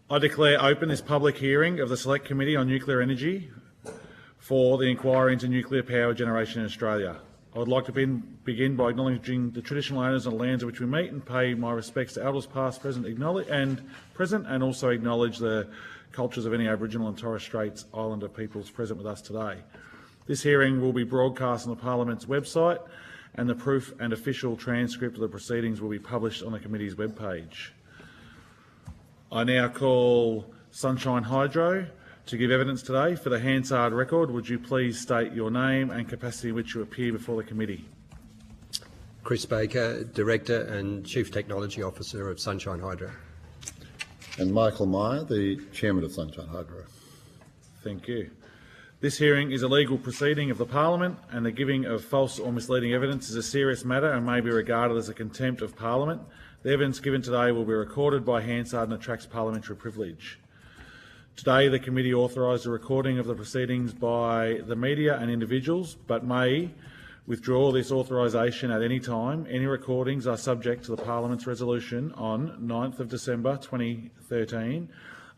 I declare open this public hearing of the Select Committee on Nuclear Energy for the inquiry into nuclear power generation in Australia. I would like to begin by acknowledging the traditional owners of the lands on which we meet and pay my respects to elders past, present, and also acknowledge the cultures of any Aboriginal and Torres Straits Islander peoples present with us today. This hearing will be broadcast on the Parliament's website, and the proof and official transcript of the proceedings will be published on the committee's webpage. I now call Sunshine Hydro to give evidence today. For the Hansard record, would you please state your name and capacity in which you appear before the committee? Chris Baker, Director and Chief Technology Officer of Sunshine Hydro. And Michael Meyer, the Chairman of Sunshine Hydro. Thank you. This hearing is a legal proceeding of the Parliament, and the giving of false or misleading evidence is a serious matter and may be regarded as a contempt of Parliament. The evidence given today will be recorded by Hansard and attracts parliamentary privilege. Today, the committee authorised a recording of the proceedings by the media and individuals, but may withdraw this authorisation at any time. Any recordings are subject to the Parliament's resolution on 9th of December 2013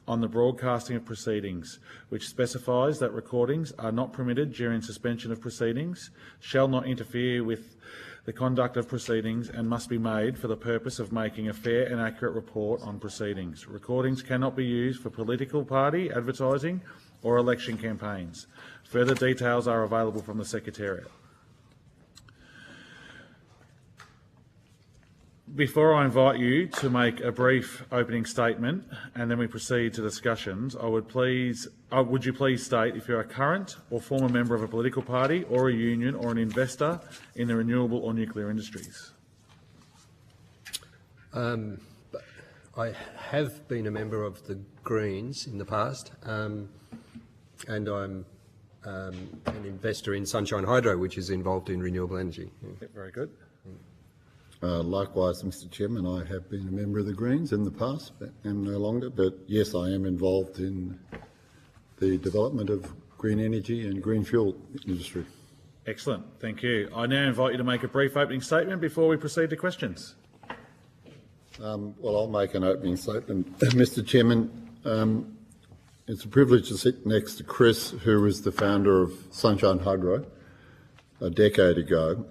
on the broadcasting of proceedings, which specifies that recordings are not permitted during suspension of proceedings, shall not interfere with the conduct of proceedings, and must be made for the purpose of making a fair and accurate report on proceedings. Recordings cannot be used for political party advertising or election campaigns. Further details are available from the Secretariat. Before I invite you to make a brief opening statement and then we proceed to discussions, would you please state if you're a current or former member of a political party or a union or an investor in the renewable or nuclear industries? I have been a member of the Greens in the past, and I'm an investor in Sunshine Hydro, which is involved in renewable energy. Yeah, very good. Likewise, Mr Chairman, I have been a member of the Greens in the past, but am no longer. But yes, I am involved in the development of green energy and green fuel industry. Excellent, thank you. I now invite you to make a brief opening statement before we proceed to questions. Well, I'll make an opening statement. Mr Chairman, it's a privilege to sit next to Chris, who was the founder of Sunshine Hydro a decade ago.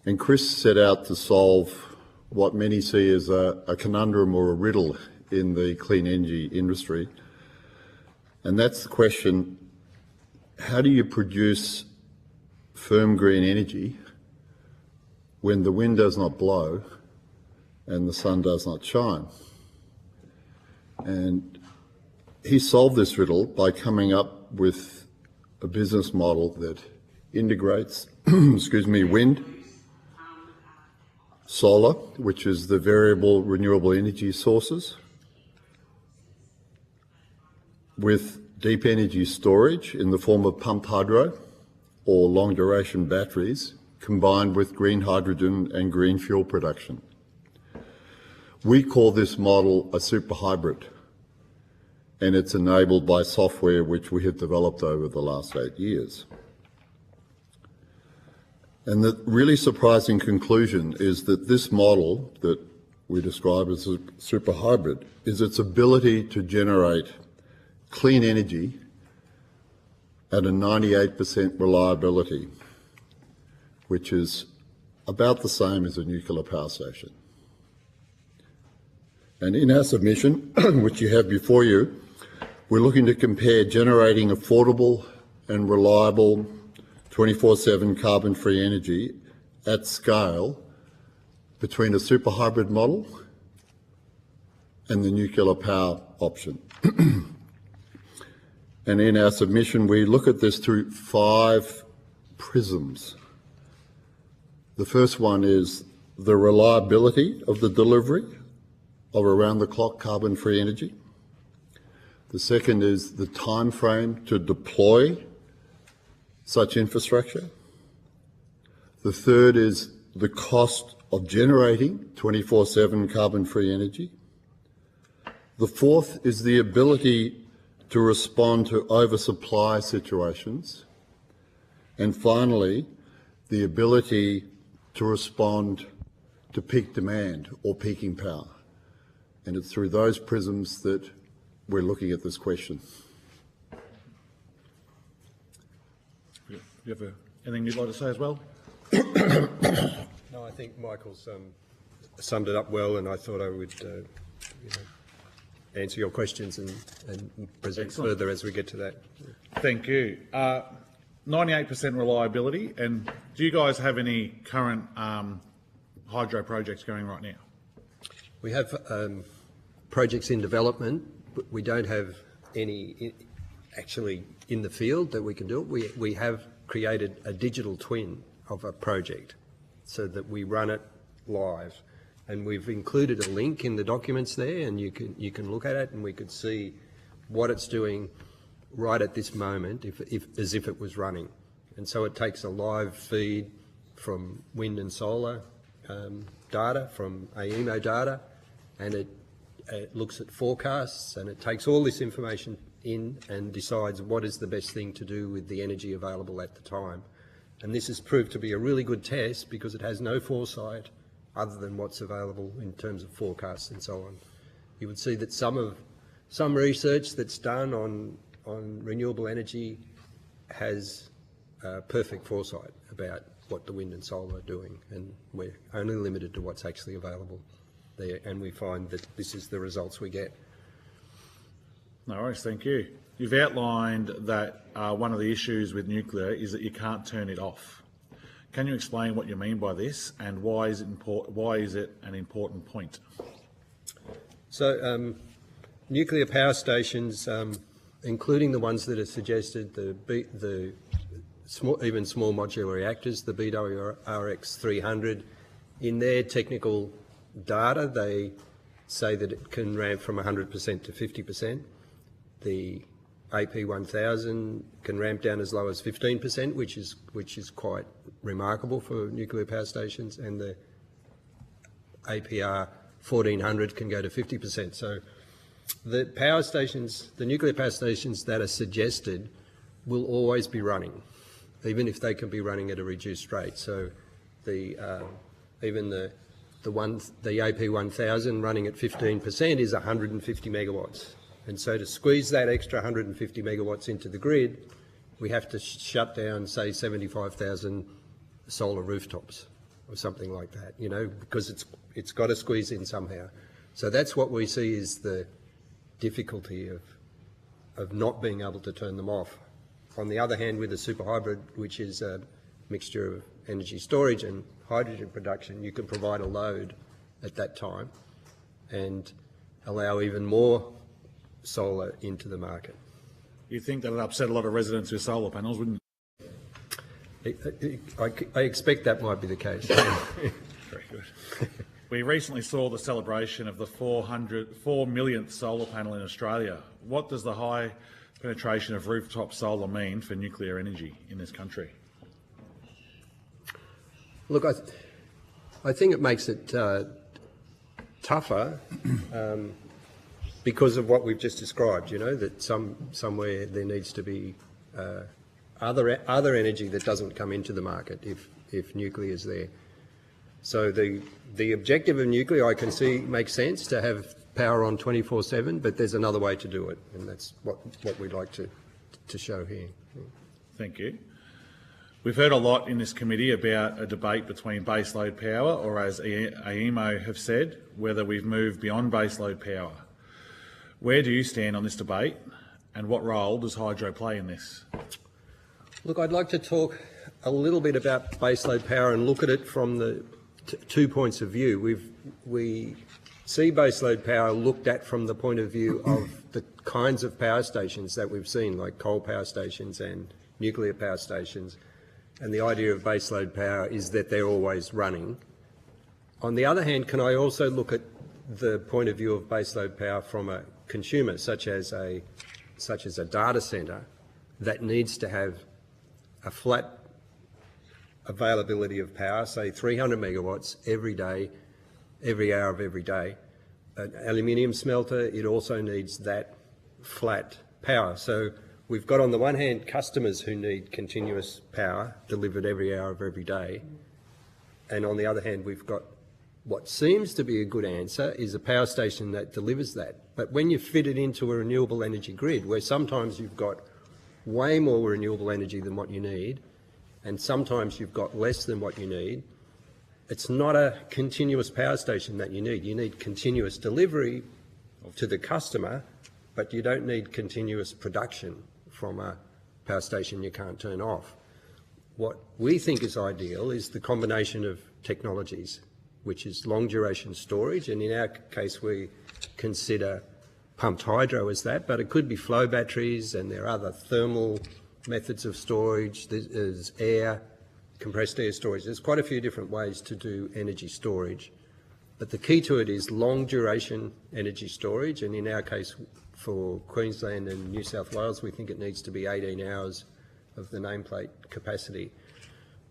And Chris set out to solve what many see as a conundrum or a riddle in the clean energy industry. And that's the question, how do you produce firm green energy when the wind does not blow and the sun does not shine? And he solved this riddle by coming up with a business model that integrates wind, solar, which is the variable renewable energy sources, with deep energy storage in the form of pumped hydro or long duration batteries, combined with green hydrogen and green fuel production. We call this model a super hybrid, and it's enabled by software which we have developed over the last 8 years. And the really surprising conclusion is that this model that we describe as a super hybrid is its ability to generate clean energy at a 98% reliability, which is about the same as a nuclear power station. And in our submission, which you have before you, we're looking to compare generating affordable and reliable 24/7 carbon-free energy at scale between a super hybrid model and the nuclear power option. And in our submission, we look at this through 5 prisms. The first one is the reliability of the delivery of around-the-clock carbon-free energy. The second is the time frame to deploy such infrastructure. The third is the cost of generating 24/7 carbon-free energy. The fourth is the ability to respond to oversupply situations. And finally, the ability to respond to peak demand or peaking power. And it's through those prisms that we're looking at this question. You have anything you'd like to say as well? No, I think Michael's summed it up well, and I thought I would answer your questions and present further as we get to that. Thank you. 98% reliability, and do you guys have any current hydro projects going right now? We have projects in development, but we don't have any actually in the field that we can do it. We have created a digital twin of a project so that we run it live, and we've included a link in the documents there, and you can look at it, and we could see what it's doing right at this moment as if it was running. And so it takes a live feed from wind and solar data, from AEMO data, and it looks at forecasts, and it takes all this information in and decides what is the best thing to do with the energy available at the time. And this has proved to be a really good test because it has no foresight other than what's available in terms of forecasts and so on. You would see that some research that's done on renewable energy has perfect foresight about what the wind and solar are doing, and we're only limited to what's actually available there, and we find that this is the results we get. No worries, thank you. You've outlined that one of the issues with nuclear is that you can't turn it off. Can you explain what you mean by this, and why is it an important point? So, nuclear power stations, including the ones that are suggested, even small modular reactors, the BWRX 300, in their technical data, they say that it can ramp from 100% to 50%. The AP1000 can ramp down as low as 15%, which is quite remarkable for nuclear power stations, and the APR 1400 can go to 50%. So the power stations, the nuclear power stations that are suggested, will always be running, even if they can be running at a reduced rate. So even the AP1000 running at 15% is 150 megawatts. And so to squeeze that extra 150 megawatts into the grid, we have to shut down, say, 75,000 solar rooftops or something like that, because it's got to squeeze in somehow. So that's what we see is the difficulty of not being able to turn them off. On the other hand, with a superhybrid, which is a mixture of energy storage and hydrogen production, you can provide a load at that time and allow even more solar into the market. You think that would upset a lot of residents with solar panels, wouldn't you? I expect that might be the case. Very good. We recently saw the celebration of the 4 millionth solar panel in Australia. What does the high penetration of rooftop solar mean for nuclear energy in this country? Look, I think it makes it tougher because of what we've just described, that somewhere there needs to be other energy that doesn't come into the market if nuclear is there. So the objective of nuclear, I can see, makes sense to have power on 24/7, but there's another way to do it, and that's what we'd like to show here. Thank you. We've heard a lot in this committee about a debate between baseload power, or as AEMO have said, whether we've moved beyond baseload power. Where do you stand on this debate, and what role does hydro play in this? Look, I'd like to talk a little bit about baseload power and look at it from the 2 points of view. We see baseload power looked at from the point of view of the kinds of power stations that we've seen, like coal power stations and nuclear power stations. And the idea of baseload power is that they're always running. On the other hand, can I also look at the point of view of baseload power from a consumer, such as a data centre that needs to have a flat availability of power, say 300 megawatts every day, every hour of every day. An aluminium smelter, it also needs that flat power. So we've got, on the one hand, customers who need continuous power delivered every hour of every day, and on the other hand, we've got what seems to be a good answer is a power station that delivers that. But when you fit it into a renewable energy grid, where sometimes you've got way more renewable energy than what you need, and sometimes you've got less than what you need, it's not a continuous power station that you need. You need continuous delivery to the customer, but you don't need continuous production from a power station you can't turn off. What we think is ideal is the combination of technologies, which is long duration storage, and in our case we consider pumped hydro as that, but it could be flow batteries, and there are other thermal methods of storage. There's air, compressed air storage. There's quite a few different ways to do energy storage, but the key to it is long duration energy storage, and in our case for Queensland and New South Wales we think it needs to be 18 hours of the nameplate capacity.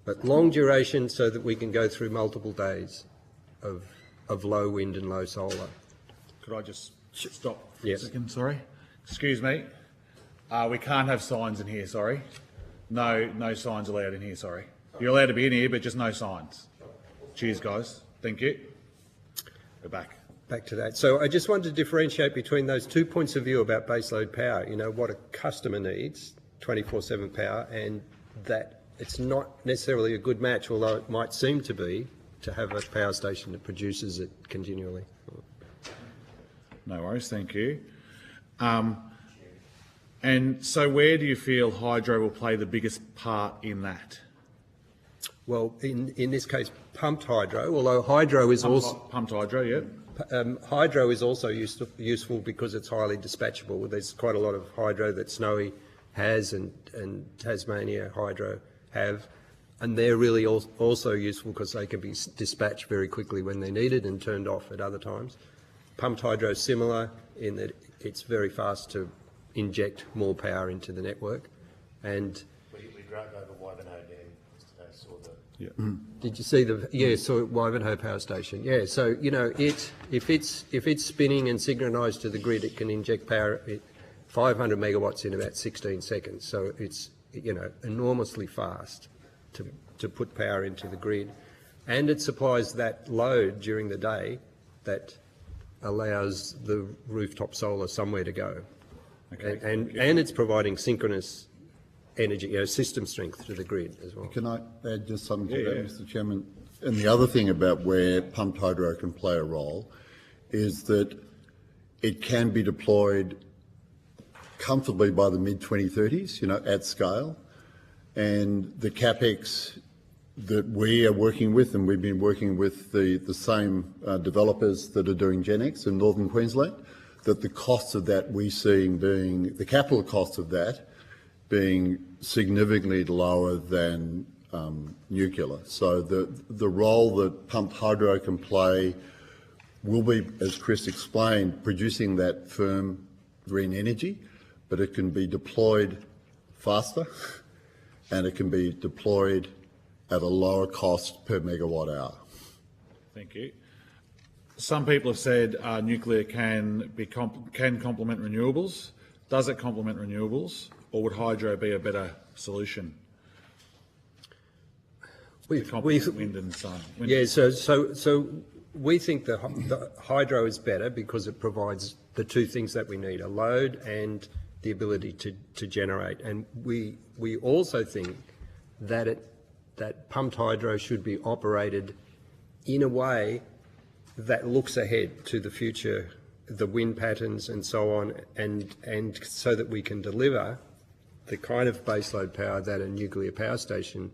But long duration so that we can go through multiple days of low wind and low solar. Could I just stop for Yes. a second? Sorry. Excuse me. We can't have signs in here, sorry. No signs allowed in here, sorry. You're allowed to be in here, but just no signs. Cheers, guys. Thank you. We're back. Back to that. So I just wanted to differentiate between those 2 points of view about baseload power, you know, what a customer needs, 24/7 power, and that it's not necessarily a good match, although it might seem to be, to have a power station that produces it continually. No worries, thank you. And so where do you feel hydro will play the biggest part in that? Well, in this case, pumped hydro, although hydro is also... Pumped hydro, yeah. Hydro is also useful because it's highly dispatchable. There's quite a lot of hydro that Snowy has and Tasmania Hydro have, and they're really also useful because they can be dispatched very quickly when they're needed and turned off at other times. Pumped hydro is similar in that it's very fast to inject more power into the network. And we drove over Wivenhoe Dam yesterday, saw the... Yeah. did you see the? Yeah, so Wivenhoe Power Station. Yeah, so you know if it's spinning and synchronised to the grid, it can inject power 500 megawatts in about 16 seconds. So it's enormously fast to put power into the grid, and it supplies that load during the day that allows the rooftop solar somewhere to go. Okay. And it's providing synchronous energy, system strength to the grid as well. Can I add just something to that, Mr. Chairman? And the other thing about where pumped hydro can play a role is that it can be deployed comfortably by the mid-2030s, at scale. And the CapEx that we are working with, and we've been working with the same developers that are doing GenX in Northern Queensland, that the cost of that we're seeing being, the capital cost of that being significantly lower than nuclear. So the role that pumped hydro can play will be, as Chris explained, producing that firm green energy, but it can be deployed faster and it can be deployed at a lower cost per megawatt hour. Thank you. Some people have said nuclear can complement renewables. Does it complement renewables, or would hydro be a better solution? Wind and sun. So we think the hydro is better because it provides the two things that we need: a load and the ability to generate. And we also think that that pumped hydro should be operated in a way that looks ahead to the future, the wind patterns and so on, and so that we can deliver the kind of baseload power that a nuclear power station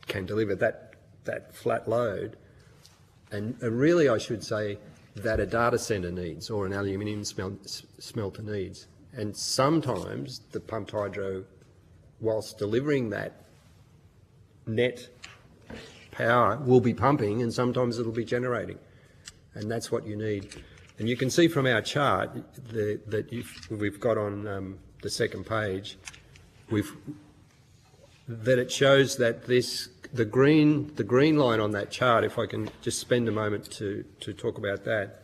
can deliver, that flat load, and really I should say that a data centre needs, or an aluminium smelter needs. And sometimes the pumped hydro, whilst delivering that net power, will be pumping, and sometimes it'll be generating. And that's what you need. And you can see from our chart that we've got on the second page, that it shows that the green line on that chart, if I can just spend a moment to talk about that,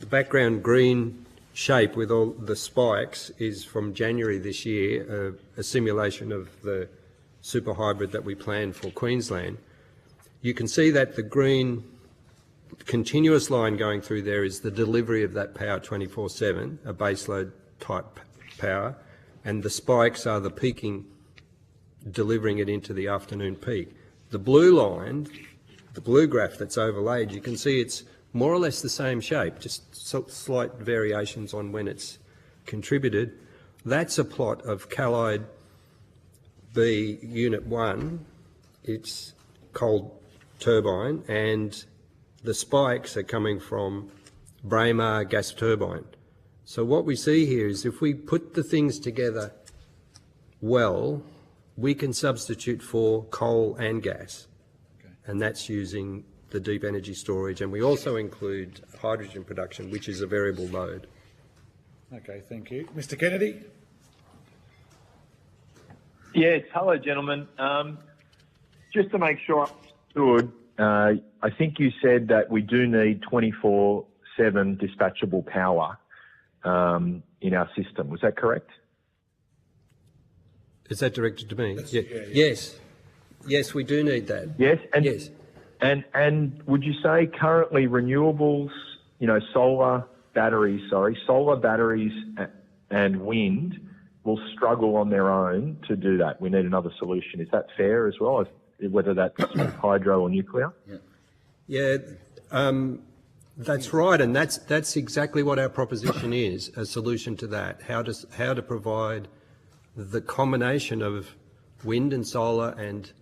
the background green shape with all the spikes is from January this year, a simulation of the super hybrid that we planned for Queensland. You can see that the green continuous line going through there is the delivery of that power 24/7, a baseload type power, and the spikes are the peaking, delivering it into the afternoon peak. The blue line, the blue graph that's overlaid, you can see it's more or less the same shape, just slight variations on when it's contributed. That's a plot of Callide B Unit 1, it's cold turbine, and the spikes are coming from Braemar gas turbine. So what we see here is if we put the things together well, we can substitute for coal and gas, and that's using the deep energy storage, and we also include hydrogen production, which is a variable load. Okay, thank you. Mr Kennedy? Yes, hello, gentlemen. Just to make sure I understood, I think you said that we do need 24/7 dispatchable power in our system. Was that correct? Is that directed to me? Yes. Yes, we do need that. Yes. And, yes. And would you say currently renewables, solar batteries and wind will struggle on their own to do that? We need another solution. Is that fair as well, whether that's hydro or nuclear? Yeah, that's right, and that's exactly what our proposition is, a solution to that, how to provide the combination of wind and solar and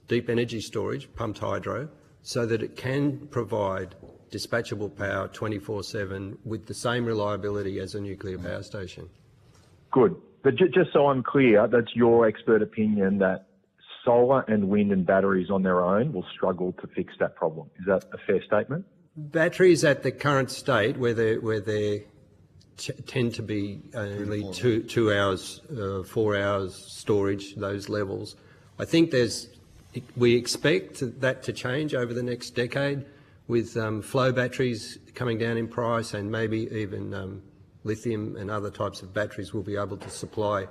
deep energy storage, pumped hydro, so that it can provide dispatchable power 24/7 with the same reliability as a nuclear power station. Good. But just so I'm clear, that's your expert opinion that solar and wind and batteries on their own will struggle to fix that problem. Is that a fair statement? Batteries at the current state, where they tend to be only 2 hours, 4 hours storage, those levels. I think we expect that to change over the next decade with flow batteries coming down in price, and maybe even lithium and other types of batteries will be able to supply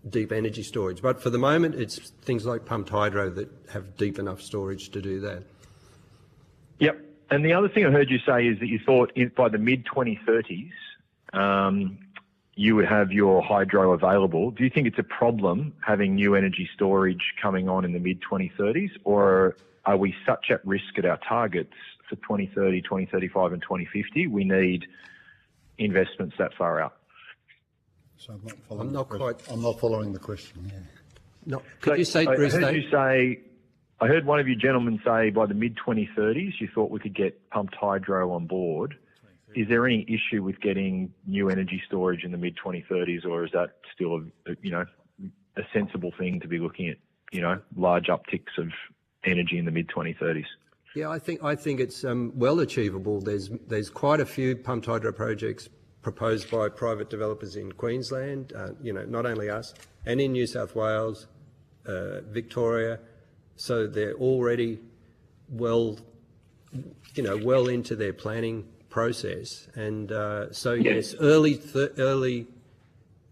deep energy storage. But for the moment, it's things like pumped hydro that have deep enough storage to do that. Yep. And the other thing I heard you say is that you thought by the mid-2030s you would have your hydro available. Do you think it's a problem having new energy storage coming on in the mid-2030s, or are we such at risk at our targets for 2030, 2035 and 2050, we need investments that far out? So I'm not following the question. Yeah. No, could you say, Bruce? I heard one of you gentlemen say by the mid-2030s you thought we could get pumped hydro on board. Is there any issue with getting new energy storage in the mid-2030s, or is that still a sensible thing to be looking at, large upticks of energy in the mid-2030s? Yeah, I think it's well achievable. There's quite a few pumped hydro projects proposed by private developers in Queensland, not only us, and in New South Wales, Victoria. So they're already well into their planning process, and yes, early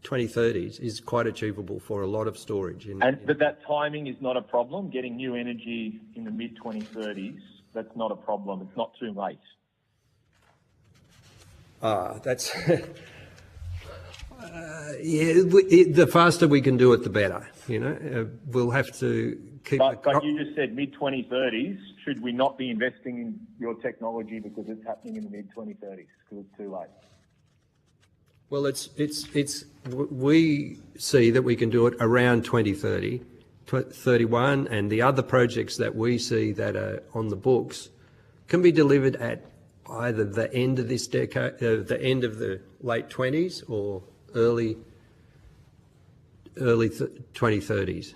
2030s is quite achievable for a lot of storage. But that timing is not a problem. Getting new energy in the mid-2030s, that's not a problem. It's not too late. That's the faster we can do it, the better. We'll have to keep. But you just said mid-2030s. Should we not be investing in your technology because it's happening in the mid-2030s because it's too late? Well, we see that we can do it around 2030, 31, and the other projects that we see that are on the books can be delivered at either the end of this decade, the end of the late 20s, or early 2030s.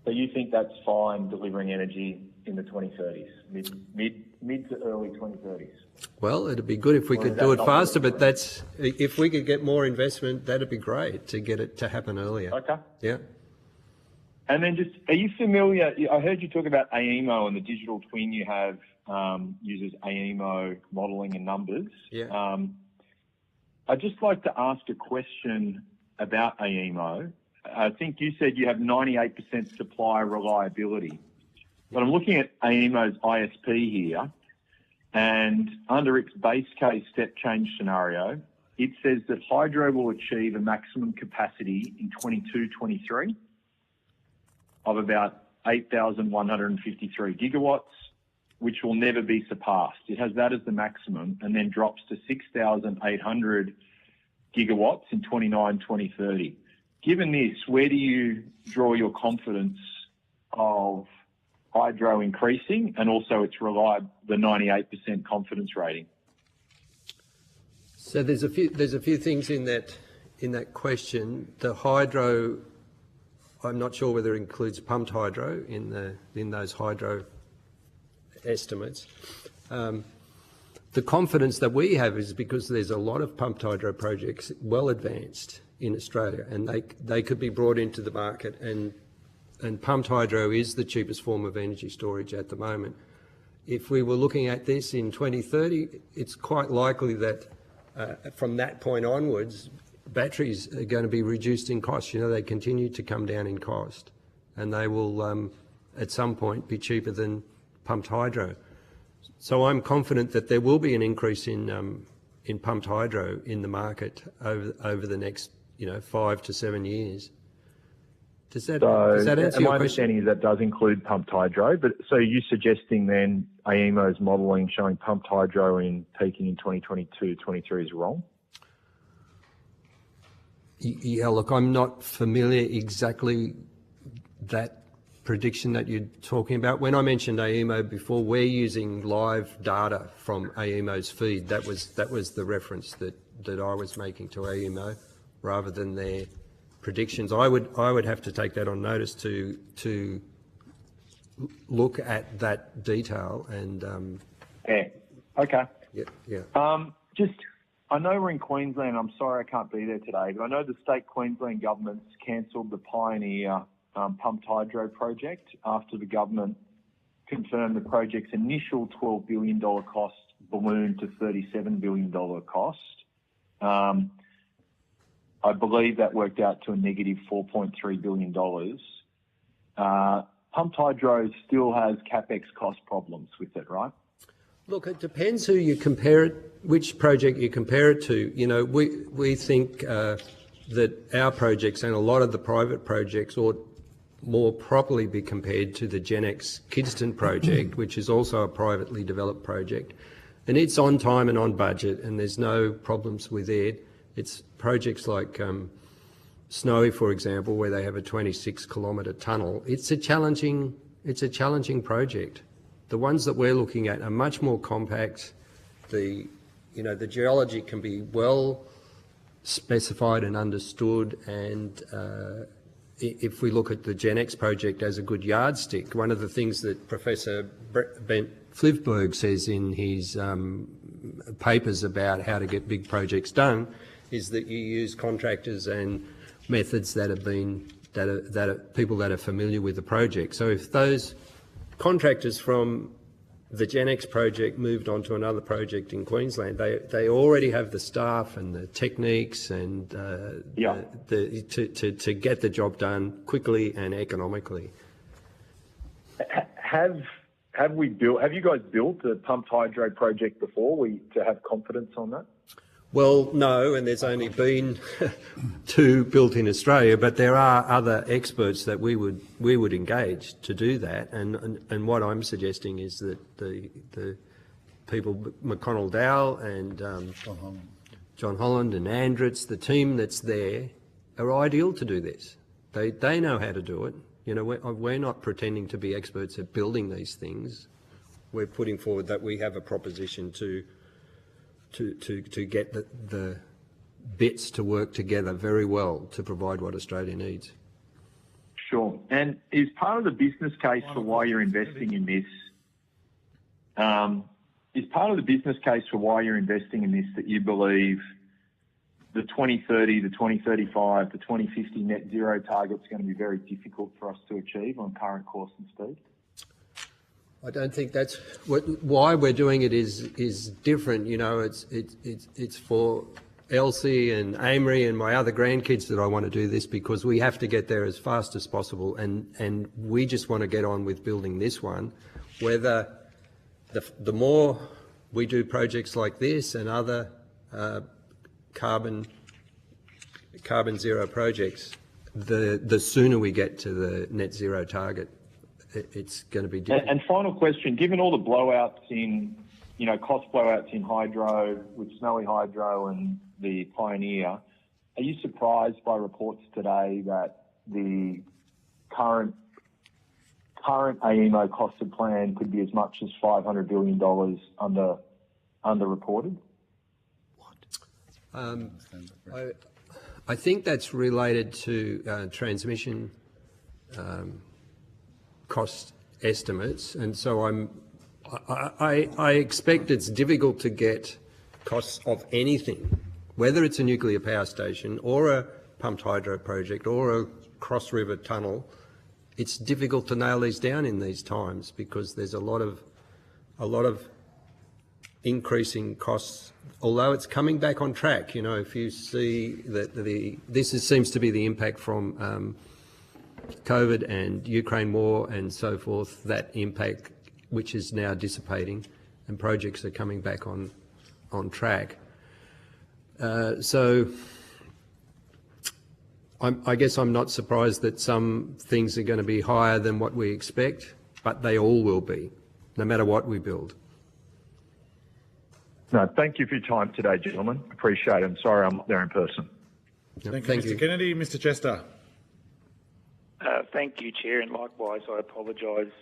So you think that's fine delivering energy in the 2030s, mid to early 2030s? Well, it'd be good if we could do it faster, but if we could get more investment, that'd be great to get it to happen earlier. Okay. Yeah. And then are you familiar, I heard you talk about AEMO, and the digital twin you have uses AEMO modelling and numbers. Yeah. I'd just like to ask a question about AEMO. I think you said you have 98% supply reliability. But I'm looking at AEMO's ISP here, And under its base case step change scenario, it says that hydro will achieve a maximum capacity in 22-23 of about 8,153 gigawatts, which will never be surpassed. It has that as the maximum and then drops to 6,800 gigawatts in 29-2030. Given this, where do you draw your confidence of hydro increasing and also its the 98% confidence rating? So there's a few things in that question. The hydro, I'm not sure whether it includes pumped hydro in those hydro estimates. The confidence that we have is because there's a lot of pumped hydro projects well advanced in Australia, and they could be brought into the market, and pumped hydro is the cheapest form of energy storage at the moment. If we were looking at this in 2030, it's quite likely that from that point onwards, batteries are going to be reduced in cost. You know, they continue to come down in cost, and they will at some point be cheaper than pumped hydro. So I'm confident that there will be an increase in pumped hydro in the market over the next 5 to 7 years. Does that answer your question? My understanding is that does include pumped hydro, but so you're suggesting then AEMO's modelling showing pumped hydro in peaking in 2022-23 is wrong? Yeah, look, I'm not familiar exactly that prediction that you're talking about. When I mentioned AEMO before, we're using live data from AEMO's feed. That was the reference that I was making to AEMO, rather than their predictions. I would have to take that on notice to look at that detail and. Yeah. Okay. Yeah. I know we're in Queensland. I'm sorry I can't be there today, but I know the state Queensland government's cancelled the Pioneer pumped hydro project after the government confirmed the project's initial $12 billion cost ballooned to $37 billion cost. I believe that worked out to a negative $4.3 billion. Pumped hydro still has CapEx cost problems with it, right? Look, it depends who you compare it, which project you compare it to. You know, we think that our projects and a lot of the private projects ought more properly be compared to the Genex Kidston project, which is also a privately developed project. And it's on time and on budget, and there's no problems with it. It's projects like Snowy, for example, where they have a 26-kilometre tunnel. It's a challenging project. The ones that we're looking at are much more compact. The geology can be well specified and understood, and if we look at the Genex project as a good yardstick, one of the things that Professor Bent Flivberg says in his papers about how to get big projects done is that you use contractors and methods that are people that are familiar with the project. So if those contractors from the Genex project moved on to another project in Queensland, they already have the staff and the techniques and to get the job done quickly and economically. Have you guys built a pumped hydro project before to have confidence on that? Well, no, and there's only been 2 built in Australia, but there are other experts that we would engage to do that. And what I'm suggesting is that the people, McConnell Dowell and John Holland and Andritz, the team that's there, are ideal to do this. They know how to do it. You know, we're not pretending to be experts at building these things. We're putting forward that we have a proposition to get the bits to work together very well to provide what Australia needs. Sure. And is part of the business case for why you're investing in this, that you believe the 2030, the 2035, the 2050 net zero target is going to be very difficult for us to achieve on current course and speed? I don't think that's why we're doing it is different. You know, it's for Elsie and Amory and my other grandkids that I want to do this, because we have to get there as fast as possible, and we just want to get on with building this one. Whether the more we do projects like this and other carbon zero projects, the sooner we get to the net zero target, it's going to be difficult. And final question, given all the blowouts in, cost blowouts in hydro, with Snowy Hydro and the Pioneer, are you surprised by reports today that the current AEMO costed plan could be as much as $500 billion underreported? I think that's related to transmission cost estimates, and so I expect it's difficult to get costs of anything, whether it's a nuclear power station or a pumped hydro project or a cross-river tunnel. It's difficult to nail these down in these times because there's a lot of increasing costs. Although it's coming back on track, if you see that seems to be the impact from COVID and Ukraine war and so forth, that impact which is now dissipating, and projects are coming back on track. So I guess I'm not surprised that some things are going to be higher than what we expect, but they all will be, no matter what we build. No, thank you for your time today, gentlemen. Appreciate it. I'm sorry I'm not there in person. Thank you, Mr. Kennedy. Mr. Chester. Thank you, Chair, and likewise I apologise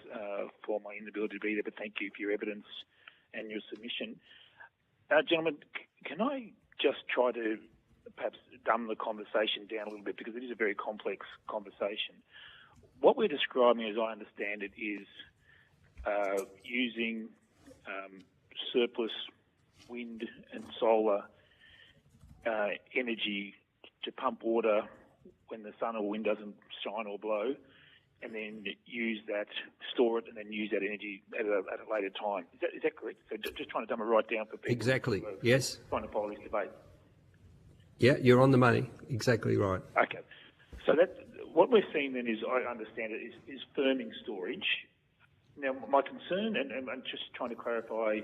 for my inability to be there, but thank you for your evidence and your submission. Gentlemen, can I just try to perhaps dumb the conversation down a little bit, because it is a very complex conversation. What we're describing, as I understand it, is using surplus wind and solar energy to pump water when the sun or wind doesn't shine or blow, and then use that, store it, and then use that energy at a later time. Is that correct? So just trying to dumb it right down for people. Exactly, yes. Trying to follow this debate. Yeah, you're on the money. Exactly right. Okay. So what we're seeing then is, I understand it, is firming storage. Now, my concern, and I'm just trying to clarify,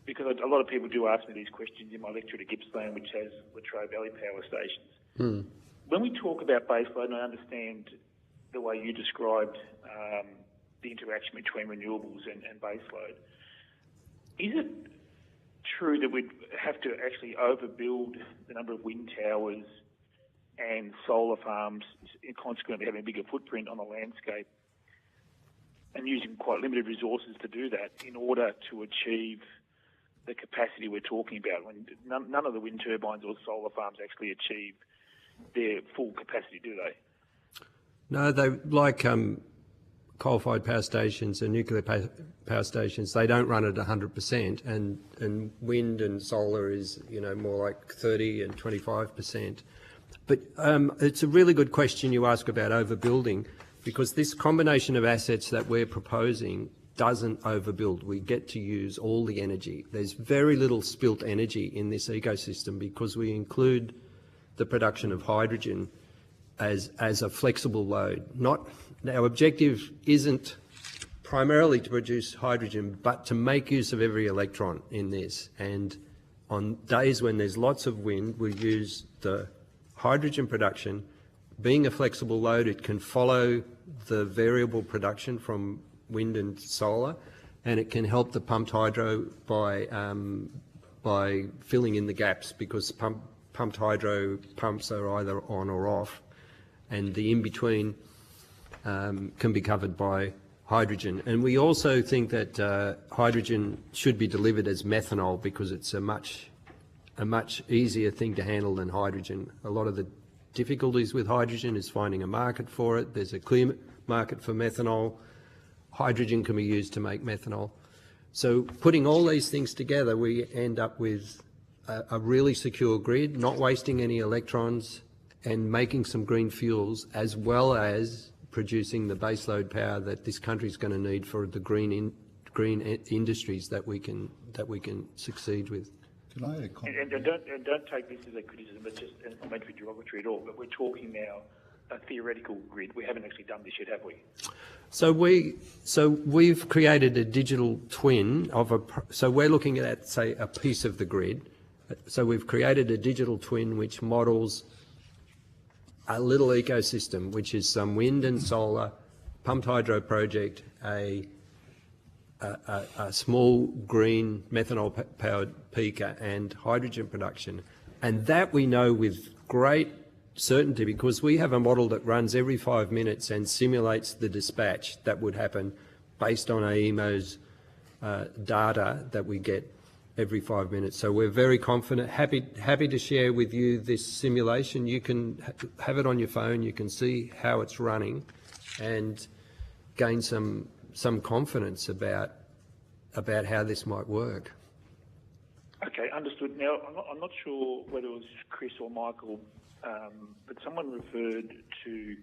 because a lot of people do ask me these questions in my lecture at Gippsland, which has Latrobe Valley power stations. When we talk about baseload, and I understand the way you described the interaction between renewables and baseload, is it true that we'd have to actually overbuild the number of wind towers and solar farms, and consequently having a bigger footprint on the landscape, and using quite limited resources to do that in order to achieve the capacity we're talking about, when none of the wind turbines or solar farms actually achieve their full capacity, do they? No, they like coal-fired power stations and nuclear power stations. They don't run at 100%, and wind and solar is more like 30 and 25%. But it's a really good question you ask about overbuilding, because this combination of assets that we're proposing doesn't overbuild. We get to use all the energy. There's very little spilt energy in this ecosystem because we include the production of hydrogen as a flexible load. Our objective isn't primarily to produce hydrogen, but to make use of every electron in this. And on days when there's lots of wind, we use the hydrogen production. Being a flexible load, it can follow the variable production from wind and solar, and it can help the pumped hydro by filling in the gaps, because pumped hydro pumps are either on or off, and the in-between can be covered by hydrogen. And we also think that hydrogen should be delivered as methanol, because it's a much easier thing to handle than hydrogen. A lot of the difficulties with hydrogen is finding a market for it. There's a clear market for methanol. Hydrogen can be used to make methanol. So putting all these things together, we end up with a really secure grid, not wasting any electrons, and making some green fuels, as well as producing the baseload power that this country is going to need for the green industries that we can succeed with. Can I add a comment? And don't take this as a criticism, but just, and I'm not derogatory at all, but we're talking now a theoretical grid. We haven't actually done this yet, have we? So we've created a digital twin of so we're looking at, say, a piece of the grid. So we've created a digital twin which models a little ecosystem, which is some wind and solar, pumped hydro project, a small green methanol-powered peaker and hydrogen production. And that we know with great certainty because we have a model that runs every 5 minutes and simulates the dispatch that would happen based on AEMO's data that we get every 5 minutes. So we're very confident, happy to share with you this simulation. You can have it on your phone, you can see how it's running and gain some confidence about how this might work. Okay, understood. Now, I'm not sure whether it was Chris or Michael, but someone referred to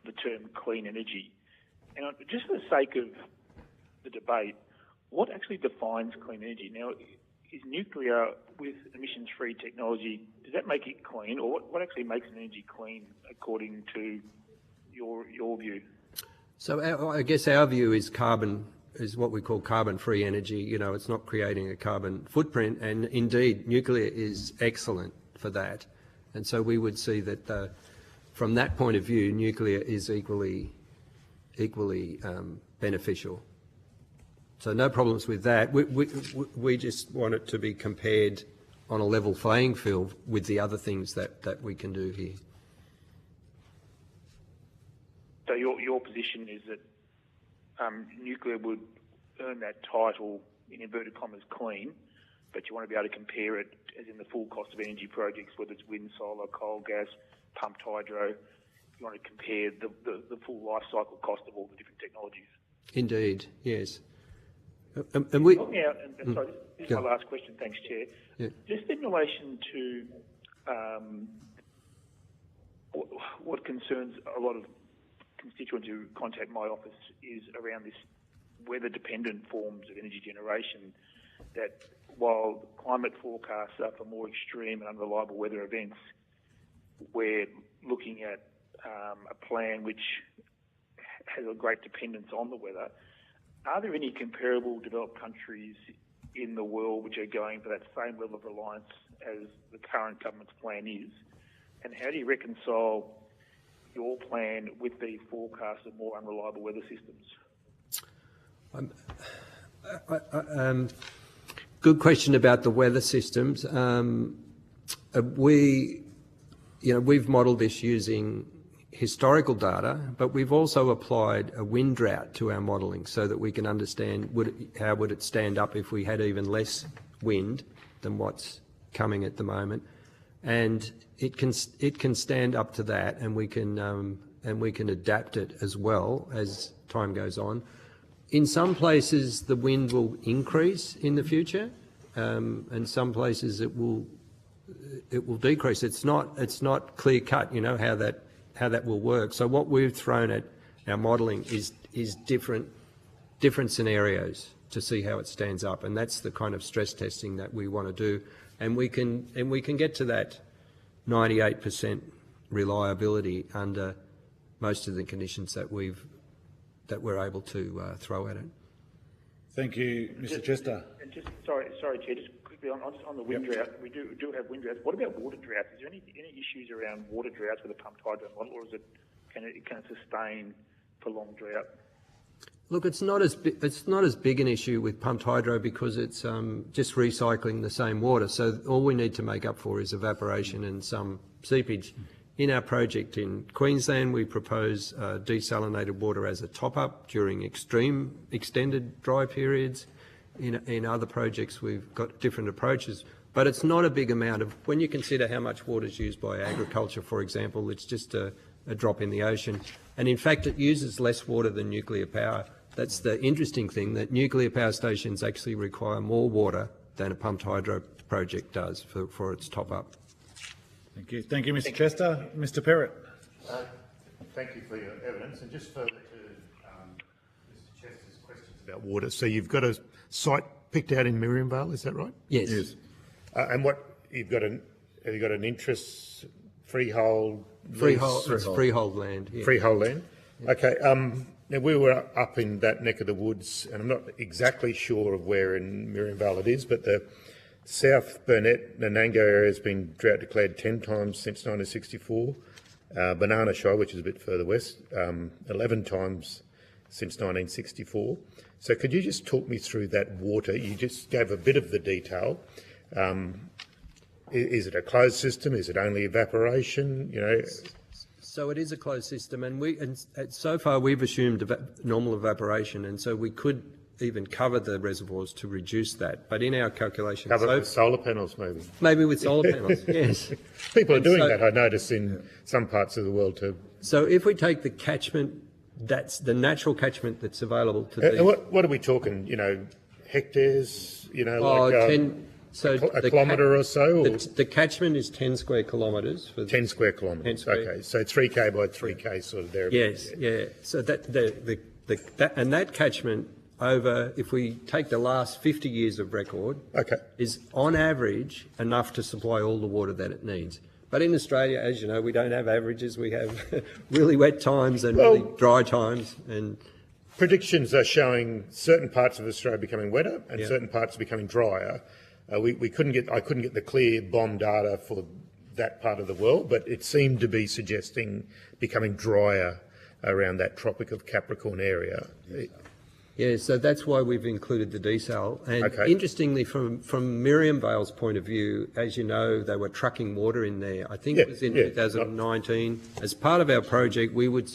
the term clean energy. And just for the sake of the debate, what actually defines clean energy? Now, is nuclear with emissions-free technology, does that make it clean, or what actually makes an energy clean according to your view? So I guess our view is is what we call carbon-free energy. You know, it's not creating a carbon footprint, and indeed nuclear is excellent for that. And so we would see that from that point of view, nuclear is equally beneficial. So no problems with that. We just want it to be compared on a level playing field with the other things that we can do here. So your position is that nuclear would earn that title, in inverted commas, clean, but you want to be able to compare it as in the full cost of energy projects, whether it's wind, solar, coal, gas, pumped hydro. You want to compare the full life cycle cost of all the different technologies. Indeed, yes. And we... Sorry, this is my last question. Thanks, Chair. Yeah. Just in relation to what concerns a lot of constituents who contact my office is around this weather-dependent forms of energy generation, that while climate forecasts are for more extreme and unreliable weather events, we're looking at a plan which has a great dependence on the weather. Are there any comparable developed countries in the world which are going for that same level of reliance as the current government's plan is? And how do you reconcile your plan with these forecasts of more unreliable weather systems? Good question about the weather systems. We've modelled this using historical data, but we've also applied a wind drought to our modelling so that we can understand how would it stand up if we had even less wind than what's coming at the moment. And it can stand up to that, and we can adapt it as well as time goes on. In some places, the wind will increase in the future, and some places it will decrease. It's not clear cut, you know, how that will work. So what we've thrown at our modelling is different scenarios to see how it stands up, and that's the kind of stress testing that we want to do. And we can get to that 98% reliability under most of the conditions that we're able to throw at it. Thank you, Mr. Chester. And sorry, Chair. Just quickly on the wind drought, we do have wind droughts. What about water droughts? Is there any issues around water droughts with a pumped hydro model, or can it sustain prolonged drought? Look, it's not as big an issue with pumped hydro because it's just recycling the same water. So all we need to make up for is evaporation and some seepage. In our project in Queensland, we propose desalinated water as a top-up during extended dry periods. In other projects, we've got different approaches, but it's not a big amount of. When you consider how much water is used by agriculture, for example, it's just a drop in the ocean. And in fact, it uses less water than nuclear power. That's the interesting thing, that nuclear power stations actually require more water than a pumped hydro project does for its top-up. Thank you. Thank you, Mr. Chester. Mr. Perrott. Thank you for your evidence. And just further to Mr. Chester's questions about water. So you've got a site picked out in Miriam Vale, is that right? Yes. And have you got an interest freehold? Freehold, lease? it's freehold land. Yeah. Freehold land? Okay. Now, we were up in that neck of the woods, and I'm not exactly sure of where in Miriam Vale it is, but the South Burnett, Nanango area has been drought declared 10 times since 1964. Banana Shire, which is a bit further west, 11 times since 1964. So could you just talk me through that water? You just gave a bit of the detail. Is it a closed system? Is it only evaporation? You know, So it is a closed system, and so far we've assumed normal evaporation, and so we could even cover the reservoirs to reduce that. But in our calculations, cover it with solar panels, maybe. maybe with solar panels, yes. People are And doing so- that, I notice, in some parts of the world too. So if we take the catchment, that's the natural catchment that's available to And the what are we talking? You know, hectares? You know, like 10. So a the kilometre or so? Or The catchment is 10 square kilometres for 10 square kilometres. 10 square. Okay, so 3K by 3K sort of there. Yes, yeah. So that catchment over, if we take the last 50 years of record, Okay. is on average enough to supply all the water that it needs. But in Australia, as you know, we don't have averages. We have really wet times and really dry times. And Predictions are showing certain parts of Australia becoming wetter and Yeah. certain parts becoming drier. I couldn't get the clear bomb data for that part of the world, but it seemed to be suggesting becoming drier around that Tropic of Capricorn area. yeah, so that's why we've included the desal. And Okay. interestingly, from Miriam Vale's point of view, as you know, they were trucking water in there. I think it was in 2019. As part of our project, we would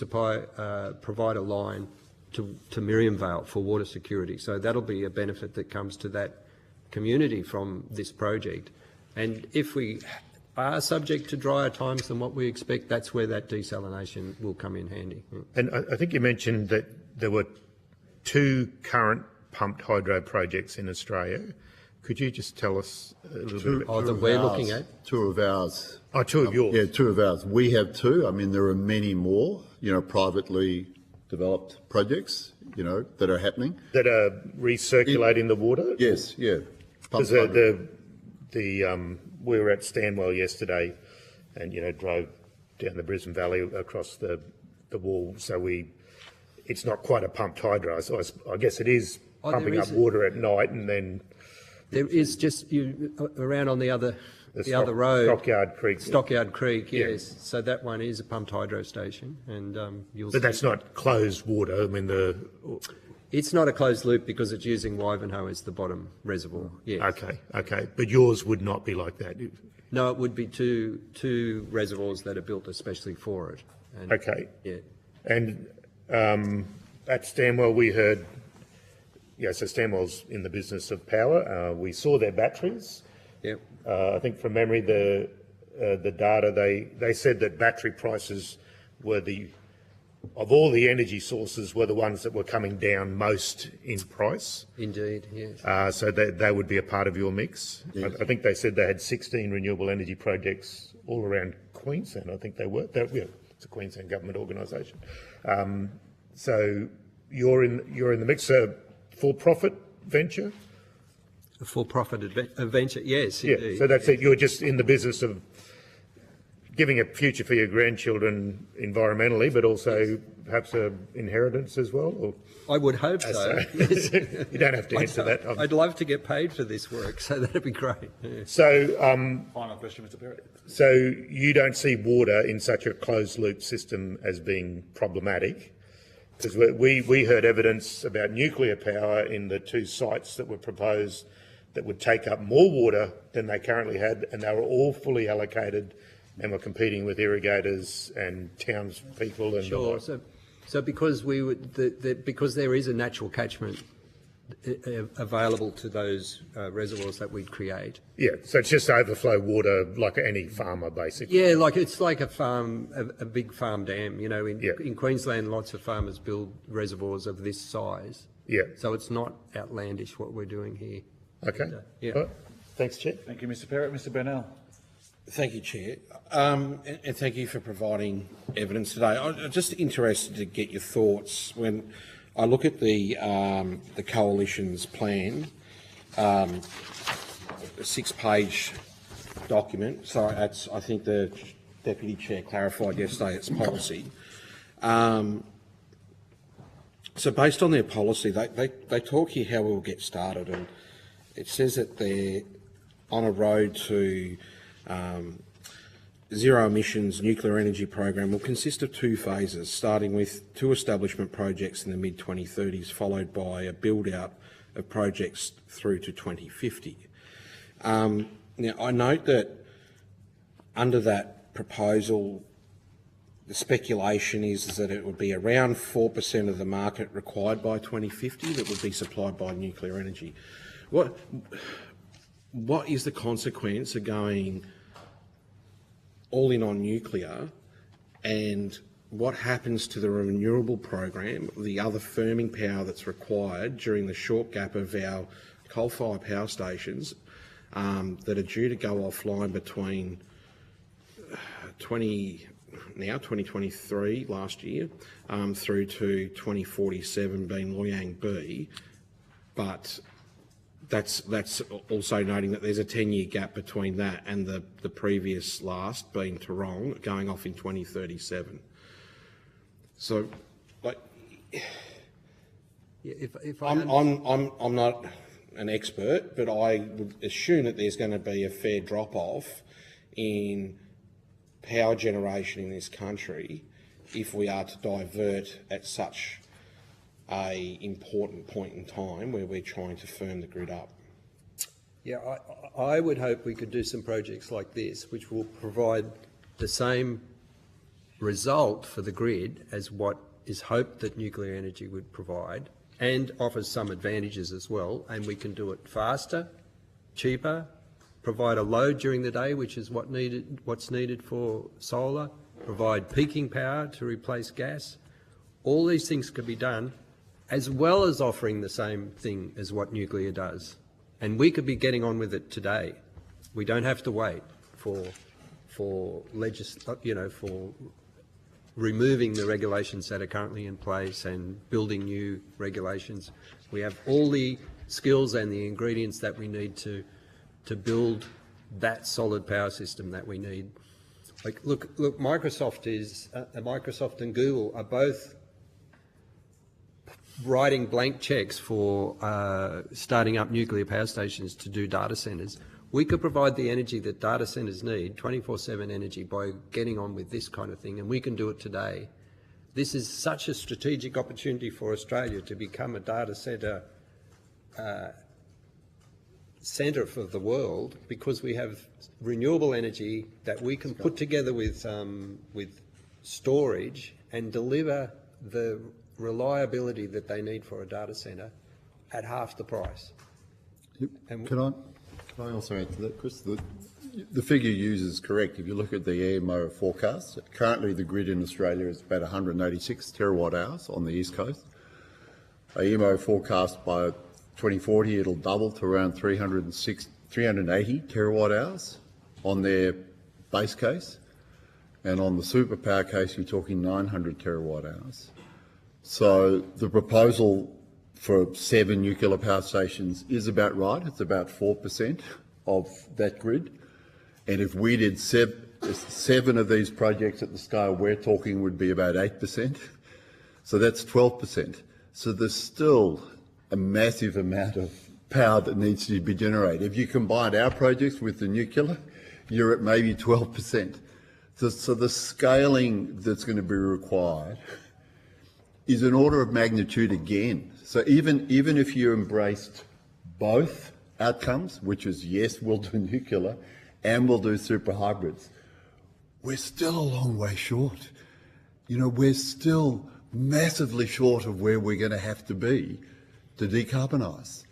provide a line to Miriam Vale for water security. So that'll be a benefit that comes to that community from this project. And if we are subject to drier times than what we expect, that's where that desalination will come in handy. And I think you mentioned that there were 2 current pumped hydro projects in Australia. Could you just tell us a little bit? That we're looking at. 2 of ours. Oh, 2 of yours. Yeah, 2 of ours. We have 2. I mean, there are many more, you know, privately developed projects, you know, that are happening. That are recirculating the water? Yes, yeah. Because we were at Stanwell yesterday and, you know, drove down the Brisbane Valley across the wall. So it's not quite a pumped hydro. So I guess it is pumping up water at night and then... There is just around on the other road. Stockyard Creek. Stockyard Creek, Yeah. yes. So that one is a pumped hydro station, and you'll. But that's not closed water. I mean, It's not a closed loop because it's using Wivenhoe as the bottom reservoir. Yes. Okay. But yours would not be like that. No, it would be two reservoirs that are built especially for it. And, Okay. Yeah. And at Stanwell, we heard, so Stanwell's in the business of power. We saw their batteries. Yep. I think from memory, the data, they said that battery prices were of all the energy sources, were the ones that were coming down most in price. Indeed, yes. So they would be a part of your mix. Yes. I think they said they had 16 renewable energy projects all around Queensland. I think they were. It's a Queensland government organisation. So you're in the mix. A for-profit venture. A for-profit venture, yes, Yeah. indeed. So that's it. You're just in the business of giving a future for your grandchildren environmentally, but also perhaps an inheritance as well? Or? I would hope so. Yes. You don't have to answer that. I'd love to get paid for this work, so that'd be great. Yeah. So, Final question, Mr. Perry. So you don't see water in such a closed-loop system as being problematic? Because we heard evidence about nuclear power in the 2 sites that were proposed that would take up more water than they currently had, and they were all fully allocated and were competing with irrigators and townspeople and Sure. So because because there is a natural catchment available to those reservoirs that we'd create. Yeah, so it's just overflow water like any farmer, basically. Yeah, it's like a farm, a big farm dam. You know, in Queensland, lots of farmers build reservoirs of this size. Yeah. So it's not outlandish what we're doing here. Okay. And, yeah. Right. Thanks, Chair. Thank you, Mr. Perrott. Mr. Burnell. Thank you, Chair. And thank you for providing evidence today. I'm just interested to get your thoughts when I look at the Coalition's plan, a 6-page document. So that's, I think, the Deputy Chair clarified yesterday its policy. So based on their policy, they talk here how we'll get started, and it says that they're on a road to zero emissions nuclear energy program will consist of 2 phases, starting with 2 establishment projects in the mid-2030s, followed by a build-out of projects through to 2050. Now, I note that under that proposal, the speculation is that it would be around 4% of the market required by 2050 that would be supplied by nuclear energy. What is the consequence of going all in on nuclear, and what happens to the renewable program, the other firming power that's required during the short gap of our coal-fired power stations that are due to go offline between 2023 last year through to 2047 being Loyang B, but that's also noting that there's a 10-year gap between that and the previous last being Tarong going off in 2037. So, like, if I'm not an expert, but I would assume that there's going to be a fair drop-off in power generation in this country if we are to divert at such a important point in time where we're trying to firm the grid up. Yeah, I would hope we could do some projects like this, which will provide the same result for the grid as what is hoped that nuclear energy would provide, and offers some advantages as well, and we can do it faster, cheaper, provide a load during the day, which is what's needed for solar, provide peaking power to replace gas. All these things could be done, as well as offering the same thing as what nuclear does. And we could be getting on with it today. We don't have to wait for removing the regulations that are currently in place and building new regulations. We have all the skills and the ingredients that we need to build that solid power system that we need. Like, look, Microsoft and Google are both writing blank checks for starting up nuclear power stations to do data centres. We could provide the energy that data centres need, 24/7 energy, by getting on with this kind of thing, and we can do it today. This is such a strategic opportunity for Australia to become a data centre centre for the world, because we have renewable energy that we can put together with storage and deliver the reliability that they need for a data centre at half the price. And Can I also add to that, Chris? The figure used is correct. If you look at the EMO forecast, currently the grid in Australia is about 186 terawatt hours on the east coast. EMO forecast by 2040 it'll double to around 380 terawatt hours on their base case, and on the superpower case you're talking 900 terawatt hours. So the proposal for 7 nuclear power stations is about right. It's about 4% of that grid. And if we did 7 of these projects at the scale we're talking, would be about 8%. So that's 12%. So there's still a massive amount of power that needs to be generated. If you combine our projects with the nuclear, you're at maybe 12%. So the scaling that's going to be required is an order of magnitude again. So even if you embraced both outcomes, which is yes, we'll do nuclear and we'll do super hybrids, we're still a long way short. You know, we're still massively short of where we're going to have to be to decarbonise.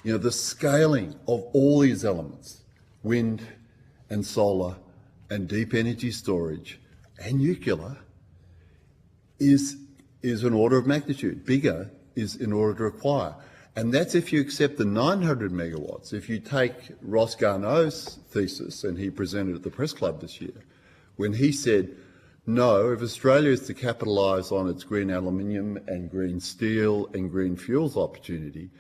You know, the scaling of all these elements, wind and solar and deep energy storage and nuclear, is an order of magnitude. Bigger is in order to require. And that's if you accept the 900 megawatts. If you take Ross Garneau's thesis, and he presented at the Press Club this year, when he said, no, if Australia is to capitalise on its green aluminium and green steel and green fuels opportunity,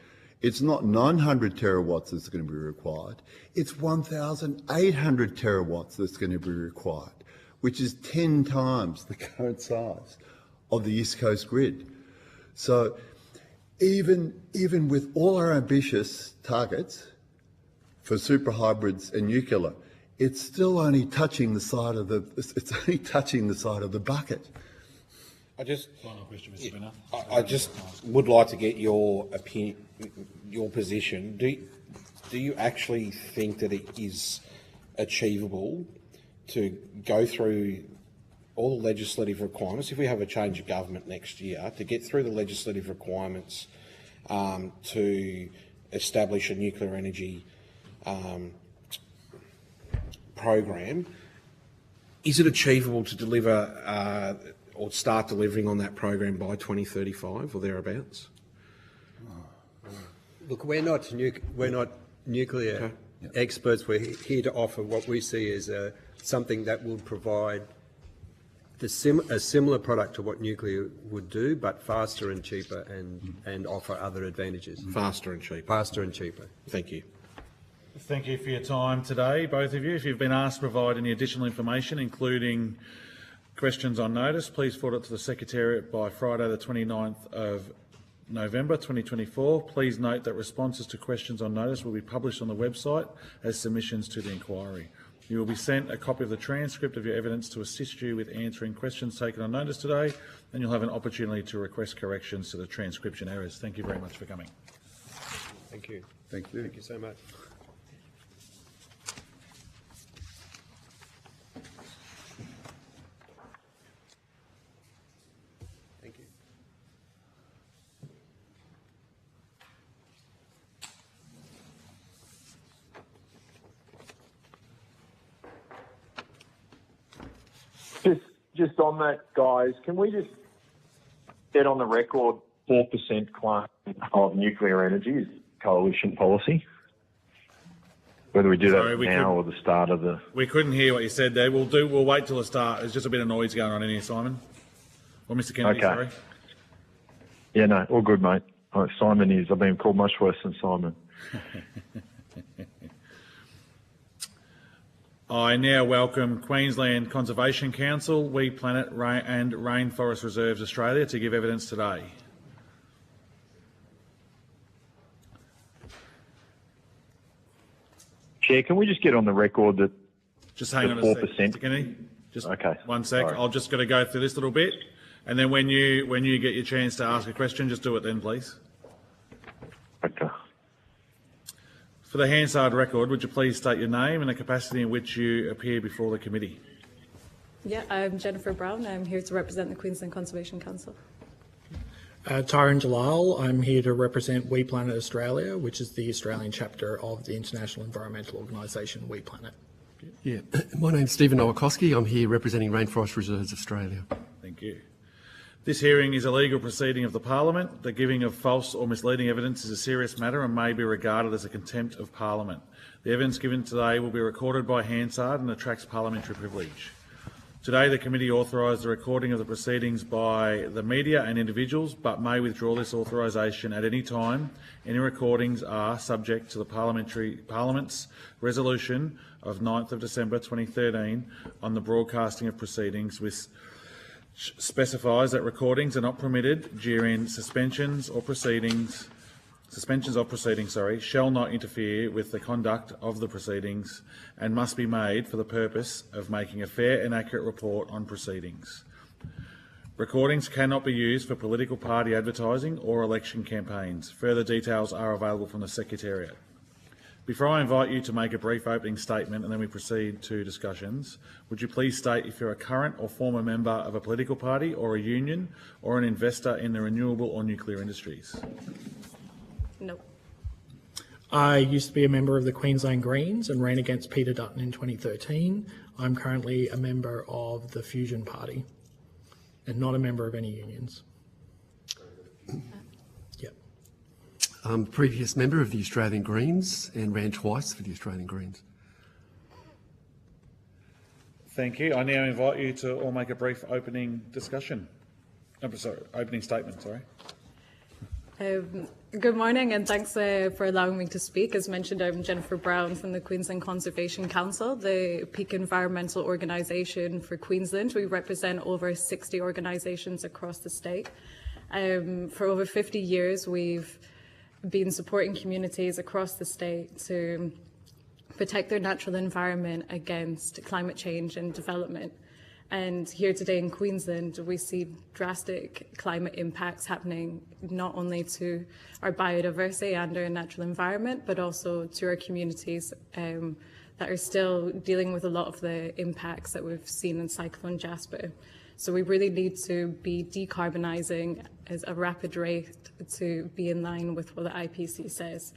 it's not 900 terawatts that's going to be required, it's 1,800 terawatts that's going to be required. which is 10 times the current size of the East Coast grid. So even with all our ambitious targets for super hybrids and nuclear, it's still only touching the side of the bucket. Final question, Mr. Binner. I just would like to get your opinion, your position. Do you actually think that it is achievable to go through all the legislative requirements, if we have a change of government next year, to get through the legislative requirements to establish a nuclear energy program? Is it achievable to deliver or start delivering on that program by 2035 or thereabouts? Look, we're not nuclear experts. We're here to offer what we see as something that will provide a similar product to what nuclear would do, but faster and cheaper, and offer other advantages. Faster and cheaper. Faster and cheaper. Thank you. Thank you for your time today, both of you. If you've been asked to provide any additional information, including questions on notice, please forward it to the Secretariat by Friday the 29th of November 2024. Please note that responses to questions on notice will be published on the website as submissions to the inquiry. You will be sent a copy of the transcript of your evidence to assist you with answering questions taken on notice today, and you'll have an opportunity to request corrections to the transcription errors. Thank you very much for coming. Thank you. Thank you. Thank you so much. Thank you. Just on that, guys, can we just get on the record 4% claim of nuclear energy is coalition policy? Whether we do that now or the start of the... We couldn't hear what you said there. We'll wait till the start. There's just a bit of noise going on in here, Simon. Or Mr. Kennedy, sorry. Yeah, no, all good, mate. Simon is. I've been called much worse than Simon. I now welcome Queensland Conservation Council, We Planet and Rainforest Reserves Australia to give evidence today. Chair, can we just get on the record that just hang on a 4%? sec, Mr. Kennedy. Just okay. 1 sec. Sorry. I'll just got to go through this little bit, and then when you get your chance to ask a question, just do it then, please. Okay. For the Hansard record, would you please state your name and the capacity in which you appear before the committee? Yeah, I'm Jennifer Brown. I'm here to represent the Queensland Conservation Council. Tyron Jalal. I'm here to represent We Planet Australia, which is the Australian chapter of the international environmental organisation We Planet. Yeah, my name's Stephen Nowakowski. I'm here representing Rainforest Reserves Australia. Thank you. This hearing is a legal proceeding of the Parliament. The giving of false or misleading evidence is a serious matter and may be regarded as a contempt of Parliament. The evidence given today will be recorded by Hansard and attracts parliamentary privilege. Today, the committee authorised the recording of the proceedings by the media and individuals, but may withdraw this authorisation at any time. Any recordings are subject to the Parliament's resolution of 9th of December 2013 on the broadcasting of proceedings, which specifies that recordings are not permitted during suspensions of proceedings, shall not interfere with the conduct of the proceedings and must be made for the purpose of making a fair and accurate report on proceedings. Recordings cannot be used for political party advertising or election campaigns. Further details are available from the Secretariat. Before I invite you to make a brief opening statement and then we proceed to discussions, would you please state if you're a current or former member of a political party or a union or an investor in the renewable or nuclear industries? No. I used to be a member of the Queensland Greens and ran against Peter Dutton in 2013. I'm currently a member of the Fusion Party and not a member of any unions. Yep. I'm a previous member of the Australian Greens and ran twice for the Australian Greens. Thank you. I now invite you to all make a brief opening discussion. Opening statement, sorry. Good morning, and thanks for allowing me to speak. As mentioned, I'm Jennifer Brown from the Queensland Conservation Council, the peak environmental organisation for Queensland. We represent over 60 organisations across the state. For over 50 years, we've been supporting communities across the state to protect their natural environment against climate change and development. And here today in Queensland, we see drastic climate impacts happening not only to our biodiversity and our natural environment, but also to our communities that are still dealing with a lot of the impacts that we've seen in Cyclone Jasper. So we really need to be decarbonising at a rapid rate to be in line with what the IPC says.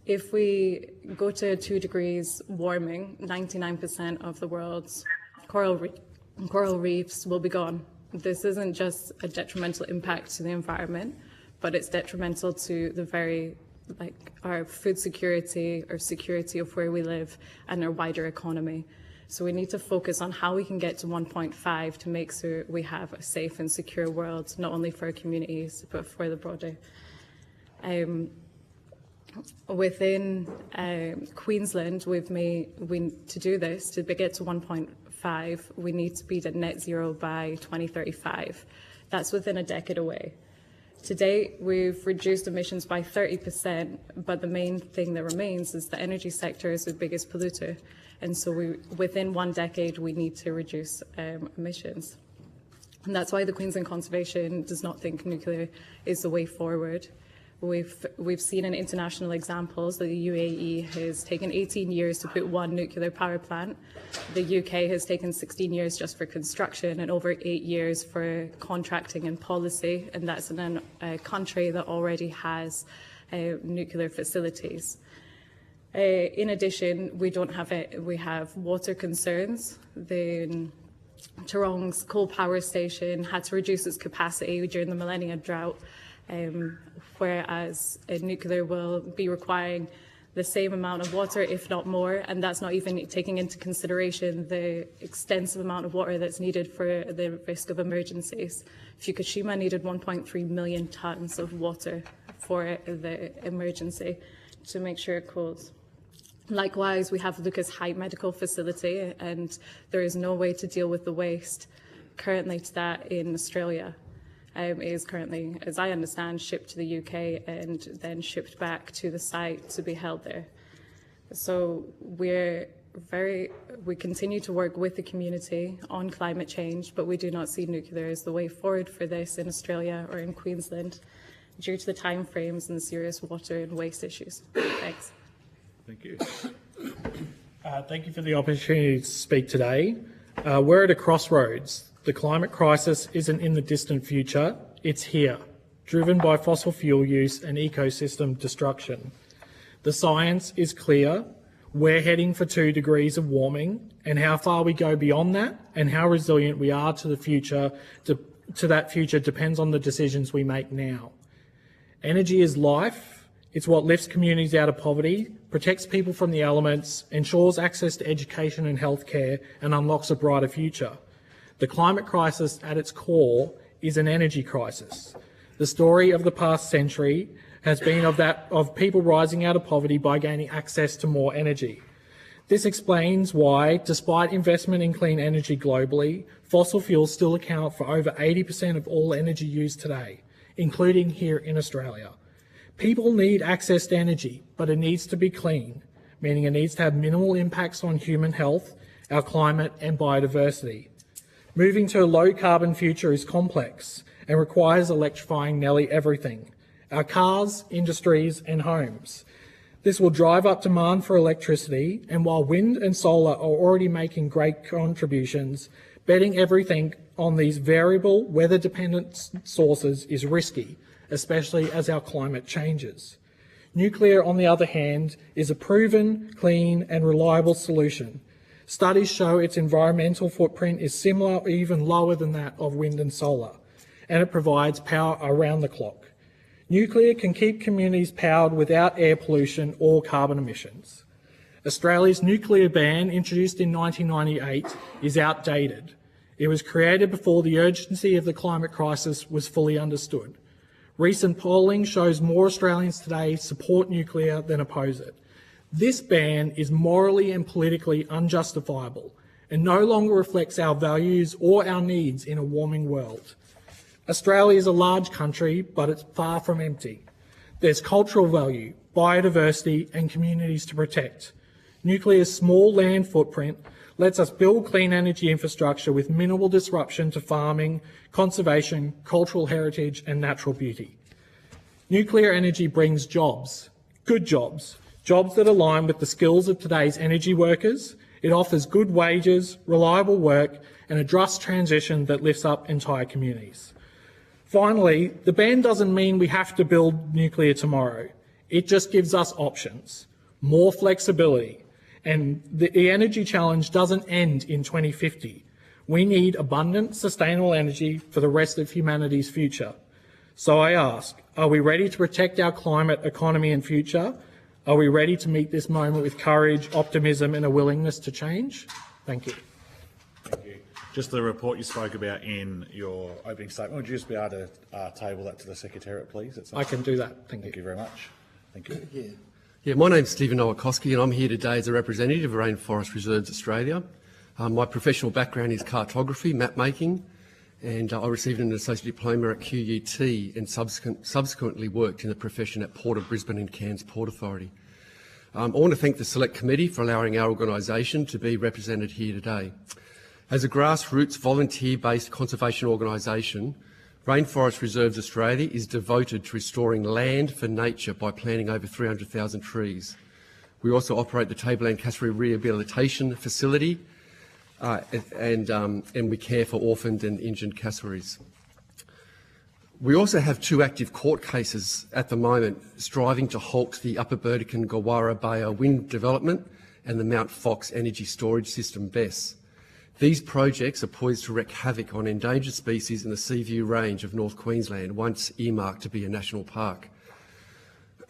If we go to 2 degrees warming, 99% of the world's coral reefs will be gone. This isn't just a detrimental impact to the environment, but it's detrimental to the our food security, or security of where we live, and our wider economy. So we need to focus on how we can get to 1.5 to make sure we have a safe and secure world, not only for our communities, but for the broader. Within Queensland, to do this, to get to 1.5, we need to be at net zero by 2035. That's within a decade away. To date, we've reduced emissions by 30%, but the main thing that remains is the energy sector is the biggest polluter. And so within 1 decade, we need to reduce emissions. And that's why the Queensland Conservation does not think nuclear is the way forward. We've seen in international examples that the UAE has taken 18 years to put 1 nuclear power plant. The UK has taken 16 years just for construction and over 8 years for contracting and policy, and that's in a country that already has nuclear facilities. In addition, we have water concerns. The Tarong's coal power station had to reduce its capacity during the millennium drought, whereas nuclear will be requiring the same amount of water, if not more, and that's not even taking into consideration the extensive amount of water that's needed for the risk of emergencies. Fukushima needed 1.3 million tonnes of water for the emergency to make sure it cools. Likewise, we have Lucas Height Medical Facility, and there is no way to deal with the waste currently to that in Australia. Is currently, as I understand, shipped to the UK and then shipped back to the site to be held there. So we continue to work with the community on climate change, but we do not see nuclear as the way forward for this in Australia or in Queensland due to the timeframes and the serious water and waste issues. Thanks. Thank you. Thank you for the opportunity to speak today. We're at a crossroads. The climate crisis isn't in the distant future, it's here, driven by fossil fuel use and ecosystem destruction. The science is clear. We're heading for 2 degrees of warming, and how far we go beyond that and how resilient we are to the future, to that future depends on the decisions we make now. Energy is life. It's what lifts communities out of poverty, protects people from the elements, ensures access to education and healthcare, and unlocks a brighter future. The climate crisis at its core is an energy crisis. The story of the past century has been of people rising out of poverty by gaining access to more energy. This explains why, despite investment in clean energy globally, fossil fuels still account for over 80% of all energy used today, including here in Australia. People need access to energy, but it needs to be clean, meaning it needs to have minimal impacts on human health, our climate and biodiversity. Moving to a low-carbon future is complex and requires electrifying nearly everything, our cars, industries and homes. This will drive up demand for electricity, and while wind and solar are already making great contributions, betting everything on these variable, weather-dependent sources is risky, especially as our climate changes. Nuclear, on the other hand, is a proven, clean and reliable solution. Studies show its environmental footprint is similar or even lower than that of wind and solar, and it provides power around the clock. Nuclear can keep communities powered without air pollution or carbon emissions. Australia's nuclear ban, introduced in 1998, is outdated. It was created before the urgency of the climate crisis was fully understood. Recent polling shows more Australians today support nuclear than oppose it. This ban is morally and politically unjustifiable and no longer reflects our values or our needs in a warming world. Australia is a large country, but it's far from empty. There's cultural value, biodiversity and communities to protect. Nuclear's small land footprint lets us build clean energy infrastructure with minimal disruption to farming, conservation, cultural heritage and natural beauty. Nuclear energy brings jobs, good jobs, jobs that align with the skills of today's energy workers. It offers good wages, reliable work and a just transition that lifts up entire communities. Finally, the ban doesn't mean we have to build nuclear tomorrow. It just gives us options, more flexibility, and the energy challenge doesn't end in 2050. We need abundant, sustainable energy for the rest of humanity's future. So I ask, are we ready to protect our climate, economy and future? Are we ready to meet this moment with courage, optimism and a willingness to change? Thank you. Thank you. Just the report you spoke about in your opening statement, would you just be able to table that to the Secretariat, please? I can do that. Thank you. Thank you very much. Thank you. Yeah, my name's Stephen Nowakowski and I'm here today as a representative of Rainforest Reserves Australia. My professional background is cartography, map making, and I received an associate diploma at QUT and subsequently worked in the profession at Port of Brisbane and Cairns Port Authority. I want to thank the Select Committee for allowing our organisation to be represented here today. As a grassroots, volunteer-based conservation organisation, Rainforest Reserves Australia is devoted to restoring land for nature by planting over 300,000 trees. We also operate the Tableland Cassowary Rehabilitation Facility and we care for orphaned and injured cassowaries. We also have 2 active court cases at the moment striving to halt the Upper Burdekin Gawara Bayer wind development and the Mount Fox Energy Storage System BESS. These projects are poised to wreak havoc on endangered species in the Seaview Range of North Queensland, once earmarked to be a national park.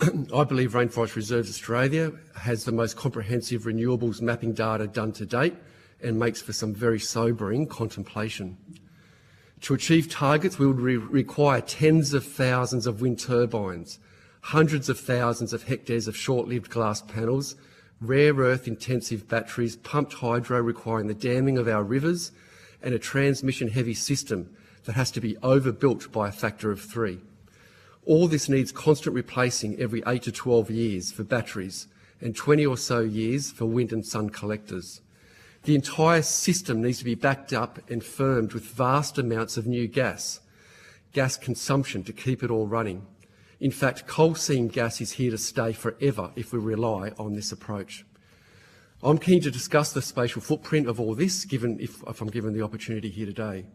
I believe Rainforest Reserves Australia has the most comprehensive renewables mapping data done to date and makes for some very sobering contemplation. To achieve targets, we would require tens of thousands of wind turbines, hundreds of thousands of hectares of short-lived glass panels, rare earth-intensive batteries, pumped hydro requiring the damming of our rivers, and a transmission-heavy system that has to be overbuilt by a factor of 3. All this needs constant replacing every 8 to 12 years for batteries and 20 or so years for wind and sun collectors. The entire system needs to be backed up and firmed with vast amounts of new gas consumption to keep it all running. In fact, coal seam gas is here to stay forever if we rely on this approach. I'm keen to discuss the spatial footprint of all this, if I'm given the opportunity here today.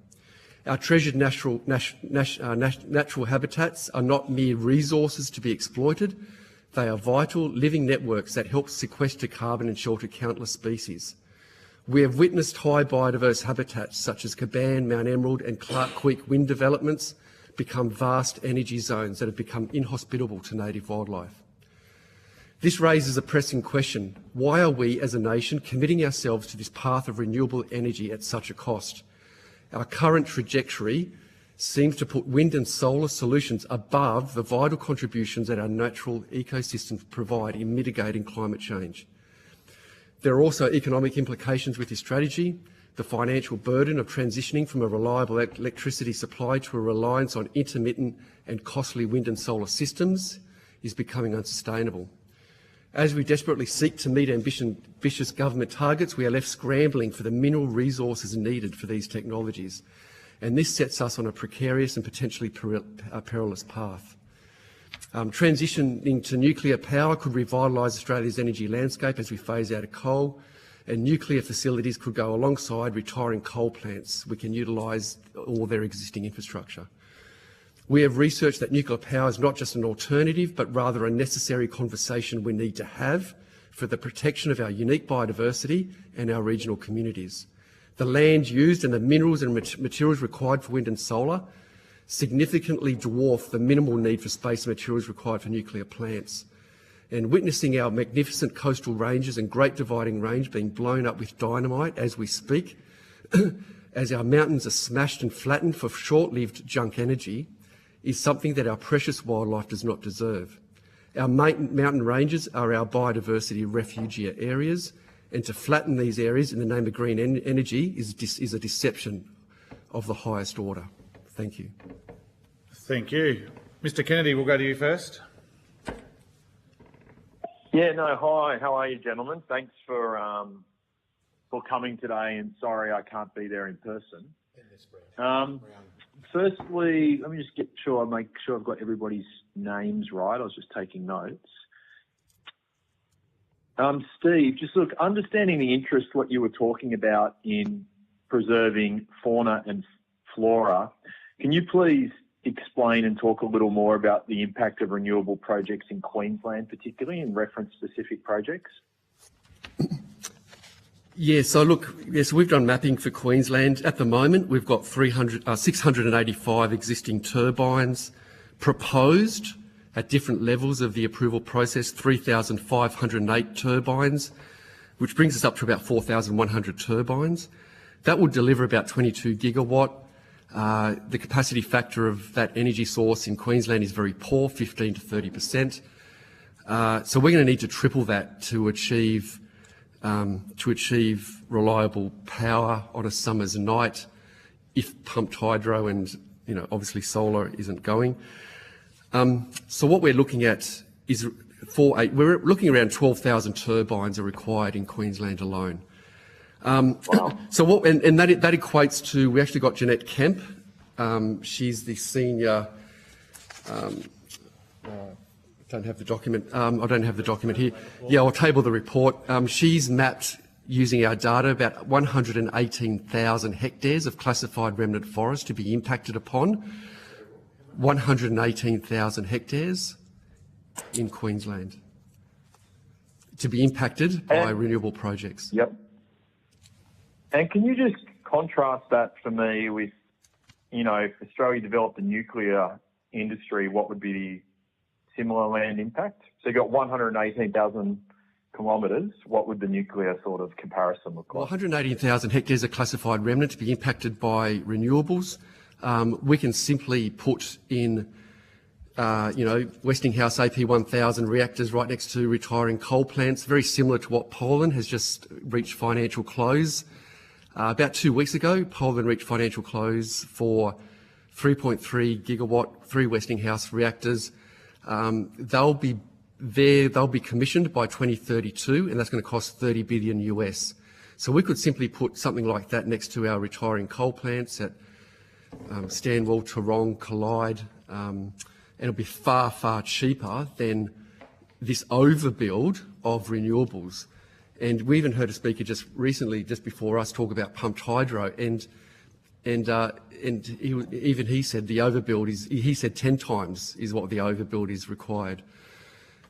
Our treasured natural habitats are not mere resources to be exploited. They are vital living networks that help sequester carbon and shelter countless species. We have witnessed high biodiverse habitats such as Caban, Mount Emerald and Clark Creek wind developments become vast energy zones that have become inhospitable to native wildlife. This raises a pressing question. Why are we as a nation committing ourselves to this path of renewable energy at such a cost? Our current trajectory seems to put wind and solar solutions above the vital contributions that our natural ecosystems provide in mitigating climate change. There are also economic implications with this strategy. The financial burden of transitioning from a reliable electricity supply to a reliance on intermittent and costly wind and solar systems is becoming unsustainable. As we desperately seek to meet ambitious government targets, we are left scrambling for the mineral resources needed for these technologies, and this sets us on a precarious and potentially perilous path. Transitioning to nuclear power could revitalise Australia's energy landscape as we phase out of coal, and nuclear facilities could go alongside retiring coal plants. We can utilise all their existing infrastructure. We have researched that nuclear power is not just an alternative, but rather a necessary conversation we need to have for the protection of our unique biodiversity and our regional communities. The land used and the minerals and materials required for wind and solar significantly dwarf the minimal need for space and materials required for nuclear plants. And witnessing our magnificent coastal ranges and Great Dividing Range being blown up with dynamite as we speak, as our mountains are smashed and flattened for short-lived junk energy, is something that our precious wildlife does not deserve. Our mountain ranges are our biodiversity refugia areas, and to flatten these areas in the name of green energy is a deception of the highest order. Thank you. Thank you. Mr Kennedy, we'll go to you first. Yeah, no, hi. How are you, gentlemen? Thanks for coming today, and sorry I can't be there in person. Firstly, let me just make sure I've got everybody's names right. I was just taking notes. Steve, just look, understanding the interest, what you were talking about in preserving fauna and flora, can you please explain and talk a little more about the impact of renewable projects in Queensland, particularly, and reference specific projects? Yeah, so look, yes, we've done mapping for Queensland. At the moment, we've got 685 existing turbines proposed at different levels of the approval process, 3,508 turbines, which brings us up to about 4,100 turbines. That will deliver about 22 gigawatt. The capacity factor of that energy source in Queensland is very poor, 15 to 30%. So we're going to need to triple that to achieve reliable power on a summer's night if pumped hydro and, obviously solar isn't going. So what we're looking at is we're looking around 12,000 turbines are required in Queensland alone. So what, and that equates to, we actually got Jeanette Kemp. She's the senior, don't have the document. I don't have the document here. Yeah, I'll table the report. She's mapped, using our data, about 118,000 hectares of classified remnant forest to be impacted upon. 118,000 hectares in Queensland to be impacted by renewable projects. Yep. And can you just contrast that for me with, if Australia developed a nuclear industry, what would be the similar land impact? So you've got 118,000 kilometres. What would the nuclear sort of comparison look like? Well, 118,000 hectares of classified remnant to be impacted by renewables. We can simply put in, Westinghouse AP1000 reactors right next to retiring coal plants, very similar to what Poland has just reached financial close. About 2 weeks ago, Poland reached financial close for 3.3 gigawatt, 3 Westinghouse reactors. They'll be commissioned by 2032, and that's going to cost $30 billion US. So we could simply put something like that next to our retiring coal plants at Stanwell, Tarong, Collide, and it'll be far, far cheaper than this overbuild of renewables. And we even heard a speaker just recently, just before us, talk about pumped hydro, and he said the overbuild is, he said 10 times is what the overbuild is required.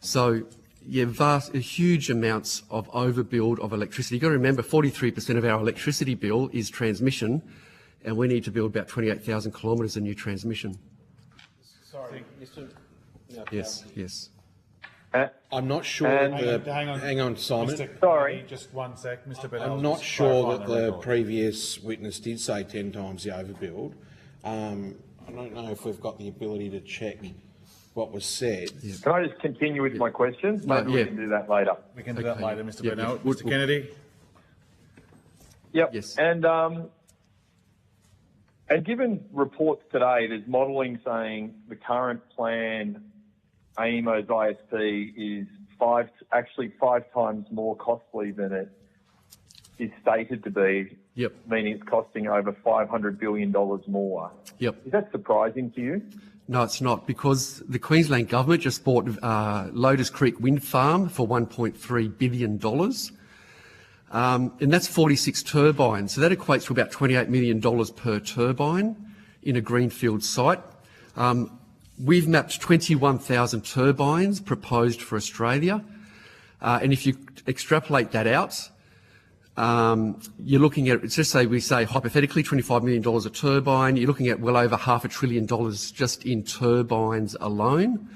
So, yeah, huge amounts of overbuild of electricity. You've got to remember, 43% of our electricity bill is transmission, and we need to build about 28,000 kilometres of new transmission. Sorry, Mr. No, yes, yes. I'm not sure. Hang on, Simon. Sorry. Just 1 sec, Mr. Bennell. I'm not sure that the previous witness did say 10 times the overbuild. I don't know if we've got the ability to check what was said. Yeah. Can I just continue with my questions? Maybe we can do that later. We can do that later, Mr. Bennell. Mr. Kennedy? Yep. Yes. And given reports today, there's modelling saying the current plan, AEMO's ISP, is actually five times more costly than it is stated to be. Yep. Meaning it's costing over $500 billion more. Yep. Is that surprising to you? No, it's not, because the Queensland government just bought Lotus Creek Wind Farm for $1.3 billion. And that's 46 turbines. So that equates to about $28 million per turbine in a greenfield site. We've mapped 21,000 turbines proposed for Australia. And if you extrapolate that out, you're looking at, let's just say we say hypothetically $25 million a turbine, you're looking at well over $500 billion just in turbines alone.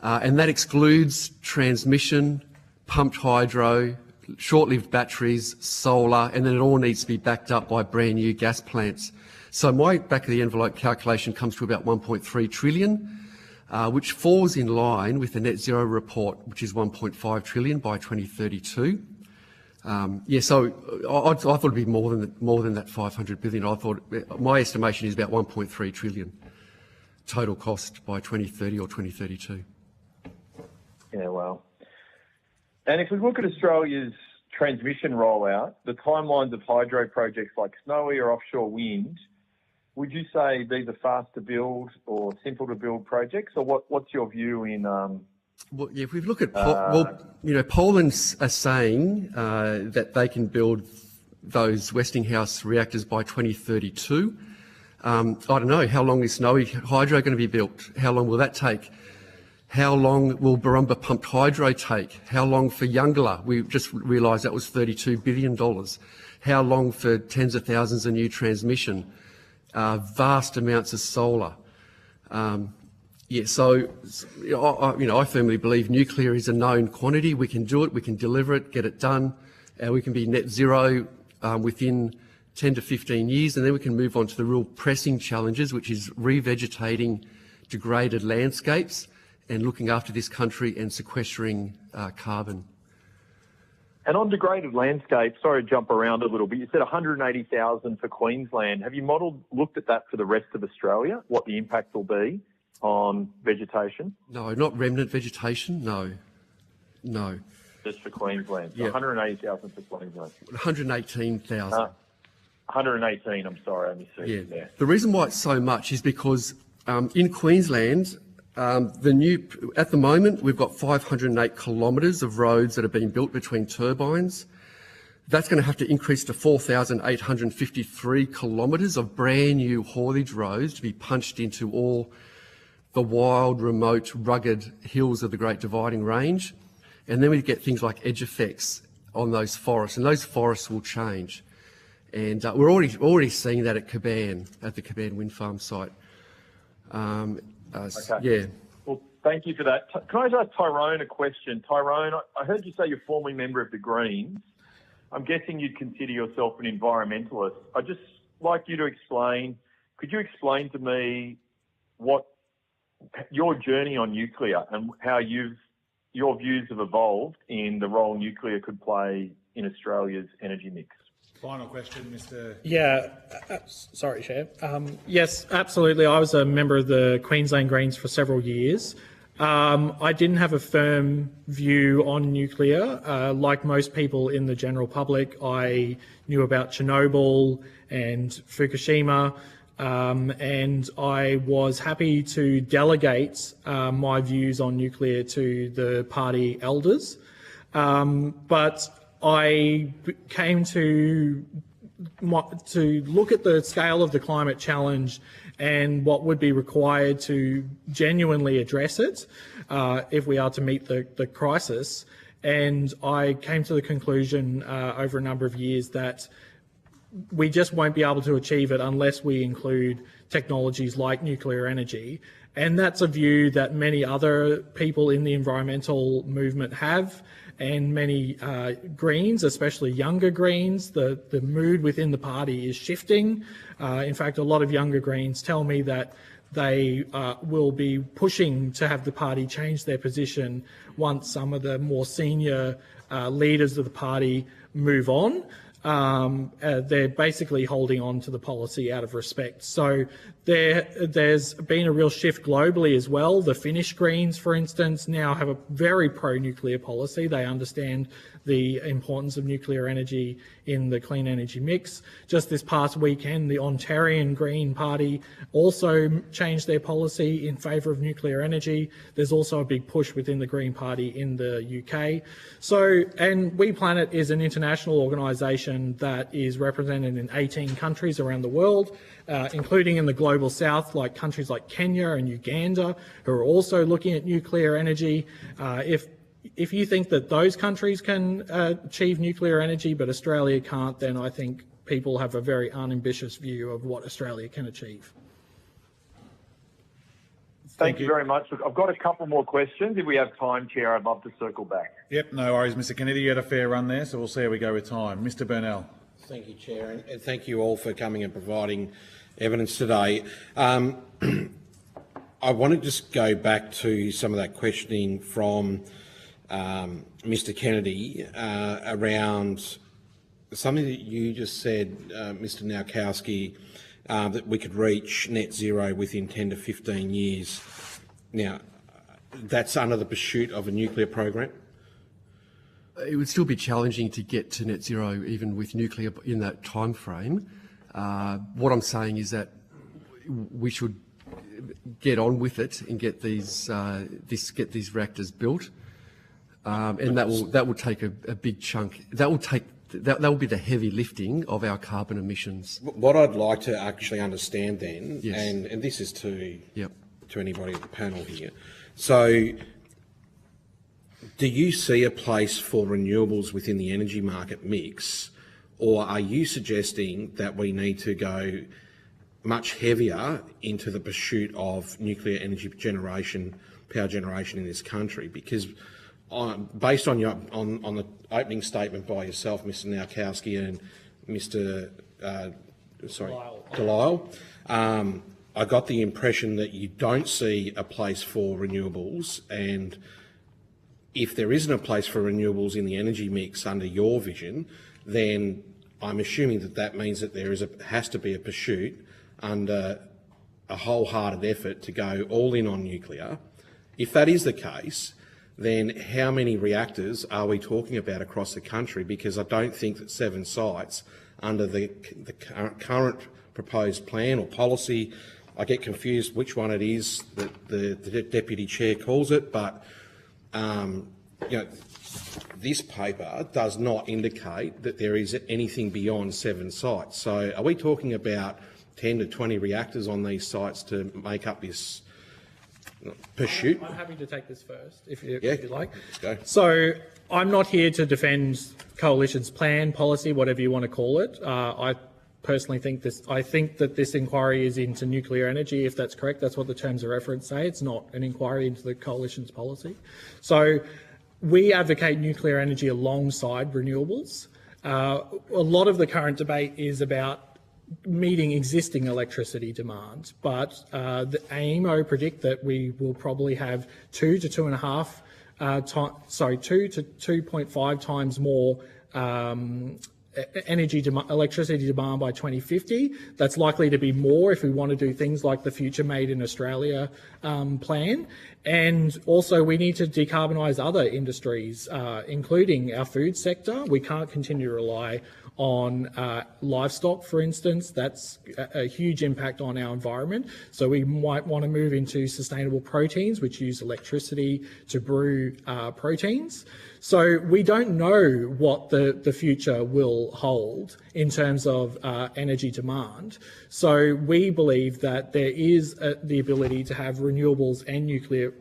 And that excludes transmission, pumped hydro, short-lived batteries, solar, and then it all needs to be backed up by brand new gas plants. So my back-of-the-envelope calculation comes to about 1.3 trillion, which falls in line with the net zero report, which is 1.5 trillion by 2032. So I thought it'd be more than that 500 billion. I thought my estimation is about 1.3 trillion total cost by 2030 or 2032. Yeah, well. And if we look at Australia's transmission rollout, the timelines of hydro projects like Snowy or offshore wind, would you say these are fast to build or simple to build projects, or what's your view in? Well, yeah, if we look at Poland are saying that they can build those Westinghouse reactors by 2032. I don't know, how long is Snowy Hydro going to be built? How long will that take? How long will Barumba pumped hydro take? How long for Youngla? We just realised that was $32 billion. How long for tens of thousands of new transmission? Vast amounts of solar. I firmly believe nuclear is a known quantity. We can do it, we can deliver it, get it done. We can be net zero within 10 to 15 years, and then we can move on to the real pressing challenges, which is revegetating degraded landscapes and looking after this country and sequestering carbon. And on degraded landscapes, sorry to jump around a little bit, you said 180,000 for Queensland. Have you looked at that for the rest of Australia, what the impact will be on vegetation? No, not remnant vegetation, no. Just for Queensland? So Yeah. 180,000 for Queensland. 118,000. 118, I'm sorry, I misheard you there. The reason why it's so much is because in Queensland, at the moment, we've got 508 kilometres of roads that have been built between turbines. That's going to have to increase to 4,853 kilometres of brand new haulage roads to be punched into all the wild, remote, rugged hills of the Great Dividing Range. And then we get things like edge effects on those forests, and those forests will change. And we're already seeing that at the Caban wind farm site. Okay. Yeah. Well, thank you for that. Can I just ask Tyrone a question? Tyrone, I heard you say you're formerly a member of the Greens. I'm guessing you'd consider yourself an environmentalist. I'd just like you to could you explain to me what your journey on nuclear and how your views have evolved in the role nuclear could play in Australia's energy mix? Final question, Mr. Yeah, sorry, Chair. Yes, absolutely. I was a member of the Queensland Greens for several years. I didn't have a firm view on nuclear. Like most people in the general public, I knew about Chernobyl and Fukushima, and I was happy to delegate my views on nuclear to the party elders. But I came to look at the scale of the climate challenge and what would be required to genuinely address it if we are to meet the crisis. And I came to the conclusion over a number of years that we just won't be able to achieve it unless we include technologies like nuclear energy. And that's a view that many other people in the environmental movement have, and many Greens, especially younger Greens. The mood within the party is shifting. In fact, a lot of younger Greens tell me that they will be pushing to have the party change their position once some of the more senior leaders of the party move on. They're basically holding on to the policy out of respect. So there's been a real shift globally as well. The Finnish Greens, for instance, now have a very pro-nuclear policy. They understand the importance of nuclear energy in the clean energy mix. Just this past weekend, the Ontarian Green Party also changed their policy in favour of nuclear energy. There's also a big push within the Green Party in the UK. So, and We Planet is an international organisation that is represented in 18 countries around the world, including in the global south, like countries like Kenya and Uganda, who are also looking at nuclear energy. If you think that those countries can achieve nuclear energy but Australia can't, then I think people have a very unambitious view of what Australia can achieve. Thank you very much. Look, I've got a couple more questions. If we have time, Chair, I'd love to circle back. Yep, no worries, Mr. Kennedy. You had a fair run there, so we'll see how we go with time. Mr. Burnell. Thank you, Chair, and thank you all for coming and providing evidence today. I want to just go back to some of that questioning from Mr Kennedy around something that you just said, Mr Nowakowski, that we could reach net zero within 10 to 15 years. Now, that's under the pursuit of a nuclear program? It would still be challenging to get to net zero even with nuclear in that time frame. What I'm saying is that we should get on with it and get these reactors built, and that will take a big chunk. That will be the heavy lifting of our carbon emissions. What I'd like to actually understand then, Yes. and this is to Yep. to anybody at the panel here. So, do you see a place for renewables within the energy market mix, or are you suggesting that we need to go much heavier into the pursuit of nuclear energy generation, power generation in this country? Because based on your on the opening statement by yourself, Mr Nowakowski, and Mr. Delisle, I got the impression that you don't see a place for renewables, and if there isn't a place for renewables in the energy mix under your vision, then I'm assuming that that means that there has to be a pursuit under a wholehearted effort to go all in on nuclear. If that is the case, then how many reactors are we talking about across the country? Because I don't think that 7 sites under the current proposed plan or policy, I get confused which one it is that the Deputy Chair calls it, but this paper does not indicate that there is anything beyond 7 sites. So are we talking about 10 to 20 reactors on these sites to make up this pursuit? I'm happy to take this first, if you like. Let's go. So I'm not here to defend Coalition's plan, policy, whatever you want to call it. I personally think that this inquiry is into nuclear energy, if that's correct. That's what the terms of reference say. It's not an inquiry into the Coalition's policy. So we advocate nuclear energy alongside renewables. A lot of the current debate is about meeting existing electricity demand, but the AEMO predict that we will probably have 2 to 2.5 times more electricity demand by 2050. That's likely to be more if we want to do things like the Future Made in Australia plan. And also we need to decarbonise other industries, including our food sector. We can't continue to rely on livestock, for instance. That's a huge impact on our environment. So we might want to move into sustainable proteins, which use electricity to brew proteins. So we don't know what the future will hold in terms of energy demand. So we believe that there is the ability to have renewables and nuclear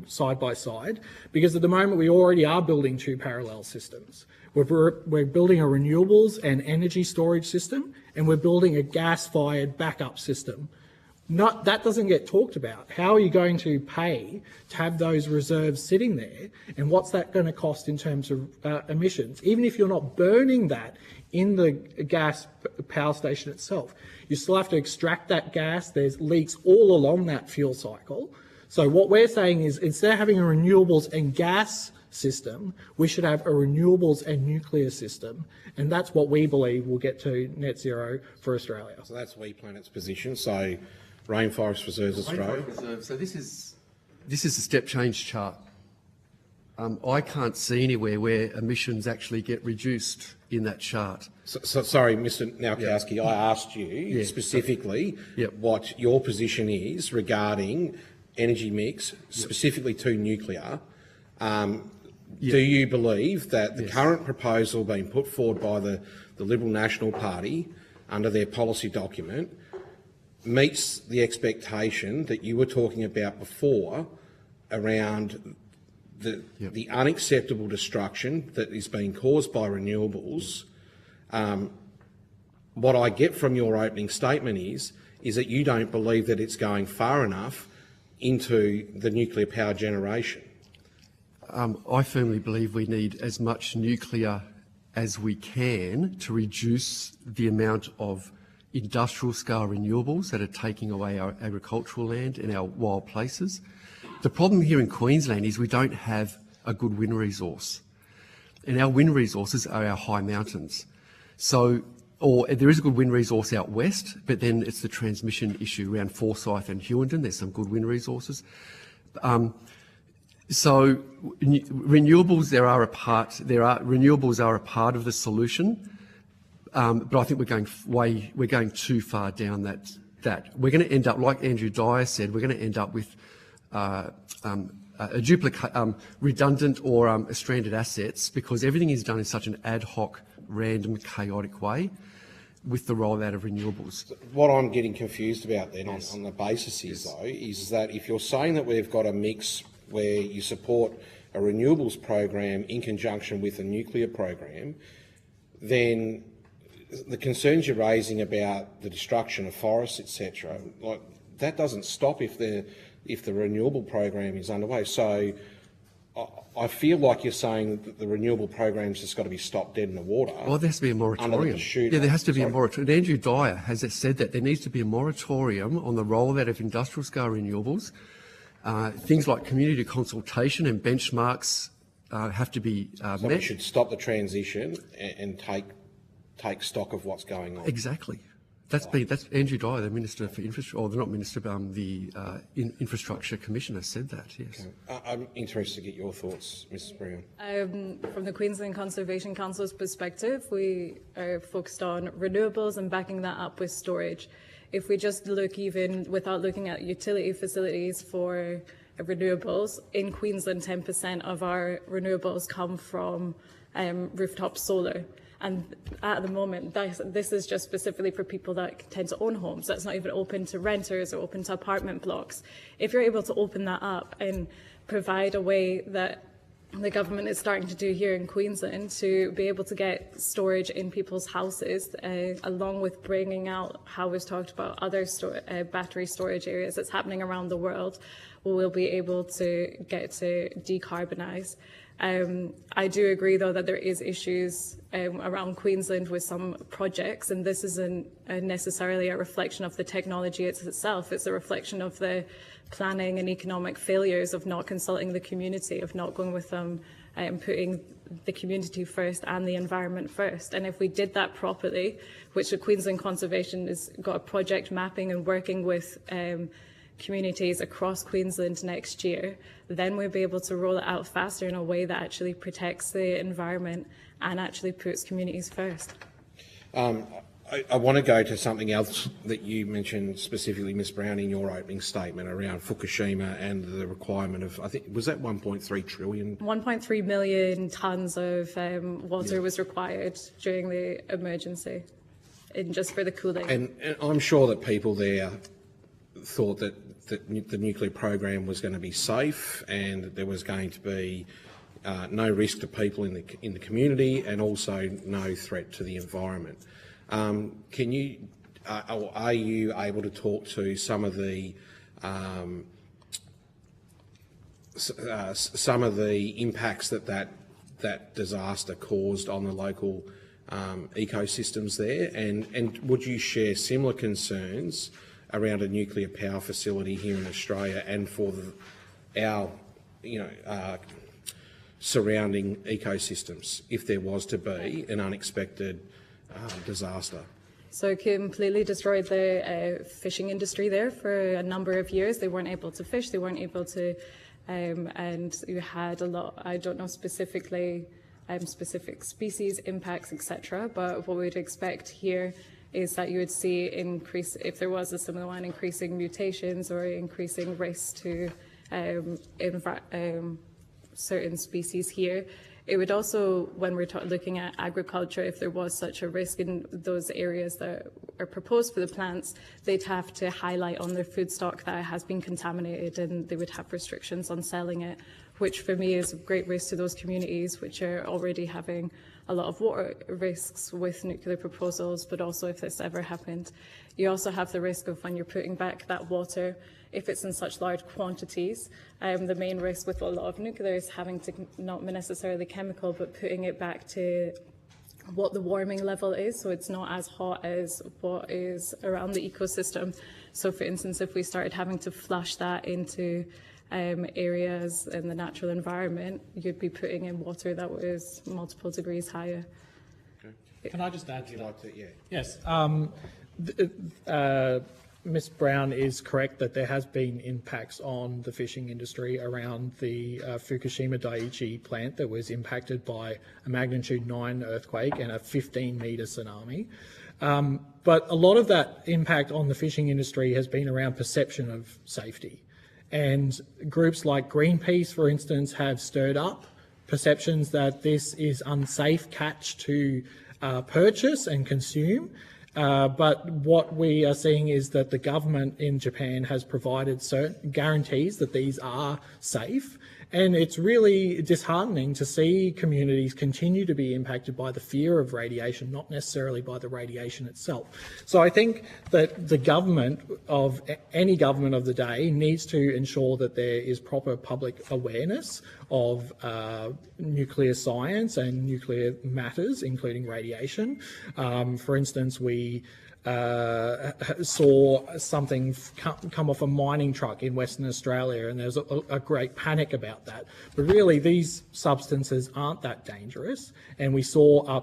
side by side, because at the moment we already are building 2 parallel systems. We're building a renewables and energy storage system, and we're building a gas-fired backup system. That doesn't get talked about. How are you going to pay to have those reserves sitting there, and what's that going to cost in terms of emissions? Even if you're not burning that in the gas power station itself, you still have to extract that gas. There's leaks all along that fuel cycle. So what we're saying is, instead of having a renewables and gas system, we should have a renewables and nuclear system, and that's what we believe will get to net zero for Australia. So that's We Planet's position. So Rainforest Reserves Australia. So this is a step change chart. I can't see anywhere where emissions actually get reduced in that chart. So sorry, Mr Nowakowski, I asked you specifically what your position is regarding energy mix, specifically to nuclear. Do you believe that the current proposal being put forward by the Liberal National Party under their policy document meets the expectation that you were talking about before around the unacceptable destruction that is being caused by renewables? What I get from your opening statement is that you don't believe that it's going far enough into the nuclear power generation. I firmly believe we need as much nuclear as we can to reduce the amount of industrial scale renewables that are taking away our agricultural land and our wild places. The problem here in Queensland is we don't have a good wind resource. And our wind resources are our high mountains. So, or there is a good wind resource out west, but then it's the transmission issue around Forsyth and Hewenden. There's some good wind resources. So renewables, renewables are a part of the solution, but I think we're going too far down that. We're going to end up, like Andrew Dyer said, we're going to end up with a duplicate, redundant or stranded assets, because everything is done in such an ad hoc, random, chaotic way with the rollout of renewables. What I'm getting confused about then on the basis is that if you're saying that we've got a mix where you support a renewables program in conjunction with a nuclear program, then the concerns you're raising about the destruction of forests, etc., like that doesn't stop if the renewable program is underway. So I feel like you're saying that the renewable program's just got to be stopped dead in the water. Well, there has to be a moratorium. Yeah, there has to be a moratorium. And Andrew Dyer has said that there needs to be a moratorium on the rollout of industrial scale renewables. Things like community consultation and benchmarks have to be met. We should stop the transition and take stock of what's going on. Exactly. That's Andrew Dyer, the Minister for Infrastructure, or not Minister, but the Infrastructure Commissioner said that, yes. Okay. I'm interested to get your thoughts, Mrs Brown. From the Queensland Conservation Council's perspective, we are focused on renewables and backing that up with storage. If we just look, even without looking at utility facilities for renewables, in Queensland 10% of our renewables come from rooftop solar. And at the moment, this is just specifically for people that tend to own homes. That's not even open to renters or open to apartment blocks. If you're able to open that up and provide a way that the government is starting to do here in Queensland to be able to get storage in people's houses, along with bringing out how we've talked about other battery storage areas that's happening around the world, we'll be able to get to decarbonise. I do agree, though, that there is issues around Queensland with some projects, and this isn't necessarily a reflection of the technology itself. It's a reflection of the planning and economic failures of not consulting the community, of not going with them and putting the community first and the environment first. And if we did that properly, which the Queensland Conservation has got a project mapping and working with communities across Queensland next year, then we'll be able to roll it out faster in a way that actually protects the environment and actually puts communities first. I want to go to something else that you mentioned specifically, Ms Brown, in your opening statement around Fukushima and the requirement of, I think, was that 1.3 trillion? 1.3 million tonnes of water was required during the emergency, and just for the cooling. And I'm sure that people there thought that the nuclear program was going to be safe and that there was going to be no risk to people in the community and also no threat to the environment. Can you, or are you able to talk to some of the impacts that disaster caused on the local ecosystems there, and would you share similar concerns around a nuclear power facility here in Australia and for our surrounding ecosystems if there was to be an unexpected disaster? So it completely destroyed the fishing industry there for a number of years. They weren't able to fish, they weren't able to, and you had a lot, I don't know specifically, specific species impacts, etc. But what we'd expect here is that you would see increase, if there was a similar one, increasing mutations or increasing risks to certain species here. It would also, when we're looking at agriculture, if there was such a risk in those areas that are proposed for the plants, they'd have to highlight on their food stock that it has been contaminated, and they would have restrictions on selling it, which for me is a great risk to those communities which are already having a lot of water risks with nuclear proposals, but also if this ever happened. You also have the risk of when you're putting back that water, if it's in such large quantities, the main risk with a lot of nuclear is having to, not necessarily chemical, but putting it back to what the warming level is, so it's not as hot as what is around the ecosystem. So for instance, if we started having to flush that into areas in the natural environment, you'd be putting in water that was multiple degrees higher. Can I just add to that? Yeah. Yes. Ms Brown is correct that there has been impacts on the fishing industry around the Fukushima Daiichi plant that was impacted by a magnitude 9 earthquake and a 15-metre tsunami. But a lot of that impact on the fishing industry has been around perception of safety. And groups like Greenpeace, for instance, have stirred up perceptions that this is unsafe catch to purchase and consume. But what we are seeing is that the government in Japan has provided certain guarantees that these are safe. And it's really disheartening to see communities continue to be impacted by the fear of radiation, not necessarily by the radiation itself. So I think that the government of any government of the day needs to ensure that there is proper public awareness of nuclear science and nuclear matters, including radiation. For instance, we saw something come off a mining truck in Western Australia, and there's a great panic about that. But really, these substances aren't that dangerous. And we saw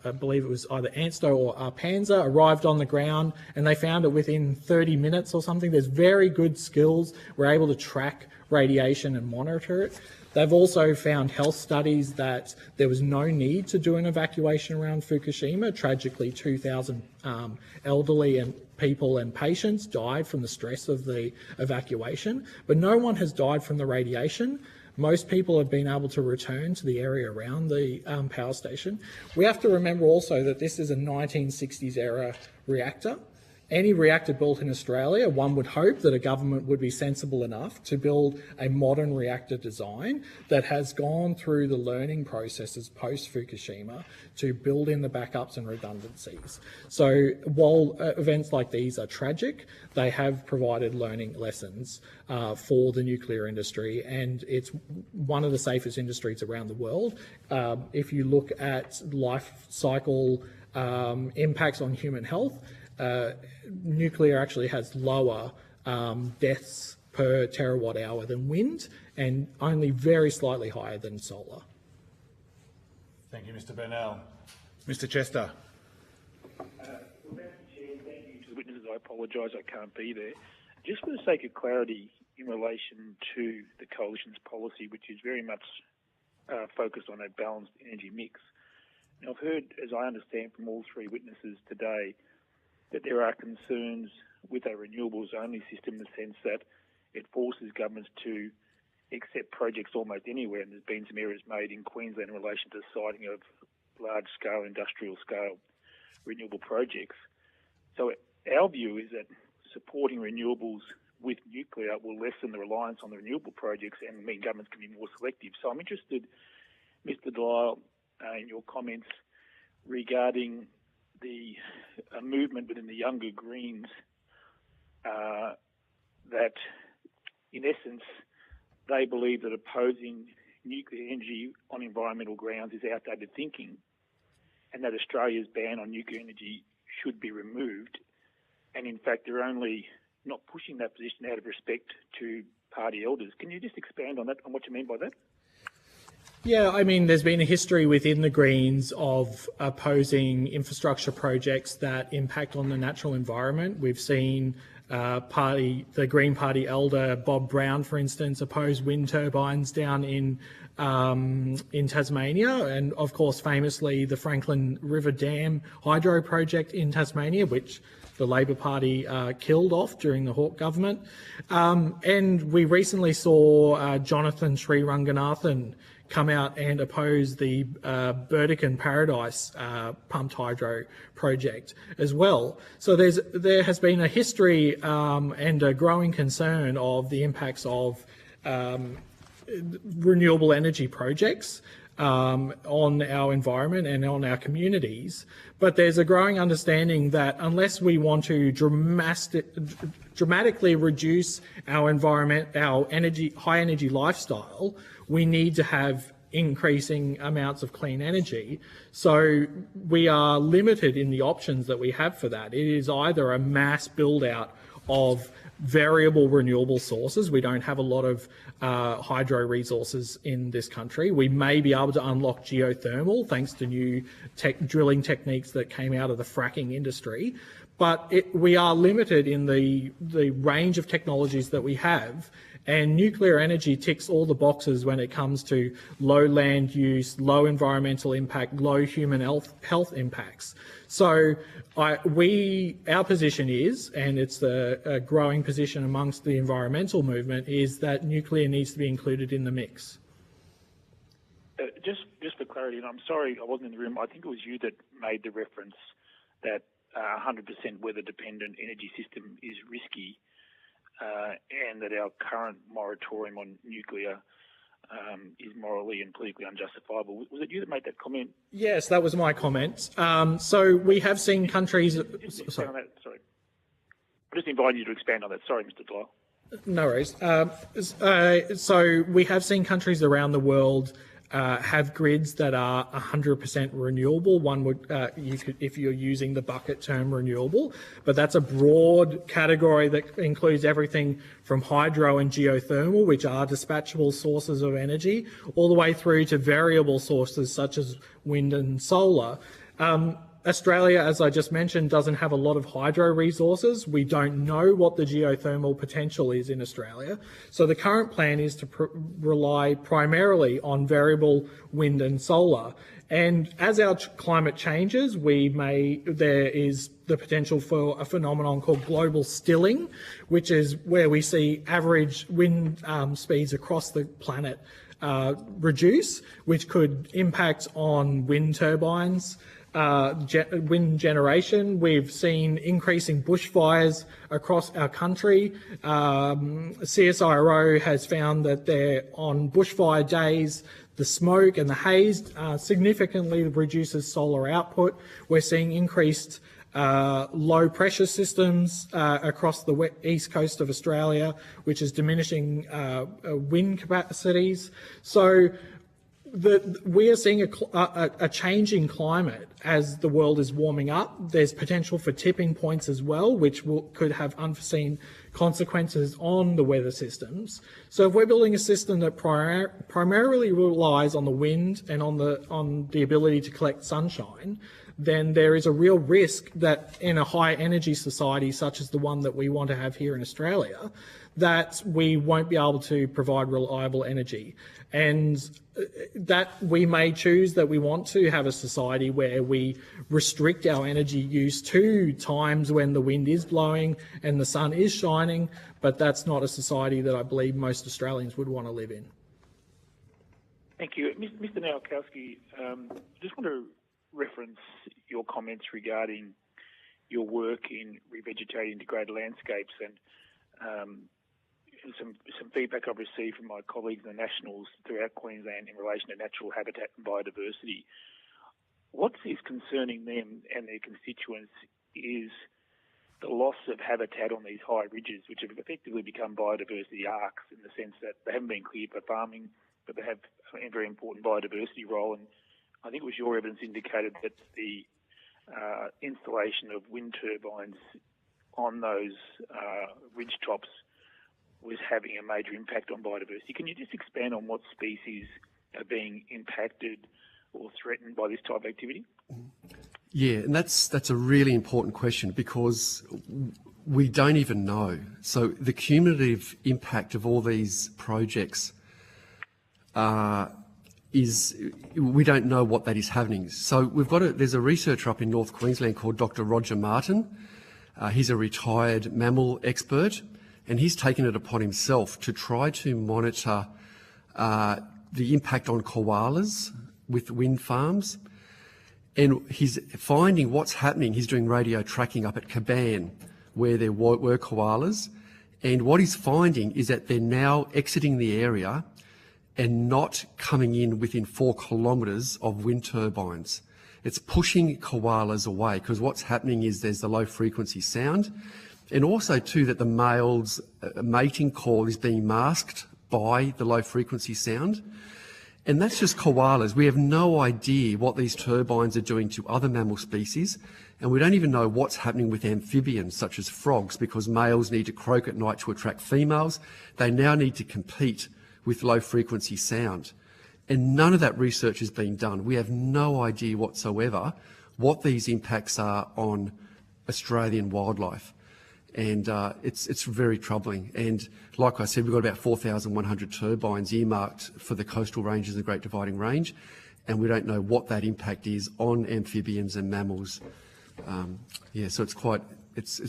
I believe it was either ANSTO or Panza arrived on the ground, and they found it within 30 minutes or something. There's very good skills. We're able to track radiation and monitor it. They've also found health studies that there was no need to do an evacuation around Fukushima. Tragically, 2,000 elderly and people and patients died from the stress of the evacuation, but no one has died from the radiation. Most people have been able to return to the area around the power station. We have to remember also that this is a 1960s era reactor. Any reactor built in Australia, one would hope that a government would be sensible enough to build a modern reactor design that has gone through the learning processes post-Fukushima to build in the backups and redundancies. So while events like these are tragic, they have provided learning lessons for the nuclear industry, and it's one of the safest industries around the world. If you look at life cycle impacts on human health, nuclear actually has lower deaths per terawatt hour than wind, and only very slightly higher than solar. Thank you, Mr Burnell. Mr Chester. Well, Madam Chair, thank you to the witnesses. I apologise I can't be there. Just for the sake of clarity in relation to the Coalition's policy, which is very much focused on a balanced energy mix. Now, I've heard, as I understand from all three witnesses today, that there are concerns with a renewables-only system in the sense that it forces governments to accept projects almost anywhere, and there's been some errors made in Queensland in relation to siting of large-scale, industrial-scale renewable projects. So our view is that supporting renewables with nuclear will lessen the reliance on the renewable projects and mean governments can be more selective. So I'm interested, Mr Delisle, in your comments regarding the movement within the younger Greens that, in essence, they believe that opposing nuclear energy on environmental grounds is outdated thinking, and that Australia's ban on nuclear energy should be removed. And in fact, they're only not pushing that position out of respect to party elders. Can you just expand on that, on what you mean by that? Yeah, I mean, there's been a history within the Greens of opposing infrastructure projects that impact on the natural environment. We've seen the Green Party elder Bob Brown, for instance, oppose wind turbines down in Tasmania, and of course, famously, the Franklin River Dam hydro project in Tasmania, which the Labor Party killed off during the Hawke government. And we recently saw Jonathan Sriranganathan come out and oppose the Burdekin Paradise pumped hydro project as well. So there has been a history and a growing concern of the impacts of renewable energy projects on our environment and on our communities. But there's a growing understanding that unless we want to dramatically reduce our high energy lifestyle, we need to have increasing amounts of clean energy. So we are limited in the options that we have for that. It is either a mass build out of variable renewable sources. We don't have a lot of hydro resources in this country. We may be able to unlock geothermal thanks to new drilling techniques that came out of the fracking industry. But we are limited in the range of technologies that we have. And nuclear energy ticks all the boxes when it comes to low land use, low environmental impact, low human health impacts. So our position is, and it's a growing position amongst the environmental movement, is that nuclear needs to be included in the mix. Just for clarity, and I'm sorry I wasn't in the room, I think it was you that made the reference that 100% weather-dependent energy system is risky, and that our current moratorium on nuclear is morally and politically unjustifiable. Was it you that made that comment? Yes, that was my comment. So we have seen countries... Sorry. I just invite you to expand on that. Sorry, Mr. Dwyer. No worries. So we have seen countries around the world have grids that are 100% renewable. One would, if you're using the bucket term renewable, but that's a broad category that includes everything from hydro and geothermal, which are dispatchable sources of energy, all the way through to variable sources such as wind and solar. Australia, as I just mentioned, doesn't have a lot of hydro resources. We don't know what the geothermal potential is in Australia. So the current plan is to rely primarily on variable wind and solar. And as our climate changes, there is the potential for a phenomenon called global stilling, which is where we see average wind speeds across the planet reduce, which could impact on wind turbines, wind generation. We've seen increasing bushfires across our country. CSIRO has found that on bushfire days, the smoke and the haze significantly reduces solar output. We're seeing increased low pressure systems across the east coast of Australia, which is diminishing wind capacities. So we are seeing a changing climate as the world is warming up. There's potential for tipping points as well, which could have unforeseen consequences on the weather systems. So if we're building a system that primarily relies on the wind and on the ability to collect sunshine, then there is a real risk that in a high energy society such as the one that we want to have here in Australia, that we won't be able to provide reliable energy. And that we may choose that we want to have a society where we restrict our energy use to times when the wind is blowing and the sun is shining, but that's not a society that I believe most Australians would want to live in. Thank you. Mr. Nowakowski, just want to reference your comments regarding your work in revegetating degraded landscapes and some feedback I've received from my colleagues and the Nationals throughout Queensland in relation to natural habitat and biodiversity. What is concerning them and their constituents is the loss of habitat on these high ridges, which have effectively become biodiversity arcs in the sense that they haven't been cleared for farming, but they have a very important biodiversity role. And I think it was your evidence indicated that the installation of wind turbines on those ridge tops was having a major impact on biodiversity. Can you just expand on what species are being impacted or threatened by this type of activity? Yeah, and that's a really important question because we don't even know. So the cumulative impact of all these projects we don't know what that is happening. So there's a researcher up in North Queensland called Dr. Roger Martin. He's a retired mammal expert, and he's taken it upon himself to try to monitor the impact on koalas with wind farms. And he's finding what's happening. He's doing radio tracking up at Caban, where there were koalas. And what he's finding is that they're now exiting the area and not coming in within 4 kilometres of wind turbines. It's pushing koalas away because what's happening is there's the low frequency sound, and also too that the male's mating call is being masked by the low frequency sound. And that's just koalas. We have no idea what these turbines are doing to other mammal species, and we don't even know what's happening with amphibians such as frogs, because males need to croak at night to attract females. They now need to compete with low-frequency sound. And none of that research has been done. We have no idea whatsoever what these impacts are on Australian wildlife. And it's very troubling. And like I said, we've got about 4,100 turbines earmarked for the coastal ranges and the Great Dividing Range, and we don't know what that impact is on amphibians and mammals. So it's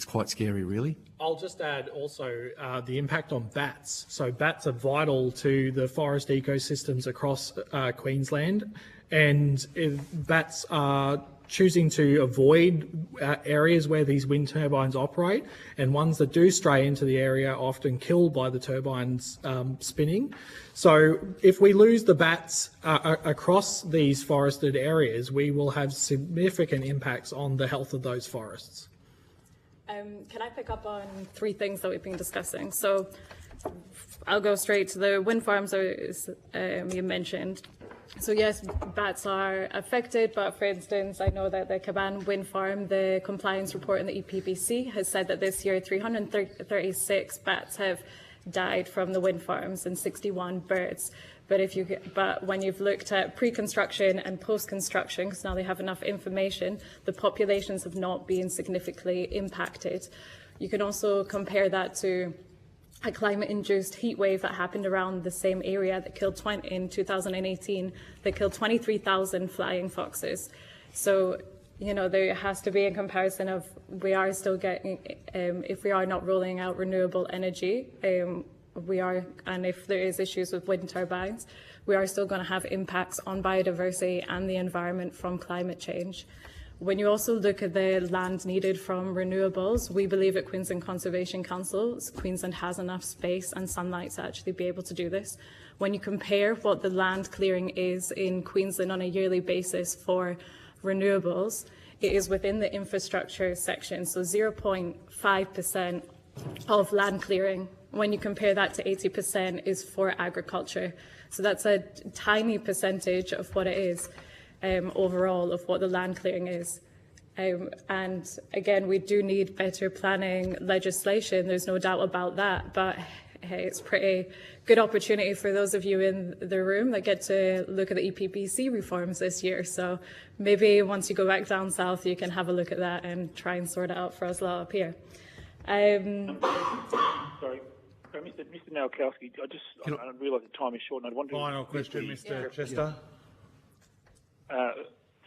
quite scary, really. I'll just add also the impact on bats. So bats are vital to the forest ecosystems across Queensland, and bats are choosing to avoid areas where these wind turbines operate, and ones that do stray into the area are often killed by the turbines spinning. So if we lose the bats across these forested areas, we will have significant impacts on the health of those forests. Can I pick up on three things that we've been discussing? So I'll go straight to the wind farms you mentioned. So yes, bats are affected, but for instance, I know that the Caban wind farm, the compliance report in the EPBC has said that this year 336 bats have died from the wind farms and 61 birds. But when you've looked at pre-construction and post-construction, because now they have enough information, the populations have not been significantly impacted. You can also compare that to a climate-induced heat wave that happened around the same area that killed in 2018, that killed 23,000 flying foxes. So, there has to be a comparison of we are still getting, if we are not rolling out renewable energy, and if there is issues with wind turbines, we are still going to have impacts on biodiversity and the environment from climate change. When you also look at the land needed from renewables, we believe at Queensland Conservation Council, Queensland has enough space and sunlight to actually be able to do this. When you compare what the land clearing is in Queensland on a yearly basis for renewables, it is within the infrastructure section, so 0.5% of land clearing. When you compare that to 80% is for agriculture. So that's a tiny percentage of what it is. Overall of what the land clearing is. And again, we do need better planning legislation, there's no doubt about that, but hey, it's pretty good opportunity for those of you in the room that get to look at the EPBC reforms this year. So maybe once you go back down south, you can have a look at that and try and sort it out for us lot up here. Sorry, Mr. Nowakowski, I realise the time is short, and I wonder... Final question, Mr. Chester.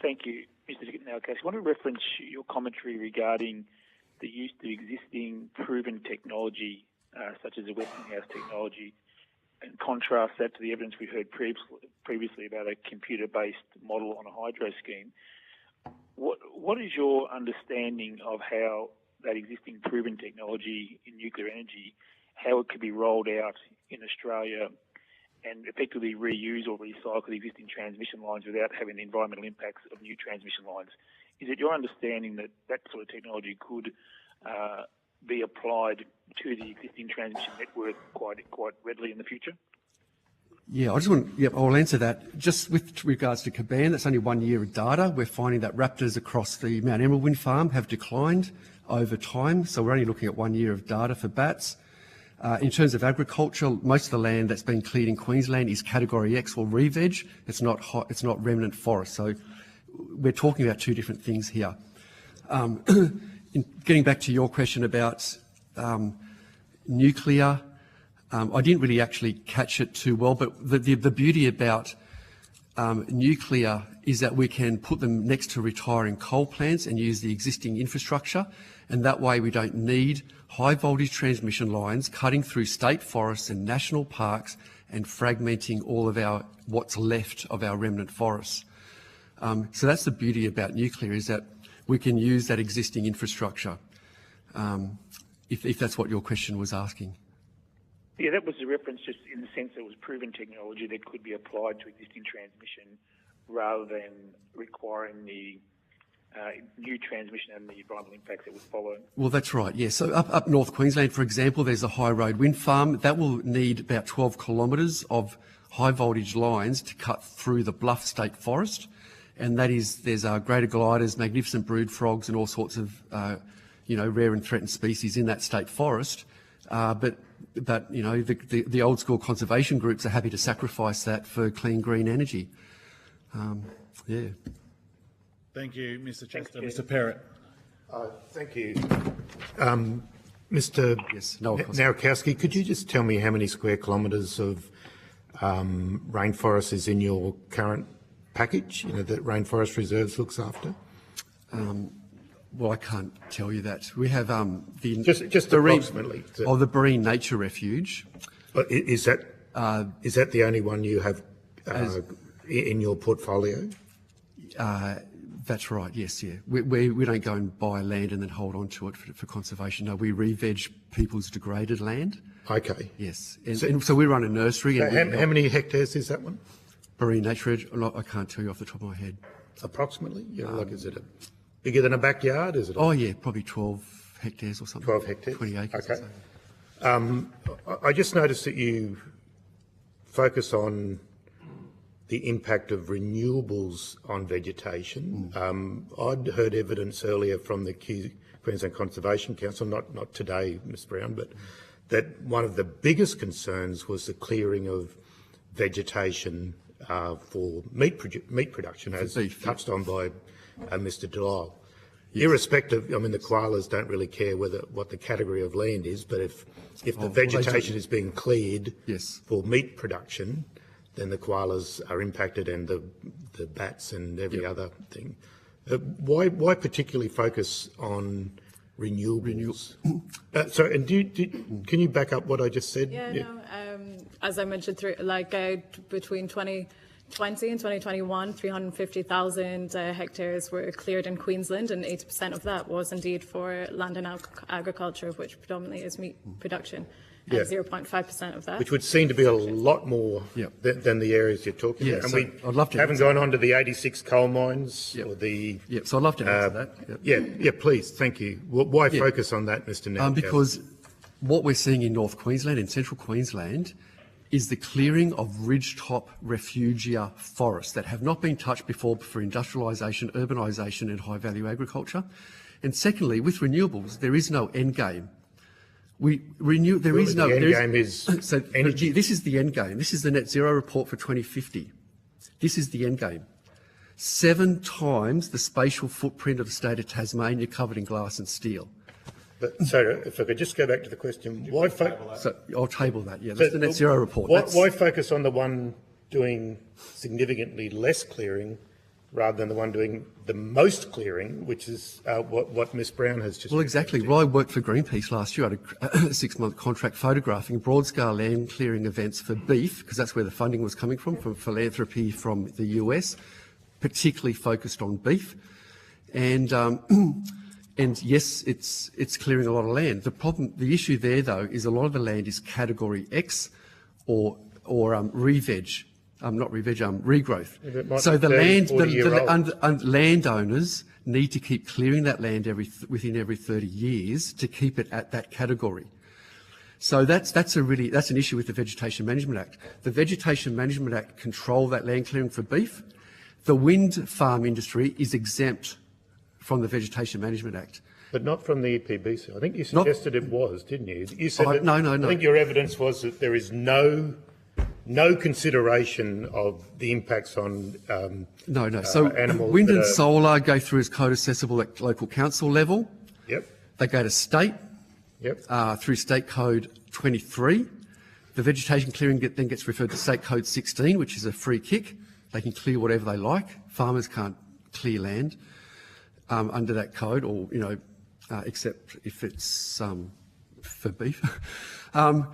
Thank you, Mr. Nowakowski. I want to reference your commentary regarding the use of existing proven technology, such as the Westinghouse technology, and contrast that to the evidence we heard previously about a computer-based model on a hydro scheme. What is your understanding of how that existing proven technology in nuclear energy, how it could be rolled out in Australia and effectively reuse or recycle the existing transmission lines without having the environmental impacts of new transmission lines? Is it your understanding that that sort of technology could be applied to the existing transmission network quite readily in the future? Yeah, I'll answer that. Just with regards to Caban, that's only 1 year of data. We're finding that raptors across the Mount Emerald wind farm have declined over time, so we're only looking at 1 year of data for bats. In terms of agriculture, most of the land that's been cleared in Queensland is Category X or re-veg. It's not remnant forest. So we're talking about two different things here. Getting back to your question about nuclear, I didn't really actually catch it too well, but the beauty about nuclear is that we can put them next to retiring coal plants and use the existing infrastructure, and that way we don't need high voltage transmission lines cutting through state forests and national parks and fragmenting all of what's left of our remnant forests. So that's the beauty about nuclear, is that we can use that existing infrastructure, if that's what your question was asking. Yeah, that was the reference, just in the sense that it was proven technology that could be applied to existing transmission rather than requiring the new transmission and the environmental impacts that would follow. Well, that's right, yeah. So up North Queensland, for example, there's a high road wind farm. That will need about 12 kilometres of high voltage lines to cut through the Bluff State Forest, and there's greater gliders, magnificent brood frogs, and all sorts of rare and threatened species in that state forest. But the old school conservation groups are happy to sacrifice that for clean green energy. Yeah. Thank you, Mr. Chester. Mr. Perrott. Thank you. Mr. Narikowski, could you just tell me how many square kilometres of rainforest is in your current package, that Rainforest Reserves looks after? Well, I can't tell you that. We have just approximately. The Marine Nature Refuge. Is that the only one you have in your portfolio? That's right. Yes, yeah. We don't go and buy land and then hold on to it for conservation. No, we re-veg people's degraded land. Okay. Yes, and so we run a nursery. So how many hectares is that one? Marine Nature. I can't tell you off the top of my head. Approximately. Is it bigger than a backyard? Is it? Oh yeah, probably 12 hectares or something. 12 hectares. 20 acres. Okay. I just noticed that you focus on the impact of renewables on vegetation. I'd heard evidence earlier from the Queensland Conservation Council, not today, Ms Brown, but that one of the biggest concerns was the clearing of vegetation for meat production, as touched on by Mr Delisle. Yes. Irrespective, the koalas don't really care what the category of land is, but if the vegetation is being cleared for meat production, then the koalas are impacted, and the bats and every other thing. Why particularly focus on renewables? Can you back up what I just said? As I mentioned, between 2020 and 2021, 350,000 hectares were cleared in Queensland, and 80% of that was indeed for land and agriculture, which predominantly is meat production. 0.5% of that. Which would seem to be a lot more than the areas you're talking about. And I'd love to haven't gone on to the 86 coal mines or the... so I'd love to answer that. Please, thank you. Why focus on that, Mr Narikowski? Because what we're seeing in North Queensland, in central Queensland, is the clearing of ridgetop refugia forests that have not been touched before for industrialisation, urbanisation and high-value agriculture. And secondly, with renewables, there is no end game. This is the end game. This is the net zero report for 2050. This is the end game. 7 times the spatial footprint of the state of Tasmania covered in glass and steel. So if I could just go back to the question, why I'll table that. Yeah, that's the net zero report. Why focus on the one doing significantly less clearing rather than the one doing the most clearing, which is what Ms Brown has just... Well, exactly. Well, I worked for Greenpeace last year. I had a 6-month contract photographing broad-scale land clearing events for beef, because that's where the funding was coming from philanthropy from the US, particularly focused on beef. And yes, it's clearing a lot of land. The issue there, though, is a lot of the land is Category X or re-veg. Regrowth. So the landowners need to keep clearing that land within every 30 years to keep it at that category. So that's an issue with the Vegetation Management Act. The Vegetation Management Act control that land clearing for beef. The wind farm industry is exempt from the Vegetation Management Act. But not from the EPBC. I think you suggested it was, didn't you? You said no. I think your evidence was that there is no consideration of the impacts on So animals. Wind and solar go through as code accessible at local council level. Yep. They go to state. Yep. Through State Code 23. The vegetation clearing then gets referred to State Code 16, which is a free kick. They can clear whatever they like. Farmers can't clear land under that code, or except if it's for beef. And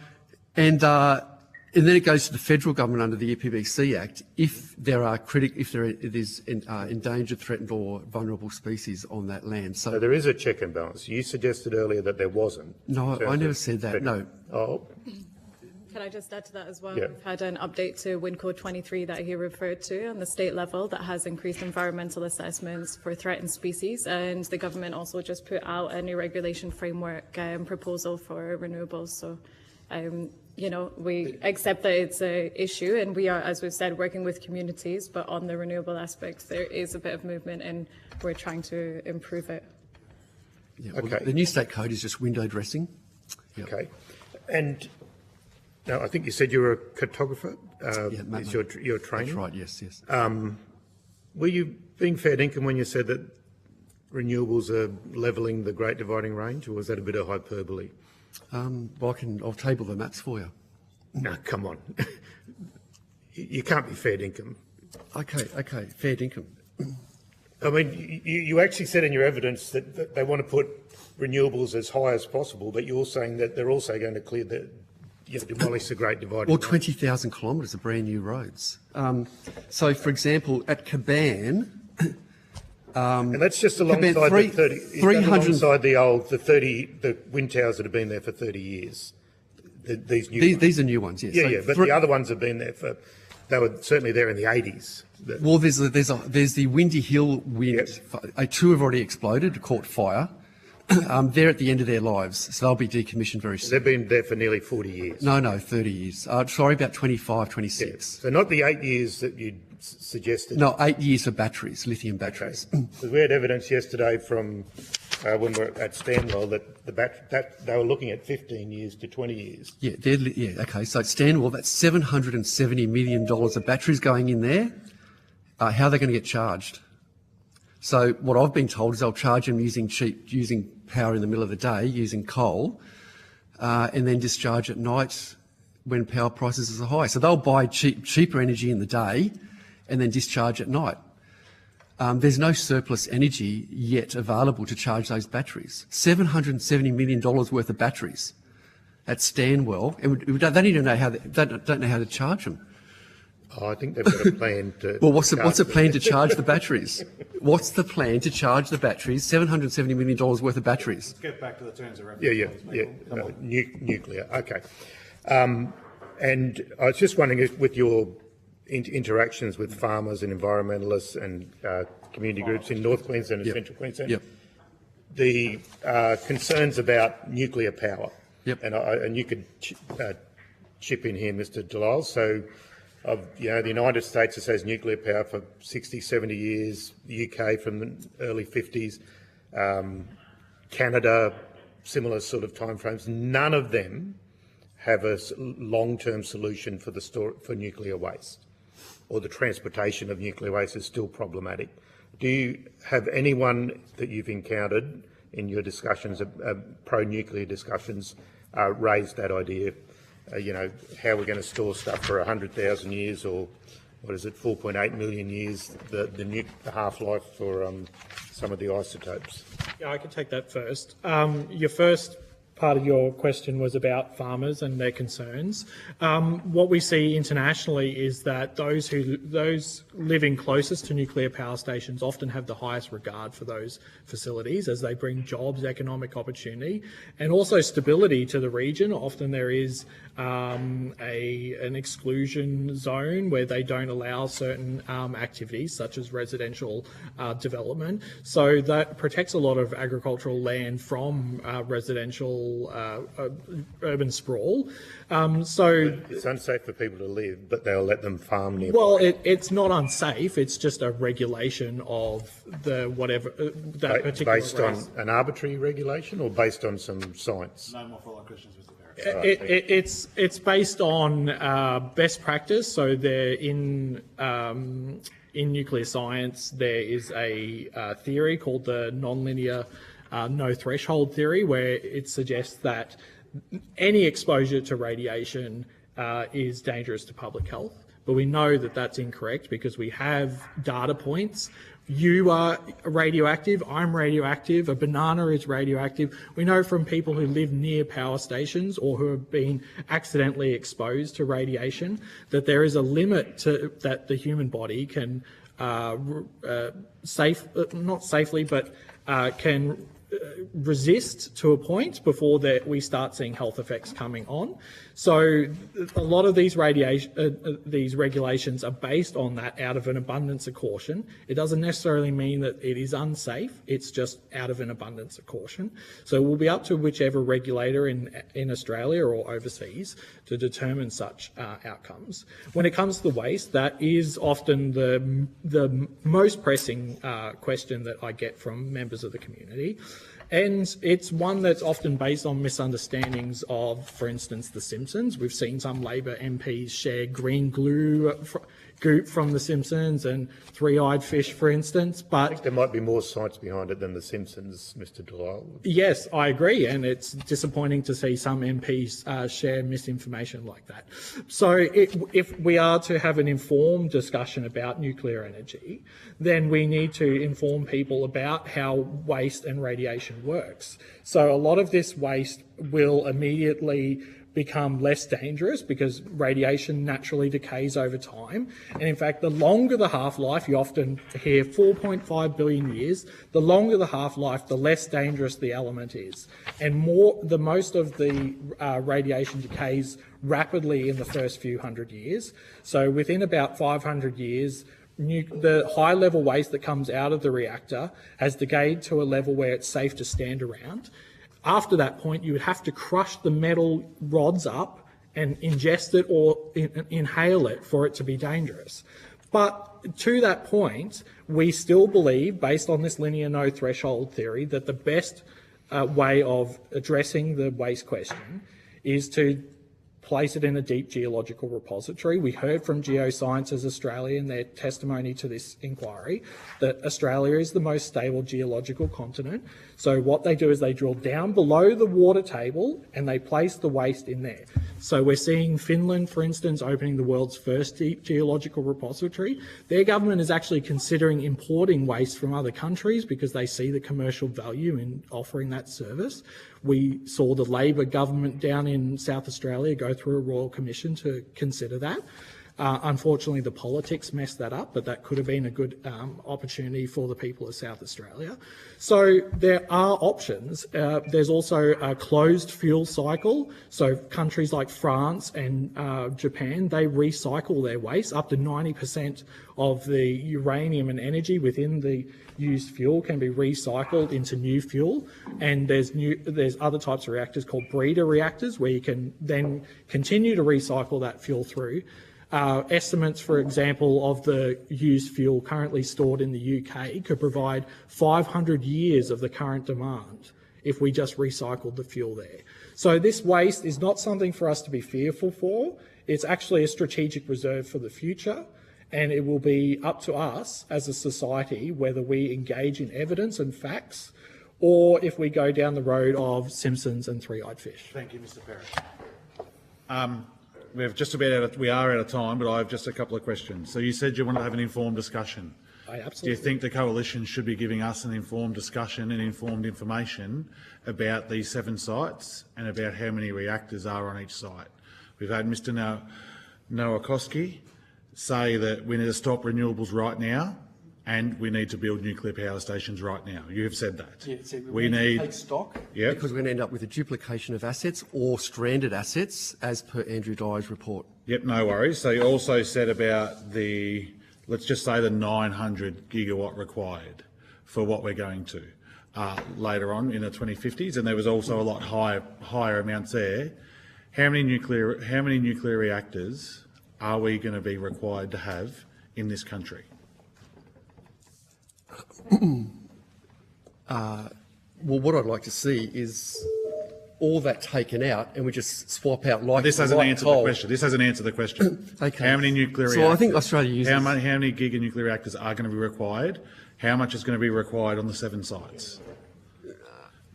then it goes to the federal government under the EPBC Act if there is endangered, threatened or vulnerable species on that land. So there is a check and balance. You suggested earlier that there wasn't. No, I never said that, no. Oh. Can I just add to that as well? Yeah. We've had an update to Wind Code 23 that he referred to on the state level that has increased environmental assessments for threatened species, and the government also just put out a new regulation framework proposal for renewables. So we accept that it's an issue, and we are, as we've said, working with communities, but on the renewable aspects, there is a bit of movement and we're trying to improve it. Yeah, well, Okay. the new state code is just window dressing. Yeah. Okay. And now I think you said you were a cartographer. Yeah, Matt, Is your training? That's right, yes, yes. Were you being fair dinkum when you said that renewables are levelling the Great Dividing Range, or was that a bit of hyperbole? Well, I'll table the maps for you. No, come on. You can't be fair dinkum. Okay, fair dinkum. I mean, you actually said in your evidence that they want to put renewables as high as possible, but you're saying that they're also going to demolish the Great Dividing Well, Range. 20,000 kilometres of brand new roads. So, for example, at Caban, And that's just alongside Caban, the 30. Is that 300 alongside the wind towers that have been there for 30 years. These new ones. these are new ones, yes. Yeah, So yeah, but the other ones have been there they were certainly there in the 80s. Well, there's the Windy Hill wind. Yep. Two have already exploded, caught fire. They're at the end of their lives, so they'll be decommissioned very soon. They've been there for nearly 40 years. No, 30 years. Sorry, about 25, 26. So not the 8 years that you suggested. No, 8 years for batteries, lithium batteries. Because we had evidence yesterday from when we were at Stanwell that they were looking at 15 years to 20 years. Yeah, okay. So at Stanwell, that's $770 million of batteries going in there. How are they going to get charged? So what I've been told is they'll charge them using power in the middle of the day, using coal, and then discharge at night when power prices are high. So they'll buy cheaper energy in the day and then discharge at night. There's no surplus energy yet available to charge those batteries. $770 million worth of batteries at Stanwell, and they don't even know how don't know how to charge them. Oh, I think they've got a plan to. Well, what's the plan to charge the batteries? What's the plan to charge the batteries? $770 million worth of batteries. Let's get back to the terms of reference. Nuclear. Okay. And I was just wondering if, with your interactions with farmers and environmentalists and community groups in North Queensland and Central Queensland, the concerns about nuclear power. And you could chip in here, Mr. Delisle. So, the United States has had nuclear power for 60, 70 years, the UK from the early 50s, Canada, similar sort of timeframes. None of them have a long-term solution for for nuclear waste, or the transportation of nuclear waste is still problematic. Do you have anyone that you've encountered in your discussions, pro-nuclear discussions, raised that idea? How we're going to store stuff for 100,000 years, or what is it, 4.8 million years, the half-life for some of the isotopes? Yeah, I can take that first. Your first part of your question was about farmers and their concerns. What we see internationally is that those living closest to nuclear power stations often have the highest regard for those facilities, as they bring jobs, economic opportunity, and also stability to the region. Often there is an exclusion zone where they don't allow certain activities such as residential development. So that protects a lot of agricultural land from residential urban sprawl. It's unsafe for people to live, but they'll let them farm nearby. Well, it's not unsafe. It's just a regulation of the whatever that particular based on an arbitrary regulation, or based on some science? No more follow-up questions, Mr. Barrett. It's based on best practice. So they're in nuclear science, there is a theory called the nonlinear no threshold theory, where it suggests that any exposure to radiation is dangerous to public health. But we know that that's incorrect because we have data points. You are radioactive, I'm radioactive, a banana is radioactive. We know from people who live near power stations or who have been accidentally exposed to radiation that there is a limit to that the human body can can resist to a point before we start seeing health effects coming on. So a lot of these regulations are based on that out of an abundance of caution. It doesn't necessarily mean that it is unsafe, it's just out of an abundance of caution. So it will be up to whichever regulator in Australia or overseas to determine such outcomes. When it comes to the waste, that is often the most pressing question that I get from members of the community. And it's one that's often based on misunderstandings of, for instance, The Simpsons. We've seen some Labor MPs share green glue goop from The Simpsons and three-eyed fish, for instance. But I think there might be more science behind it than The Simpsons, Mr. Delisle. Yes, I agree, and it's disappointing to see some MPs share misinformation like that. So if we are to have an informed discussion about nuclear energy, then we need to inform people about how waste and radiation works. So a lot of this waste will immediately become less dangerous because radiation naturally decays over time. And in fact, the longer the half-life, you often hear 4.5 billion years, the longer the half-life, the less dangerous the element is. And most of the radiation decays rapidly in the first few hundred years. So within about 500 years, the high-level waste that comes out of the reactor has decayed to a level where it's safe to stand around. After that point, you would have to crush the metal rods up and ingest it or inhale it for it to be dangerous. But to that point, we still believe, based on this linear no threshold theory, that the best way of addressing the waste question is to place it in a deep geological repository. We heard from Geosciences Australia in their testimony to this inquiry that Australia is the most stable geological continent. So what they do is they drill down below the water table and they place the waste in there. So we're seeing Finland, for instance, opening the world's first deep geological repository. Their government is actually considering importing waste from other countries because they see the commercial value in offering that service. We saw the Labor government down in South Australia go through a Royal Commission to consider that. Unfortunately, the politics messed that up, but that could have been a good opportunity for the people of South Australia. So there are options. There's also a closed fuel cycle. So countries like France and Japan, they recycle their waste. Up to 90% of the uranium and energy within the used fuel can be recycled into new fuel. And there's other types of reactors called breeder reactors where you can then continue to recycle that fuel through. Estimates, for example, of the used fuel currently stored in the UK could provide 500 years of the current demand if we just recycled the fuel there. So this waste is not something for us to be fearful for. It's actually a strategic reserve for the future, and it will be up to us as a society whether we engage in evidence and facts or if we go down the road of Simpsons and three-eyed fish. Thank you, Mr. Parrish. We are out of time, but I have just a couple of questions. So you said you want to have an informed discussion. I absolutely. Do you think the coalition should be giving us an informed discussion and informed information about these 7 sites and about how many reactors are on each site? We've had Mr. Nowakowski say that we need to stop renewables right now and we need to build nuclear power stations right now. You have said that. Yeah, so we need to take stock yep. because we're going to end up with a duplication of assets or stranded assets, as per Andrew Dyer's report. Yep, no worries. So you also said about the, let's just say the 900 gigawatt required for what we're going to later on in the 2050s, and there was also a lot higher amounts there. How many nuclear reactors are we going to be required to have in this country? Well, what I'd like to see is all that taken out and we just swap out like This hasn't answered the question. This hasn't answered the question. Okay. How many nuclear reactors? So I think Australia uses... How many giga nuclear reactors are going to be required? How much is going to be required on the 7 sites?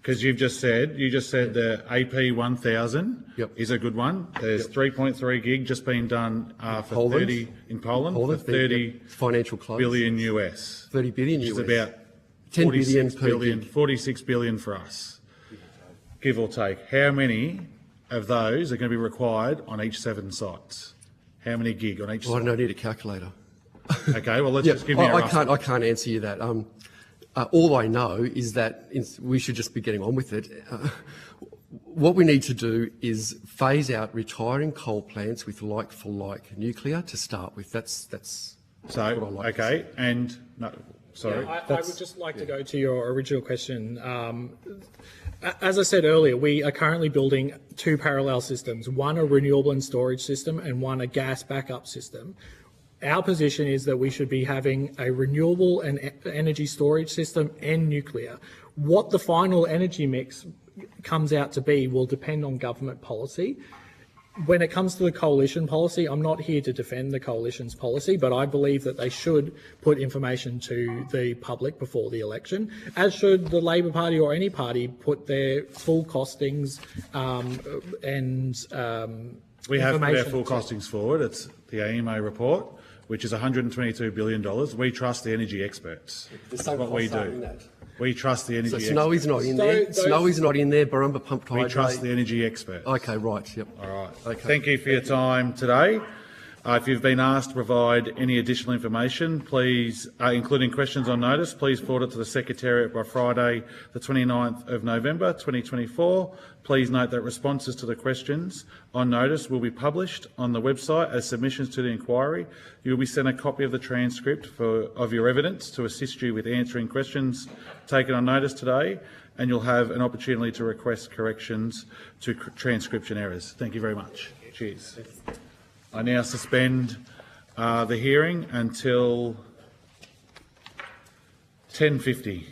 Because you just said the AP 1000 Yep. is a good one. There's 3.3 gig just being done for Poland. 30 in Poland for 30 financial close. billion US. 30 billion which US. is about 10 billion per billion, gig. 46 billion for us, give or take. How many of those are going to be required on each 7 sites? How many gig on each Well, I site? don't need a calculator. Okay, well, let's just give me a rough. I can't answer you that. All I know is that we should just be getting on with it. What we need to do is phase out retiring coal plants with like-for-like nuclear to start with. That's So, what I like to okay, and, no, sorry. I would just like to go to your original question. As I said earlier, we are currently building two parallel systems, one a renewable and storage system and one a gas backup system. Our position is that we should be having a renewable and energy storage system and nuclear. What the final energy mix comes out to be will depend on government policy. When it comes to the coalition policy, I'm not here to defend the coalition's policy, but I believe that they should put information to the public before the election, as should the Labor Party or any party put their full costings We have put our information full to- costings forward. It's the AEMO report, which is $122 billion. We trust the energy experts. That's what we do. We trust the energy So experts. Snowy's not in there. Snowy's not in there. Barumba pumped We hydro. trust the energy experts. Okay, right. Yep. All right. Okay. Thank you for your time today. If you've been asked to provide any additional information, please, including questions on notice, please forward it to the Secretariat by Friday, the 29th of November 2024. Please note that responses to the questions on notice will be published on the website as submissions to the inquiry. You will be sent a copy of the transcript of your evidence to assist you with answering questions taken on notice today, and you'll have an opportunity to request corrections to transcription errors. Thank you very much. Cheers. I now suspend the hearing until 10:50.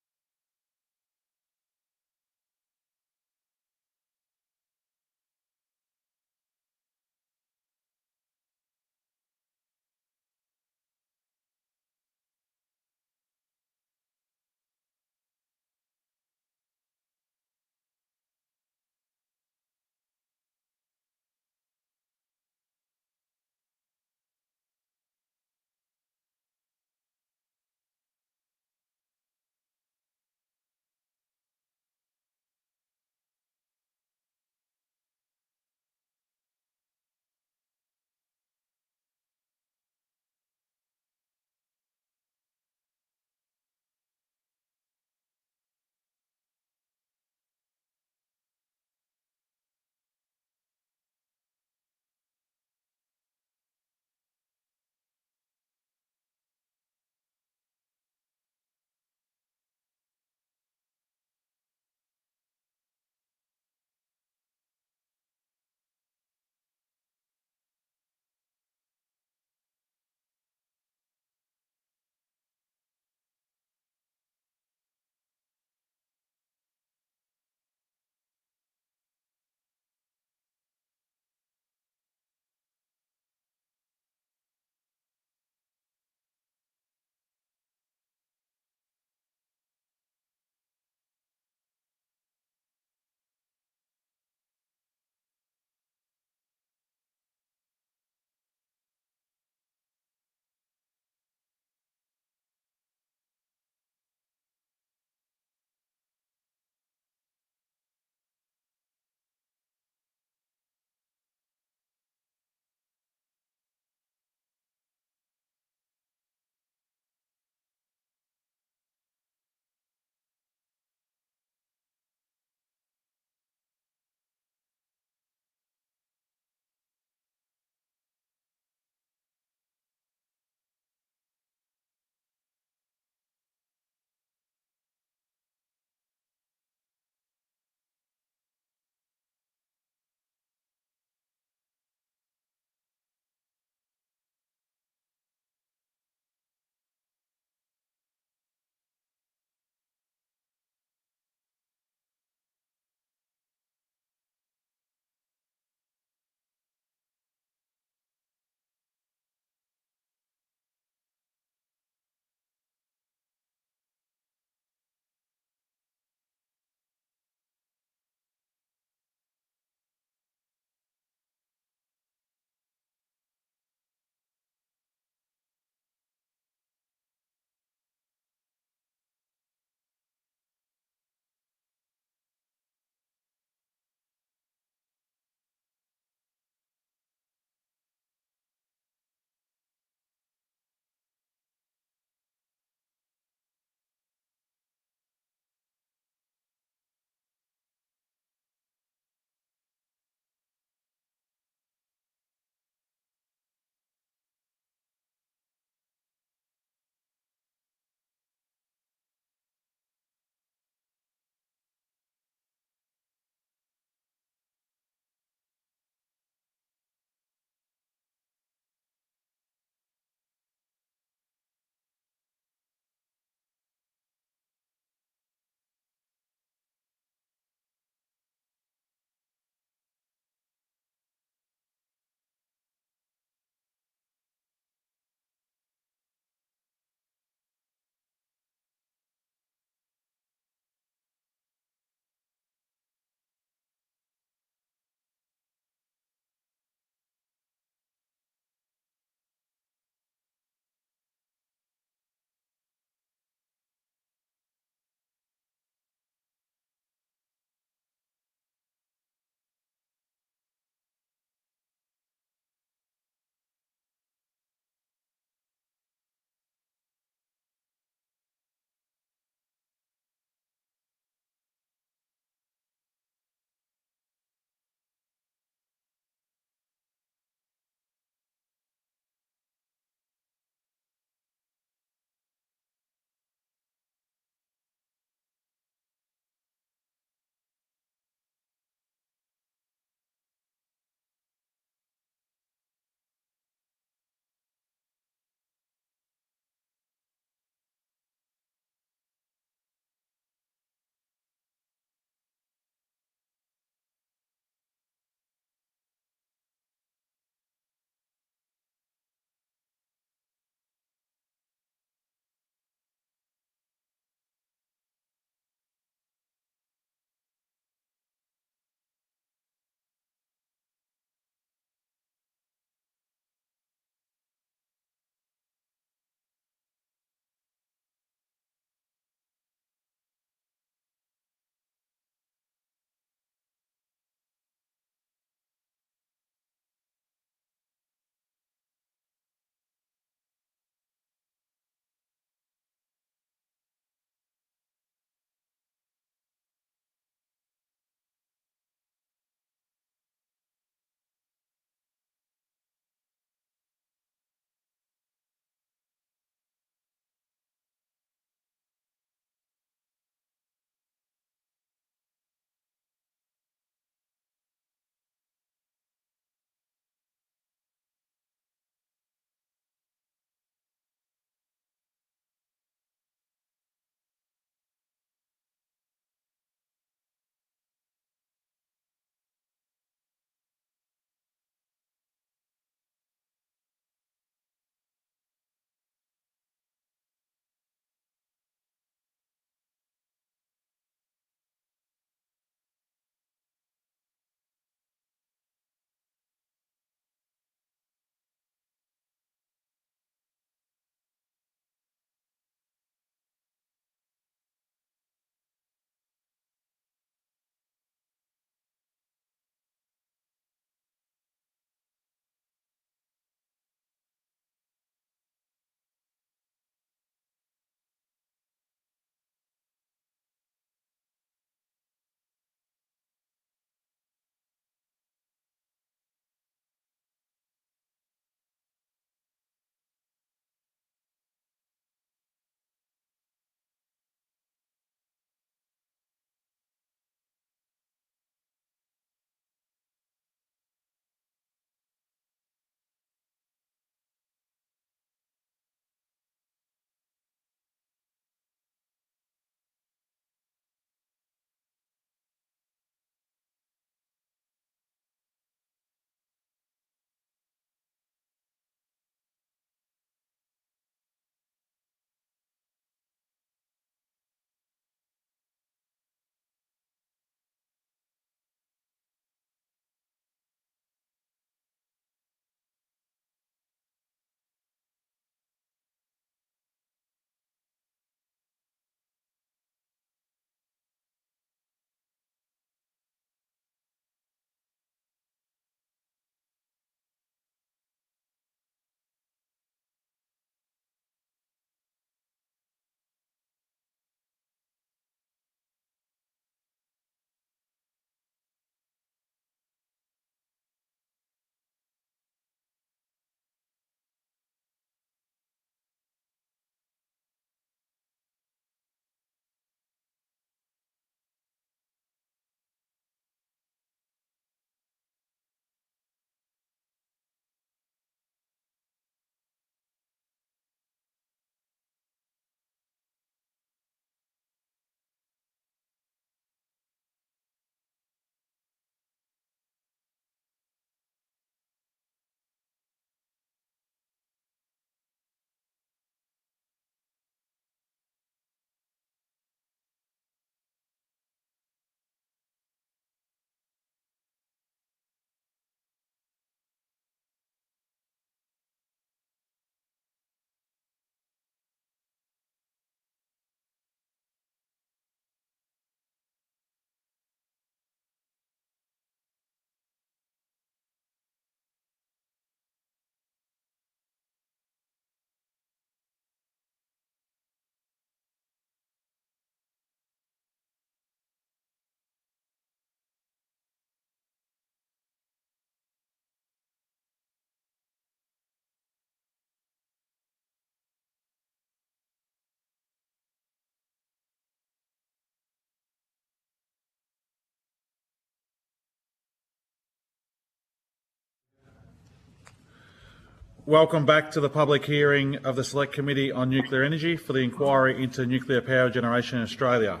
Welcome back to the public hearing of the Select Committee on Nuclear Energy for the inquiry into nuclear power generation in Australia.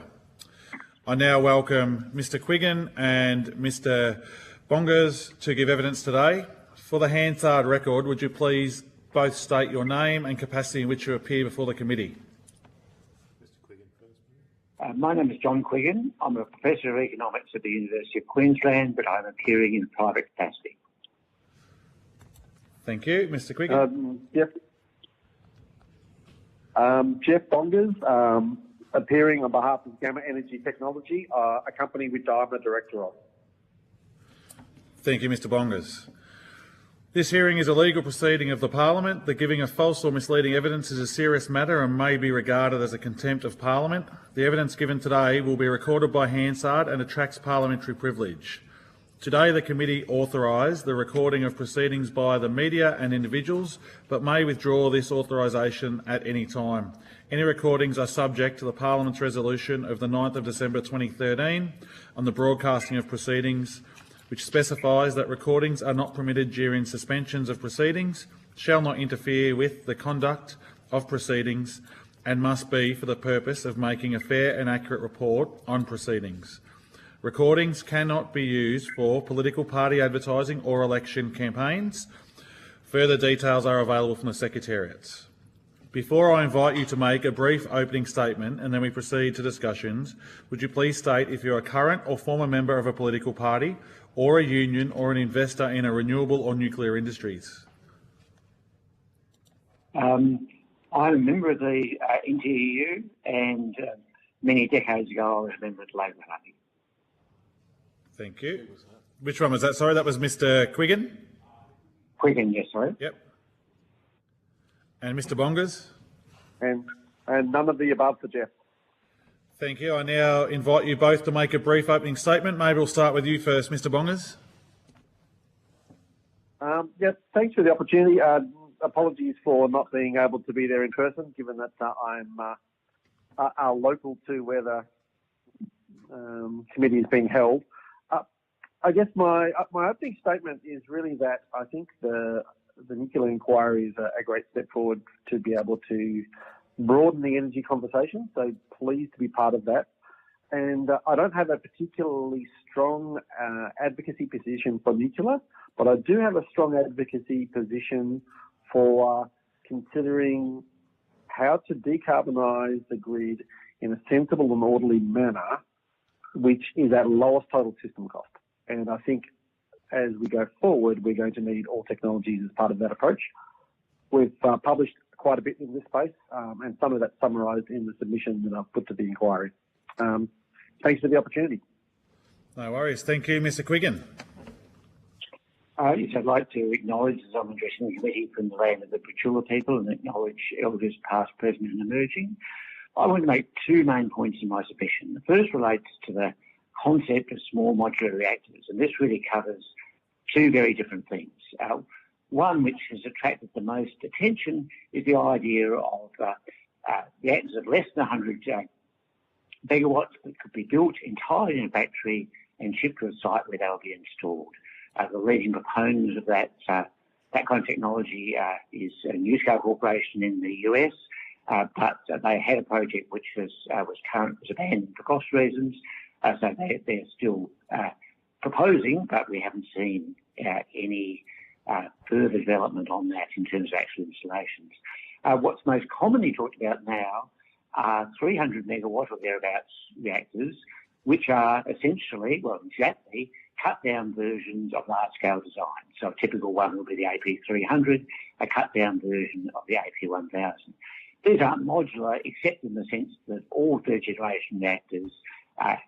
I now welcome Mr Quiggin and Mr Bongers to give evidence today. For the Hansard record, would you please both state your name and capacity in which you appear before the committee? My name is John Quiggin. I'm a Professor of Economics at the University of Queensland, but I'm appearing in private capacity. Thank you. Mr Quiggin. Jeff Bongers, appearing on behalf of Gamma Energy Technology, a company which I'm a director of. Thank you, Mr Bongers. This hearing is a legal proceeding of the Parliament. The giving of false or misleading evidence is a serious matter and may be regarded as a contempt of Parliament. The evidence given today will be recorded by Hansard and attracts parliamentary privilege. Today, the committee authorised the recording of proceedings by the media and individuals, but may withdraw this authorisation at any time. Any recordings are subject to the Parliament's resolution of the 9th of December 2013 on the broadcasting of proceedings, which specifies that recordings are not permitted during suspensions of proceedings, shall not interfere with the conduct of proceedings, and must be for the purpose of making a fair and accurate report on proceedings. Recordings cannot be used for political party advertising or election campaigns. Further details are available from the Secretariats. Before I invite you to make a brief opening statement and then we proceed to discussions, would you please state if you're a current or former member of a political party or a union or an investor in a renewable or nuclear industries? I'm a member of the NTEU, and many decades ago I was a member of the Labor Party. Thank you. Which one was that? Sorry, that was Mr Quiggin? Quiggin, yes, sorry. Yep. And Mr Bongers? And none of the above for Jeff. Thank you. I now invite you both to make a brief opening statement. Maybe we'll start with you first, Mr Bongers. Thanks for the opportunity. Apologies for not being able to be there in person, given that I'm local to where the committee is being held. I guess my opening statement is really that I think the nuclear inquiry is a great step forward to be able to broaden the energy conversation, so pleased to be part of that. And I don't have a particularly strong advocacy position for nuclear, but I do have a strong advocacy position for considering how to decarbonise the grid in a sensible and orderly manner, which is at lowest total system cost. And I think as we go forward, we're going to need all technologies as part of that approach. We've published quite a bit in this space, and some of that's summarised in the submission that I've put to the inquiry. Thanks for the opportunity. No worries. Thank you, Mr Quiggin. Yes, I'd like to acknowledge, as I'm addressing the committee, from the land of the Pachula people, and acknowledge elders past, present and emerging. I want to make two main points in my submission. The first relates to the concept of small modular reactors, and this really covers two very different things. One, which has attracted the most attention, is the idea of reactors of less than 100 megawatts that could be built entirely in a factory and shipped to a site where they'll be installed. The leading proponent of that kind of technology is NuScale Corporation in the US, but they had a project which was abandoned for cost reasons. So they're still proposing, but we haven't seen any further development on that in terms of actual installations. What's most commonly talked about now are 300 megawatt or thereabouts reactors, which are essentially, well, exactly, cut-down versions of large-scale design. So a typical one will be the AP300, a cut-down version of the AP1000. These aren't modular, except in the sense that all third-generation reactors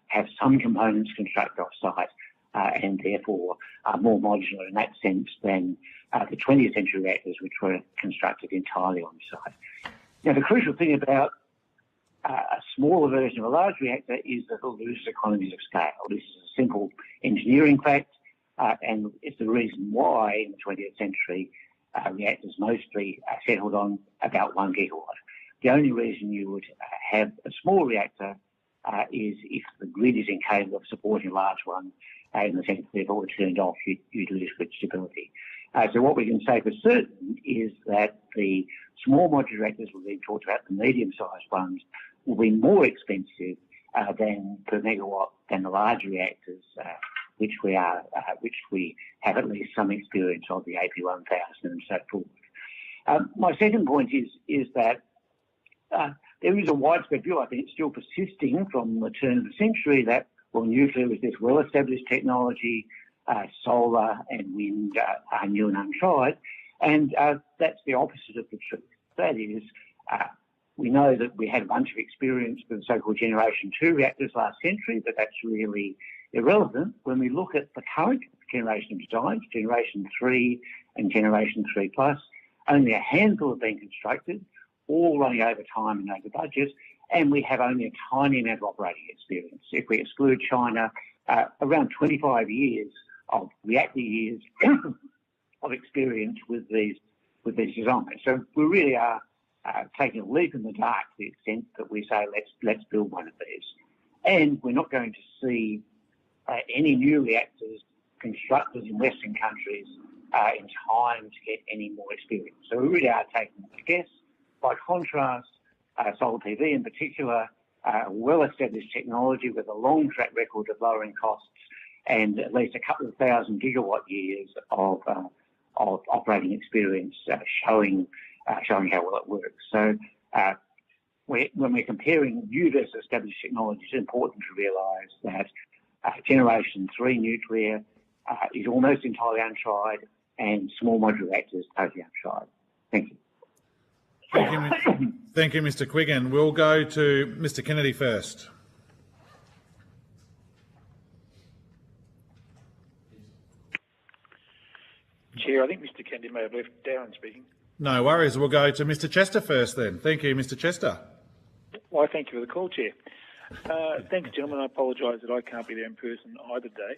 have some components constructed off-site and therefore are more modular in that sense than the 20th century reactors, which were constructed entirely on-site. Now, the crucial thing about a smaller version of a large reactor is that it loses economies of scale. This is a simple engineering fact, and it's the reason why in the 20th century reactors mostly settled on about 1 gigawatt. The only reason you would have a small reactor is if the grid is incapable of supporting a large one, in the sense that if it were turned off, you'd lose grid stability. So what we can say for certain is that the small modular reactors we've been talked about, the medium-sized ones, will be more expensive than per megawatt than the large reactors, which we have at least some experience of, the AP1000 and so forth. My second point is that there is a widespread view, I think it's still persisting from the turn of the century, that, well, nuclear is this well-established technology, solar and wind are new and untried, and that's the opposite of the truth. That is, we know that we had a bunch of experience with the so-called Generation 2 reactors last century, but that's really irrelevant when we look at the current generation of designs, Generation 3 and Generation 3 Plus. Only a handful have been constructed, all running over time and over budget, and we have only a tiny amount of operating experience. If we exclude China, around 25 years of reactor years of experience with these designs. So we really are taking a leap in the dark to the extent that we say let's build one of these, and we're not going to see any new reactors constructed in Western countries in time to get any more experience. So we really are taking a guess. By contrast, solar PV in particular, well-established technology with a long track record of lowering costs and at least a couple of thousand gigawatt years of operating experience showing how well it works. So when we're comparing new versus established technologies, it's important to realise that Generation 3 nuclear is almost entirely untried, and small modular reactors totally untried. Thank you. Thank you, Mr. Quiggin. We'll go to Mr. Kennedy first. Chair, I think Mr. Kennedy may have left. Darren speaking. No worries. We'll go to Mr. Chester first then. Thank you, Mr. Chester. Well, thank you for the call, Chair. Thanks, gentlemen. I apologise that I can't be there in person either day.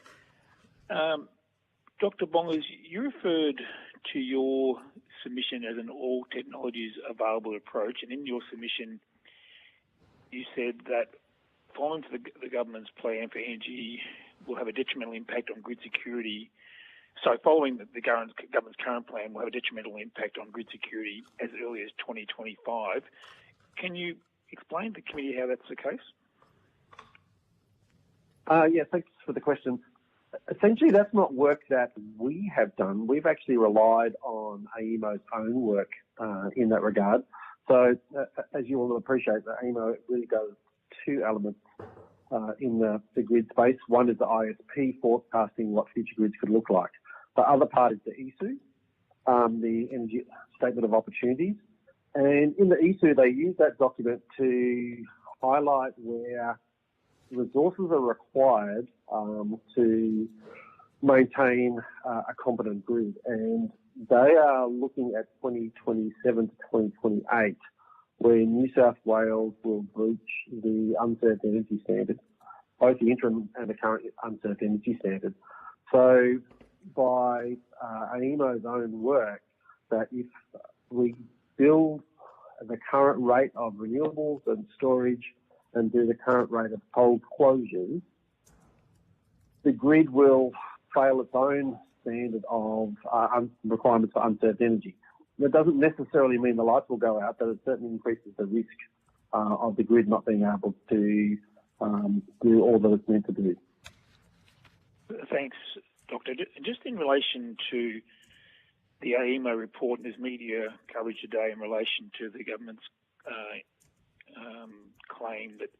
Dr. Bongers, you referred to your submission as an all technologies available approach, and in your submission you said that following to the government's plan for energy will have a detrimental impact on grid security. So following the government's current plan will have a detrimental impact on grid security as early as 2025. Can you explain to the committee how that's the case? Yeah, thanks for the question. Essentially, that's not work that we have done. We've actually relied on AEMO's own work in that regard. So, as you all appreciate, the AEMO really does two elements in the grid space. One is the ISP forecasting what future grids could look like. The other part is the ESOO, the Energy Statement of Opportunities. And in the ESOO, they use that document to highlight where resources are required to maintain a competent grid, and they are looking at 2027 to 2028, where New South Wales will breach the unserved energy standard, both the interim and the current unserved energy standard. So by AEMO's own work, that if we build the current rate of renewables and storage and do the current rate of coal closures, the grid will fail its own standard of requirements for unserved energy. That doesn't necessarily mean the lights will go out, but it certainly increases the risk of the grid not being able to do all that it's meant to do. Thanks, Doctor. Just in relation to the AEMO report and this media coverage today in relation to the government's claim that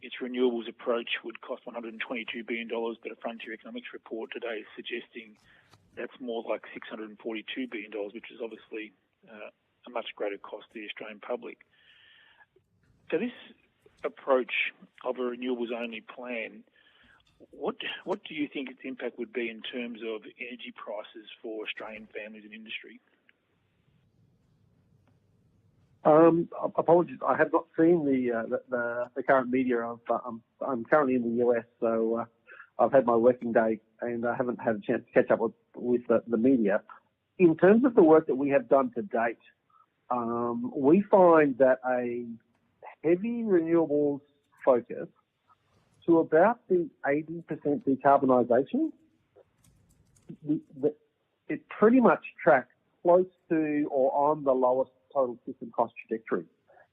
its renewables approach would cost $122 billion, but a Frontier Economics report today is suggesting that's more like $642 billion, which is obviously a much greater cost to the Australian public. So this approach of a renewables-only plan, what do you think its impact would be in terms of energy prices for Australian families and industry? Apologies, I have not seen the current media. I'm currently in the US, so I've had my working day and I haven't had a chance to catch up with the media. In terms of the work that we have done to date, we find that a heavy renewables focus to about the 80% decarbonisation, it pretty much tracks close to or on the lowest total system cost trajectory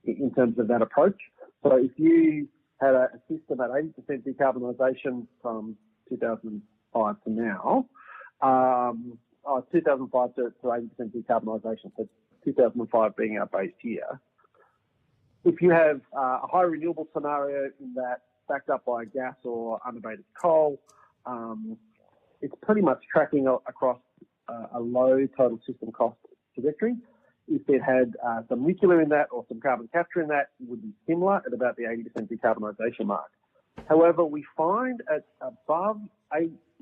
in terms of that approach. So if you had a system at 80% decarbonisation from 2005 to now, 2005 to 80% decarbonisation, so 2005 being our base year. If you have a high renewable scenario in that backed up by gas or unabated coal, it's pretty much tracking across a low total system cost trajectory. If it had some nuclear in that or some carbon capture in that, it would be similar at about the 80% decarbonisation mark. However, we find at above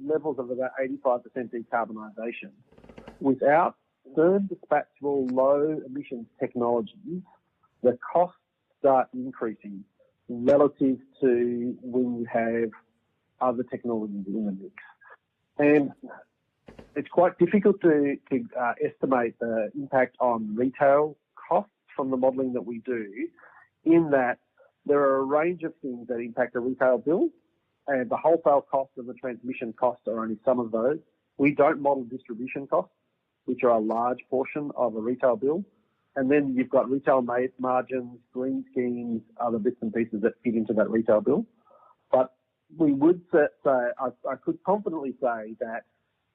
levels of about 85% decarbonisation, without firm dispatchable low emissions technologies, the costs start increasing relative to when you have other technologies in the mix. And it's quite difficult to estimate the impact on retail costs from the modelling that we do, in that there are a range of things that impact a retail bill, and the wholesale cost and the transmission costs are only some of those. We don't model distribution costs, which are a large portion of a retail bill. And then you've got retail margins, green schemes, other bits and pieces that fit into that retail bill. But we would say, I could confidently say that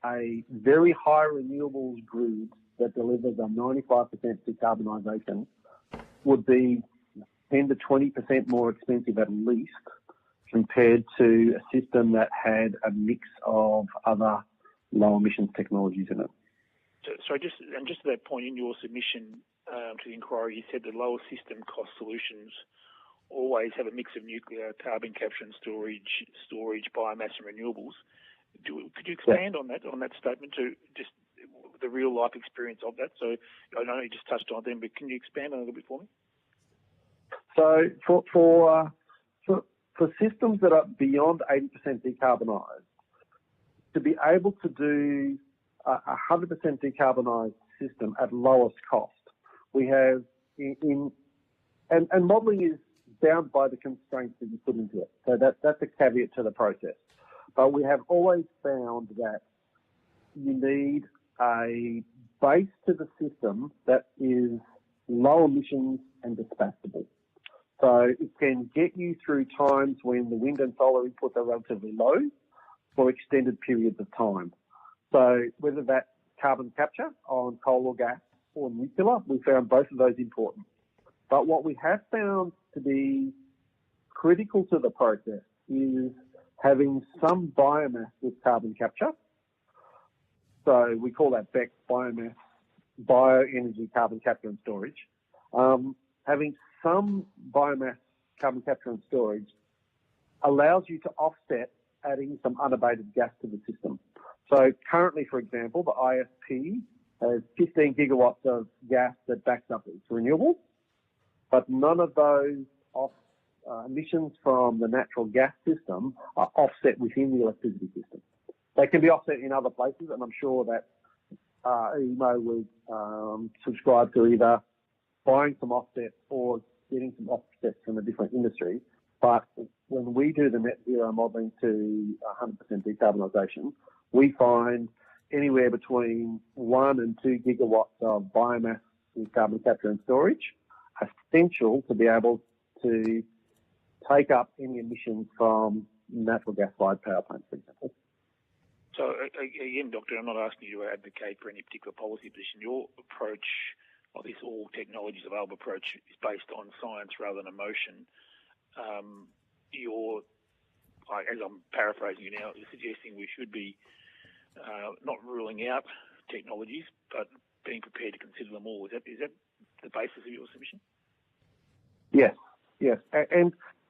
a very high renewables grid that delivers a 95% decarbonisation would be 10 to 20% more expensive at least, compared to a system that had a mix of other low emissions technologies in it. So just to that point, in your submission to the inquiry, you said the lower system cost solutions always have a mix of nuclear, carbon capture and storage, biomass and renewables. Could you expand on that statement to just the real life experience of that? So I know you just touched on them, but can you expand on it a little bit for me? So for systems that are beyond 80% decarbonised, to be able to do a 100% decarbonised system at lowest cost, we have and modelling is bound by the constraints that you put into it. So that's a caveat to the process. But we have always found that you need a base to the system that is low emissions and dispatchable. So it can get you through times when the wind and solar inputs are relatively low for extended periods of time. So whether that's carbon capture on coal or gas or nuclear, we found both of those important. But what we have found to be critical to the process is having some biomass with carbon capture. So we call that BECCS, biomass, bioenergy carbon capture and storage. Having some biomass carbon capture and storage allows you to offset adding some unabated gas to the system. So currently, for example, the ISP has 15 gigawatts of gas that backs up its renewables, but none of those emissions from the natural gas system are offset within the electricity system. They can be offset in other places, and I'm sure that EMO would subscribe to either buying some offsets or getting some offsets from a different industry. But when we do the net zero modelling to 100% decarbonisation, we find anywhere between 1 and 2 gigawatts of biomass with carbon capture and storage essential to be able to take up any emissions from natural gas-fired power plants, for example. So again, Doctor, I'm not asking you to advocate for any particular policy position. Your approach, or this all technologies available approach, is based on science rather than emotion. As I'm paraphrasing you now, you're suggesting we should be not ruling out technologies, but being prepared to consider them all. Is that the basis of your submission? Yes.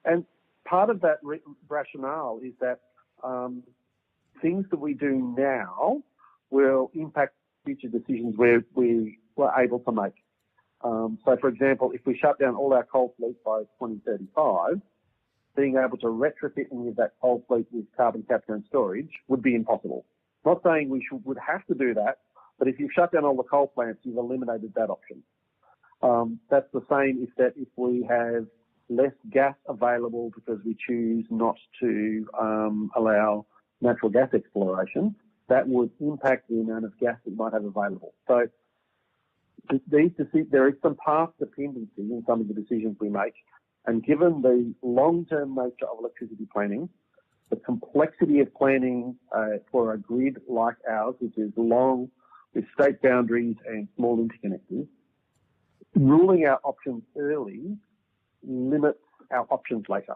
And part of that rationale is that things that we do now will impact future decisions where we were able to make. So, for example, if we shut down all our coal fleet by 2035, being able to retrofit any of that coal fleet with carbon capture and storage would be impossible. Not saying we would have to do that, but if you've shut down all the coal plants, you've eliminated that option. That's the same if we have less gas available because we choose not to allow natural gas exploration, that would impact the amount of gas that you might have available. So there is some path dependency in some of the decisions we make. And given the long-term nature of electricity planning, the complexity of planning for a grid like ours, which is long with state boundaries and small interconnectors, ruling out options early limits our options later.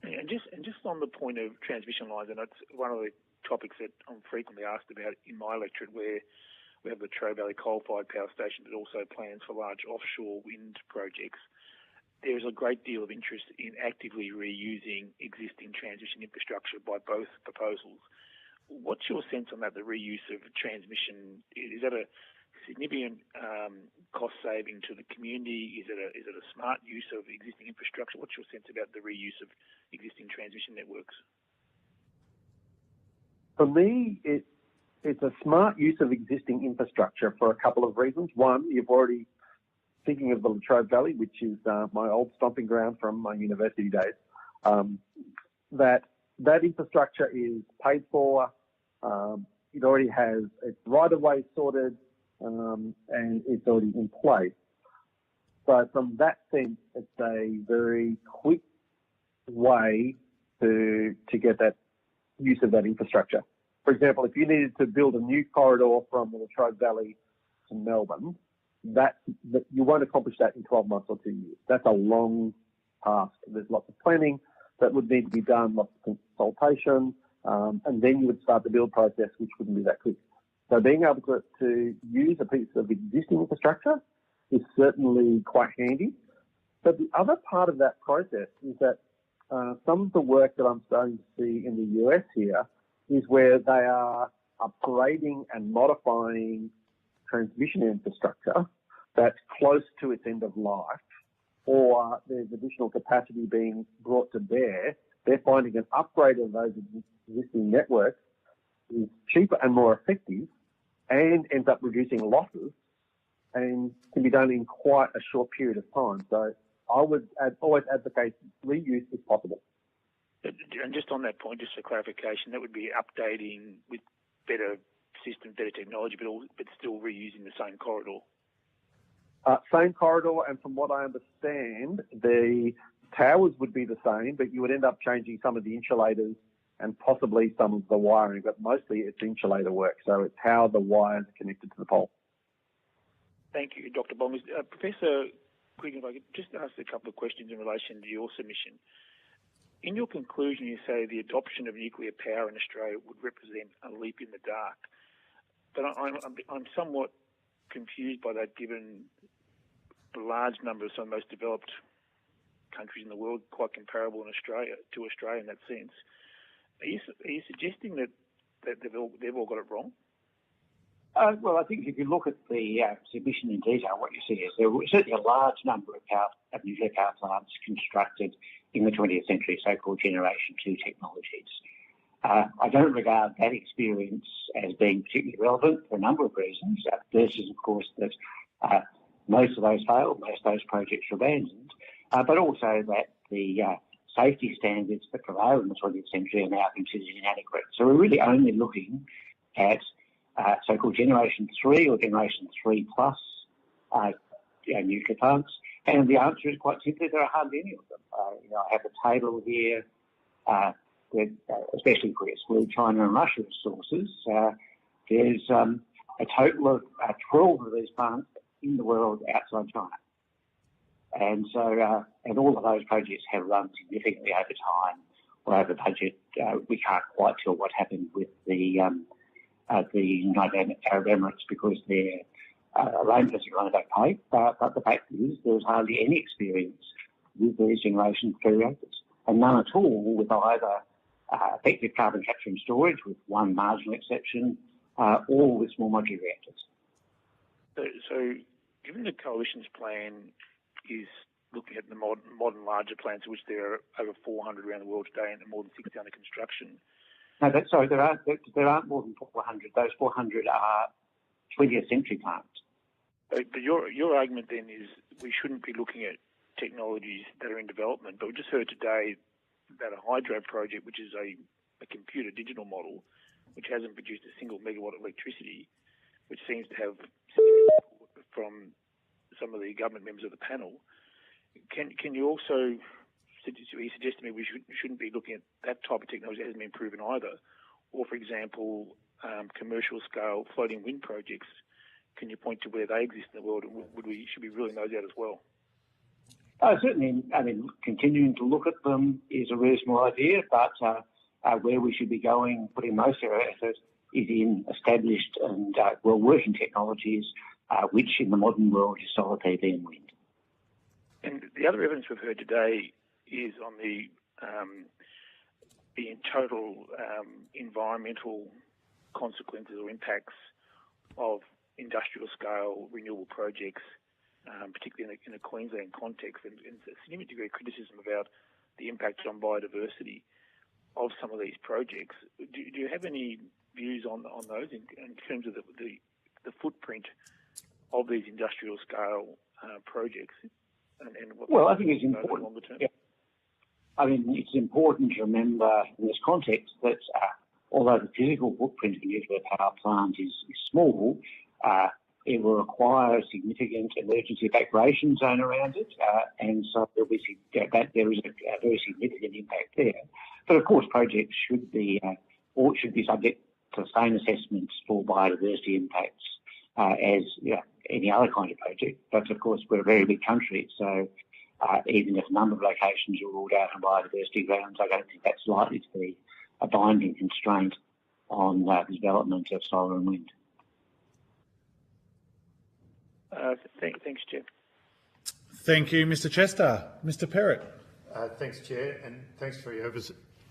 And just on the point of transmission lines, and that's one of the topics that I'm frequently asked about in my electorate, where we have the Latrobe Valley coal-fired power station, but also plans for large offshore wind projects. There is a great deal of interest in actively reusing existing transmission infrastructure by both proposals. What's your sense on that, the reuse of transmission? Is that a significant cost saving to the community? Is it a smart use of existing infrastructure? What's your sense about the reuse of existing transmission networks? For me, it's a smart use of existing infrastructure for a couple of reasons. One, you've already thinking of the Latrobe Valley, which is my old stomping ground from my university days, that infrastructure is paid for. It already has its right-of-way sorted, and it's already in place. So from that sense, it's a very quick way to get that use of that infrastructure. For example, if you needed to build a new corridor from the Latrobe Valley to Melbourne, that you won't accomplish that in 12 months or 2 years. That's a long task. There's lots of planning that would need to be done, lots of consultation, and then you would start the build process, which wouldn't be that quick. So being able to use a piece of existing infrastructure is certainly quite handy. But the other part of that process is that some of the work that I'm starting to see in the US here is where they are upgrading and modifying transmission infrastructure that's close to its end of life, or there's additional capacity being brought to bear. They're finding an upgrade of those existing networks is cheaper and more effective and ends up reducing losses and can be done in quite a short period of time. So I would always advocate reuse if possible. And just on that point, just for clarification, that would be updating with better system, better technology, but still reusing the same corridor. Same corridor, and from what I understand, the towers would be the same, but you would end up changing some of the insulators and possibly some of the wiring, but mostly it's insulator work, so it's how the wires are connected to the pole. Thank you, Dr. Bong. Professor Quigley, if I could just ask a couple of questions in relation to your submission. In your conclusion, you say the adoption of nuclear power in Australia would represent a leap in the dark. But I'm somewhat confused by that, given the large number of some of the most developed countries in the world, quite comparable to Australia in that sense. Are you suggesting that they've all got it wrong? Well, I think if you look at the submission in detail, what you see is there was certainly a large number of nuclear power plants constructed in the 20th century, so-called Generation 2 technologies. I don't regard that experience as being particularly relevant for a number of reasons. First is, of course, that most of those failed, most of those projects were abandoned, but also that the safety standards that prevail in the 20th century are now considered inadequate. So we're really only looking at so-called Generation 3 or Generation 3 plus nuclear plants, and the answer is quite simply there are hardly any of them. I have a table here, especially if we exclude China and Russia as sources. There's a total of 12 of these plants in the world outside China. And so, and all of those projects have run significantly over time or over budget. We can't quite tell what happened with the United Arab Emirates because their arrangements are kind of opaque. But the fact is there's hardly any experience with these Generation 3 reactors, and none at all with either effective carbon capture and storage, with one marginal exception, or with small modular reactors. So given the Coalition's plan is looking at the modern larger plants, which there are over 400 around the world today and more than 60 under construction. No, there aren't more than 400. Those 400 are 20th century plants. But your argument then is we shouldn't be looking at technologies that are in development. But we just heard today about a hydro project, which is a computer digital model, which hasn't produced a single megawatt of electricity, which seems to have support from some of the government members of the panel. Can you also suggest to me we shouldn't be looking at that type of technology that hasn't been proven either? Or, for example, commercial scale floating wind projects, can you point to where they exist in the world, and should we be ruling those out as well? Certainly, I mean, continuing to look at them is a reasonable idea, but where we should be going, putting most of our effort, is in established and well-working technologies, which in the modern world is solar PV and wind. And the other evidence we've heard today is on the total environmental consequences or impacts of industrial scale renewable projects, particularly in a Queensland context, and a significant degree of criticism about the impact on biodiversity of some of these projects. Do you have any views on those in terms of the footprint of these industrial scale projects? Well, I think it's important. Longer term? Yeah. I mean, it's important to remember in this context that although the physical footprint of a nuclear power plant is small, it will require a significant emergency evacuation zone around it, and so there is a very significant impact there. But of course, projects should be subject to the same assessments for biodiversity impacts as any other kind of project. But of course, we're a very big country, so even if a number of locations are ruled out on biodiversity grounds, I don't think that's likely to be a binding constraint on the development of solar and wind. Thanks, Chair. Thank you, Mr. Chester. Mr. Perrott. Thanks, Chair, and thanks for your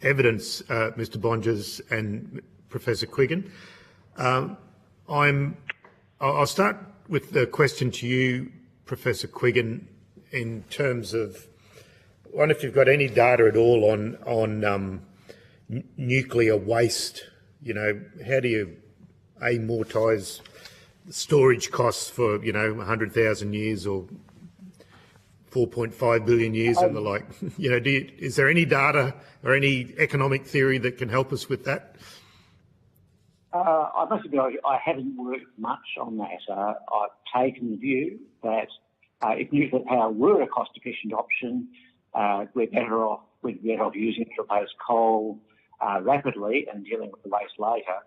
evidence, Mr. Bonges and Professor Quiggin. I'll start with the question to you, Professor Quiggin, in terms of, I wonder if you've got any data at all on nuclear waste. You know, how do you amortise storage costs for 100,000 years or 4.5 billion years and the like? Is there any data or any economic theory that can help us with that? I must admit, I haven't worked much on that. I've taken the view that if nuclear power were a cost-efficient option, we'd be better off using it to replace coal rapidly and dealing with the waste later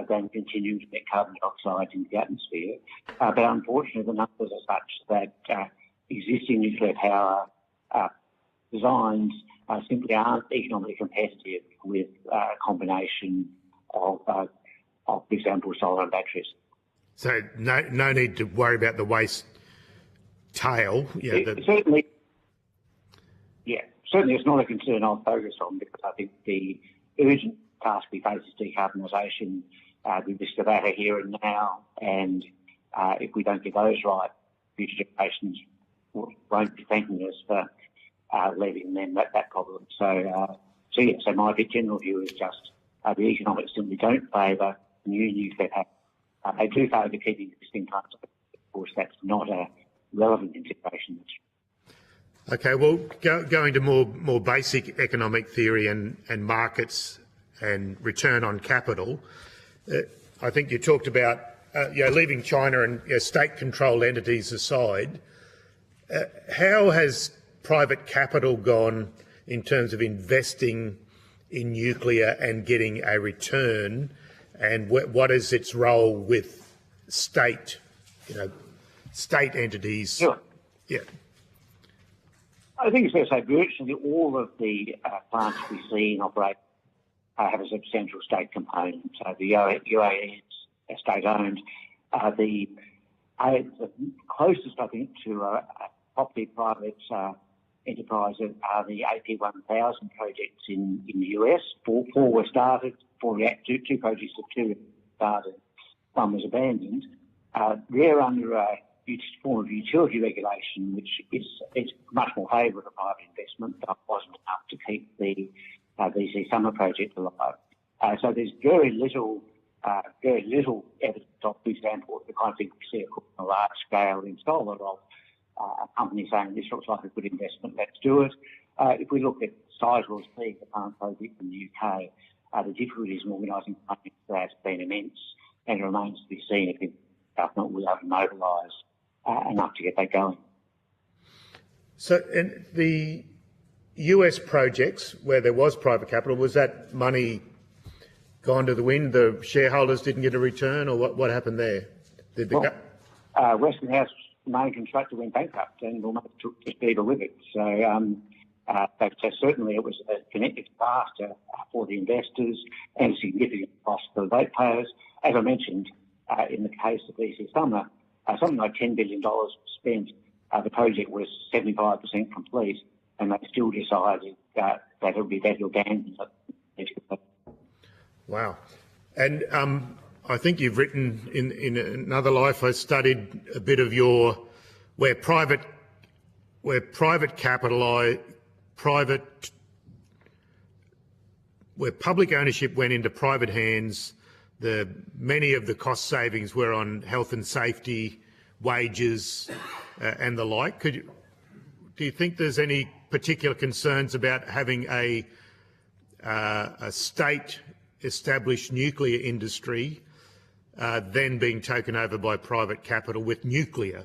than continuing to emit carbon dioxide into the atmosphere. But unfortunately, the numbers are such that existing nuclear power designs simply aren't economically competitive with a combination of, for example, solar and batteries. So no need to worry about the waste tail. Certainly it's not a concern I'll focus on, because I think the urgent task we face is decarbonisation. We risk of that here and now, and if we don't get those right, future generations won't be thanking us for leaving them that problem. So my general view is just the economics simply don't favour new nuclear power. They do favour keeping existing plants. Of course, that's not a relevant consideration. Okay, well, going to more basic economic theory and markets and return on capital, I think you talked about leaving China and state-controlled entities aside. How has private capital gone in terms of investing in nuclear and getting a return, and what is its role with state entities? Sure. Yeah. I think it's fair to say virtually all of the plants we see in operation have a substantial state component. So the UAE is state-owned. The closest, I think, to a properly private enterprise are the AP1000 projects in the US. Four were started, two projects of two started, one was abandoned. They're under a form of utility regulation, which is much more favourable to private investment, but wasn't enough to keep the VC Summer project alive. So there's very little evidence of, for example, the kind of thing we see on a large scale in solar of a company saying this looks like a good investment, let's do it. If we look at Seismic, the current project in the UK, The difficulties in organising funding for that has been immense, and it remains to be seen if the government will have to mobilise enough to get that going. So, and the US projects where there was private capital, was that money gone to the wind? The shareholders didn't get a return, or what happened there? Did the Westinghouse main constructor went bankrupt and almost took the fever with it. So, so certainly it was a connected disaster for the investors and a significant cost for the ratepayers. As I mentioned, in the case of EC Summer, something like $10 billion was spent. The project was 75% complete, and they still decided that it would be better abandoned. Wow. And I think you've written in another life, I studied a bit of your where public ownership went into private hands. Many of the cost savings were on health and safety, wages, and the like. Do you think there's any particular concerns about having a state-established nuclear industry then being taken over by private capital with nuclear?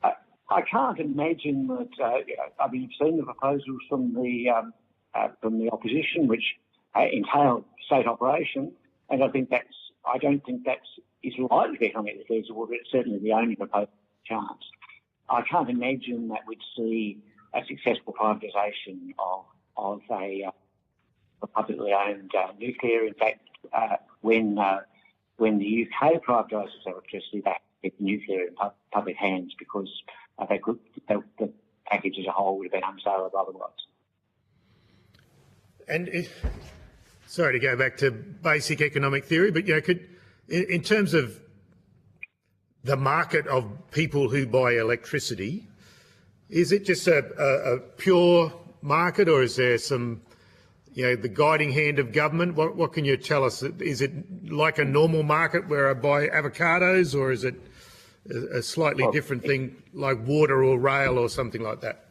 I can't imagine that. I mean, you've seen the proposals from the opposition, which entail state operation, and I don't think that is likely to be economically feasible, but it's certainly the only proposed chance. I can't imagine that we'd see a successful privatisation of a publicly owned nuclear. In fact, when the UK privatises electricity, they get nuclear in public hands because the package as a whole would have been unsaleable otherwise. And sorry to go back to basic economic theory, but in terms of the market of people who buy electricity, is it just a pure market, or is there some, the guiding hand of government? What can you tell us? Is it like a normal market where I buy avocados, or is it a slightly different thing like water or rail or something like that?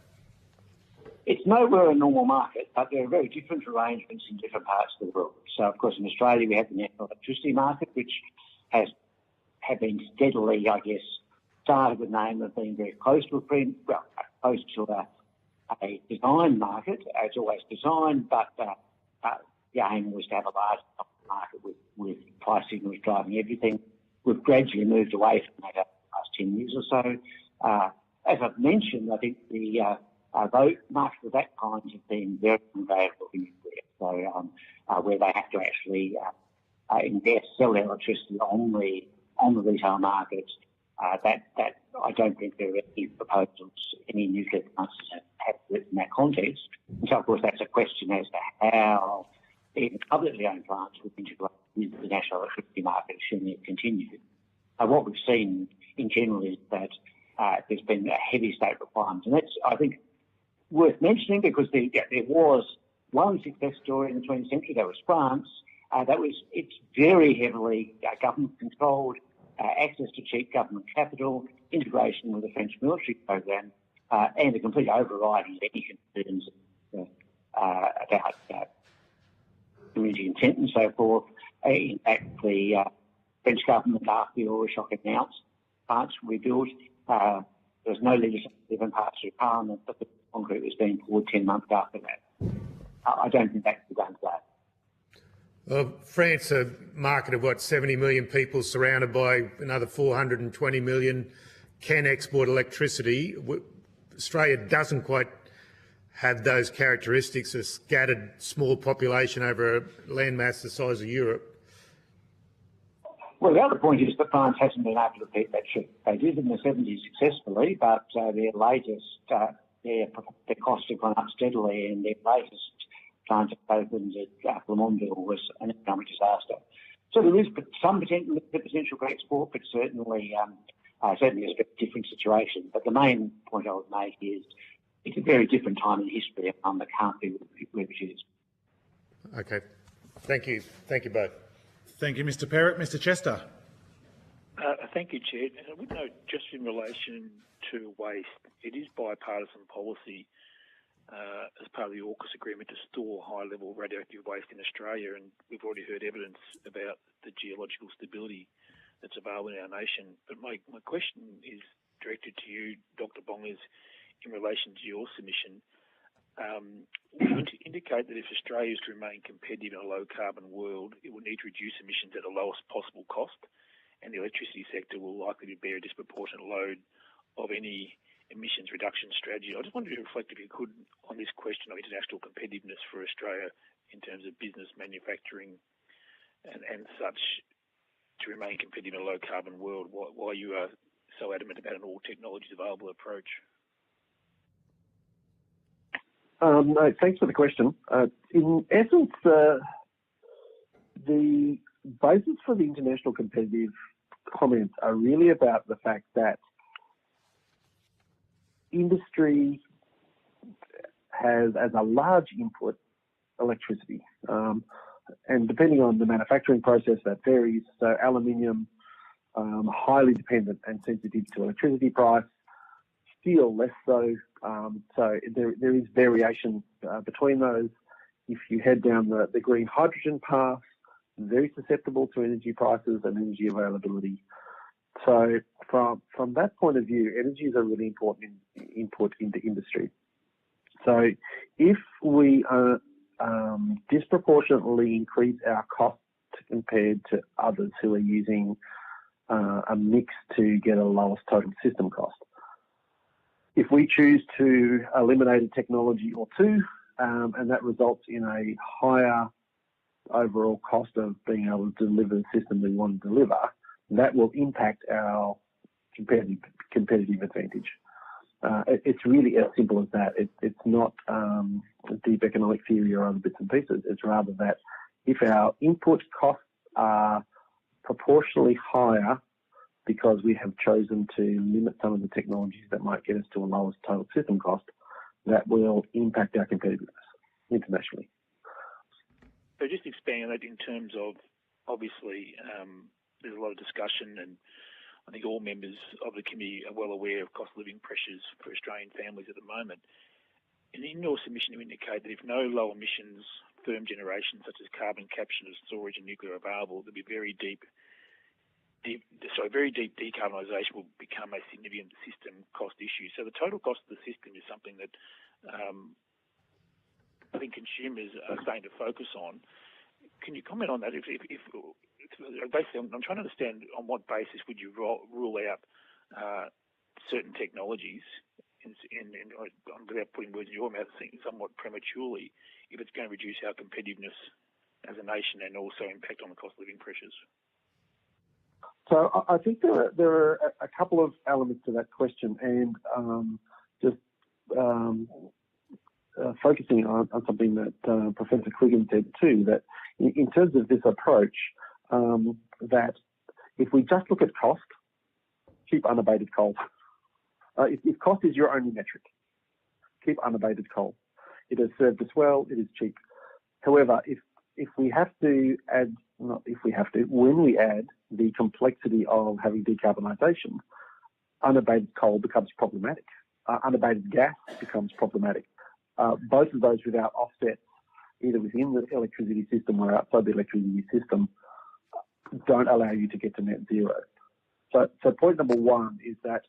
It's nowhere a normal market, but there are very different arrangements in different parts of the world. So, of course, in Australia we have the national electricity market, which have been steadily, I guess, started with the aim of being very close to a design market. It's always designed, but the aim was to have a large market with price signals driving everything. We've gradually moved away from that over the last 10 years or so. As I've mentioned, I think the market of that kind has been very unvaluable in nuclear. So where they have to actually invest, sell their electricity on the retail markets, that I don't think there are any proposals, any nuclear plants have in that context. And so, of course, that's a question as to how even publicly owned plants would integrate with the national electricity market, assuming it continued. What we've seen in general is that there's been a heavy state requirement, and that's, I think, worth mentioning because there was one success story in the 20th century. That was France. It's very heavily government controlled, access to cheap government capital, integration with the French military program, and a complete overriding of any concerns about community intent and so forth. In fact, the French government, after the oil shock announced plants were rebuilt, there was no legislation even passed through Parliament, but the concrete was being poured 10 months after that. I don't think that can be done today. Well, France, a market of 70 million people surrounded by another 420 million, can export electricity. Australia doesn't quite have those characteristics, a scattered small population over a landmass the size of Europe. Well, the other point is that France hasn't been able to beat that ship. They did in the 70s successfully, but their latest, their costs have gone up steadily, and their latest plant that opened at Renewable was an economic disaster. So there is some potential for export, but certainly it's a very different situation. But the main point I would make is it's a very different time in history, and one that can't be reproduced. Okay. Thank you. Thank you both. Thank you, Mr. Perrott. Mr. Chester. Thank you, Chair. And I would note, just in relation to waste, it is bipartisan policy as part of the AUKUS agreement to store high-level radioactive waste in Australia, and we've already heard evidence about the geological stability that's available in our nation. But my question is directed to you, Dr. Bong, is in relation to your submission. We indicate that if Australia is to remain competitive in a low-carbon world, it will need to reduce emissions at the lowest possible cost, and the electricity sector will likely bear a disproportionate load of any emissions reduction strategy. I just wanted to reflect, if you could, on this question of international competitiveness for Australia in terms of business, manufacturing, and such, to remain competitive in a low-carbon world, why you are so adamant about an all-technologies available approach. No, thanks for the question. In essence, the basis for the international competitive comments are really about the fact that industry has, as a large input, electricity. And depending on the manufacturing process, that varies. So aluminium, highly dependent and sensitive to electricity price. Steel, less so. So there is variation between those. If you head down the green hydrogen path, very susceptible to energy prices and energy availability. So from that point of view, energy is a really important input into industry. So if we disproportionately increase our costs compared to others who are using a mix to get a lowest total system cost, if we choose to eliminate a technology or two, and that results in a higher overall cost of being able to deliver the system we want to deliver, that will impact our competitive advantage. It's really as simple as that. It's not deep economic theory or other bits and pieces. It's rather that if our input costs are proportionally higher because we have chosen to limit some of the technologies that might get us to a lowest total system cost, that will impact our competitiveness internationally. So just expanding on that in terms of, obviously, there's a lot of discussion, and I think all members of the committee are well aware of cost of living pressures for Australian families at the moment. And in your submission, you indicate that if no low emissions firm generation such as carbon capture, storage and nuclear are available, there'll be very deep decarbonisation will become a significant system cost issue. So the total cost of the system is something that I think consumers are starting to focus on. Can you comment on that? If basically, I'm trying to understand on what basis would you rule out certain technologies, and without putting words in your mouth, somewhat prematurely, if it's going to reduce our competitiveness as a nation and also impact on the cost of living pressures? So I think there are a couple of elements to that question, and just focusing on something that Professor Quiggin said too, that in terms of this approach, that if we just look at cost, keep unabated coal. If cost is your only metric, keep unabated coal. It has served us well, it is cheap. However, if we have to add, not if we have to, when we add the complexity of having decarbonisation, unabated coal becomes problematic. Unabated gas becomes problematic. Both of those without offsets, either within the electricity system or outside the electricity system, don't allow you to get to net zero. So point number one is that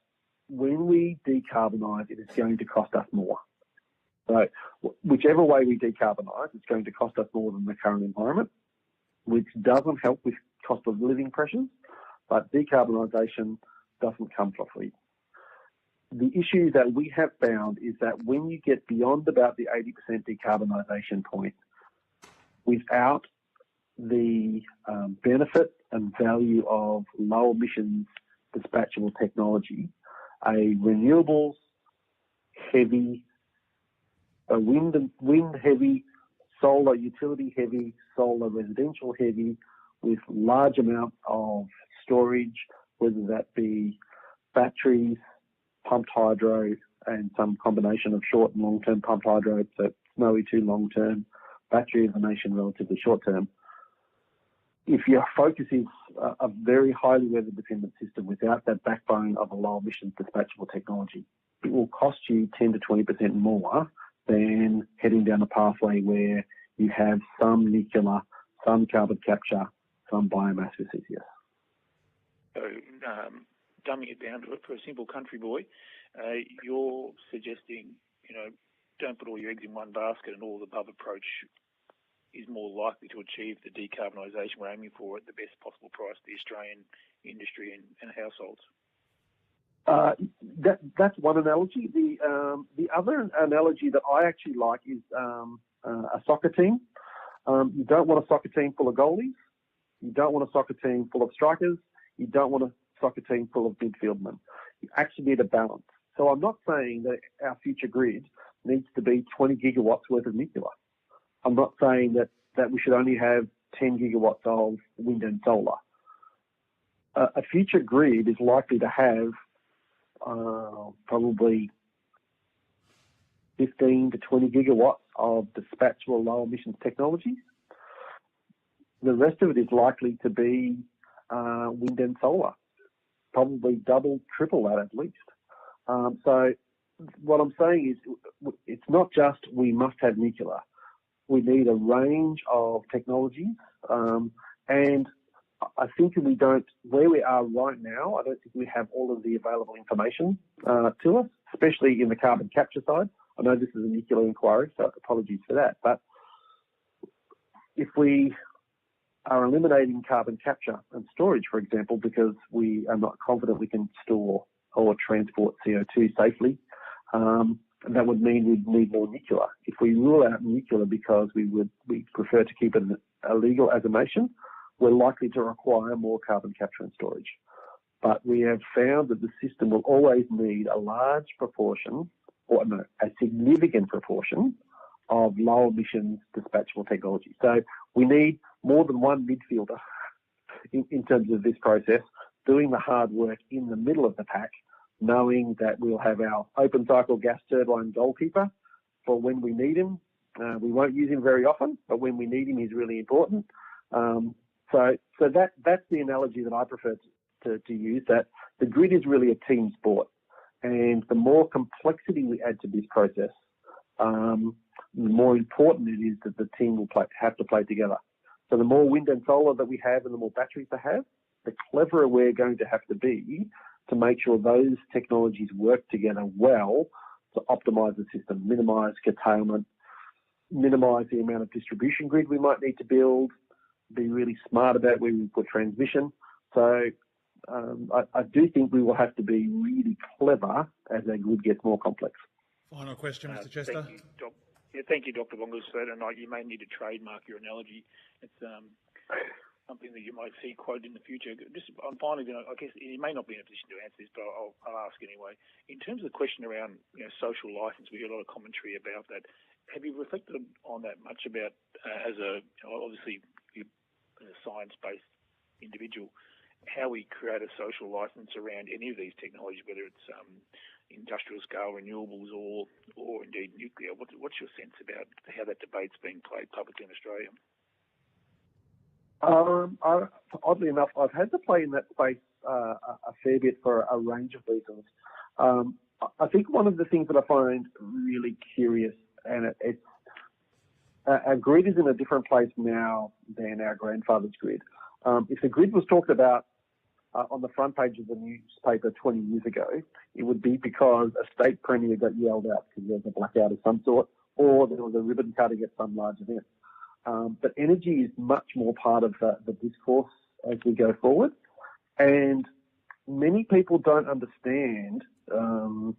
when we decarbonise, it is going to cost us more. So whichever way we decarbonise, it's going to cost us more than the current environment, which doesn't help with cost of living pressures, but decarbonisation doesn't come for free. The issue that we have found is that when you get beyond about the 80% decarbonisation point, without the benefit and value of low emissions dispatchable technology, a renewables heavy, a wind heavy, solar utility heavy, solar residential heavy, with large amounts of storage, whether that be batteries, pumped hydro, and some combination of short and long-term pumped hydro, so Snowy 2 long-term, battery information relatively short-term. If your focus is a very highly weather-dependent system without that backbone of a low emissions dispatchable technology, it will cost you 10 to 20% more than heading down a pathway where you have some nuclear, some carbon capture, some biomass for CCS. So, dumbing it down to it for a simple country boy, you're suggesting, don't put all your eggs in one basket, and all the above approach is more likely to achieve the decarbonisation we're aiming for at the best possible price to the Australian industry and households. That's one analogy. The other analogy that I actually like is a soccer team. You don't want a soccer team full of goalies. You don't want a soccer team full of strikers. You don't want a soccer team full of midfieldmen. You actually need a balance. So I'm not saying that our future grid needs to be 20 gigawatts worth of nuclear. I'm not saying that we should only have 10 gigawatts of wind and solar. A future grid is likely to have probably 15 to 20 gigawatts of dispatchable low emissions technologies. The rest of it is likely to be wind and solar, probably double, triple that at least. So what I'm saying is it's not just we must have nuclear. We need a range of technologies. And I think we don't, where we are right now, I don't think we have all of the available information to us, especially in the carbon capture side. I know this is a nuclear inquiry, so apologies for that. But if we are eliminating carbon capture and storage, for example, because we are not confident we can store or transport CO2 safely, that would mean we'd need more nuclear. If we rule out nuclear because we prefer to keep it illegal as a nation, we're likely to require more carbon capture and storage. But we have found that the system will always need a large proportion, or no, a significant proportion of low emissions dispatchable technology. So we need more than one midfielder in terms of this process, doing the hard work in the middle of the pack, knowing that we'll have our open cycle gas turbine goalkeeper for when we need him. We won't use him very often, but when we need him, he's really important. So that's the analogy that I prefer to use, that the grid is really a team sport. And the more complexity we add to this process, the more important it is that the team will have to play together. So the more wind and solar that we have and the more batteries they have, the cleverer we're going to have to be to make sure those technologies work together well to optimise the system, minimise curtailment, minimise the amount of distribution grid we might need to build, be really smart about where we put transmission. So I do think we will have to be really clever as our grid gets more complex. Final question, Mr. Chester. Thank you, Dr. Bongas, for that. And you may need to trademark your analogy. It's something that you might see quoted in the future. Just finally, I guess you may not be in a position to answer this, but I'll ask anyway. In terms of the question around social licence, we hear a lot of commentary about that. Have you reflected on that much about as a obviously you as a science-based individual, how we create a social licence around any of these technologies, whether it's industrial scale renewables or indeed nuclear? What's your sense about how that debate's being played publicly in Australia? Oddly enough, I've had to play in that space a fair bit for a range of reasons. I think one of the things that I find really curious, and our grid is in a different place now than our grandfather's grid. If the grid was talked about on the front page of the newspaper 20 years ago, it would be because a state premier got yelled out because there was a blackout of some sort, or there was a ribbon cutting at some large event. But energy is much more part of the discourse as we go forward. And many people don't understand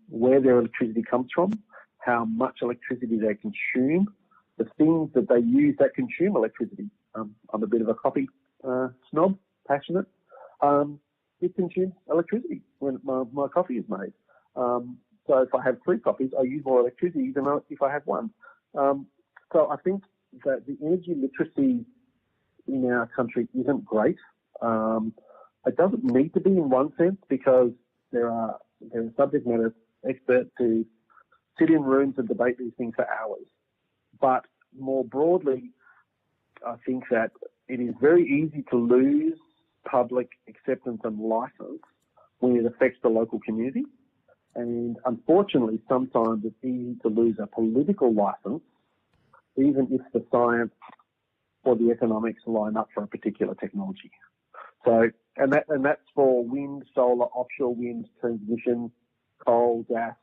where their electricity comes from, how much electricity they consume, the things that they use that consume electricity. I'm a bit of a coffee snob, passionate. It consumes electricity when my coffee is made. So if I have 3 coffees, I use more electricity than if I have 1. So I think that the energy literacy in our country isn't great. It doesn't need to be in one sense, because there are subject matter experts who sit in rooms and debate these things for hours. But more broadly, I think that it is very easy to lose public acceptance and license when it affects the local community. And unfortunately, sometimes it's easy to lose a political license, even if the science or the economics line up for a particular technology. So, and that's for wind, solar, offshore wind, transmission, coal, gas,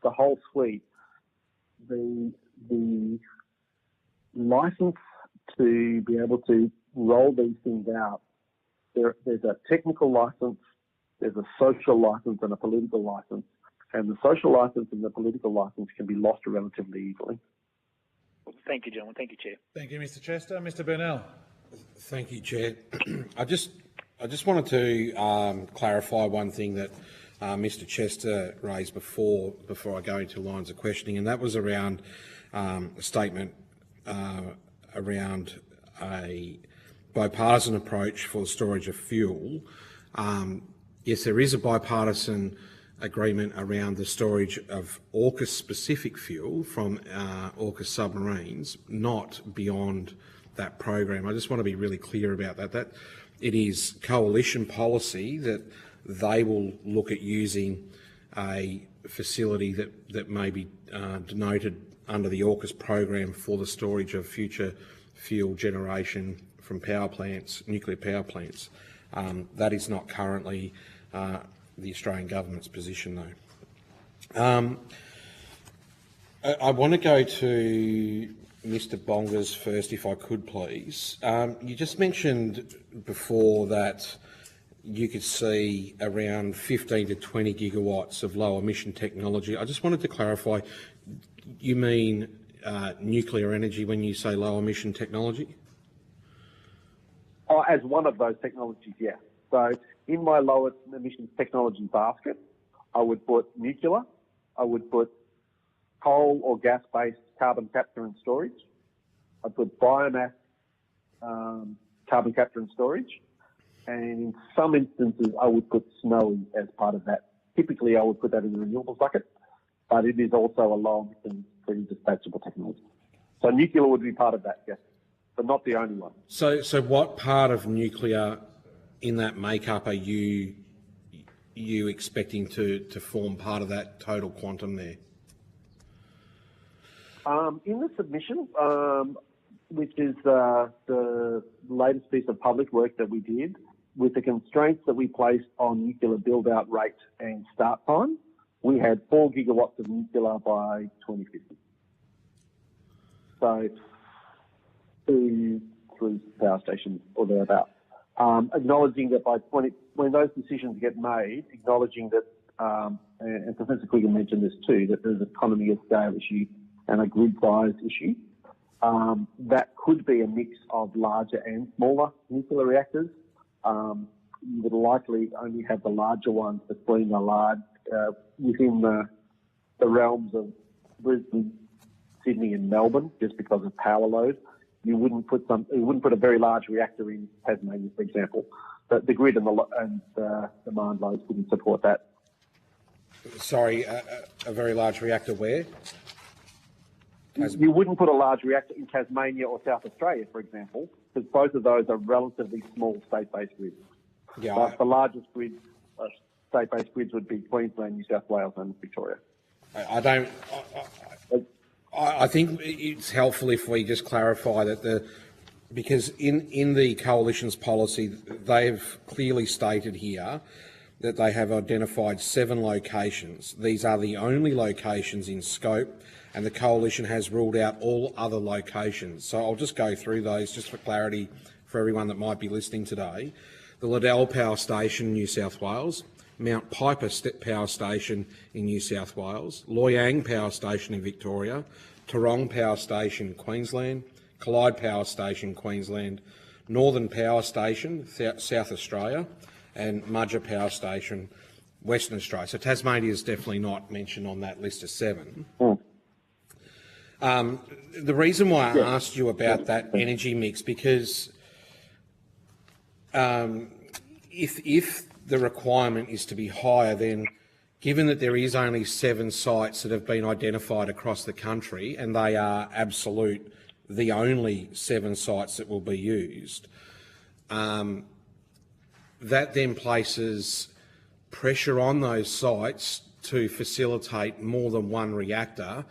the whole suite. The license to be able to roll these things out, there's a technical license, there's a social license and a political license, and the social license and the political license can be lost relatively easily. Thank you, gentlemen. Thank you, Chair. Thank you, Mr Chester. Mr Burnell. Thank you, Chair. I just wanted to clarify one thing that Mr Chester raised before I go into lines of questioning, and that was around a statement around a bipartisan approach for the storage of fuel. Yes, there is a bipartisan agreement around the storage of AUKUS-specific fuel from AUKUS submarines, not beyond that program. I just want to be really clear about that. That it is coalition policy that they will look at using a facility that may be denoted under the AUKUS program for the storage of future fuel generation from power plants, nuclear power plants. That is not currently the Australian government's position, though. I want to go to Mr Bonga's first, if I could, please. You just mentioned before that you could see around 15 to 20 gigawatts of low emission technology. I just wanted to clarify, you mean nuclear energy when you say low emission technology? Oh, as one of those technologies, yeah. So in my lowest emissions technology basket, I would put nuclear, I would put coal or gas-based carbon capture and storage, I'd put biomass carbon capture and storage, and in some instances I would put snowy as part of that. Typically I would put that in the renewables bucket, but it is also a low emissions pretty dispatchable technology. So nuclear would be part of that, yes, but not the only one. So what part of nuclear in that makeup are you expecting to form part of that total quantum there? In the submission, which is the latest piece of public work that we did, with the constraints that we placed on nuclear build-out rate and start time, we had 4 gigawatts of nuclear by 2050. So 2, 3 power stations or thereabouts. Acknowledging that when those decisions get made, acknowledging that, and Professor Quiggin mentioned this too, that there's an economy of scale issue and a grid size issue. That could be a mix of larger and smaller nuclear reactors. You would likely only have the larger ones between the large, within the realms of Brisbane, Sydney and Melbourne, just because of power load. You wouldn't put a very large reactor in Tasmania, for example. But the grid and the demand loads wouldn't support that. Sorry, a very large reactor where? You wouldn't put a large reactor in Tasmania or South Australia, for example, because both of those are relatively small state-based grids. Yeah. But the largest grids, state-based grids, would be Queensland, New South Wales, and Victoria. I think it's helpful if we just clarify that because in the coalition's policy, they've clearly stated here that they have identified 7 locations. These are the only locations in scope, and the coalition has ruled out all other locations. So I'll just go through those just for clarity for everyone that might be listening today. The Liddell Power Station, New South Wales, Mount Piper Power Station in New South Wales, Loy Yang Power Station in Victoria, Tarong Power Station, Queensland, Collide Power Station, Queensland, Northern Power Station, South Australia, and Mudgee Power Station, Western Australia. So Tasmania is definitely not mentioned on that list of 7. The reason why I asked you about that energy mix, because if the requirement is to be higher, then given that there is only 7 sites that have been identified across the country, and they are the only 7 sites that will be used, that then places pressure on those sites to facilitate more than one reactor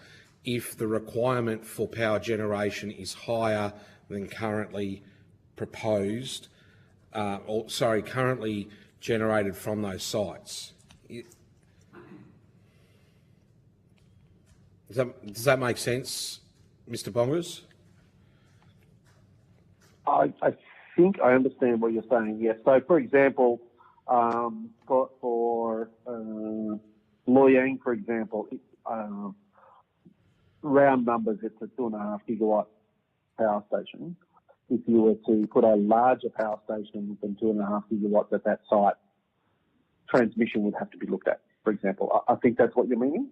if the requirement for power generation is higher than currently proposed, currently generated from those sites. Does that make sense, Mr. Bongers? I think I understand what you're saying, yes. So, for example, for Loy Yang, for example, round numbers, it's a 2.5 gigawatt power station. If you were to put a larger power station than 2.5 gigawatts at that site, transmission would have to be looked at, for example. I think that's what you're meaning?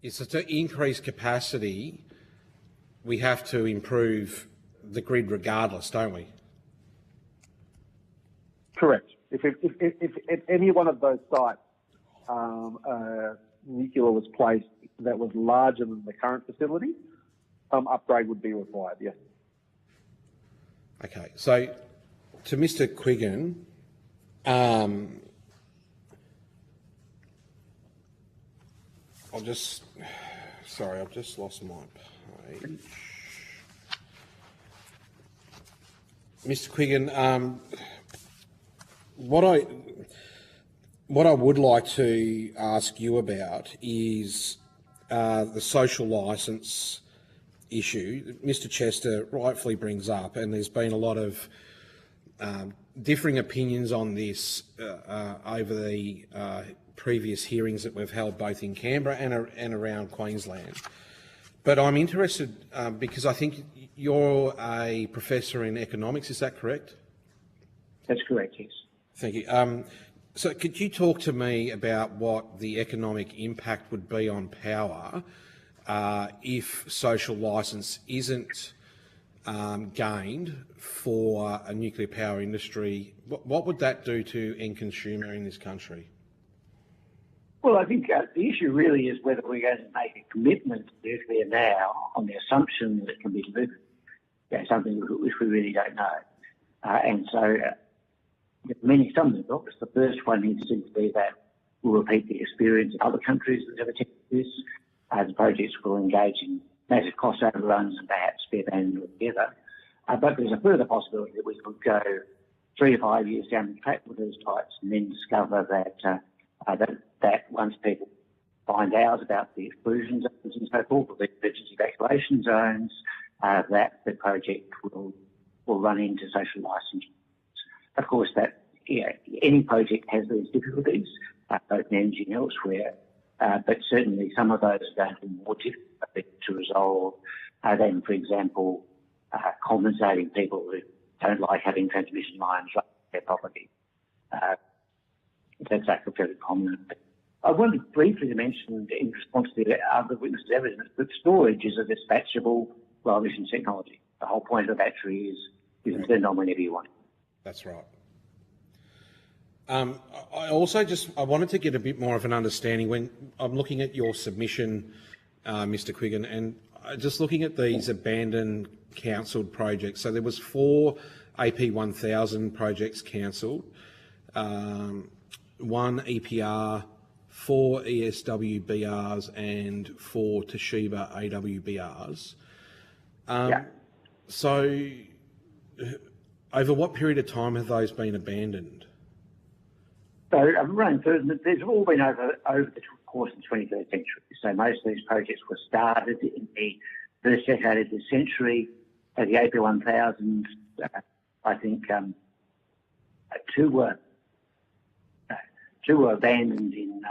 Yes, so to increase capacity, we have to improve the grid regardless, don't we? Correct. If at any one of those sites nuclear was placed that was larger than the current facility, some upgrade would be required, yes. Okay, so to Mr. Quiggin, I've just lost my page. Mr. Quiggin, what I would like to ask you about is the social licence issue Mr. Chester rightfully brings up, and there's been a lot of differing opinions on this over the previous hearings that we've held both in Canberra and around Queensland. But I'm interested because I think you're a professor in economics, is that correct? That's correct, yes. Thank you. So could you talk to me about what the economic impact would be on power if social licence isn't gained for a nuclear power industry? What would that do to end consumer in this country? Well, I think the issue really is whether we're going to make a commitment to nuclear now on the assumption that it can be delivered. That's something which we really don't know. And so some of the topics. The first one seems to be that we'll repeat the experience of other countries that have attempted this. The projects will engage in massive cost overruns and perhaps be abandoned altogether. But there's a further possibility that we could go 3 to 5 years down the track with these types and then discover that once people find out about the exclusion zones and so forth, or the emergency evacuation zones, that the project will run into social licence. Of course, any project has these difficulties, both in energy and elsewhere, but certainly some of those are going to be more difficult to resolve than, for example, compensating people who don't like having transmission lines run their property. That's actually fairly common. I wanted briefly to mention, in response to the other witnesses' evidence, that storage is a dispatchable low-emission technology. The whole point of the battery is you can turn it on whenever you want. That's right. I wanted to get a bit more of an understanding when I'm looking at your submission, Mr. Quiggin, and just looking at these abandoned cancelled projects. So there was 4 AP1000 projects cancelled, 1 EPR, 4 ESWBRs and 4 Toshiba AWBRs. So over what period of time have those been abandoned? So they've all been over the course of the 23rd century. So most of these projects were started in the first decade of the century. The AP1000, I think 2 were abandoned in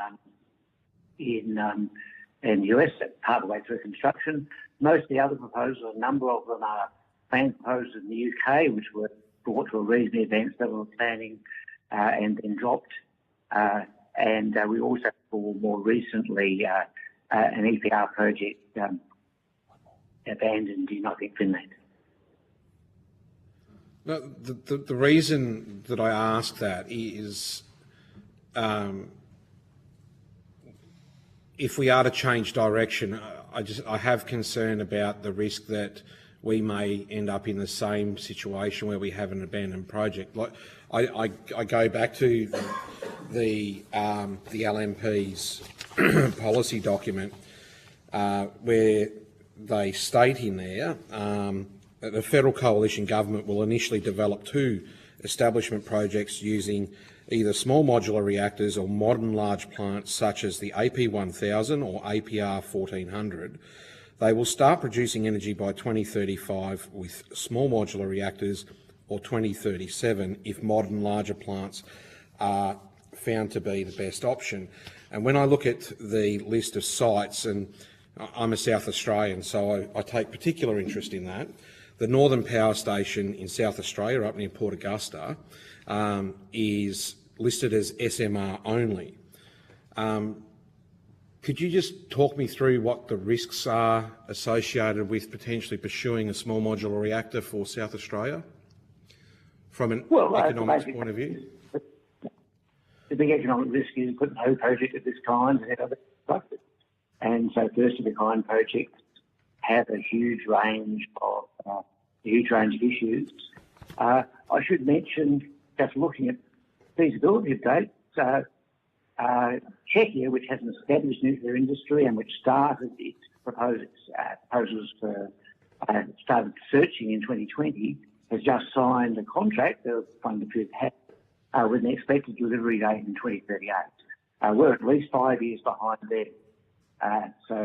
the US, part of the way through construction. Most of the other proposals, a number of them are planned proposals in the UK, which were brought to a reasonably advanced level of planning and then dropped. And we also saw more recently an EPR project abandoned in, I think, Finland. No, the reason that I ask that is if we are to change direction, I have concern about the risk that we may end up in the same situation where we have an abandoned project. Like I go back to the LNP's policy document where they state in there that the federal coalition government will initially develop 2 establishment projects using either small modular reactors or modern large plants such as the AP1000 or APR 1400. They will start producing energy by 2035 with small modular reactors, or 2037 if modern larger plants are found to be the best option. And when I look at the list of sites, and I'm a South Australian, so I take particular interest in that, the Northern Power Station in South Australia, up near Port Augusta, is listed as SMR only. Could you just talk me through what the risks are associated with potentially pursuing a small modular reactor for South Australia from an economics point of view? The big economic risk is putting no project of this kind ahead of it. And so first of a kind projects have a huge range of issues. I should mention, just looking at feasibility of dates, Czechia, which has an established nuclear industry and which started its proposals for started searching in 2020, has just signed a contract of with an expected delivery date in 2038. We're at least 5 years behind there. So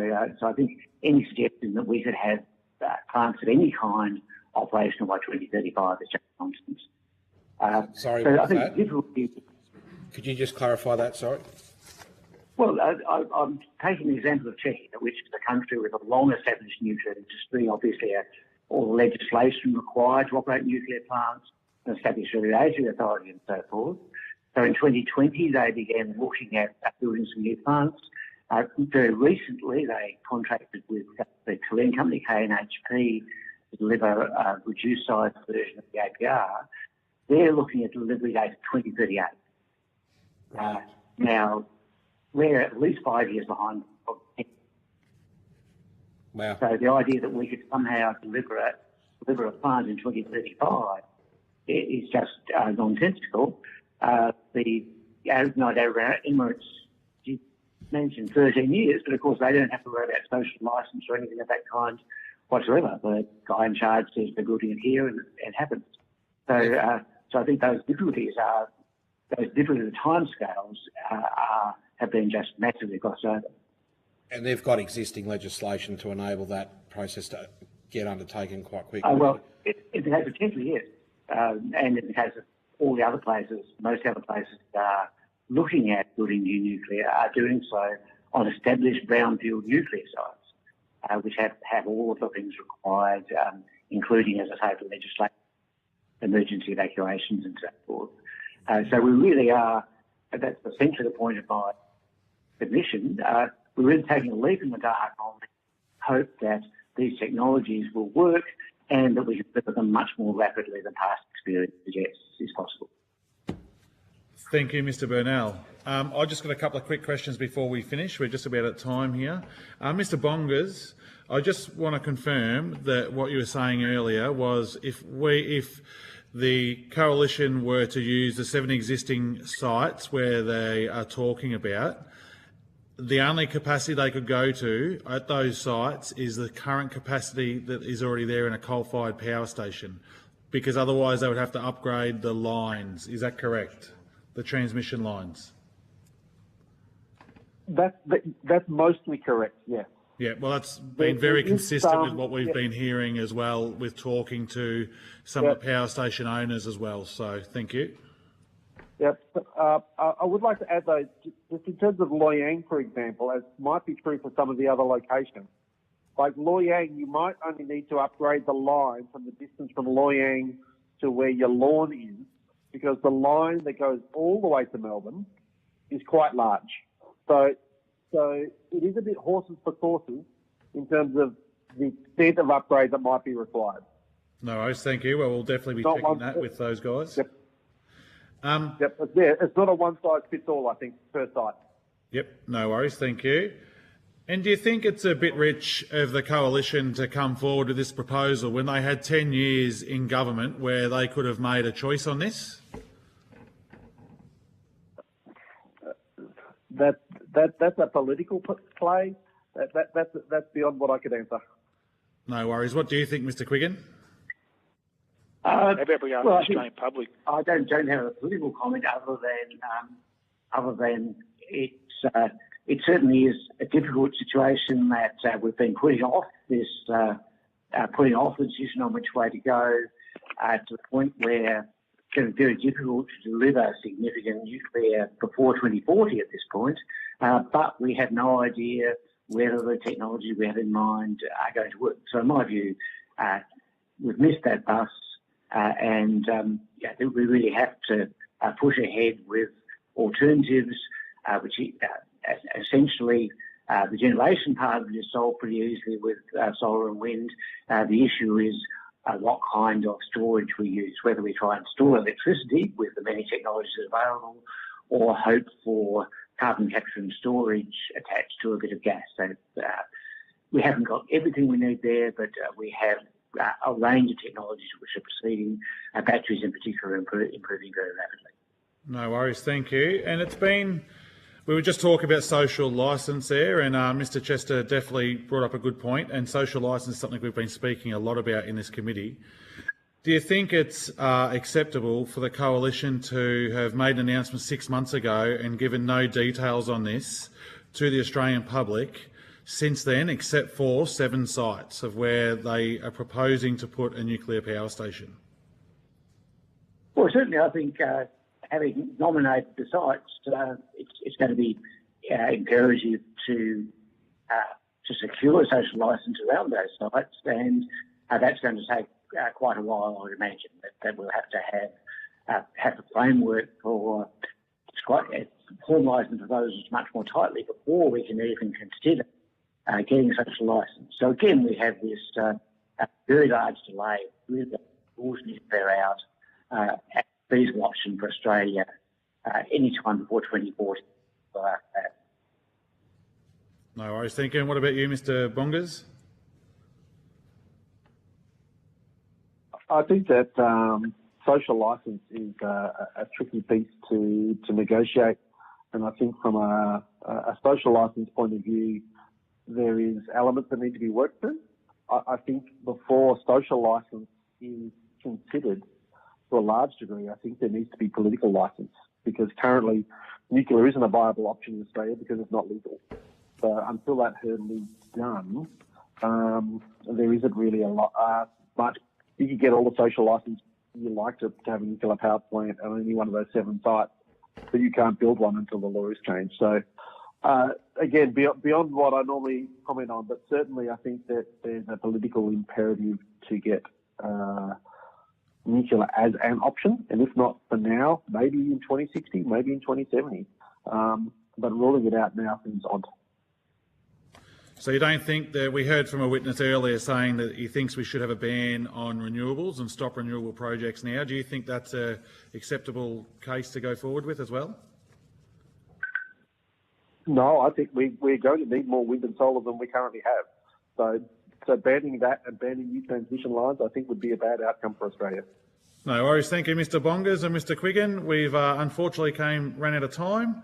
I think any suggestion that we could have plants of any kind operational by 2035 is just nonsense. Sorry, so what I was think that? the difficulty. Could you just clarify that, sorry? Well, I'm taking the example of Czechia, which is a country with a long-established nuclear industry, obviously all the legislation required to operate nuclear plants, an established regulatory authority and so forth. So in 2020, they began looking at building some new plants. Very recently, they contracted with the Korean company, KNHP, to deliver a reduced-size version of the APR. They're looking at delivery date of 2038. Now, we're at least 5 years behind. Wow. So the idea that we could somehow deliver a plant in 2035 is just nonsensical. The United Arab Emirates mentioned 13 years, but of course they don't have to worry about social licence or anything of that kind whatsoever. The guy in charge says they're building it here and it happens. So I think those difficulties, the timescales have been just massively glossed over. And they've got existing legislation to enable that process to get undertaken quite quickly. Well, in the case of Tesla, yes. And in the case of all the other places, most other places are looking at building new nuclear, are doing so on established brownfield nuclear sites, which have all of the things required, including, as I say, the legislation, emergency evacuations and so forth. So we really are, that's essentially the point of my submission, we're really taking a leap in the dark on the hope that these technologies will work and that we can deliver them much more rapidly than past experience suggests is possible. Thank you, Mr. Burnell. I've just got a couple of quick questions before we finish. We're just about at time here. Mr. Bongers, I just want to confirm that what you were saying earlier was if the coalition were to use the 7 existing sites where they are talking about, the only capacity they could go to at those sites is the current capacity that is already there in a coal-fired power station, because otherwise they would have to upgrade the lines. Is that correct? The transmission lines? That's mostly correct, yes. Yeah, well, that's been very consistent with what we've been hearing as well, with talking to some of the power station owners as well. So, thank you. Yep. I would like to add, though, just in terms of Loy Yang, for example, as might be true for some of the other locations. Like Loy Yang, you might only need to upgrade the line from the distance from Loy Yang to where your lawn is, because the line that goes all the way to Melbourne is quite large. So it is a bit horses for courses in terms of the extent of upgrade that might be required. No worries, thank you. Well, we'll definitely be checking that with those guys. Yep. It's not a one-size-fits-all, I think, per site. Yep, no worries, thank you. And do you think it's a bit rich of the coalition to come forward with this proposal when they had 10 years in government where they could have made a choice on this? That's a political play. That's beyond what I could answer. No worries. What do you think, Mr. Quiggin? How about we ask the Australian public? I don't have a political comment other than it certainly is a difficult situation that we've been putting off the decision on which way to go to the point where it's going to be very difficult to deliver significant nuclear before 2040 at this point. But we have no idea whether the technology we have in mind are going to work. So in my view, we've missed that bus, and we really have to push ahead with alternatives, which essentially the generation part of it is solved pretty easily with solar and wind. The issue is what kind of storage we use, whether we try and store electricity with the many technologies available or hope for carbon capture and storage attached to a bit of gas. So we haven't got everything we need there, but we have a range of technologies which are proceeding, batteries in particular, improving very rapidly. No worries, thank you. And we were just talking about social licence there, and Mr. Chester definitely brought up a good point, and social licence is something we've been speaking a lot about in this committee. Do you think it's acceptable for the coalition to have made an announcement 6 months ago and given no details on this to the Australian public since then, except for 7 sites of where they are proposing to put a nuclear power station? Well, certainly I think having nominated the sites, it's going to be imperative to secure a social licence around those sites, and that's going to take quite a while, I would imagine, that we'll have to have a framework for formalising those much more tightly before we can even consider getting such a licence. So again, we have this very large delay with the rules nuclear out at feasible option for Australia any time before 2040. No worries, thank you. And what about you, Mr. Bongas? I think that social licence is a tricky piece to negotiate, and I think from a social licence point of view, there is elements that need to be worked through. I think before social licence is considered to a large degree, I think there needs to be political licence, because currently nuclear isn't a viable option in Australia because it's not legal. So until that hurdle is done, there isn't really a lot much. You can get all the social licence you like to have a nuclear power plant on any one of those 7 sites, but you can't build one until the law is changed. So, again, beyond what I normally comment on, but certainly I think that there's a political imperative to get nuclear as an option, and if not for now, maybe in 2060, maybe in 2070. But ruling it out now seems odd. So you don't think that, we heard from a witness earlier saying that he thinks we should have a ban on renewables and stop renewable projects now. Do you think that's an acceptable case to go forward with as well? No, I think we're going to need more wind and solar than we currently have. So banning that and banning new transmission lines, I think, would be a bad outcome for Australia. No worries. Thank you, Mr. Bongas and Mr. Quiggin. We've unfortunately ran out of time.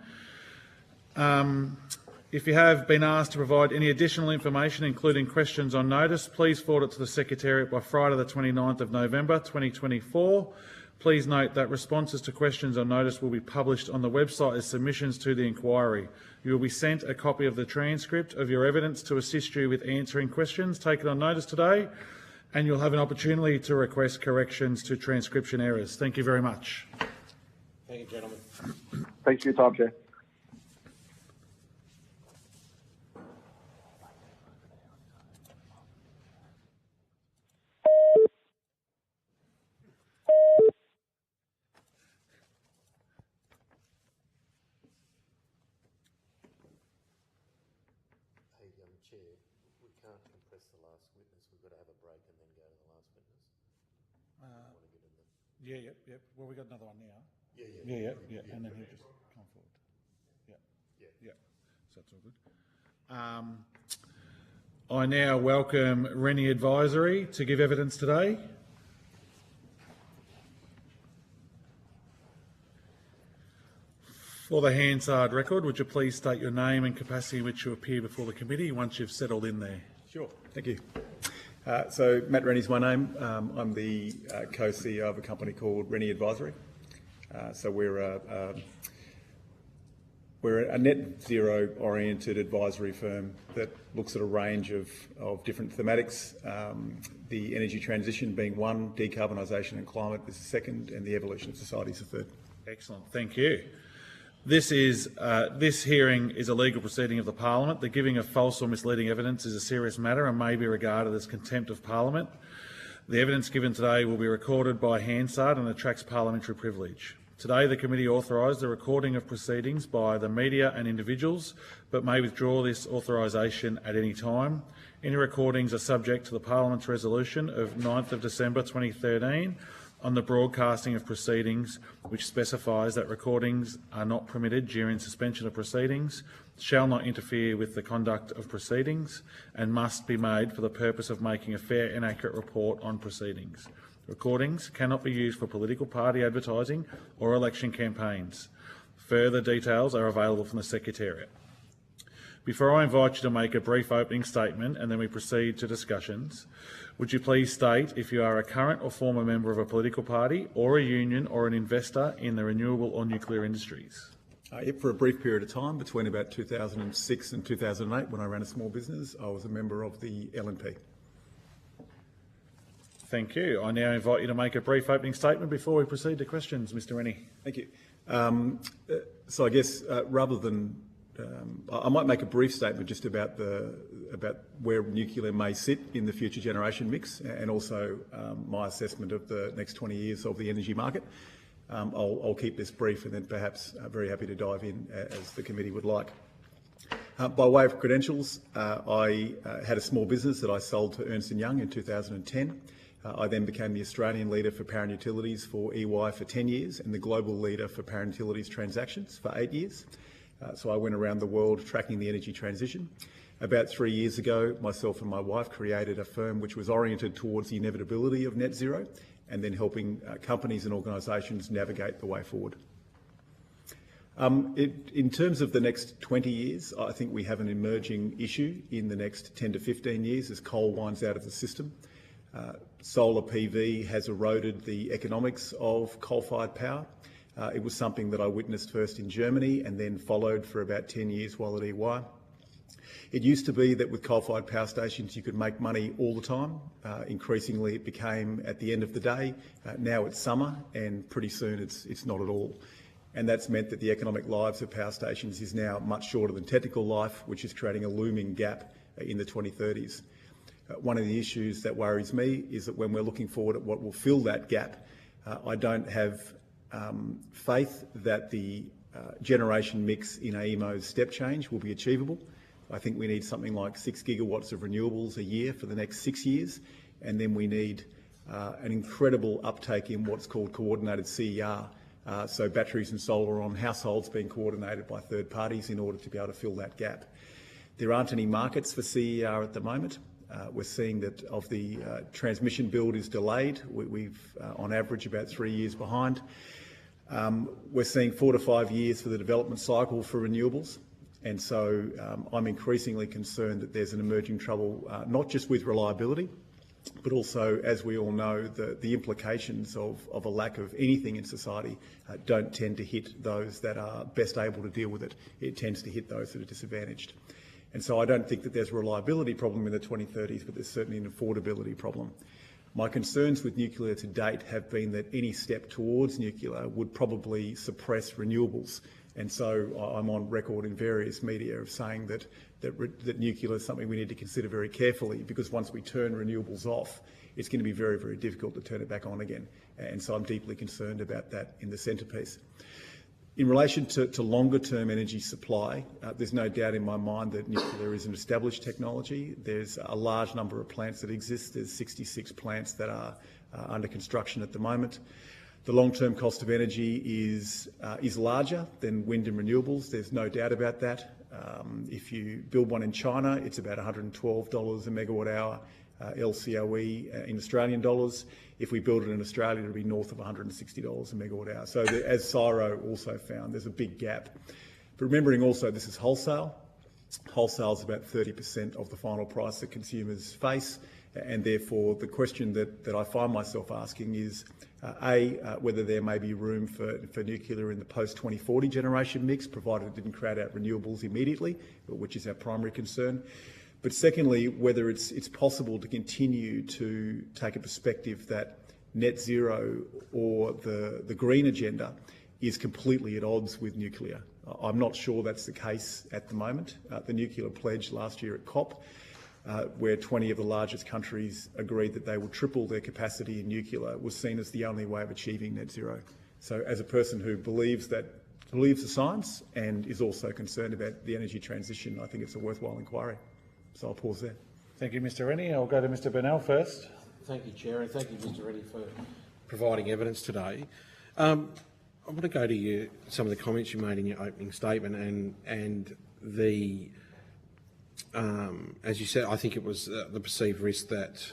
If you have been asked to provide any additional information, including questions on notice, please forward it to the Secretariat by Friday the 29th of November 2024. Please note that responses to questions on notice will be published on the website as submissions to the inquiry. You will be sent a copy of the transcript of your evidence to assist you with answering questions taken on notice today, and you'll have an opportunity to request corrections to transcription errors. Thank you very much. Thank you, gentlemen. Thanks for your time, Chair. Chair, we can't compress the last witness. We've got to have a break and then go to the last witness. Yeah. Well, we got another one now. Yeah. And then he'll just come forward. Yeah. So that's all good. I now welcome Rennie Advisory to give evidence today. For the Hansard record, would you please state your name and capacity in which you appear before the committee once you've settled in there? Sure, thank you. So Matt Rennie's my name. I'm the co-CEO of a company called Rennie Advisory. So we're a net zero oriented advisory firm that looks at a range of different thematics. The energy transition being one, decarbonisation and climate is the second, and the evolution of society is the third. Excellent, thank you. This hearing is a legal proceeding of the Parliament. The giving of false or misleading evidence is a serious matter and may be regarded as contempt of Parliament. The evidence given today will be recorded by Hansard and attracts parliamentary privilege. Today, the committee authorised the recording of proceedings by the media and individuals, but may withdraw this authorisation at any time. Any recordings are subject to the Parliament's resolution of 9th of December 2013 on the broadcasting of proceedings, which specifies that recordings are not permitted during suspension of proceedings, shall not interfere with the conduct of proceedings, and must be made for the purpose of making a fair and accurate report on proceedings. Recordings cannot be used for political party advertising or election campaigns. Further details are available from the Secretariat. Before I invite you to make a brief opening statement and then we proceed to discussions, would you please state if you are a current or former member of a political party or a union or an investor in the renewable or nuclear industries? For a brief period of time, between about 2006 and 2008, when I ran a small business, I was a member of the LNP. Thank you. I now invite you to make a brief opening statement before we proceed to questions. Mr Rennie. Thank you. So I guess rather than I might make a brief statement just about where nuclear may sit in the future generation mix, and also my assessment of the next 20 years of the energy market. I'll keep this brief, and then perhaps very happy to dive in as the committee would like. By way of credentials, I had a small business that I sold to Ernst & Young in 2010. I then became the Australian leader for power and utilities for EY for 10 years and the global leader for power and utilities transactions for 8 years. So I went around the world tracking the energy transition. About 3 years ago, myself and my wife created a firm which was oriented towards the inevitability of net zero and then helping companies and organisations navigate the way forward. In terms of the next 20 years, I think we have an emerging issue in the next 10 to 15 years as coal winds out of the system. Solar PV has eroded the economics of coal-fired power. It was something that I witnessed first in Germany and then followed for about 10 years while at EY. It used to be that with coal-fired power stations you could make money all the time. Increasingly it became at the end of the day. Now it's summer and pretty soon it's not at all. And that's meant that the economic lives of power stations is now much shorter than technical life, which is creating a looming gap in the 2030s. One of the issues that worries me is that when we're looking forward at what will fill that gap, I don't have faith that the generation mix in AEMO's step change will be achievable. I think we need something like 6 gigawatts of renewables a year for the next 6 years, and then we need an incredible uptake in what's called coordinated CER, so batteries and solar on households being coordinated by third parties in order to be able to fill that gap. There aren't any markets for CER at the moment. We're seeing that of the transmission build is delayed. We've on average about 3 years behind. We're seeing 4 to 5 years for the development cycle for renewables. And so I'm increasingly concerned that there's an emerging trouble, not just with reliability, but also, as we all know, the implications of a lack of anything in society don't tend to hit those that are best able to deal with it. It tends to hit those that are disadvantaged. And so I don't think that there's a reliability problem in the 2030s, but there's certainly an affordability problem. My concerns with nuclear to date have been that any step towards nuclear would probably suppress renewables. And so I'm on record in various media of saying that nuclear is something we need to consider very carefully, because once we turn renewables off, it's going to be very, very difficult to turn it back on again. And so I'm deeply concerned about that in the centrepiece. In relation to longer-term energy supply, there's no doubt in my mind that nuclear is an established technology. There's a large number of plants that exist. There's 66 plants that are under construction at the moment. The long-term cost of energy is larger than wind and renewables. There's no doubt about that. If you build one in China, it's about $112 a megawatt hour LCOE in Australian dollars. If we build it in Australia, it'll be north of $160 a megawatt hour. So as CSIRO also found, there's a big gap. But remembering also this is wholesale. Wholesale is about 30% of the final price that consumers face, and therefore the question that I find myself asking is, whether there may be room for nuclear in the post-2040 generation mix, provided it didn't crowd out renewables immediately, which is our primary concern. But secondly, whether it's possible to continue to take a perspective that net zero or the green agenda is completely at odds with nuclear. I'm not sure that's the case at the moment. The nuclear pledge last year at COP, where 20 of the largest countries agreed that they will triple their capacity in nuclear, was seen as the only way of achieving net zero. So as a person who believes the science and is also concerned about the energy transition, I think it's a worthwhile inquiry. So I'll pause there. Thank you, Mr Rennie. I'll go to Mr Burnell first. Thank you, Chair, and thank you, Mr Rennie, for providing evidence today. I want to go to some of the comments you made in your opening statement, and the as you said, I think it was the perceived risk that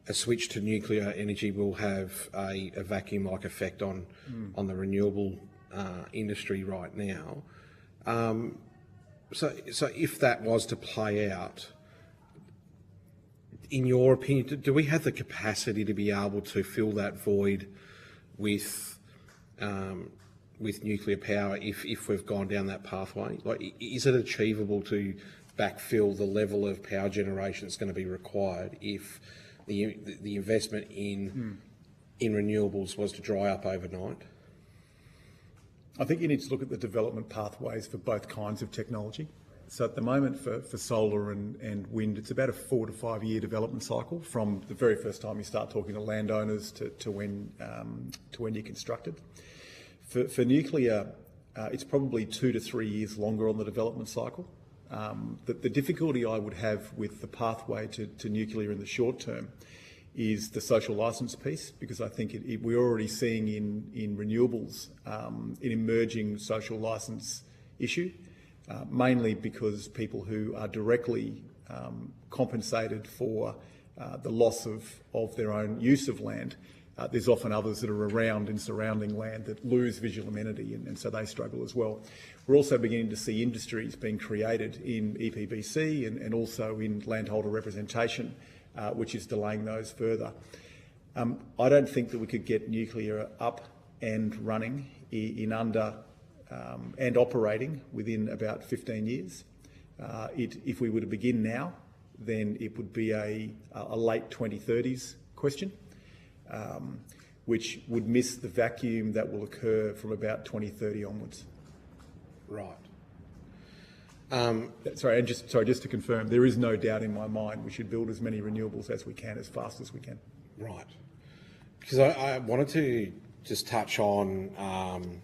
a switch to nuclear energy will have a vacuum-like effect on the renewable industry right now. So if that was to play out, in your opinion, do we have the capacity to be able to fill that void with nuclear power if we've gone down that pathway? Like, is it achievable to backfill the level of power generation that's going to be required if the investment in renewables was to dry up overnight? I think you need to look at the development pathways for both kinds of technology. So at the moment for solar and wind, it's about a 4 to 5 year development cycle from the very first time you start talking to landowners to when you construct it. For nuclear, it's probably 2 to 3 years longer on the development cycle. The difficulty I would have with the pathway to nuclear in the short term is the social licence piece, because I think we're already seeing in renewables an emerging social licence issue, mainly because people who are directly compensated for the loss of their own use of land, there's often others that are around in surrounding land that lose visual amenity, and so they struggle as well. We're also beginning to see industries being created in EPBC and also in landholder representation, which is delaying those further. I don't think that we could get nuclear up and running in under and operating within about 15 years. If we were to begin now, then it would be a late 2030s question, which would miss the vacuum that will occur from about 2030 onwards. Right. Just to confirm, there is no doubt in my mind we should build as many renewables as we can, as fast as we can. Right. Because I wanted to just touch on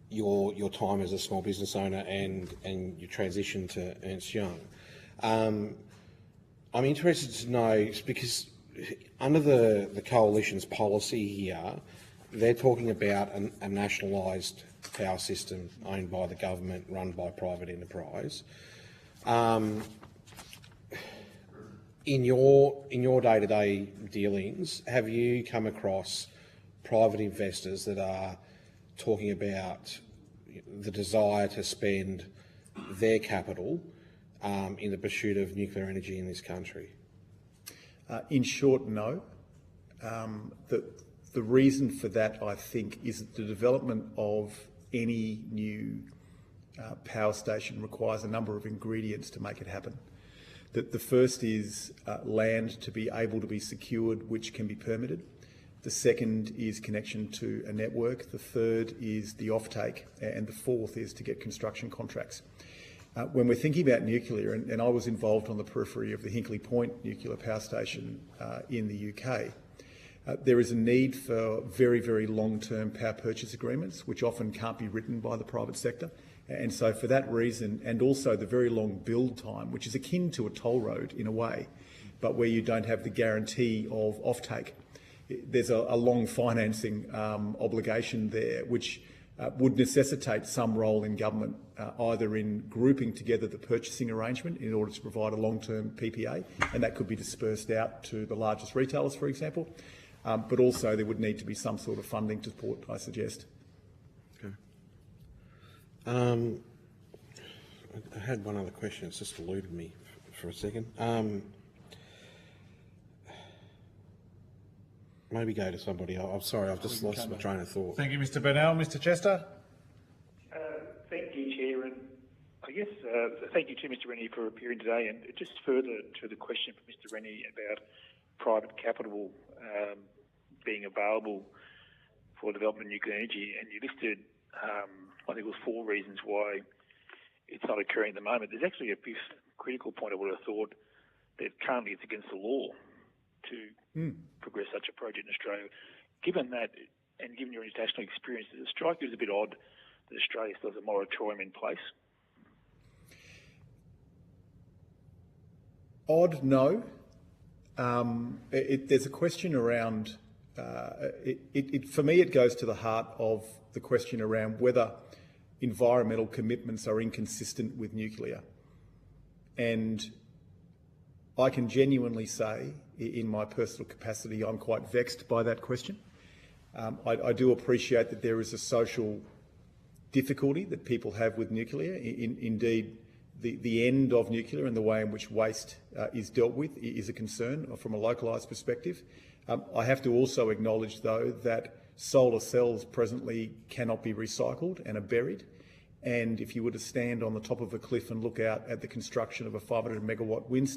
your time as a small business owner and your transition to Ernst Young. I'm interested to know, because under the Coalition's policy here, they're talking about a nationalised power system owned by the government, run by private enterprise. In your day-to-day dealings, have you come across private investors that are talking about the desire to spend their capital in the pursuit of nuclear energy in this country? In short, no. The reason for that, I think, is that the development of any new power station requires a number of ingredients to make it happen. The first is land to be able to be secured, which can be permitted. The second is connection to a network. The third is the offtake, and the fourth is to get construction contracts. When we're thinking about nuclear, and I was involved on the periphery of the Hinkley Point nuclear power station in the UK, there is a need for very, very long-term power purchase agreements, which often can't be written by the private sector. And so for that reason, and also the very long build time, which is akin to a toll road in a way, but where you don't have the guarantee of offtake, there's a long financing obligation there, which would necessitate some role in government, either in grouping together the purchasing arrangement in order to provide a long-term PPA, and that could be dispersed out to the largest retailers, for example, but also there would need to be some sort of funding to support, I suggest. Okay. I had one other question. It's just eluded me for a second. Maybe go to somebody else. I'm sorry, I've just lost my train of thought. Thank you, Mr Burnell. Mr Chester? Thank you, Chair, and I guess thank you to Mr Rennie for appearing today. And just further to the question from Mr Rennie about private capital being available for development of nuclear energy, and you listed, I think it was 4 reasons why it's not occurring at the moment. There's actually a critical point I would have thought that currently it's against the law to progress such a project in Australia. Given that, and given your international experience, does it strike you as a bit odd that Australia still has a moratorium in place? Odd, no. There's a question around, for me it goes to the heart of the question around whether environmental commitments are inconsistent with nuclear. And I can genuinely say, in my personal capacity, I'm quite vexed by that question. I do appreciate that there is a social difficulty that people have with nuclear. Indeed, the end of nuclear and the way in which waste is dealt with is a concern from a localised perspective. I have to also acknowledge, though, that solar cells presently cannot be recycled and are buried. And if you were to stand on the top of a cliff and look out at the construction of a 500 megawatt wind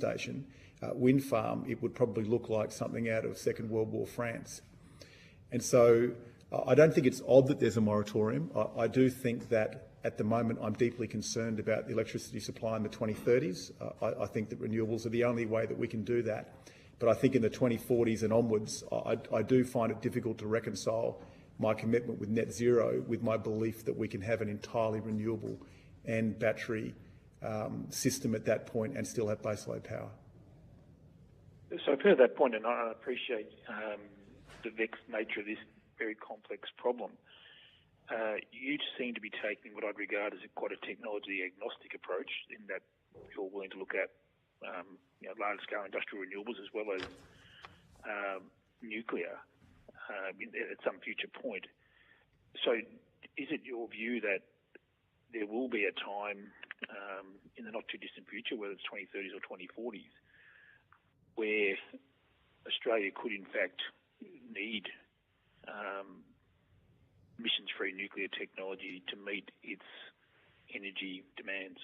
farm, it would probably look like something out of Second World War France. And so I don't think it's odd that there's a moratorium. I do think that at the moment I'm deeply concerned about the electricity supply in the 2030s. I think that renewables are the only way that we can do that. But I think in the 2040s and onwards, I do find it difficult to reconcile my commitment with net zero with my belief that we can have an entirely renewable and battery system at that point and still have baseload power. So per that point, and I appreciate the vexed nature of this very complex problem, you seem to be taking what I'd regard as quite a technology agnostic approach in that you're willing to look at large-scale industrial renewables as well as nuclear at some future point. So is it your view that there will be a time in the not-too-distant future, whether it's 2030s or 2040s, where Australia could in fact need emissions-free nuclear technology to meet its energy demands?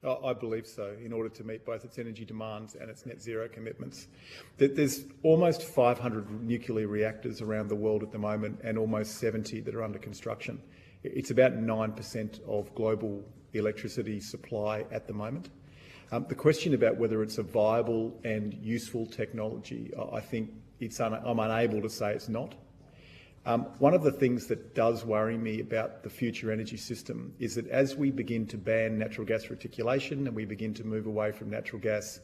I believe so, in order to meet both its energy demands and its net zero commitments. There's almost 500 nuclear reactors around the world at the moment and almost 70 that are under construction. It's about 9% of global electricity supply at the moment. The question about whether it's a viable and useful technology, I think I'm unable to say it's not. One of the things that does worry me about the future energy system is that as we begin to ban natural gas reticulation and we begin to move away from natural gas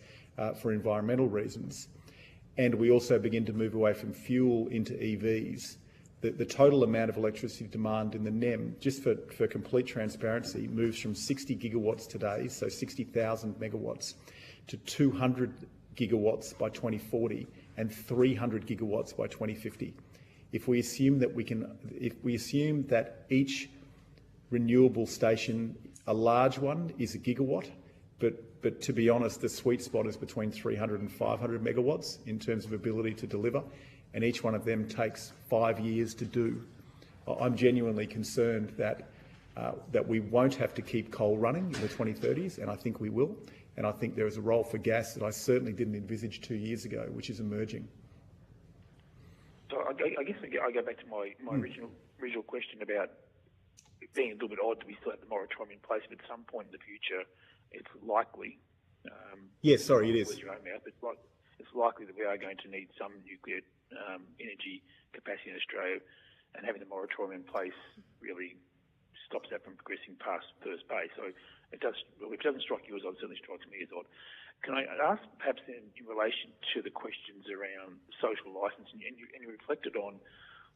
for environmental reasons, and we also begin to move away from fuel into EVs, the total amount of electricity demand in the NEM, just for complete transparency, moves from 60 gigawatts today, so 60,000 megawatts, to 200 gigawatts by 2040 and 300 gigawatts by 2050. If we assume that each renewable station, a large one, is a gigawatt, but to be honest, the sweet spot is between 300 and 500 megawatts in terms of ability to deliver, and each one of them takes 5 years to do. I'm genuinely concerned that we won't have to keep coal running in the 2030s, and I think we will. And I think there is a role for gas that I certainly didn't envisage 2 years ago, which is emerging. So I guess I go back to my original question about it being a little bit odd that we still have the moratorium in place, but at some point in the future, it's likely. Yes, sorry, it is. It's likely that we are going to need some nuclear energy capacity in Australia, and having the moratorium in place really stops that from progressing past first base. So if it doesn't strike you as odd, it certainly strikes me as odd. Can I ask, perhaps in relation to the questions around social licence, and you reflected on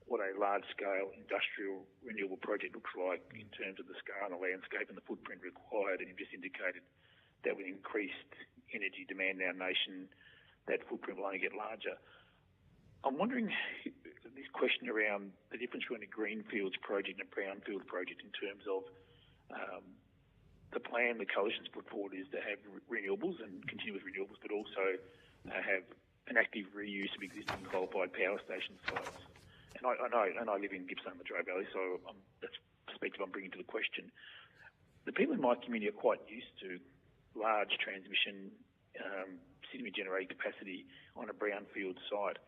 what a large-scale industrial renewable project looks like in terms of the scale and the landscape and the footprint required, and you've just indicated that with increased energy demand in our nation, that footprint will only get larger. I'm wondering this question around the difference between a greenfields project and a brownfield project in terms of the plan the coalition's put forward is to have renewables and continue with renewables, but also have an active reuse of existing coal-fired power station sites. And I live in Gippsland, Latrobe Valley, so that's the perspective I'm bringing to the question. The people in my community are quite used to large transmission semi-generating capacity on a brownfield site.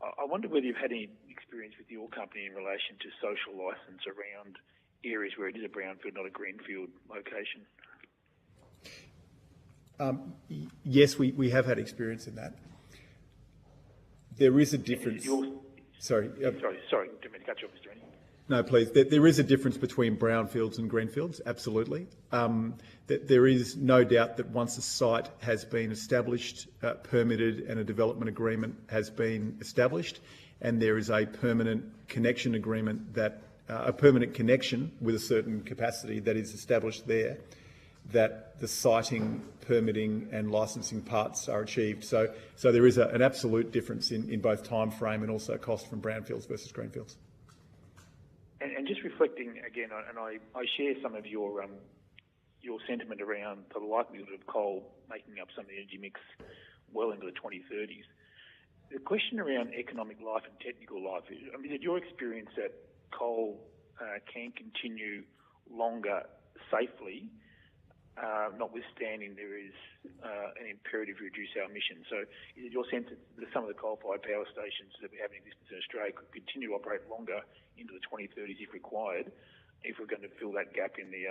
I wonder whether you've had any experience with your company in relation to social licence around areas where it is a brownfield, not a greenfield location. Yes, we have had experience in that. There is a difference. Sorry, didn't mean to cut you off, Mr. Rennie. No, please. There is a difference between brownfields and greenfields, absolutely. There is no doubt that once a site has been established, permitted, and a development agreement has been established, and there is a permanent connection agreement that a permanent connection with a certain capacity that is established there, that the siting, permitting and licensing parts are achieved. So there is an absolute difference in both time frame and also cost from brownfields versus greenfields. And just reflecting again, and I share some of your sentiment around the likelihood of coal making up some of the energy mix well into the 2030s. The question around economic life and technical life, I mean, is it your experience that coal can continue longer safely, notwithstanding there is an imperative to reduce our emissions? So is it your sense that some of the coal-fired power stations that we have in existence in Australia could continue to operate longer into the 2030s if required, if we're going to fill that gap in the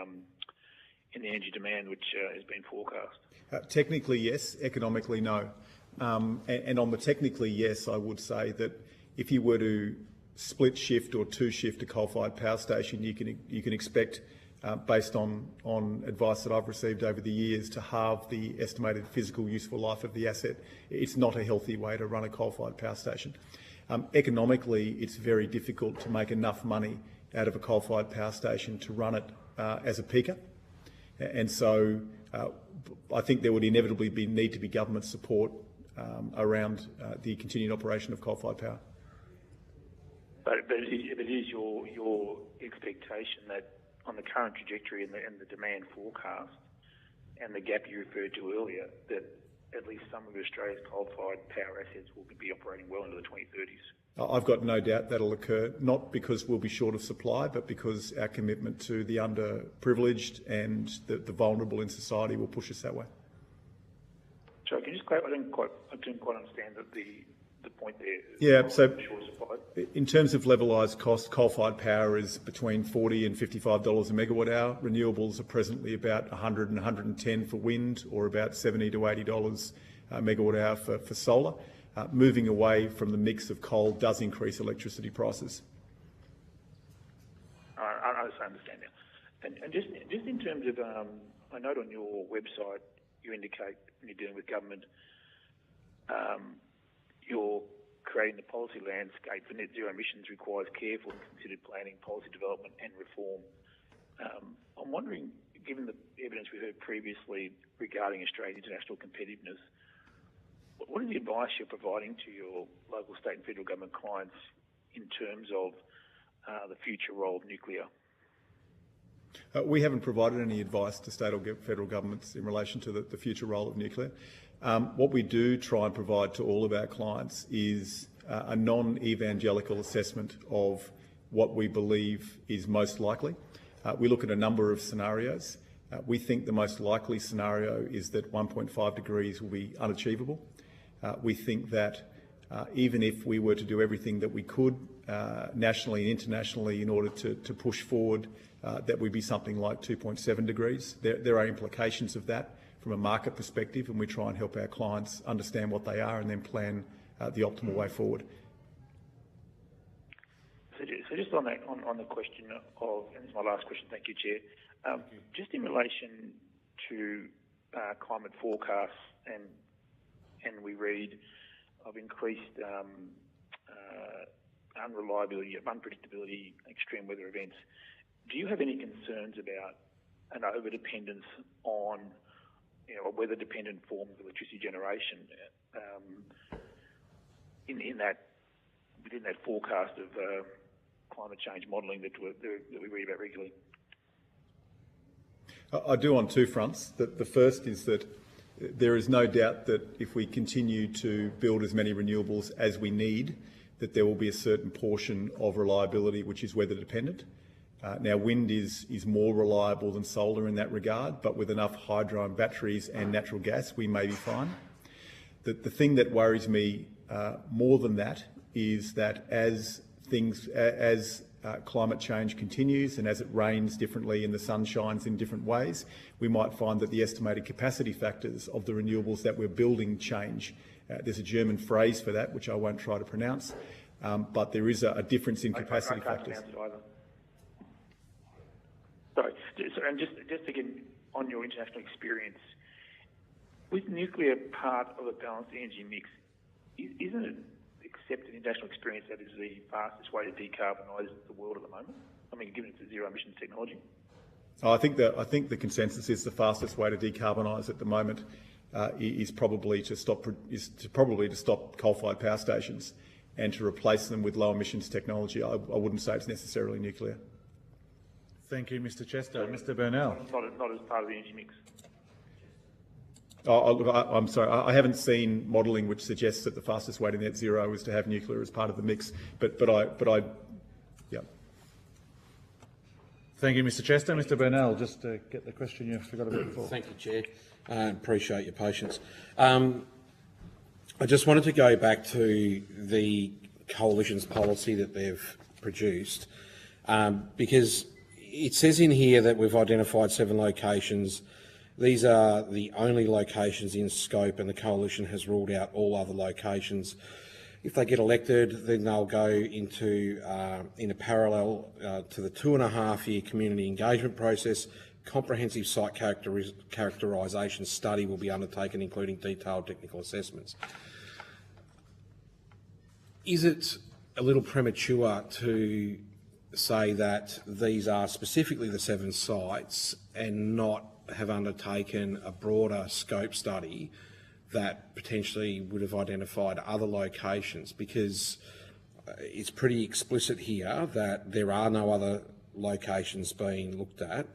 energy demand which has been forecast? Technically, yes. Economically, no. And on the technically, yes, I would say that if you were to split shift or two shift a coal-fired power station, you can expect, based on advice that I've received over the years, to halve the estimated physical useful life of the asset. It's not a healthy way to run a coal-fired power station. Economically, it's very difficult to make enough money out of a coal-fired power station to run it as a peaker. And so I think there would inevitably need to be government support around the continued operation of coal-fired power. But it is your expectation that on the current trajectory and the demand forecast and the gap you referred to earlier, that at least some of Australia's coal-fired power assets will be operating well into the 2030s? I've got no doubt that'll occur, not because we'll be short of supply, but because our commitment to the underprivileged and the vulnerable in society will push us that way. Sorry, can you just clarify? I didn't quite understand the point there. Yeah, so in terms of levelised cost, coal-fired power is between $40 and $55 a megawatt hour. Renewables are presently about $100 and $110 for wind, or about $70 to $80 a megawatt hour for solar. Moving away from the mix of coal does increase electricity prices. I understand now. And just in terms of, I note on your website you indicate when you're dealing with government, you're creating the policy landscape for net zero emissions requires careful and considered planning, policy development and reform. I'm wondering, given the evidence we heard previously regarding Australia's international competitiveness, what is the advice you're providing to your local, state and federal government clients in terms of the future role of nuclear? We haven't provided any advice to state or federal governments in relation to the future role of nuclear. What we do try and provide to all of our clients is a non-evangelical assessment of what we believe is most likely. We look at a number of scenarios. We think the most likely scenario is that 1.5 degrees will be unachievable. We think that even if we were to do everything that we could nationally and internationally in order to push forward, that would be something like 2.7 degrees. There are implications of that from a market perspective, and we try and help our clients understand what they are and then plan the optimal way forward. So just on that, on the question of, and this is my last question, thank you, Chair, just in relation to climate forecasts, and we read of increased unreliability, unpredictability, extreme weather events. Do you have any concerns about an over-dependence on weather-dependent forms of electricity generation within that forecast of climate change modelling that we read about regularly? I do on two fronts. The first is that there is no doubt that if we continue to build as many renewables as we need, that there will be a certain portion of reliability which is weather dependent. Now, wind is more reliable than solar in that regard, but with enough hydro and batteries and natural gas, we may be fine. The thing that worries me more than that is that as climate change continues and as it rains differently and the sun shines in different ways, we might find that the estimated capacity factors of the renewables that we're building change. There's a German phrase for that, which I won't try to pronounce, but there is a difference in capacity factors. I can't pronounce it either. Sorry, and just again on your international experience, with nuclear part of a balanced energy mix, isn't it accepted international experience that is the fastest way to decarbonise the world at the moment? I mean, given it's a zero emissions technology. I think the consensus is the fastest way to decarbonise at the moment is probably to stop coal-fired power stations and to replace them with low emissions technology. I wouldn't say it's necessarily nuclear. Thank you, Mr. Chester. Mr. Burnell. Not as part of the energy mix. I'm sorry, I haven't seen modelling which suggests that the fastest way to net zero is to have nuclear as part of the mix, yeah. Thank you, Mr. Chester. Mr. Burnell, just to get the question you forgot about before. Thank you, Chair. Appreciate your patience. I just wanted to go back to the Coalition's policy that they've produced, because it says in here that we've identified 7 locations. These are the only locations in scope, and the Coalition has ruled out all other locations. If they get elected, then they'll go into, in a parallel to the 2.5-year community engagement process. Comprehensive site characterisation study will be undertaken, including detailed technical assessments. Is it a little premature to say that these are specifically the 7 sites and not have undertaken a broader scope study that potentially would have identified other locations? Because it's pretty explicit here that there are no other locations being looked at.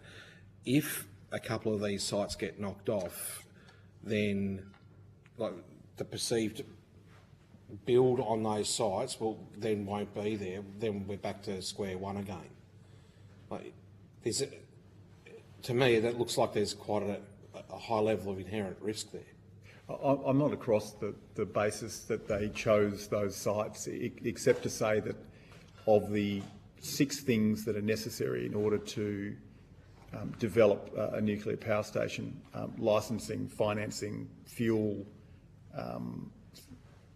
If a couple of these sites get knocked off, then the perceived build on those sites then won't be there. Then we're back to square one again. To me, that looks like there's quite a high level of inherent risk there. I'm not across the basis that they chose those sites, except to say that of the 6 things that are necessary in order to develop a nuclear power station, licensing, financing, fuel,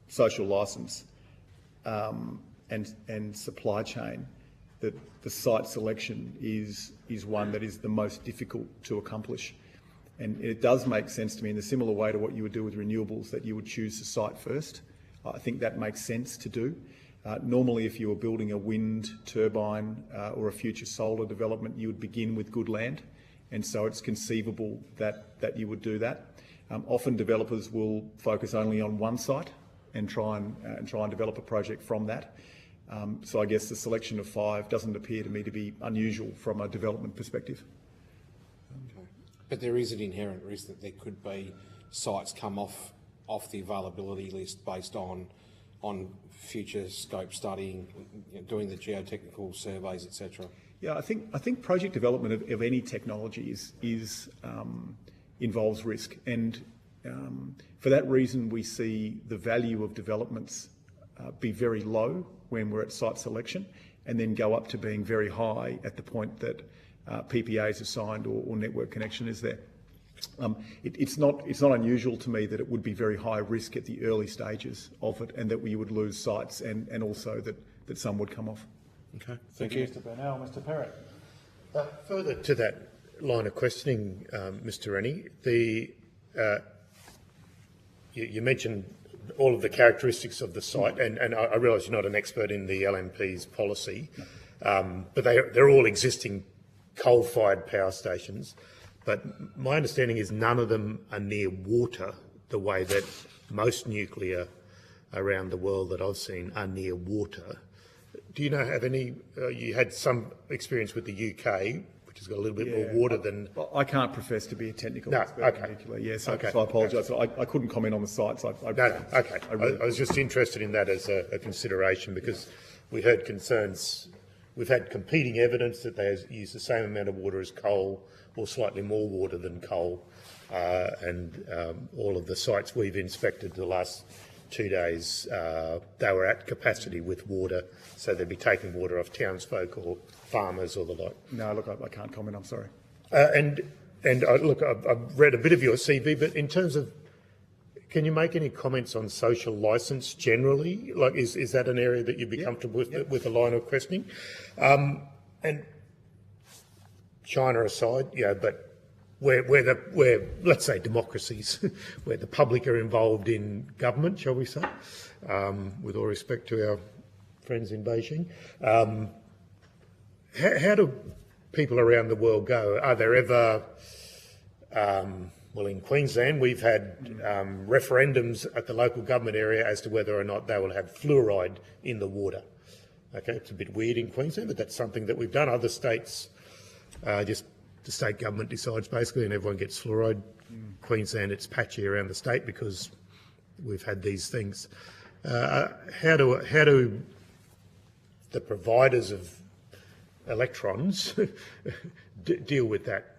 social licence, and supply chain, that the site selection is one that is the most difficult to accomplish. And it does make sense to me in a similar way to what you would do with renewables, that you would choose the site first. I think that makes sense to do. Normally, if you were building a wind turbine or a future solar development, you would begin with good land, and so it's conceivable that you would do that. Often developers will focus only on one site and try and develop a project from that. So I guess the selection of 5 doesn't appear to me to be unusual from a development perspective. Okay. But there is an inherent risk that there could be sites come off the availability list based on future scope studying, doing the geotechnical surveys, etc. Yeah, I think project development of any technology involves risk, and for that reason we see the value of developments be very low when we're at site selection, and then go up to being very high at the point that PPAs are signed or network connection is there. It's not unusual to me that it would be very high risk at the early stages of it, and that we would lose sites, and also that some would come off. Okay, Thank you, Mr. Burnell. Mr. Perrott. Further to that line of questioning, Mr. Rennie, you mentioned all of the characteristics of the site, and I realise you're not an expert in the LNP's policy, but they're all existing coal-fired power stations. But my understanding is none of them are near water the way that most nuclear around the world that I've seen are near water. Do you have any, you had some experience with the UK, which has got a little bit more water than... I can't profess to be a technical expert in nuclear, yes, so I apologise. I couldn't comment on the sites. I was just interested in that as a consideration, because we heard concerns. We've had competing evidence that they use the same amount of water as coal, or slightly more water than coal, and all of the sites we've inspected the last 2 days, they were at capacity with water, so they'd be taking water off townsfolk or farmers or the like. No, look, I can't comment, I'm sorry. I've read a bit of your CV, but in terms of, can you make any comments on social licence generally? Like, is that an area that you'd be comfortable with a line of questioning? And China aside, but where let's say democracies, where the public are involved in government, shall we say, with all respect to our friends in Beijing, how do people around the world go? Are there ever, well, in Queensland, we've had referendums at the local government area as to whether or not they will have fluoride in the water. Okay, it's a bit weird in Queensland, but that's something that we've done. Other states, just the state government decides basically and everyone gets fluoride. Queensland, it's patchy around the state because we've had these things. How do the providers of electrons deal with that?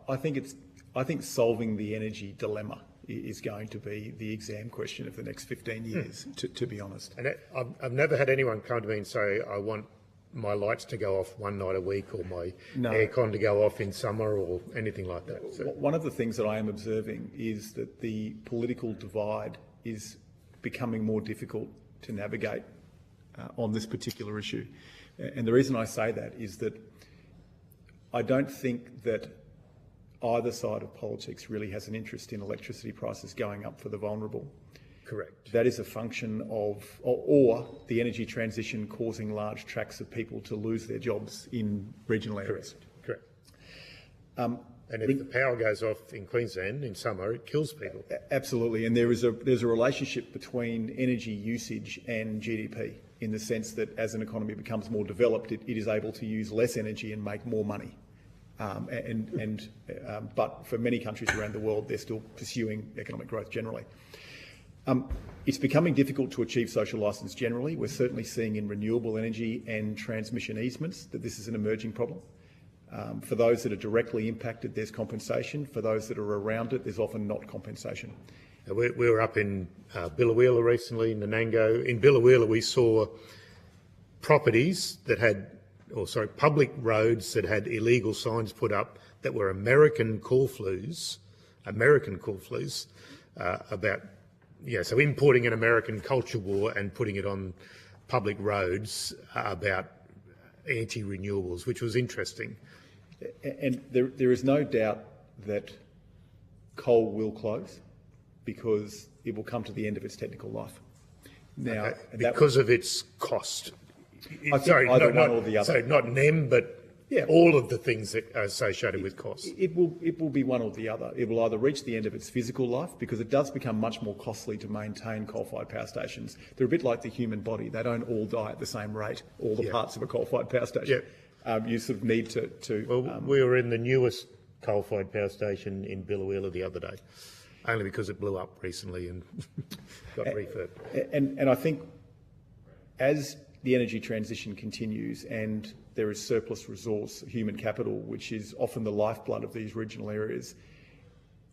I think solving the energy dilemma is going to be the exam question of the next 15 years, to be honest. And I've never had anyone come to me and say, I want my lights to go off one night a week, or my aircon to go off in summer, or anything like that. So. One of the things that I am observing is that the political divide is becoming more difficult to navigate on this particular issue. And the reason I say that is that I don't think that either side of politics really has an interest in electricity prices going up for the vulnerable. Correct. That is a function of, or the energy transition causing large tracts of people to lose their jobs in regional areas. Correct. And if the power goes off in Queensland in summer, it kills people. Absolutely, and there's a relationship between energy usage and GDP, in the sense that as an economy becomes more developed, it is able to use less energy and make more money. But for many countries around the world, they're still pursuing economic growth generally. It's becoming difficult to achieve social licence generally. We're certainly seeing in renewable energy and transmission easements that this is an emerging problem. For those that are directly impacted, there's compensation. For those that are around it, there's often not compensation. We were up in Billawheeler recently, in Nanango. In Billawheeler, we saw properties that had, public roads that had illegal signs put up that were American call flues about, so importing an American culture war and putting it on public roads about anti-renewables, which was interesting. And there is no doubt that coal will close because it will come to the end of its technical life. Now, because of its cost. I think either one or the other. So not NEM, but all of the things that are associated with cost. It will be one or the other. It will either reach the end of its physical life, because it does become much more costly to maintain coal-fired power stations. They're a bit like the human body. They don't all die at the same rate, all the parts of a coal-fired power station. You sort of need to... Well, we were in the newest coal-fired power station in Billawheeler the other day, only because it blew up recently and got refurbed. And I think as the energy transition continues and there is surplus resource, human capital, which is often the lifeblood of these regional areas,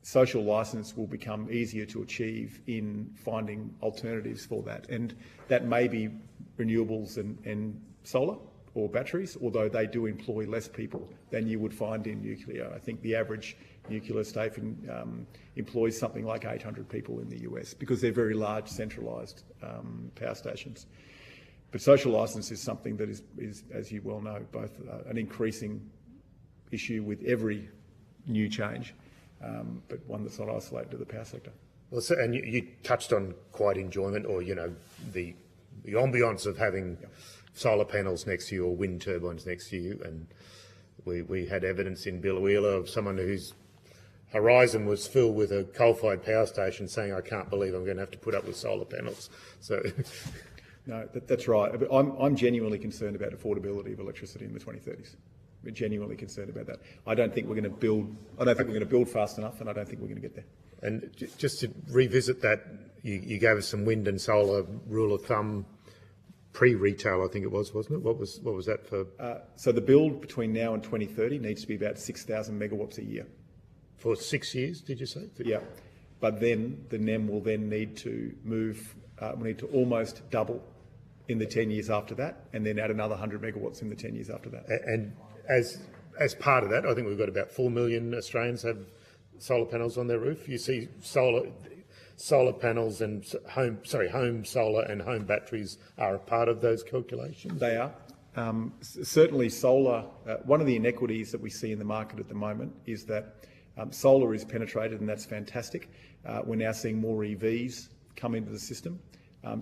social licence will become easier to achieve in finding alternatives for that. And that may be renewables and solar or batteries, although they do employ less people than you would find in nuclear. I think the average nuclear station employs something like 800 people in the US, because they're very large, centralised power stations. But social licence is something that is, as you well know, both an increasing issue with every new change, but one that's not isolated to the power sector. Well, so, and you touched on quiet enjoyment, or the ambience of having solar panels next to you or wind turbines next to you, and we had evidence in Biloela of someone whose horizon was filled with a coal-fired power station saying, "I can't believe I'm going to have to put up with solar panels." So, no, that's right. But I'm genuinely concerned about affordability of electricity in the 2030s. We're genuinely concerned about that. I don't think we're going to build. I don't think we're going to build fast enough, and I don't think we're going to get there. And just to revisit that, you gave us some wind and solar rule of thumb pre-retail, I think it was, wasn't it? What was that for? So the build between now and 2030 needs to be about 6,000 megawatts a year. For 6 years, did you say? Yeah, but then the NEM will then need to move. We need to almost double in the 10 years after that, and then add another 100 megawatts in the 10 years after that. And as part of that, I think we've got about 4 million Australians have solar panels on their roof. You see solar panels and home solar and home batteries are a part of those calculations. They are. Certainly solar, one of the inequities that we see in the market at the moment is that solar is penetrated, and that's fantastic. We're now seeing more EVs come into the system.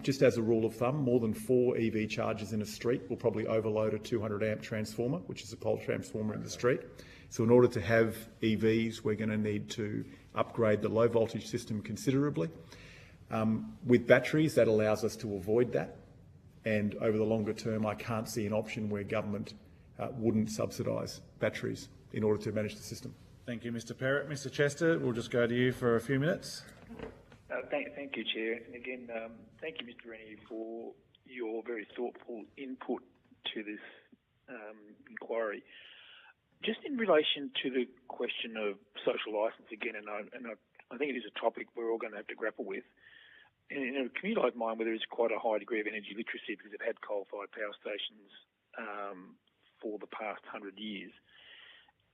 Just as a rule of thumb, more than 4 EV chargers in a street will probably overload a 200 amp transformer, which is a pole transformer in the street. So in order to have EVs, we're going to need to upgrade the low voltage system considerably. With batteries, that allows us to avoid that. And over the longer term, I can't see an option where government wouldn't subsidise batteries in order to manage the system. Thank you, Mr. Perrott. Mr. Chester, we'll just go to you for a few minutes. Thank you, Chair. And again, thank you, Mr. Rennie, for your very thoughtful input to this inquiry. Just in relation to the question of social licence again, and I think it is a topic we're all going to have to grapple with. In a community like mine, where there is quite a high degree of energy literacy because they've had coal-fired power stations for the past 100 years,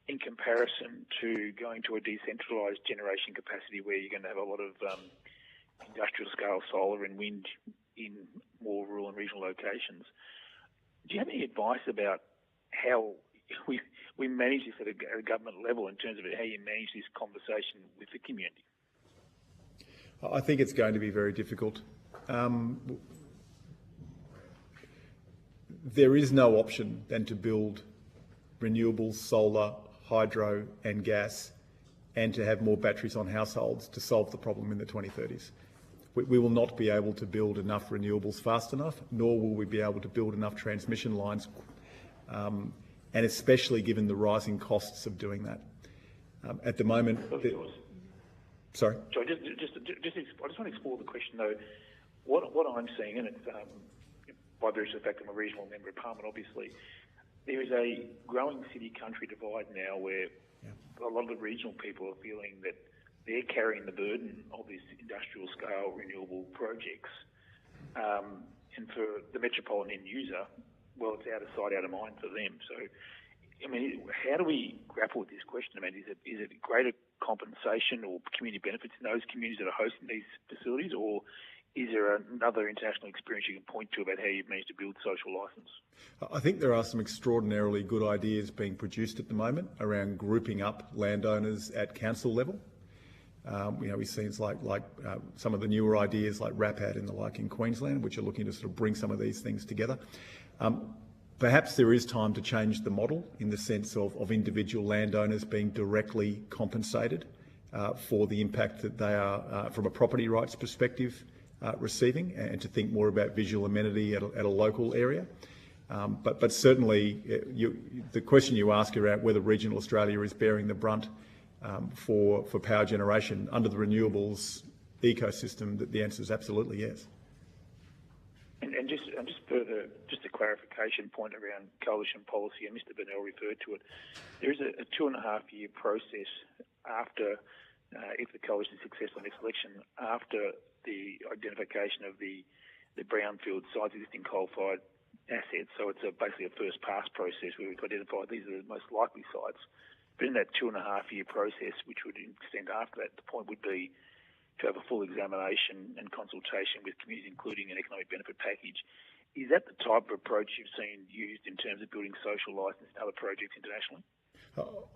in comparison to going to a decentralised generation capacity where you're going to have a lot of industrial-scale solar and wind in more rural and regional locations, do you have any advice about how we manage this at a government level in terms of how you manage this conversation with the community? I think it's going to be very difficult. There is no option than to build renewables, solar, hydro and gas, and to have more batteries on households to solve the problem in the 2030s. We will not be able to build enough renewables fast enough, nor will we be able to build enough transmission lines, and especially given the rising costs of doing that. At the moment... Sorry? So I just want to explore the question though. What I'm seeing, and it's by virtue of the fact I'm a regional member of Parliament, obviously, there is a growing city-country divide now where a lot of the regional people are feeling that they're carrying the burden of this industrial-scale renewable projects, and for the metropolitan end user, well, it's out of sight, out of mind for them. So, I mean, how do we grapple with this question? I mean, is it greater compensation or community benefits in those communities that are hosting these facilities, or is there another international experience you can point to about how you've managed to build social licence? I think there are some extraordinarily good ideas being produced at the moment around grouping up landowners at council level. We see things like some of the newer ideas like RAPAD and the like in Queensland, which are looking to sort of bring some of these things together. Perhaps there is time to change the model in the sense of individual landowners being directly compensated for the impact that they are, from a property rights perspective, receiving, and to think more about visual amenity at a local area. But certainly the question you ask around whether regional Australia is bearing the brunt for power generation under the renewables ecosystem, the answer is absolutely yes. And just further, just a clarification point around coalition policy, and Mr. Burnell referred to it. There is a 2.5-year process after, if the coalition is successful in this election, after the identification of the brownfield sites, existing coal-fired assets. So it's basically a first-pass process where we've identified these are the most likely sites. But in that 2.5-year process, which would extend after that, the point would be to have a full examination and consultation with communities, including an economic benefit package. Is that the type of approach you've seen used in terms of building social licence in other projects internationally?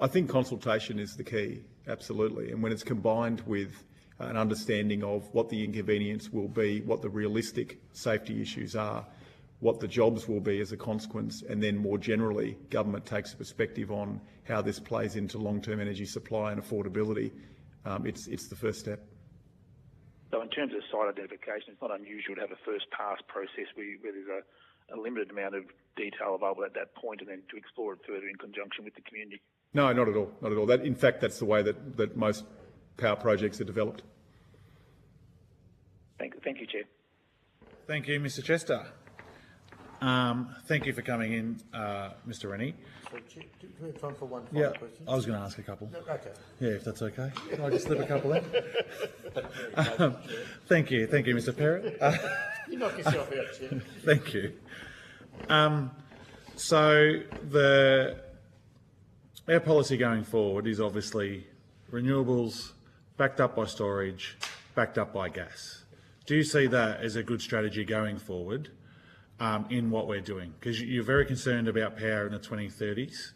I think consultation is the key, absolutely. And when it's combined with an understanding of what the inconvenience will be, what the realistic safety issues are, what the jobs will be as a consequence, and then more generally, government takes a perspective on how this plays into long-term energy supply and affordability. It's the first step. So in terms of site identification, it's not unusual to have a first pass process where there's a limited amount of detail available at that point and then to explore it further in conjunction with the community. No, not at all. Not at all. In fact, that's the way that most power projects are developed. Thank you, Chair. Thank you, Mr Chester. Thank you for coming in, Mr Rennie. So, do we have time for one final question? I was going to ask a couple. No, okay. Yeah, if that's okay. Can I just slip a couple in? Thank you, Mr Perrott. You knock yourself out, Chair. Thank you. So our policy going forward is obviously renewables, backed up by storage, backed up by gas. Do you see that as a good strategy going forward in what we're doing? Because you're very concerned about power in the 2030s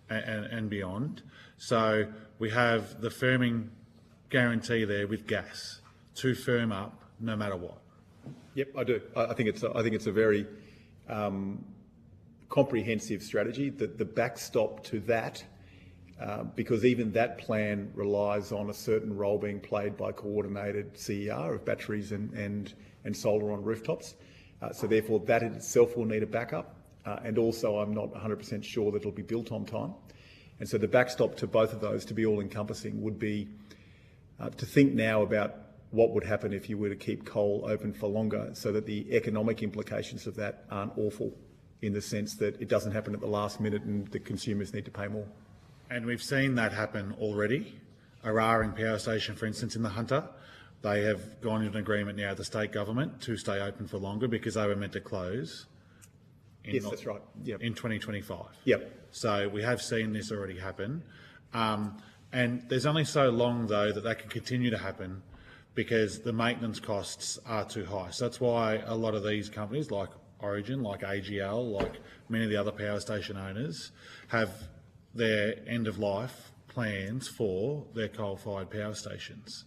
and beyond. So we have the firming guarantee there with gas to firm up no matter what. Yep, I do. I think it's a very comprehensive strategy. The backstop to that, because even that plan relies on a certain role being played by coordinated CER of batteries and solar on rooftops. So therefore, that in itself will need a backup. And also, I'm not 100% sure that it'll be built on time. And so the backstop to both of those to be all-encompassing would be to think now about what would happen if you were to keep coal open for longer, so that the economic implications of that aren't awful, in the sense that it doesn't happen at the last minute and the consumers need to pay more. And we've seen that happen already. Araring Power Station, for instance, in the Hunter, they have gone into an agreement now with the state government to stay open for longer because they were meant to close Yes, that's right. Yep. in 2025. Yep. So we have seen this already happen. And there's only so long, though, that can continue to happen because the maintenance costs are too high. So that's why a lot of these companies, like Origin, like AGL, like many of the other power station owners, have their end-of-life plans for their coal-fired power stations.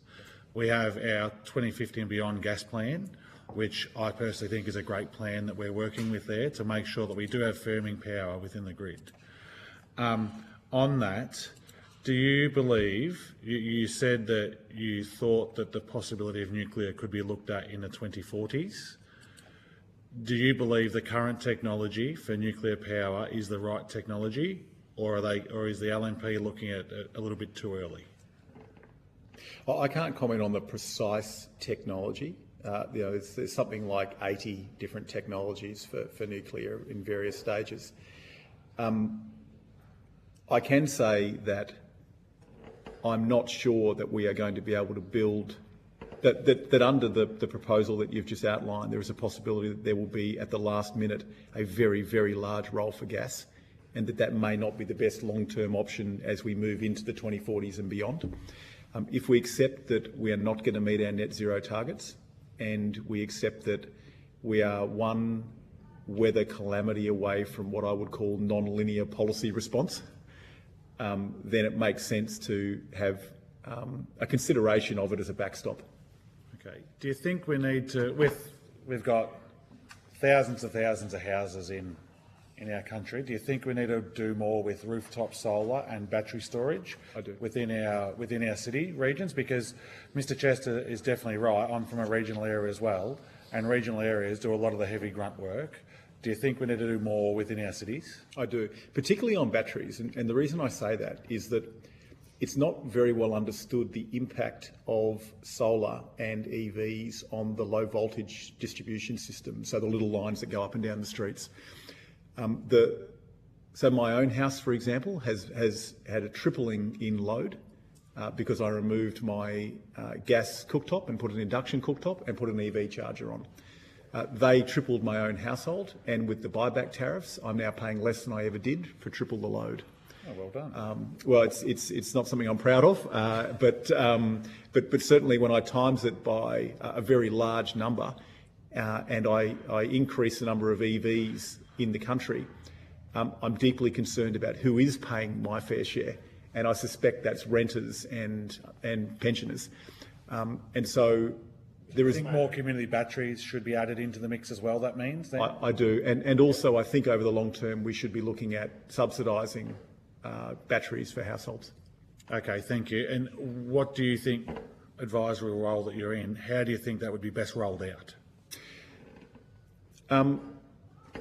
We have our 2050 and beyond gas plan, which I personally think is a great plan that we're working with there to make sure that we do have firming power within the grid. On that, do you believe, you said that you thought that the possibility of nuclear could be looked at in the 2040s. Do you believe the current technology for nuclear power is the right technology, or is the LNP looking at it a little bit too early? I can't comment on the precise technology. There's something like 80 different technologies for nuclear in various stages. I can say that I'm not sure that we are going to be able to build, that under the proposal that you've just outlined, there is a possibility that there will be, at the last minute, a very, very large role for gas, and that may not be the best long-term option as we move into the 2040s and beyond. If we accept that we are not going to meet our net zero targets, and we accept that we are one weather calamity away from what I would call non-linear policy response, then it makes sense to have a consideration of it as a backstop. Okay. Do you think we need to, we've got thousands of houses in our country, do you think we need to do more with rooftop solar and battery storage? I do. Within our city regions? Because Mr Chester is definitely right. I'm from a regional area as well, and regional areas do a lot of the heavy grunt work. Do you think we need to do more within our cities? I do, particularly on batteries. And the reason I say that is that it's not very well understood the impact of solar and EVs on the low voltage distribution system, so the little lines that go up and down the streets. So my own house, for example, has had a tripling in load because I removed my gas cooktop and put an induction cooktop and put an EV charger on. They tripled my own household, and with the buyback tariffs, I'm now paying less than I ever did for triple the load. Oh, well done. Well, it's not something I'm proud of, but certainly when I times it by a very large number, and I increase the number of EVs in the country, I'm deeply concerned about who is paying my fair share, and I suspect that's renters and pensioners. And so there I is... think more community batteries should be added into the mix as well, that means then? I do. And also I think over the long term we should be looking at subsidising batteries for households. Okay, thank you. And what do you think, advisory role that you're in, how do you think that would be best rolled out?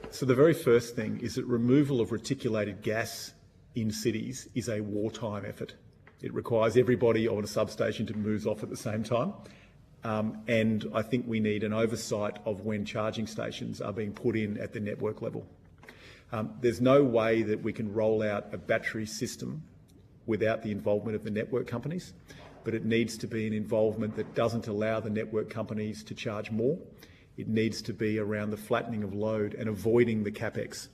So the very first thing is that removal of reticulated gas in cities is a wartime effort. It requires everybody on a substation to move off at the same time. And I think we need an oversight of when charging stations are being put in at the network level. There's no way that we can roll out a battery system without the involvement of the network companies, but it needs to be an involvement that doesn't allow the network companies to charge more. It needs to be around the flattening of load and avoiding the capex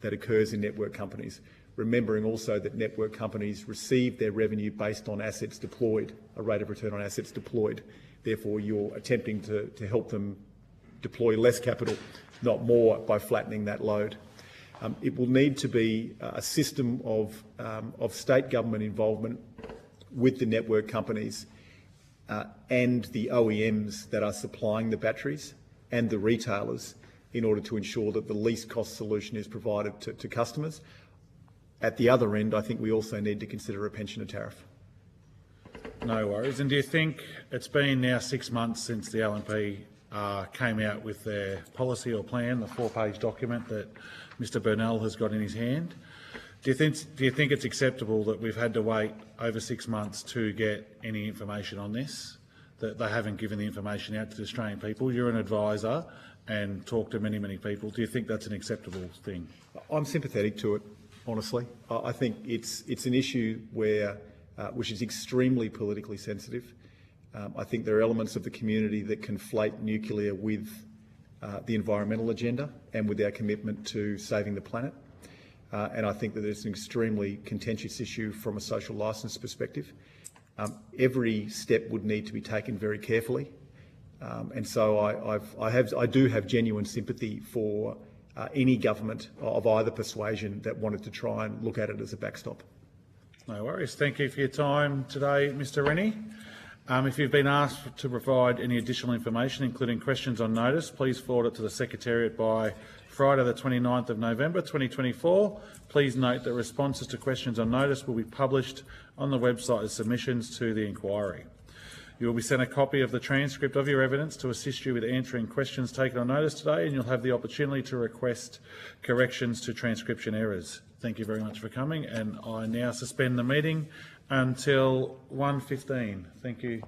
that occurs in network companies. Remembering also that network companies receive their revenue based on assets deployed, a rate of return on assets deployed. Therefore, you're attempting to help them deploy less capital, not more, by flattening that load. It will need to be a system of state government involvement with the network companies and the OEMs that are supplying the batteries and the retailers in order to ensure that the least cost solution is provided to customers. At the other end, I think we also need to consider a pensioner tariff. No worries. And do you think it's been now 6 months since the LNP came out with their policy or plan, the 4-page document that Mr Burnell has got in his hand? Do you think it's acceptable that we've had to wait over 6 months to get any information on this, that they haven't given the information out to the Australian people? You're an advisor and talk to many, many people. Do you think that's an acceptable thing? I'm sympathetic to it, honestly. I think it's an issue which is extremely politically sensitive. I think there are elements of the community that conflate nuclear with the environmental agenda and with our commitment to saving the planet. And I think that it's an extremely contentious issue from a social licence perspective. Every step would need to be taken very carefully. And so I do have genuine sympathy for any government of either persuasion that wanted to try and look at it as a backstop. No worries. Thank you for your time today, Mr Rennie. If you've been asked to provide any additional information, including questions on notice, please forward it to the Secretariat by Friday the 29th of November 2024. Please note that responses to questions on notice will be published on the website as submissions to the inquiry. You will be sent a copy of the transcript of your evidence to assist you with answering questions taken on notice today, and you'll have the opportunity to request corrections to transcription errors. Thank you very much for coming, and I now suspend the meeting until 1:15. Thank you.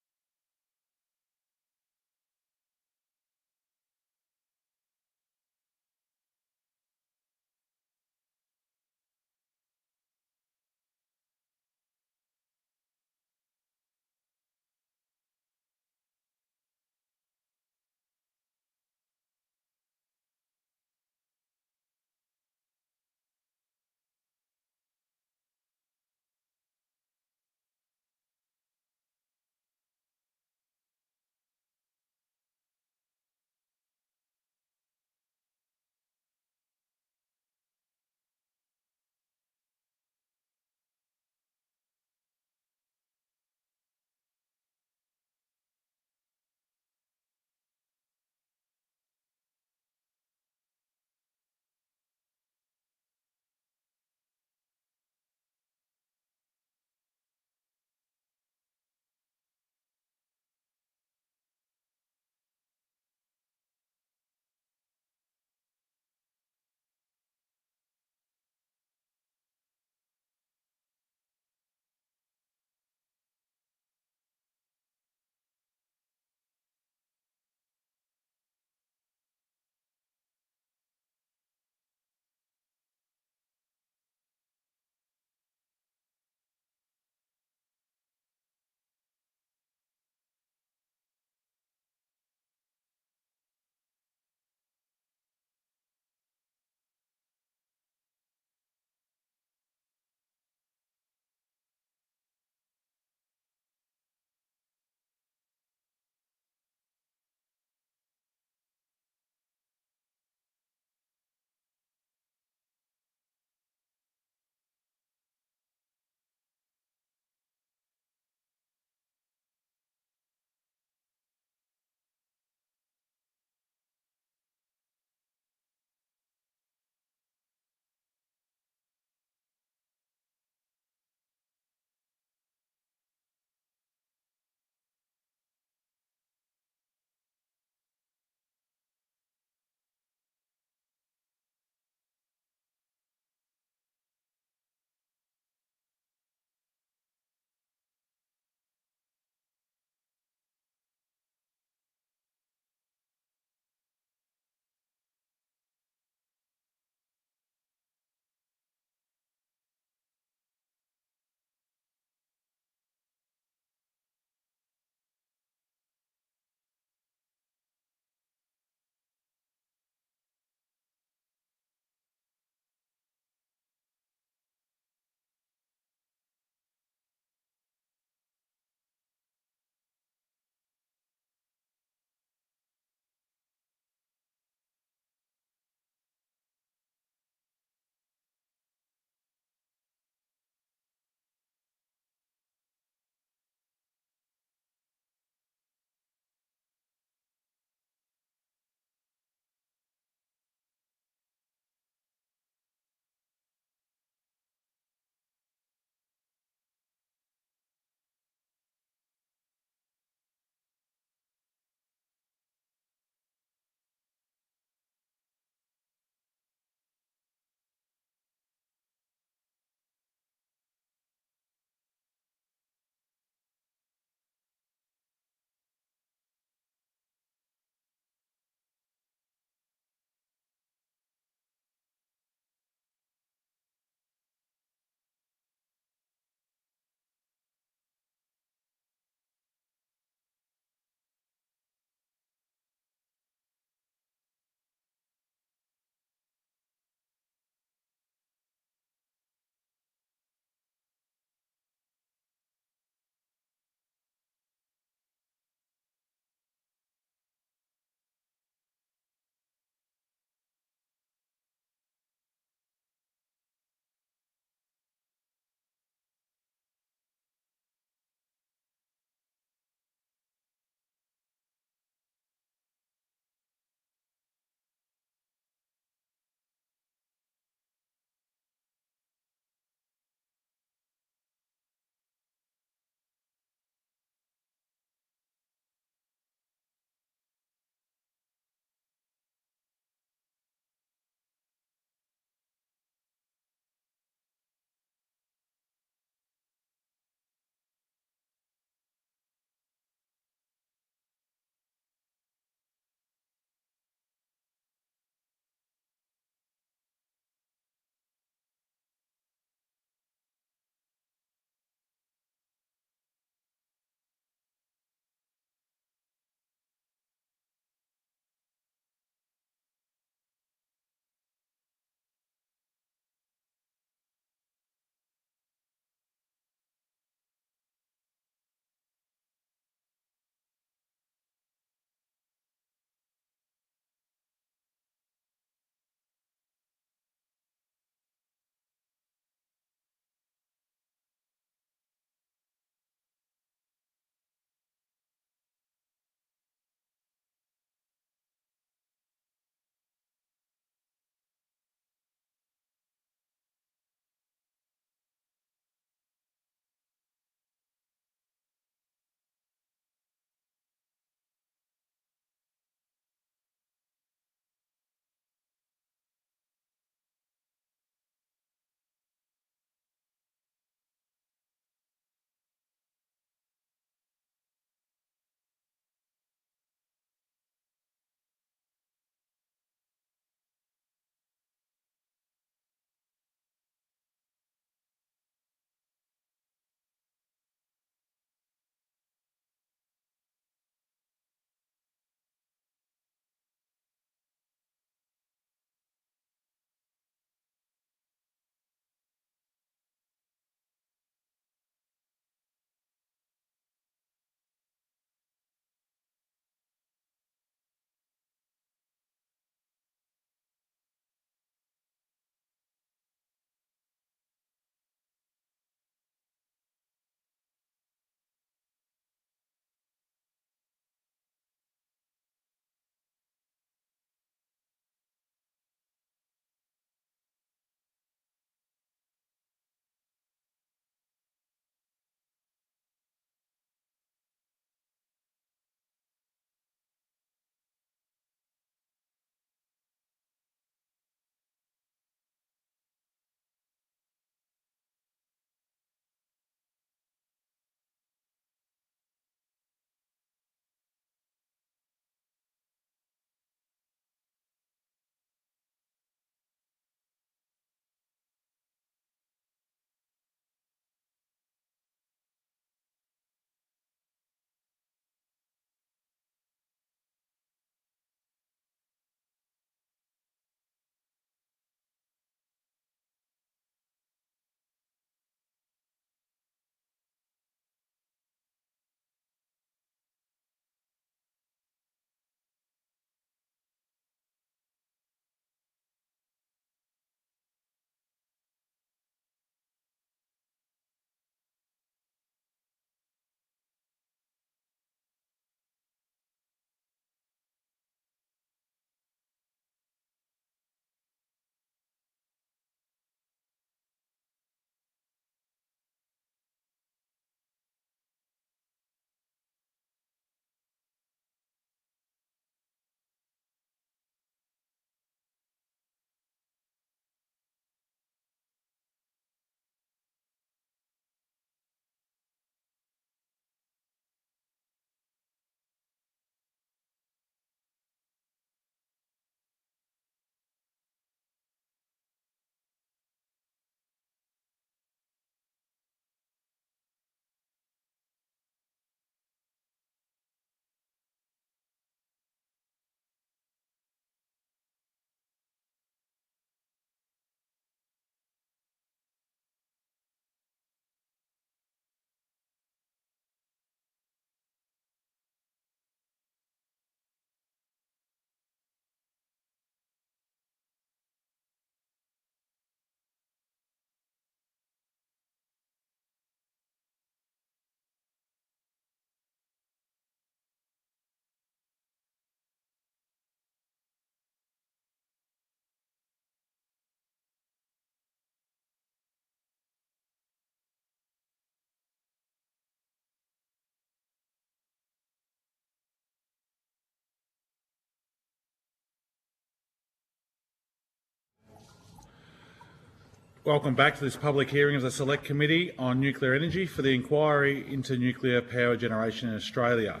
Welcome back to this public hearing of the Select Committee on Nuclear Energy for the inquiry into nuclear power generation in Australia.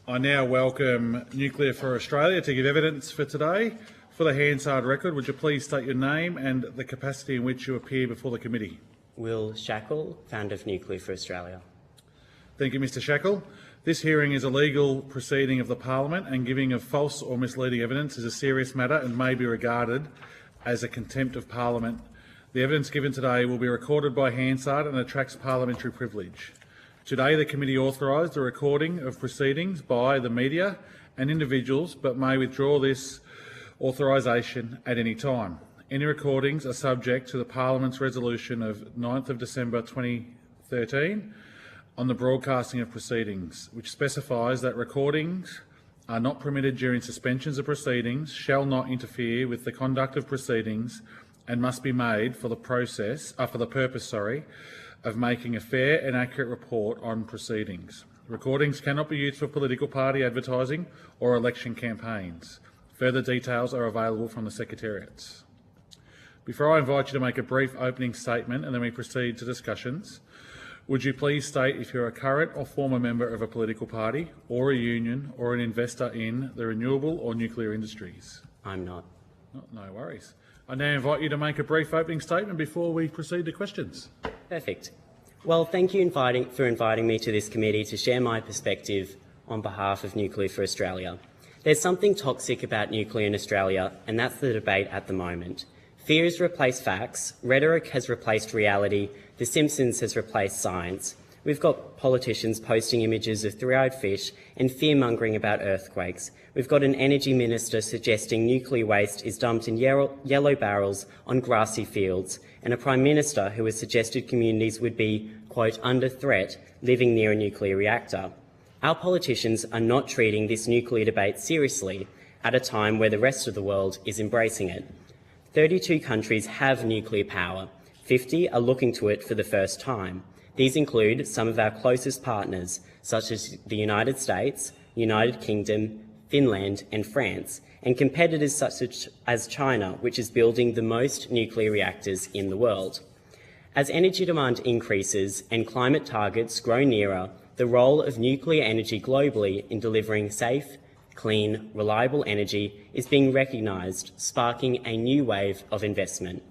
I now welcome Nuclear for Australia to give evidence for today. For the Hansard record, would you please state your name and the capacity in which you appear before the committee? Will Shackle, founder of Nuclear for Australia. Thank you, Mr Shackle. This hearing is a legal proceeding of the Parliament, and giving of false or misleading evidence is a serious matter and may be regarded as a contempt of Parliament. The evidence given today will be recorded by Hansard and attracts parliamentary privilege. Today, the committee authorised the recording of proceedings by the media and individuals, but may withdraw this authorisation at any time. Any recordings are subject to the Parliament's resolution of 9th of December 2013 on the broadcasting of proceedings, which specifies that recordings are not permitted during suspensions of proceedings, shall not interfere with the conduct of proceedings, and must be made for the purpose of making a fair and accurate report on proceedings. Recordings cannot be used for political party advertising or election campaigns. Further details are available from the Secretariats. Before I invite you to make a brief opening statement and then we proceed to discussions, would you please state if you're a current or former member of a political party or a union or an investor in the renewable or nuclear industries? I'm not. No worries. I now invite you to make a brief opening statement before we proceed to questions. Perfect. Well, thank you for inviting me to this committee to share my perspective on behalf of Nuclear for Australia. There's something toxic about nuclear in Australia, and that's the debate at the moment. Fear has replaced facts, rhetoric has replaced reality, The Simpsons has replaced science. We've got politicians posting images of three-eyed fish and fear-mongering about earthquakes. We've got an energy minister suggesting nuclear waste is dumped in yellow barrels on grassy fields, and a Prime Minister who has suggested communities would be, quote, under threat living near a nuclear reactor. Our politicians are not treating this nuclear debate seriously at a time where the rest of the world is embracing it. 32 countries have nuclear power. 50 are looking to it for the first time. These include some of our closest partners, such as the United States, United Kingdom, Finland and France, and competitors such as China, which is building the most nuclear reactors in the world. As energy demand increases and climate targets grow nearer, the role of nuclear energy globally in delivering safe, clean, reliable energy is being recognised, sparking a new wave of investment.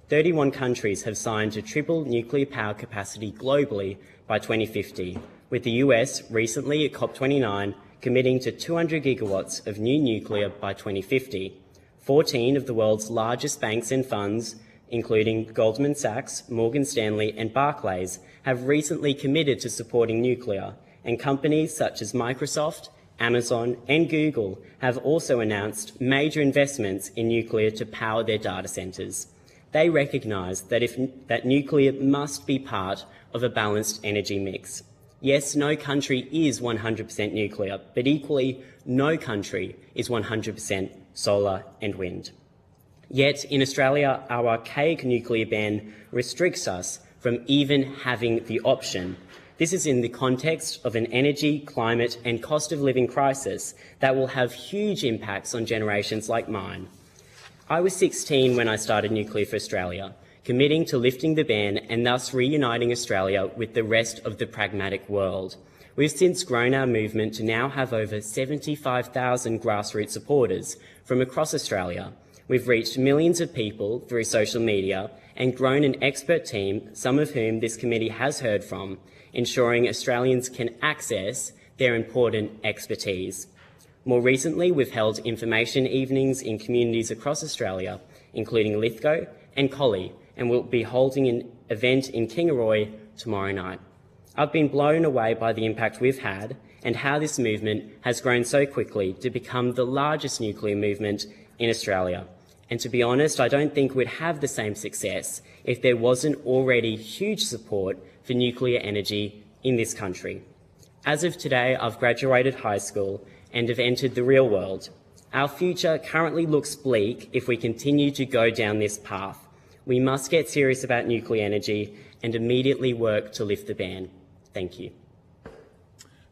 31 countries have signed to triple nuclear power capacity globally by 2050, with the US recently at COP29 committing to 200 gigawatts of new nuclear by 2050. 14 of the world's largest banks and funds, including Goldman Sachs, Morgan Stanley and Barclays, have recently committed to supporting nuclear, and companies such as Microsoft, Amazon and Google have also announced major investments in nuclear to power their data centres. They recognise that nuclear must be part of a balanced energy mix. Yes, no country is 100% nuclear, but equally, no country is 100% solar and wind. Yet, in Australia, our archaic nuclear ban restricts us from even having the option. This is in the context of an energy, climate and cost of living crisis that will have huge impacts on generations like mine. I was 16 when I started Nuclear for Australia, committing to lifting the ban and thus reuniting Australia with the rest of the pragmatic world. We've since grown our movement to now have over 75,000 grassroots supporters from across Australia. We've reached millions of people through social media and grown an expert team, some of whom this committee has heard from, ensuring Australians can access their important expertise. More recently, we've held information evenings in communities across Australia, including Lithgow and Collie, and we'll be holding an event in Kingaroy tomorrow night. I've been blown away by the impact we've had and how this movement has grown so quickly to become the largest nuclear movement in Australia. And to be honest, I don't think we'd have the same success if there wasn't already huge support for nuclear energy in this country. As of today, I've graduated high school and have entered the real world. Our future currently looks bleak if we continue to go down this path. We must get serious about nuclear energy and immediately work to lift the ban. Thank you.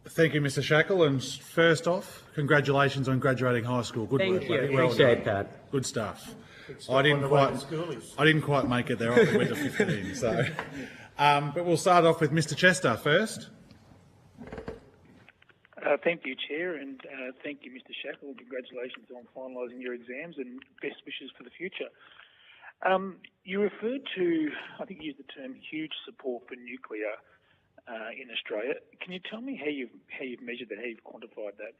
Thank you, Mr Shackle. And first off, congratulations on graduating high school. Good work. Thank you. buddy. Well Appreciate done. that. Good stuff. I didn't quite make it there. I went to 15. So, but we'll start off with Mr. Chester first. Thank you, Chair, and thank you, Mr. Shackle. Congratulations on finalising your exams and best wishes for the future. You referred to, I think you used the term, huge support for nuclear in Australia. Can you tell me how you've measured that, how you've quantified that?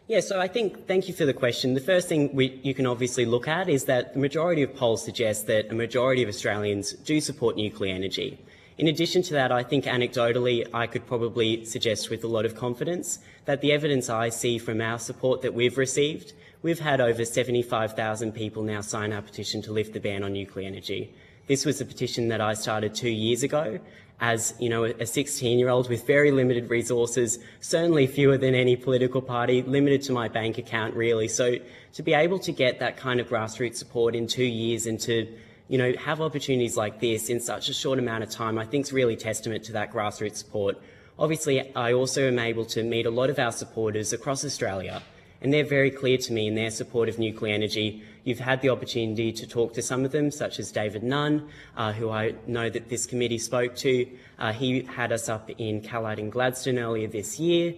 Yeah, so thank you for the question. The first thing you can obviously look at is that the majority of polls suggest that a majority of Australians do support nuclear energy. In addition to that, I think anecdotally I could probably suggest with a lot of confidence that the evidence I see from our support that we've received, we've had over 75,000 people now sign our petition to lift the ban on nuclear energy. This was a petition that I started 2 years ago as, you know, a 16-year-old with very limited resources, certainly fewer than any political party, limited to my bank account really. So to be able to get that kind of grassroots support in 2 years and to, you know, have opportunities like this in such a short amount of time, I think is really testament to that grassroots support. Obviously, I also am able to meet a lot of our supporters across Australia, and they're very clear to me in their support of nuclear energy. You've had the opportunity to talk to some of them, such as David Nunn, who I know that this committee spoke to. He had us up in Callide and Gladstone earlier this year.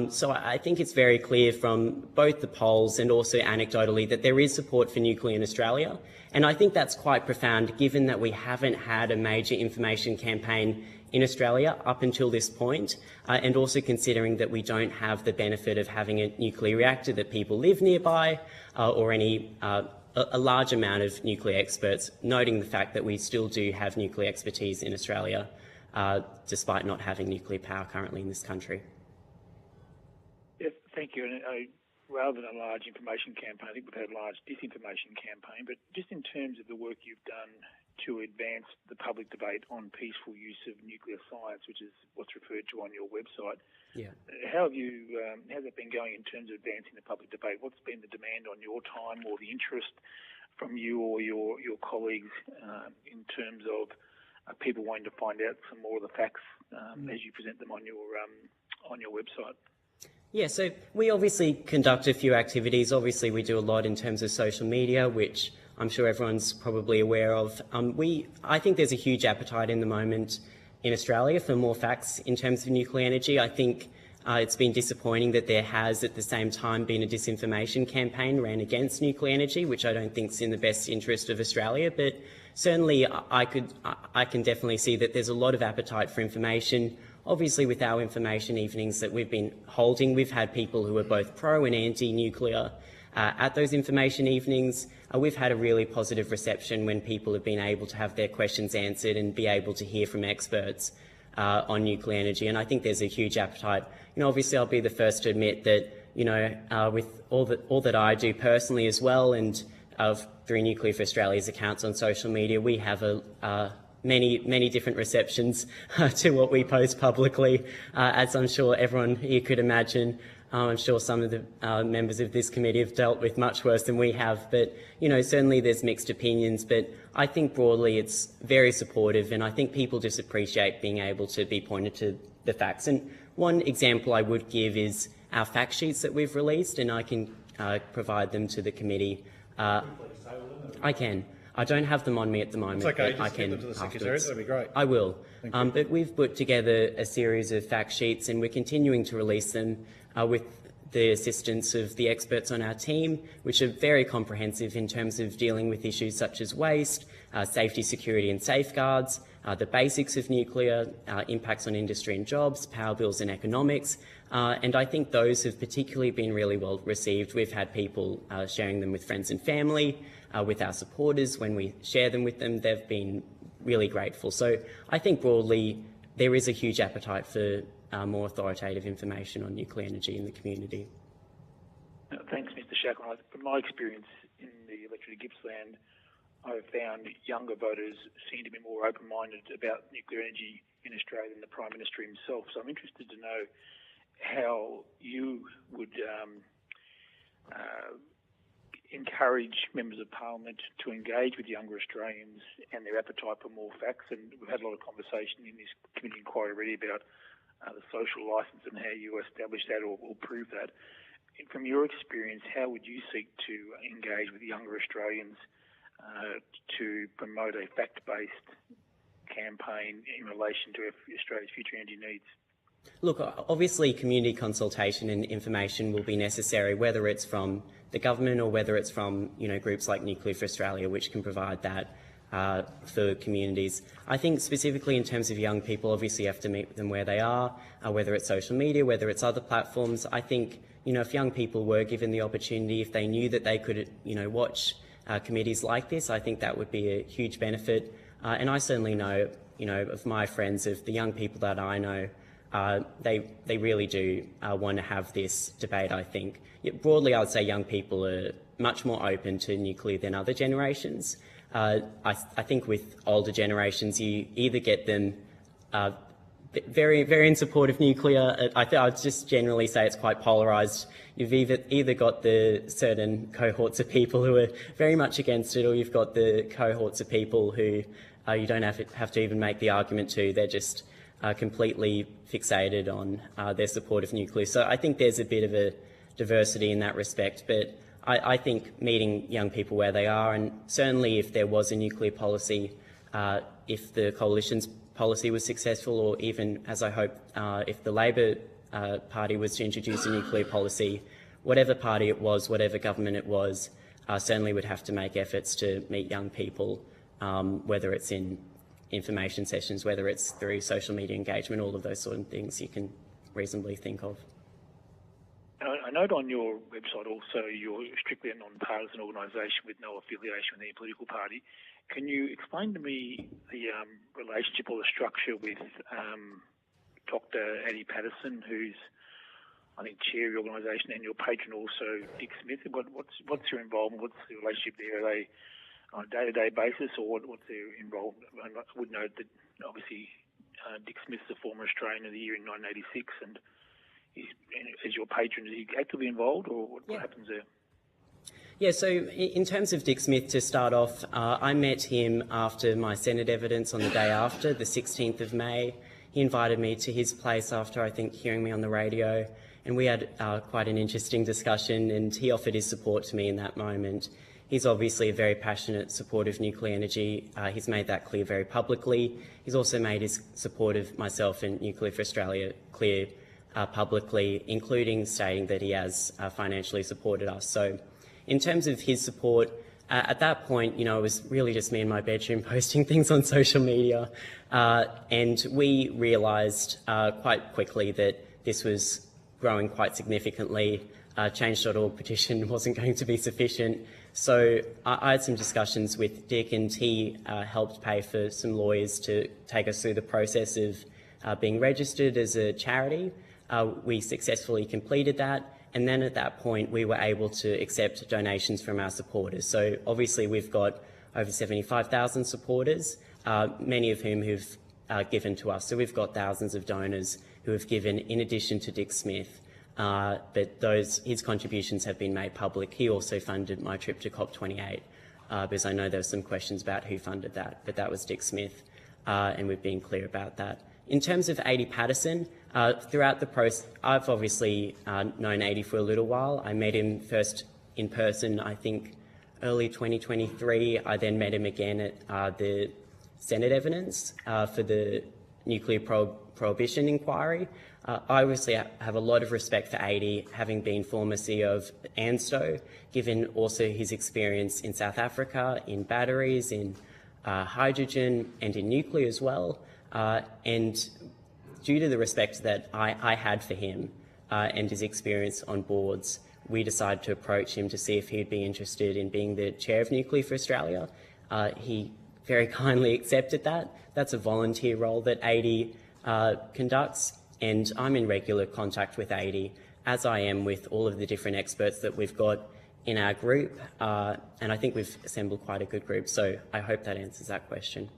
So I think it's very clear from both the polls and also anecdotally that there is support for nuclear in Australia. And I think that's quite profound, given that we haven't had a major information campaign in Australia up until this point, and also considering that we don't have the benefit of having a nuclear reactor that people live nearby, or a large amount of nuclear experts, noting the fact that we still do have nuclear expertise in Australia, despite not having nuclear power currently in this country. Yes, thank you. And rather than a large information campaign, I think we've had a large disinformation campaign, but just in terms of the work you've done to advance the public debate on peaceful use of nuclear science, which is what's referred to on your website. Yeah. How's it been going in terms of advancing the public debate? What's been the demand on your time or the interest from you or your colleagues in terms of people wanting to find out some more of the facts as you present them on your website? Yeah, so we obviously conduct a few activities. Obviously, we do a lot in terms of social media, which I'm sure everyone's probably aware of. I think there's a huge appetite in the moment in Australia for more facts in terms of nuclear energy. I think it's been disappointing that there has at the same time been a disinformation campaign ran against nuclear energy, which I don't think is in the best interest of Australia. But certainly I can definitely see that there's a lot of appetite for information. Obviously, with our information evenings that we've been holding, we've had people who are both pro and anti-nuclear at those information evenings. We've had a really positive reception when people have been able to have their questions answered and be able to hear from experts on nuclear energy. And I think there's a huge appetite. You know, obviously, I'll be the first to admit that, you know, with all that I do personally as well, and through Nuclear for Australia's accounts on social media, we have many different receptions to what we post publicly, as I'm sure everyone here could imagine. I'm sure some of the members of this committee have dealt with much worse than we have, but, you know, certainly there's mixed opinions, but I think broadly it's very supportive, and I think people just appreciate being able to be pointed to the facts. And one example I would give is our fact sheets that we've released, and I can provide them to the committee. I can. I don't have them on me at the moment. It's okay, but I just can give them to the Secretary, afterwards. that'd be great. I will. Thank you. But we've put together a series of fact sheets, and we're continuing to release them with the assistance of the experts on our team, which are very comprehensive in terms of dealing with issues such as waste, safety, security and safeguards, the basics of nuclear, impacts on industry and jobs, power bills and economics. And I think those have particularly been really well received. We've had people sharing them with friends and family, with our supporters. When we share them with them, they've been really grateful. So I think broadly there is a huge appetite for more authoritative information on nuclear energy in the community. Thanks, Mr. Shackle. From my experience in the electorate of Gippsland, I've found younger voters seem to be more open-minded about nuclear energy in Australia than the Prime Minister himself. So I'm interested to know how you would encourage members of Parliament to engage with younger Australians and their appetite for more facts. And we've had a lot of conversation in this committee inquiry already about the social licence and how you establish that or prove that. from your experience, how would you seek to engage with younger Australians to promote a fact-based campaign in relation to Australia's future energy needs? Look, obviously community consultation and information will be necessary, whether it's from the government or whether it's from groups like Nuclear for Australia, which can provide that for communities. I think specifically in terms of young people, obviously you have to meet them where they are, whether it's social media, whether it's other platforms. I think if young people were given the opportunity, if they knew that they could watch committees like this, I think that would be a huge benefit. And I certainly know of my friends, of the young people that I know, they really do want to have this debate, I think. Broadly, I would say young people are much more open to nuclear than other generations. I think with older generations, you either get them very, very in support of nuclear. I'd just generally say it's quite polarised. You've either got the certain cohorts of people who are very much against it, or you've got the cohorts of people who you don't have to even make the argument to. They're just completely fixated on their support of nuclear. So I think there's a bit of a diversity in that respect, but I think meeting young people where they are, and certainly if there was a nuclear policy, if the coalition's policy was successful, or even, as I hope, if the Labor Party was to introduce a nuclear policy, whatever party it was, whatever government it was, certainly would have to make efforts to meet young people, whether it's in information sessions, whether it's through social media engagement, all of those sort of things you can reasonably think of. I note on your website also you're strictly a non-partisan organisation with no affiliation with any political party. Can you explain to me the relationship or the structure with Dr. Addie Patterson, who's, I think, chair of your organisation, and your patron also, Dick Smith? What's your involvement? What's the relationship there? Are they on a day-to-day basis, or what's their involvement? I would note that obviously Dick Smith's the former Australian of the Year in 1986, and as your patron, is he actively involved, or what happens there? Yeah, so in terms of Dick Smith, to start off, I met him after my Senate evidence on the day after, the 16th of May. He invited me to his place after, I think, hearing me on the radio, and we had quite an interesting discussion, and he offered his support to me in that moment. He's obviously a very passionate supporter of nuclear energy. He's made that clear very publicly. He's also made his support of myself and Nuclear for Australia clear publicly, including stating that he has financially supported us. So in terms of his support, at that point, it was really just me in my bedroom posting things on social media. And we realised quite quickly that this was growing quite significantly. Change.org petition wasn't going to be sufficient. So I had some discussions with Dick, and he helped pay for some lawyers to take us through the process of being registered as a charity. We successfully completed that, and then at that point we were able to accept donations from our supporters. So obviously we've got over 75,000 supporters, many of whom who've given to us. So we've got thousands of donors who have given in addition to Dick Smith. But his contributions have been made public. He also funded my trip to COP28, because I know there were some questions about who funded that, but that was Dick Smith, and we've been clear about that. In terms of Addie Patterson, throughout the process, I've obviously known Addie for a little while. I met him first in person, I think, early 2023. I then met him again at the Senate evidence for the nuclear prohibition inquiry. I obviously have a lot of respect for Addie, having been former CEO of ANSTO, given also his experience in South Africa, in batteries, in hydrogen, and in nuclear as well. And due to the respect that I had for him and his experience on boards, we decided to approach him to see if he'd be interested in being the chair of Nuclear for Australia. He very kindly accepted that. That's a volunteer role that Addie conducts, and I'm in regular contact with Addie, as I am with all of the different experts that we've got in our group, and I think we've assembled quite a good group, so I hope that answers that question.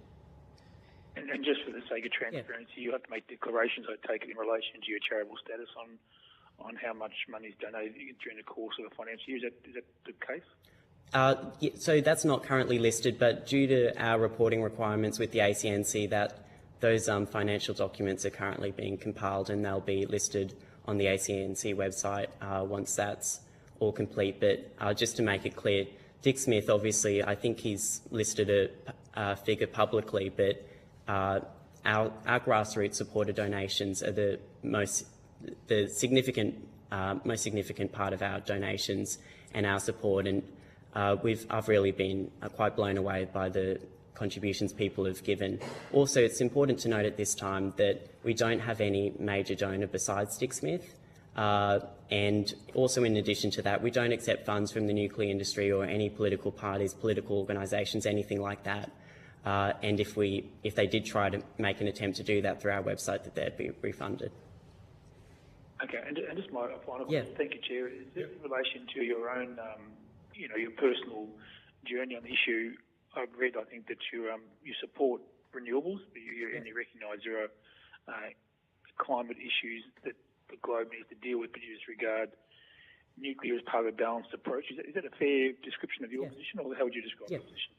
And just for the sake of transparency, you have to make declarations, I take it, in relation to your charitable status on how much money is donated during the course of a financial year. Is that the case? Yeah, so that's not currently listed, but due to our reporting requirements with the ACNC, those financial documents are currently being compiled, and they'll be listed on the ACNC website once that's all complete. But just to make it clear, Dick Smith, obviously, I think he's listed a figure publicly, but our grassroots supporter donations are the most significant part of our donations and our support. And I've really been quite blown away by the contributions people have given. Also, it's important to note at this time that we don't have any major donor besides Dick Smith. And also, in addition to that, we don't accept funds from the nuclear industry or any political parties, political organisations, anything like that. And if they did try to make an attempt to do that through our website, that they'd be refunded. Okay, and just my final question. Thank you, Chair. Is this in relation to your own, your personal journey on the issue? I've read, I think, that you support renewables, and you recognise there are climate issues that the globe needs to deal with, but you disregard nuclear as part of a balanced approach. Is that a fair description of your position, or how would you describe your position?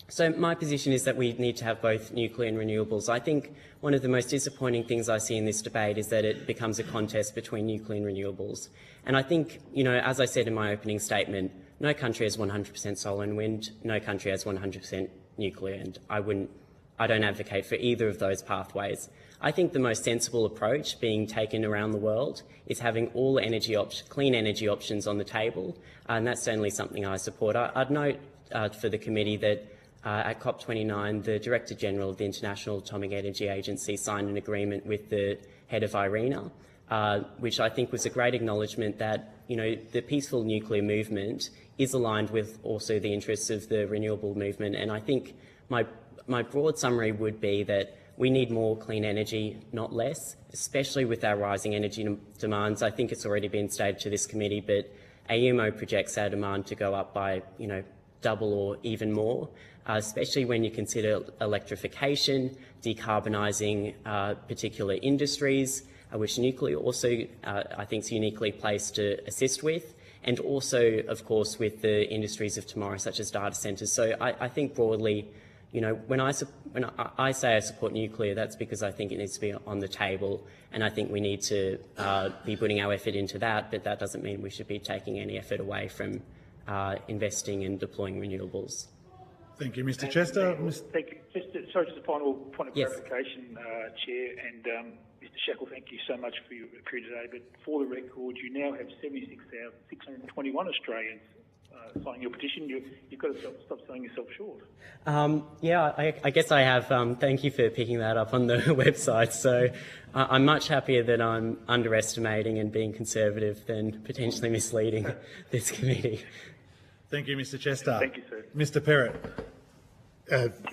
So my position is that we need to have both nuclear and renewables. I think one of the most disappointing things I see in this debate is that it becomes a contest between nuclear and renewables. And I think, as I said in my opening statement, no country has 100% solar and wind, no country has 100% nuclear, and I don't advocate for either of those pathways. I think the most sensible approach being taken around the world is having all clean energy options on the table, and that's certainly something I support. I'd note for the committee that at COP29, the Director General of the International Atomic Energy Agency signed an agreement with the head of IRENA, which I think was a great acknowledgement that the peaceful nuclear movement is aligned with also the interests of the renewable movement. And I think my broad summary would be that we need more clean energy, not less, especially with our rising energy demands. I think it's already been stated to this committee, but AUMO projects our demand to go up by double or even more, especially when you consider electrification, decarbonising particular industries, which nuclear also I think is uniquely placed to assist with, and also, of course, with the industries of tomorrow, such as data centres. So I think broadly, when I say I support nuclear, that's because I think it needs to be on the table, and I think we need to be putting our effort into that, but that doesn't mean we should be taking any effort away from investing and deploying renewables. Thank you, Mr. Chester. Thank you. Just a final point of clarification, Chair, and Mr. Shackle, thank you so much for your period today. But for the record, you now have 76,621 Australians signing your petition. You've got to stop selling yourself short. I guess I have. Thank you for picking that up on the website. So I'm much happier that I'm underestimating and being conservative than potentially misleading this committee. Thank you, Mr. Chester. Thank you, sir. Mr. Perrott.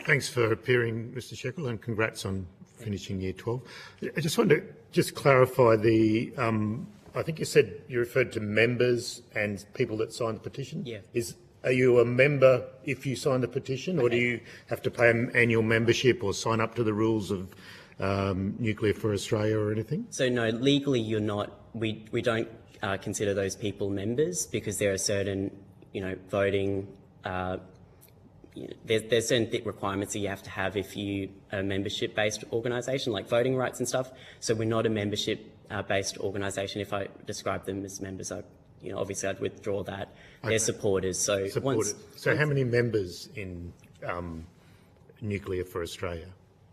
Thanks for appearing, Mr. Sheckle, and congrats on finishing Year 12. I just wanted to clarify I think you said you referred to members and people that signed the petition. Yeah. Are you a member if you sign the petition, or do you have to pay an annual membership or sign up to the rules of Nuclear for Australia or anything? So no, legally you're not. We don't consider those people members because there are certain voting. There's certain requirements that you have to have if you are a membership-based organisation, like voting rights and stuff. So we're not a membership-based organisation. If I describe them as members, obviously I'd withdraw that. Okay. They're supporters. So how many members in Nuclear for Australia?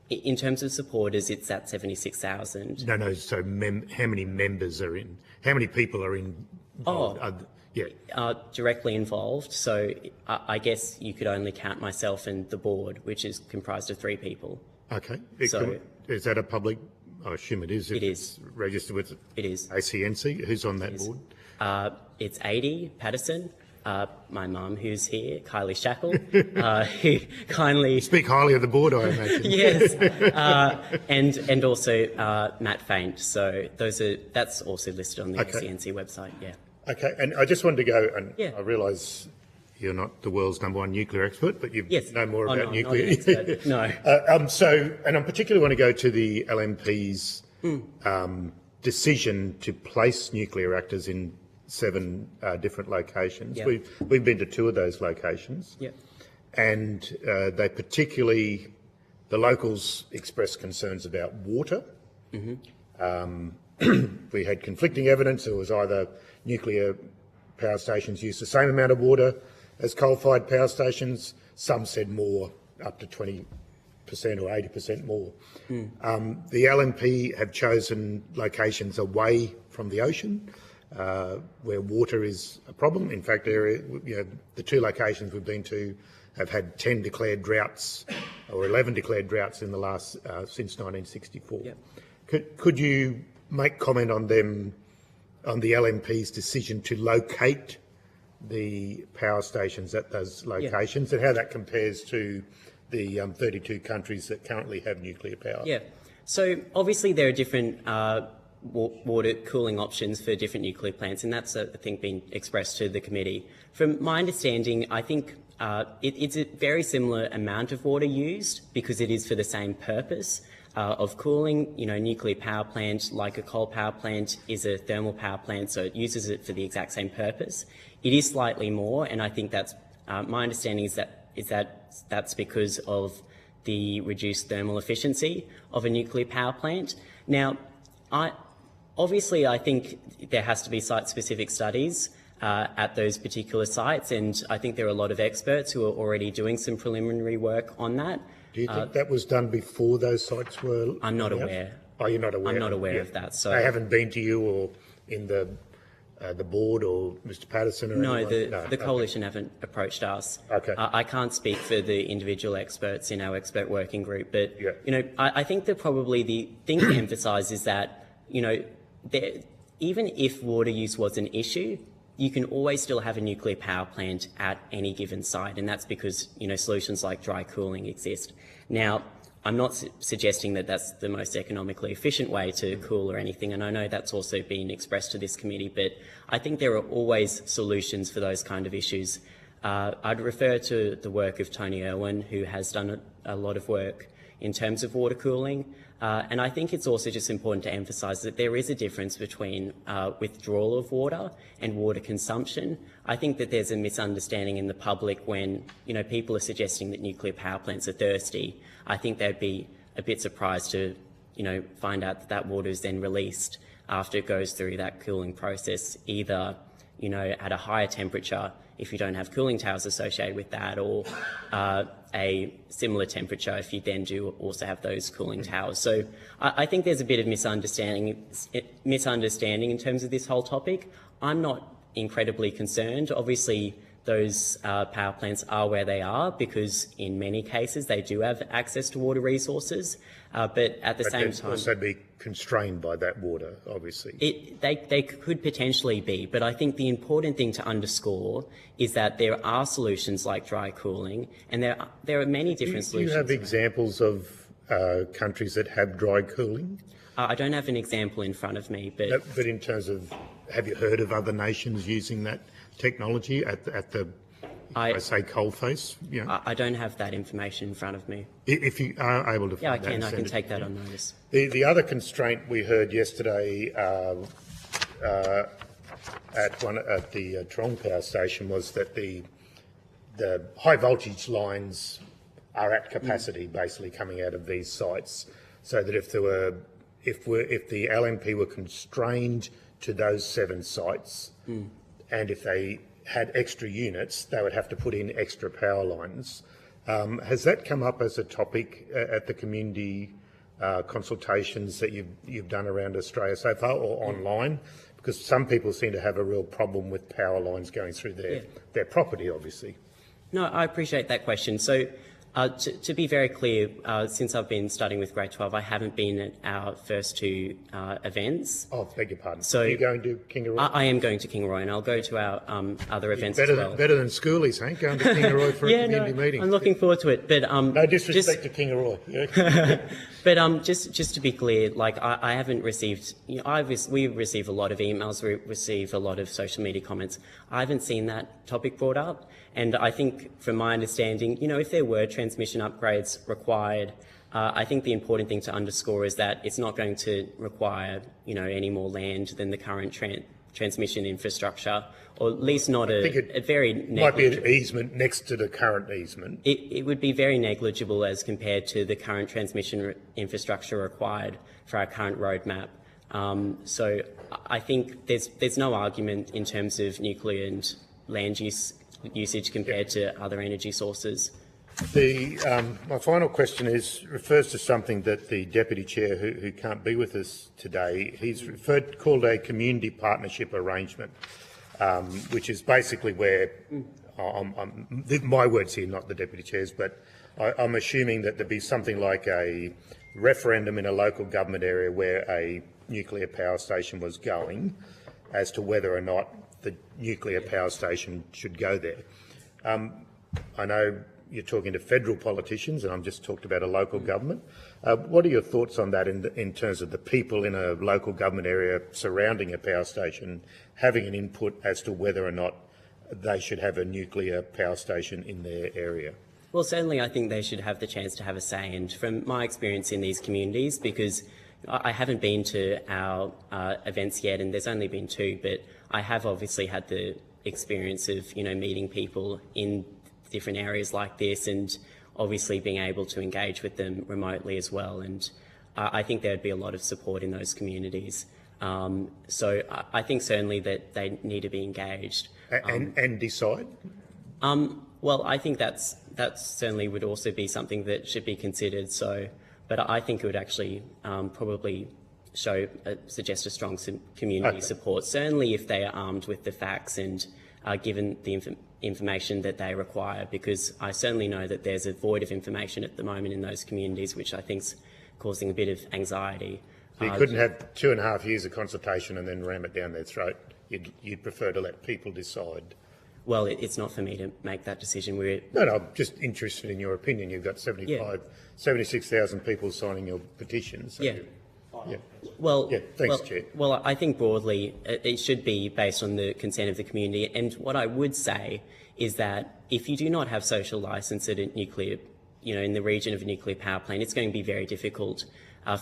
In terms of supporters, it's at 76,000. No. So how many members are in? How many people are in? Directly involved. So I guess you could only count myself and the board, which is comprised of 3 people. Okay. Is that a public? I assume it is. It is. Registered with ACNC. Who's on that board? It's Adi Patterson, my mum, who's here, Kylie Shackle, who kindly... Speak highly of the board, I imagine. Yes. And also Matt Faint. So that's also listed on the ACNC website, yeah. Okay, and I just wanted to go, and I realise you're not the world's #1 nuclear expert, but you know more about nuclear. No. And I particularly want to go to the LNP's decision to place nuclear reactors in 7 different locations. Yep. We've been to 2 of those locations. Yep. And they particularly, the locals expressed concerns about water. we had conflicting evidence. It was either nuclear power stations used the same amount of water as coal-fired power stations. Some said more, up to 20% or 80% more. The LNP have chosen locations away from the ocean, where water is a problem. In fact, the two locations we've been to have had 10 declared droughts or 11 declared droughts in the last since 1964. Yep. Could you make comment on them, on the LNP's decision to locate the power stations at those locations, and how that compares to the 32 countries that currently have nuclear power? Yeah. So obviously there are different water cooling options for different nuclear plants, and that's, I think, been expressed to the committee. From my understanding, I think it's a very similar amount of water used because it is for the same purpose of cooling. You know, nuclear power plant, like a coal power plant, is a thermal power plant, so it uses it for the exact same purpose. It is slightly more, and I think that's my understanding is that that's because of the reduced thermal efficiency of a nuclear power plant. Now, obviously, I think there has to be site-specific studies at those particular sites, and I think there are a lot of experts who are already doing some preliminary work on that. Do you think that was done before those sites were? I'm not aware. Oh, you're not aware? I'm not aware of that. So they haven't been to you or in the board or Mr. Patterson or no, anyone? the coalition haven't approached us. Okay. I can't speak for the individual experts in our expert working group, but you know, I think that probably the thing to emphasise is that, you know, even if water use was an issue, you can always still have a nuclear power plant at any given site, and that's because, you know, solutions like dry cooling exist. Now, I'm not suggesting that that's the most economically efficient way to cool or anything, and I know that's also been expressed to this committee, but I think there are always solutions for those kind of issues. I'd refer to the work of Tony Irwin, who has done a lot of work in terms of water cooling. And I think it's also just important to emphasise that there is a difference between withdrawal of water and water consumption. I think that there's a misunderstanding in the public when, you know, people are suggesting that nuclear power plants are thirsty. I think they'd be a bit surprised to, you know, find out that that water is then released after it goes through that cooling process, either, you know, at a higher temperature if you don't have cooling towers associated with that, or a similar temperature if you then do also have those cooling towers. So I think there's a bit of misunderstanding in terms of this whole topic. I'm not incredibly concerned. Obviously, those power plants are where they are because in many cases they do have access to water resources, but at the same time... also be constrained by that water, obviously. They could potentially be, but I think the important thing to underscore is that there are solutions like dry cooling, and there are many different solutions. Do you have examples of countries that have dry cooling? I don't have an example in front of me, but... But in terms of, have you heard of other nations using that technology at the, I say, coalface? You know? I don't have that information in front of me. If you are able to find I can take that on notice. The other constraint we heard yesterday at the Toronto Power Station was that the high voltage lines are at capacity, basically coming out of these sites, so that if the LNP were constrained to those 7 sites, and if they had extra units, they would have to put in extra power lines. Has that come up as a topic at the community consultations that you've done around Australia so far, or online? Because some people seem to have a real problem with power lines going through their property, obviously. No, I appreciate that question. So to be very clear, since I've been studying with Grade 12, I haven't been at our first 2 events. Oh, beg your pardon. So are you going to Kingaroy? I am going to Kingaroy, and I'll go to our other events as well. Better than schoolies, hey? Going to Kingaroy for a community meeting. I'm looking forward to it. But no disrespect to Kingaroy. Yeah. But just to be clear, like I haven't received. You know, we receive a lot of emails. We receive a lot of social media comments. I haven't seen that topic brought up. And I think, from my understanding, you know, if there were transmission upgrades required, I think the important thing to underscore is that it's not going to require, you know, any more land than the current transmission infrastructure, or at least not a very negligible. Might be an easement next to the current easement. It would be very negligible as compared to the current transmission infrastructure required for our current roadmap. So I think there's no argument in terms of nuclear and land usage compared to other energy sources. My final question refers to something that the Deputy Chair, who can't be with us today, he's called a community partnership arrangement, which is basically where, my words here, not the Deputy Chair's, but I'm assuming that there'd be something like a referendum in a local government area where a nuclear power station was going as to whether or not the nuclear power station should go there. I know you're talking to federal politicians, and I'm just talked about a local government. What are your thoughts on that in terms of the people in a local government area surrounding a power station having an input as to whether or not they should have a nuclear power station in their area? Well, certainly I think they should have the chance to have a say, and from my experience in these communities, because I haven't been to our events yet, and there's only been 2, but I have obviously had the experience of, meeting people in different areas like this, and obviously being able to engage with them remotely as well. And I think there'd be a lot of support in those communities. So I think certainly that they need to be engaged. And decide? Well, I think that certainly would also be something that should be considered. So, but I think it would actually probably suggest a strong community support, certainly if they are armed with the facts and are given the information that they require, because I certainly know that there's a void of information at the moment in those communities, which I think is causing a bit of anxiety. So you couldn't have 2.5 years of consultation and then ram it down their throat. You'd prefer to let people decide. Well, it's not for me to make that decision. No, I'm just interested in your opinion. You've got 76,000 people signing your petition. So thanks, Chair. Well, I think broadly it should be based on the consent of the community. And what I would say is that if you do not have social licence at a nuclear, in the region of a nuclear power plant, it's going to be very difficult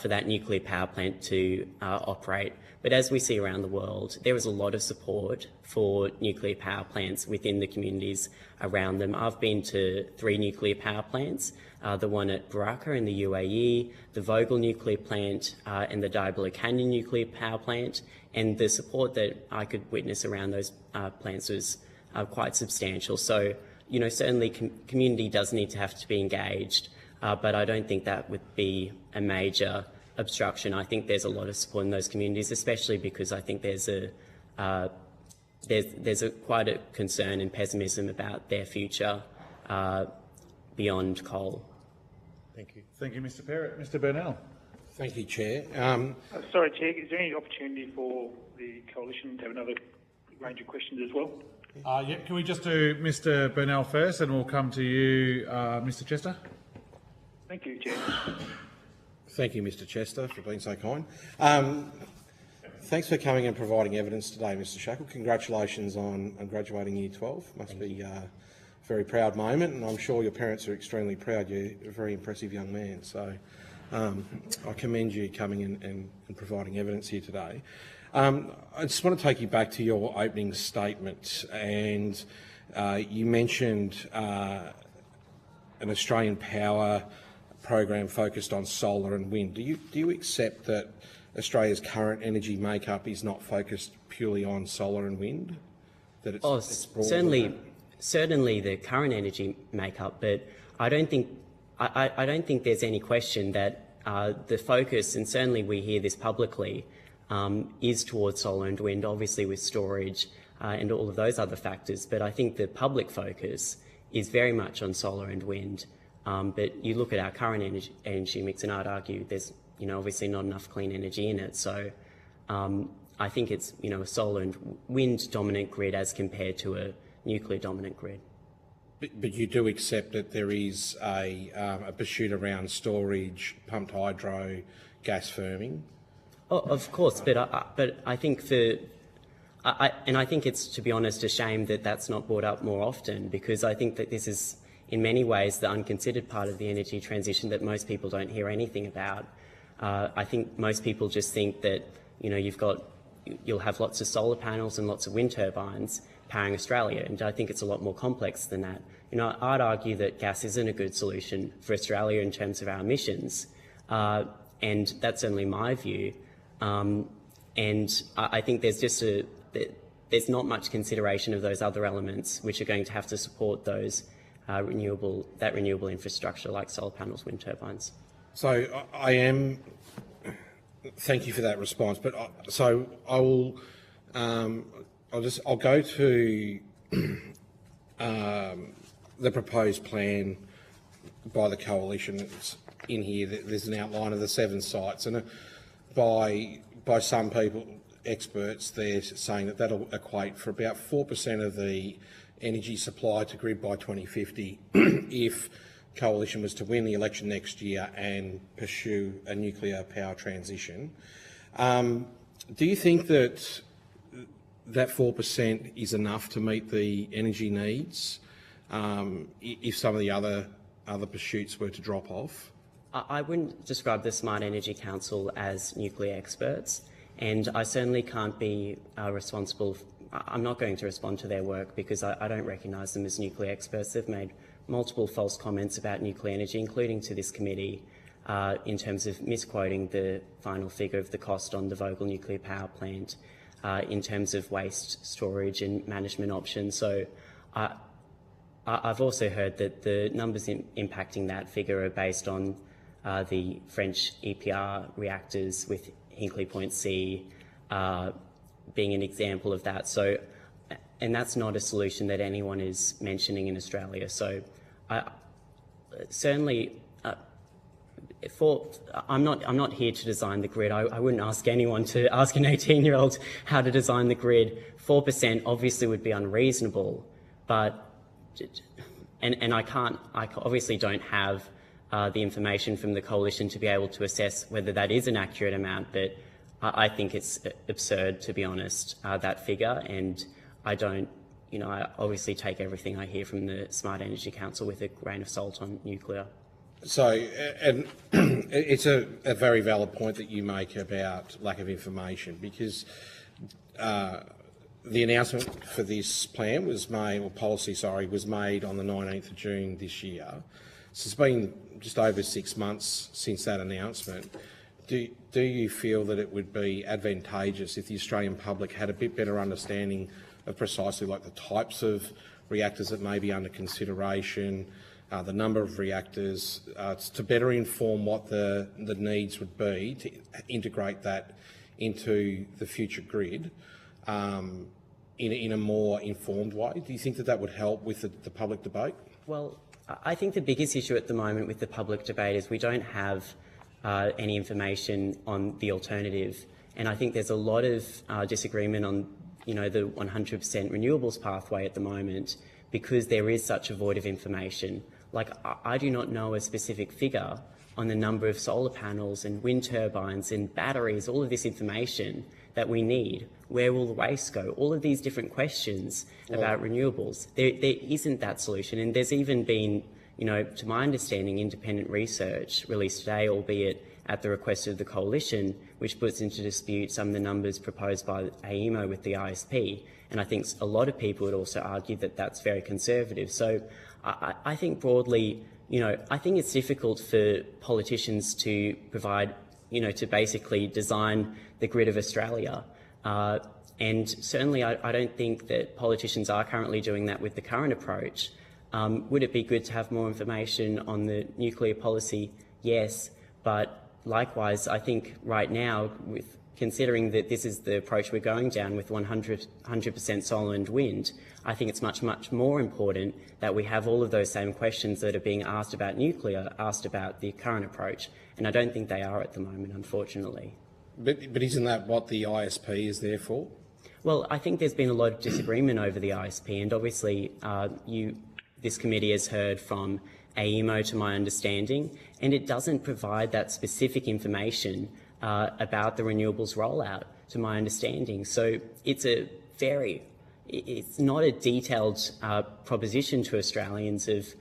for that nuclear power plant to operate. But as we see around the world, there is a lot of support for nuclear power plants within the communities around them. I've been to 3 nuclear power plants, the one at Baraka in the UAE, the Vogel nuclear plant and the Diablo Canyon nuclear power plant, and the support that I could witness around those plants was quite substantial. So, certainly community does need to have to be engaged, but I don't think that would be a major obstruction. I think there's a lot of support in those communities, especially because I think there's quite a concern and pessimism about their future beyond coal. Thank you. Thank you, Mr. Perrott. Mr. Burnell. Thank you, Chair. Sorry, Chair, is there any opportunity for the Coalition to have another range of questions as well? Can we just do Mr. Burnell first, and we'll come to you, Mr. Chester? Thank you, Chair. Thank you, Mr. Chester, for being so kind. Thanks for coming and providing evidence today, Mr. Shackle. Congratulations on graduating Year 12. Must be a very proud moment, and I'm sure your parents are extremely proud. You're a very impressive young man. So I commend you coming and providing evidence here today. I just want to take you back to your opening statement, and you mentioned an Australian power program focused on solar and wind. Do you accept that Australia's current energy makeup is not focused purely on solar and wind? That it's certainly the current energy makeup, but I don't think there's any question that the focus, and certainly we hear this publicly, is towards solar and wind, obviously with storage and all of those other factors. But I think the public focus is very much on solar and wind. But you look at our current energy mix, and I'd argue there's obviously not enough clean energy in it. So I think it's a solar and wind dominant grid as compared to a nuclear dominant grid. But you do accept that there is a pursuit around storage, pumped hydro, gas firming? Oh, of course, but I think I think it's, to be honest, a shame that that's not brought up more often, because I think that this is in many ways the unconsidered part of the energy transition that most people don't hear anything about. I think most people just think that you'll have lots of solar panels and lots of wind turbines powering Australia, and I think it's a lot more complex than that. I'd argue that gas isn't a good solution for Australia in terms of our emissions, and that's certainly my view. and I think there's just there's not much consideration of those other elements which are going to have to support those renewable infrastructure like solar panels, wind turbines. So thank you for that response. But so I will. I'll go to the proposed plan by the coalition. It's in here. There's an outline of the 7 sites, and by some people, experts, they're saying that that'll equate for about 4% of the energy supply to grid by 2050 if coalition was to win the election next year and pursue a nuclear power transition. Do you think that 4% is enough to meet the energy needs if some of the other pursuits were to drop off? I wouldn't describe the Smart Energy Council as nuclear experts, and I certainly can't be responsible. I'm not going to respond to their work because I don't recognise them as nuclear experts. They've made multiple false comments about nuclear energy, including to this committee, in terms of misquoting the final figure of the cost on the Vogel nuclear power plant, in terms of waste storage and management options. So I've also heard that the numbers impacting that figure are based on the French EPR reactors, with Hinkley Point C being an example of that. So, and that's not a solution that anyone is mentioning in Australia. So, certainly, I'm not here to design the grid. I wouldn't ask anyone to ask an 18-year-old how to design the grid. 4% obviously would be unreasonable, but and I obviously don't have the information from the coalition to be able to assess whether that is an accurate amount, but I think it's absurd, to be honest, that figure, and I don't, I obviously take everything I hear from the Smart Energy Council with a grain of salt on nuclear. So, and it's a very valid point that you make about lack of information, because the announcement for this plan was made, or policy, sorry, was made on the 19th of June this year. So it's been just over 6 months since that announcement. Do you feel that it would be advantageous if the Australian public had a bit better understanding of precisely like the types of reactors that may be under consideration, the number of reactors, to better inform what the needs would be to integrate that into the future grid in a more informed way? Do you think that that would help with the public debate? Well, I think the biggest issue at the moment with the public debate is we don't have any information on the alternative, and I think there's a lot of disagreement on the 100% renewables pathway at the moment because there is such a void of information. Like, I do not know a specific figure on the number of solar panels and wind turbines and batteries, all of this information that we need. Where will the waste go? All of these different questions about renewables. There isn't that solution, and there's even been, to my understanding, independent research released today, albeit at the request of the coalition, which puts into dispute some of the numbers proposed by AEMO with the ISP. And I think a lot of people would also argue that that's very conservative. So I think broadly, I think it's difficult for politicians to provide, to basically design the grid of Australia. And certainly I don't think that politicians are currently doing that with the current approach. Would it be good to have more information on the nuclear policy? Yes, but likewise, I think right now, with considering that this is the approach we're going down with 100% solar and wind, I think it's much, much more important that we have all of those same questions that are being asked about nuclear, asked about the current approach, and I don't think they are at the moment, unfortunately. But isn't that what the ISP is there for? Well, I think there's been a lot of disagreement over the ISP, and obviously this committee has heard from AEMO, to my understanding, and it doesn't provide that specific information about the renewables rollout, to my understanding. So it's not a detailed proposition to Australians of,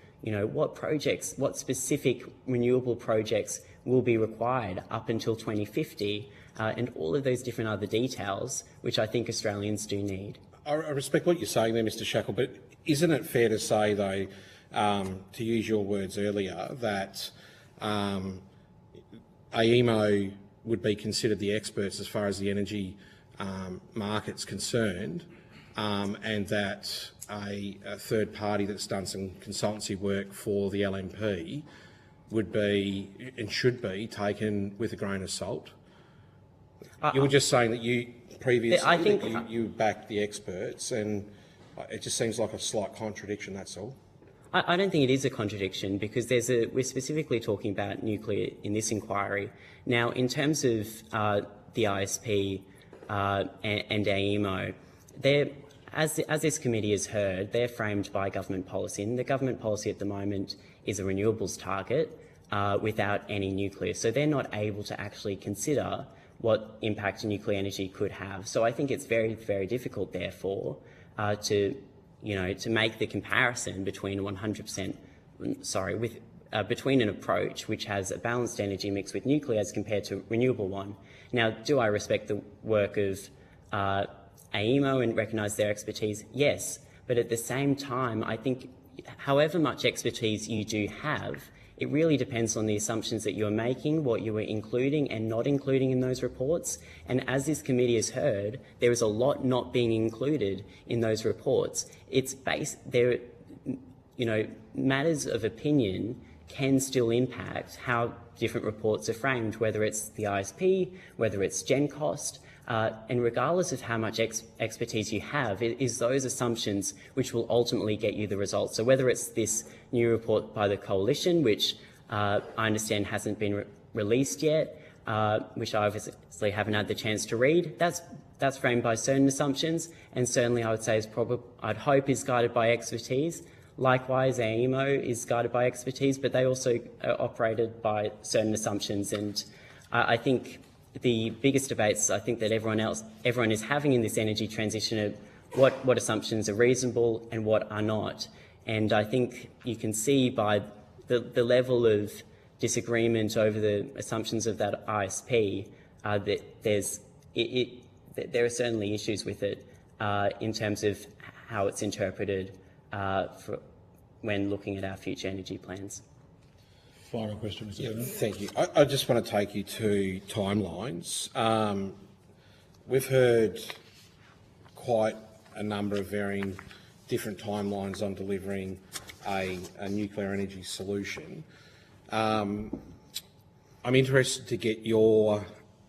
what specific renewable projects will be required up until 2050, and all of those different other details, which I think Australians do need. I respect what you're saying there, Mr. Shackle, but isn't it fair to say, though, to use your words earlier, that AEMO would be considered the experts as far as the energy market's concerned, and that a third party that's done some consultancy work for the LNP would be and should be taken with a grain of salt. You were just saying that you previously you backed the experts, and it just seems like a slight contradiction, that's all. I don't think it is a contradiction, because we're specifically talking about nuclear in this inquiry. Now, in terms of the ISP and AEMO, as this committee has heard, they're framed by government policy, and the government policy at the moment is a renewables target without any nuclear. So they're not able to actually consider what impact nuclear energy could have. So I think it's very, very difficult, therefore, to make the comparison between between an approach which has a balanced energy mix with nuclear as compared to a renewable one. Now, do I respect the work of AEMO and recognise their expertise? Yes, but at the same time, I think however much expertise you do have, it really depends on the assumptions that you're making, what you are including and not including in those reports. And as this committee has heard, there is a lot not being included in those reports. It's matters of opinion can still impact how different reports are framed, whether it's the ISP, whether it's Gen Cost, and regardless of how much expertise you have, it is those assumptions which will ultimately get you the results. So whether it's this new report by the Coalition, which I understand hasn't been released yet, which I obviously haven't had the chance to read, that's framed by certain assumptions, and certainly I would say I'd hope is guided by expertise. Likewise, AEMO is guided by expertise, but they also are operated by certain assumptions. And I think the biggest debates I think that everyone is having in this energy transition are what assumptions are reasonable and what are not. And I think you can see by the level of disagreement over the assumptions of that ISP that there are certainly issues with it in terms of how it's interpreted when looking at our future energy plans. Final question, Mr. Chairman. Thank you. I just want to take you to timelines. We've heard quite a number of varying different timelines on delivering a nuclear energy solution. I'm interested to get your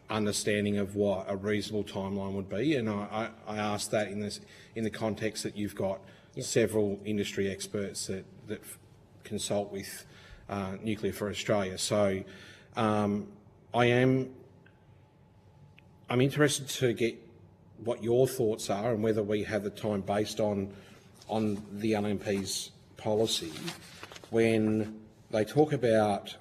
understanding of what a reasonable timeline would be, and I ask that in the context that you've got several industry experts that consult with Nuclear for Australia. So I'm interested to get what your thoughts are and whether we have the time based on the LNP's policy when they talk about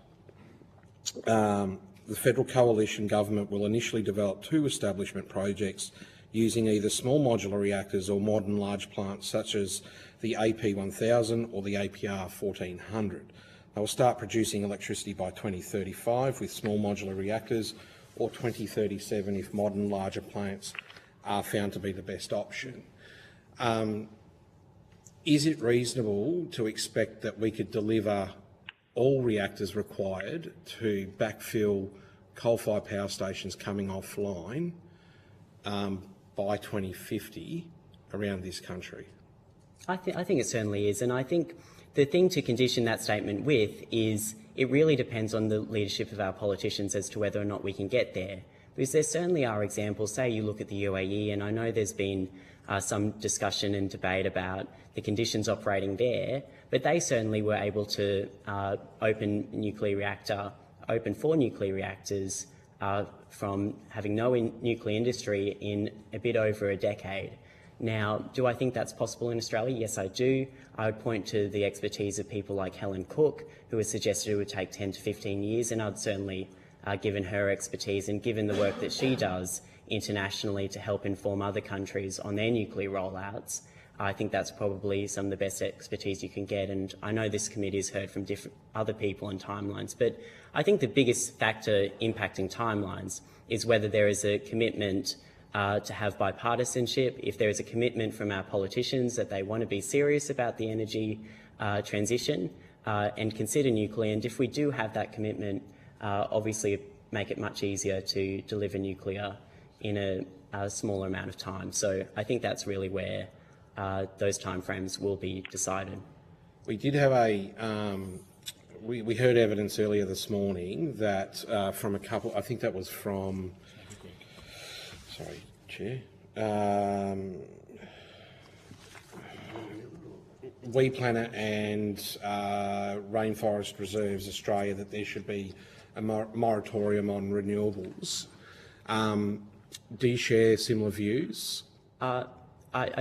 the federal coalition government will initially develop 2 establishment projects using either small modular reactors or modern large plants such as the AP1000 or the APR 1400. They will start producing electricity by 2035 with small modular reactors, or 2037 if modern larger plants are found to be the best option. Is it reasonable to expect that we could deliver all reactors required to backfill coal-fired power stations coming offline by 2050 around this country? I think it certainly is, and I think the thing to condition that statement with is it really depends on the leadership of our politicians as to whether or not we can get there. Because there certainly are examples, say you look at the UAE, and I know there's been some discussion and debate about the conditions operating there, but they certainly were able to open four nuclear reactors from having no nuclear industry in a bit over a decade. Now, do I think that's possible in Australia? Yes, I do. I would point to the expertise of people like Helen Cook, who has suggested it would take 10 to 15 years, and I'd certainly, given her expertise and given the work that she does internationally to help inform other countries on their nuclear rollouts, I think that's probably some of the best expertise you can get. And I know this committee has heard from different other people on timelines, but I think the biggest factor impacting timelines is whether there is a commitment to have bipartisanship, if there is a commitment from our politicians that they want to be serious about the energy transition and consider nuclear. And if we do have that commitment, obviously make it much easier to deliver nuclear in a smaller amount of time. So I think that's really where those timeframes will be decided. We did have we heard evidence earlier this morning that from a couple, I think that was from, sorry, Chair, WePlanet and Rainforest Reserves Australia, that there should be a moratorium on renewables. Do you share similar views? I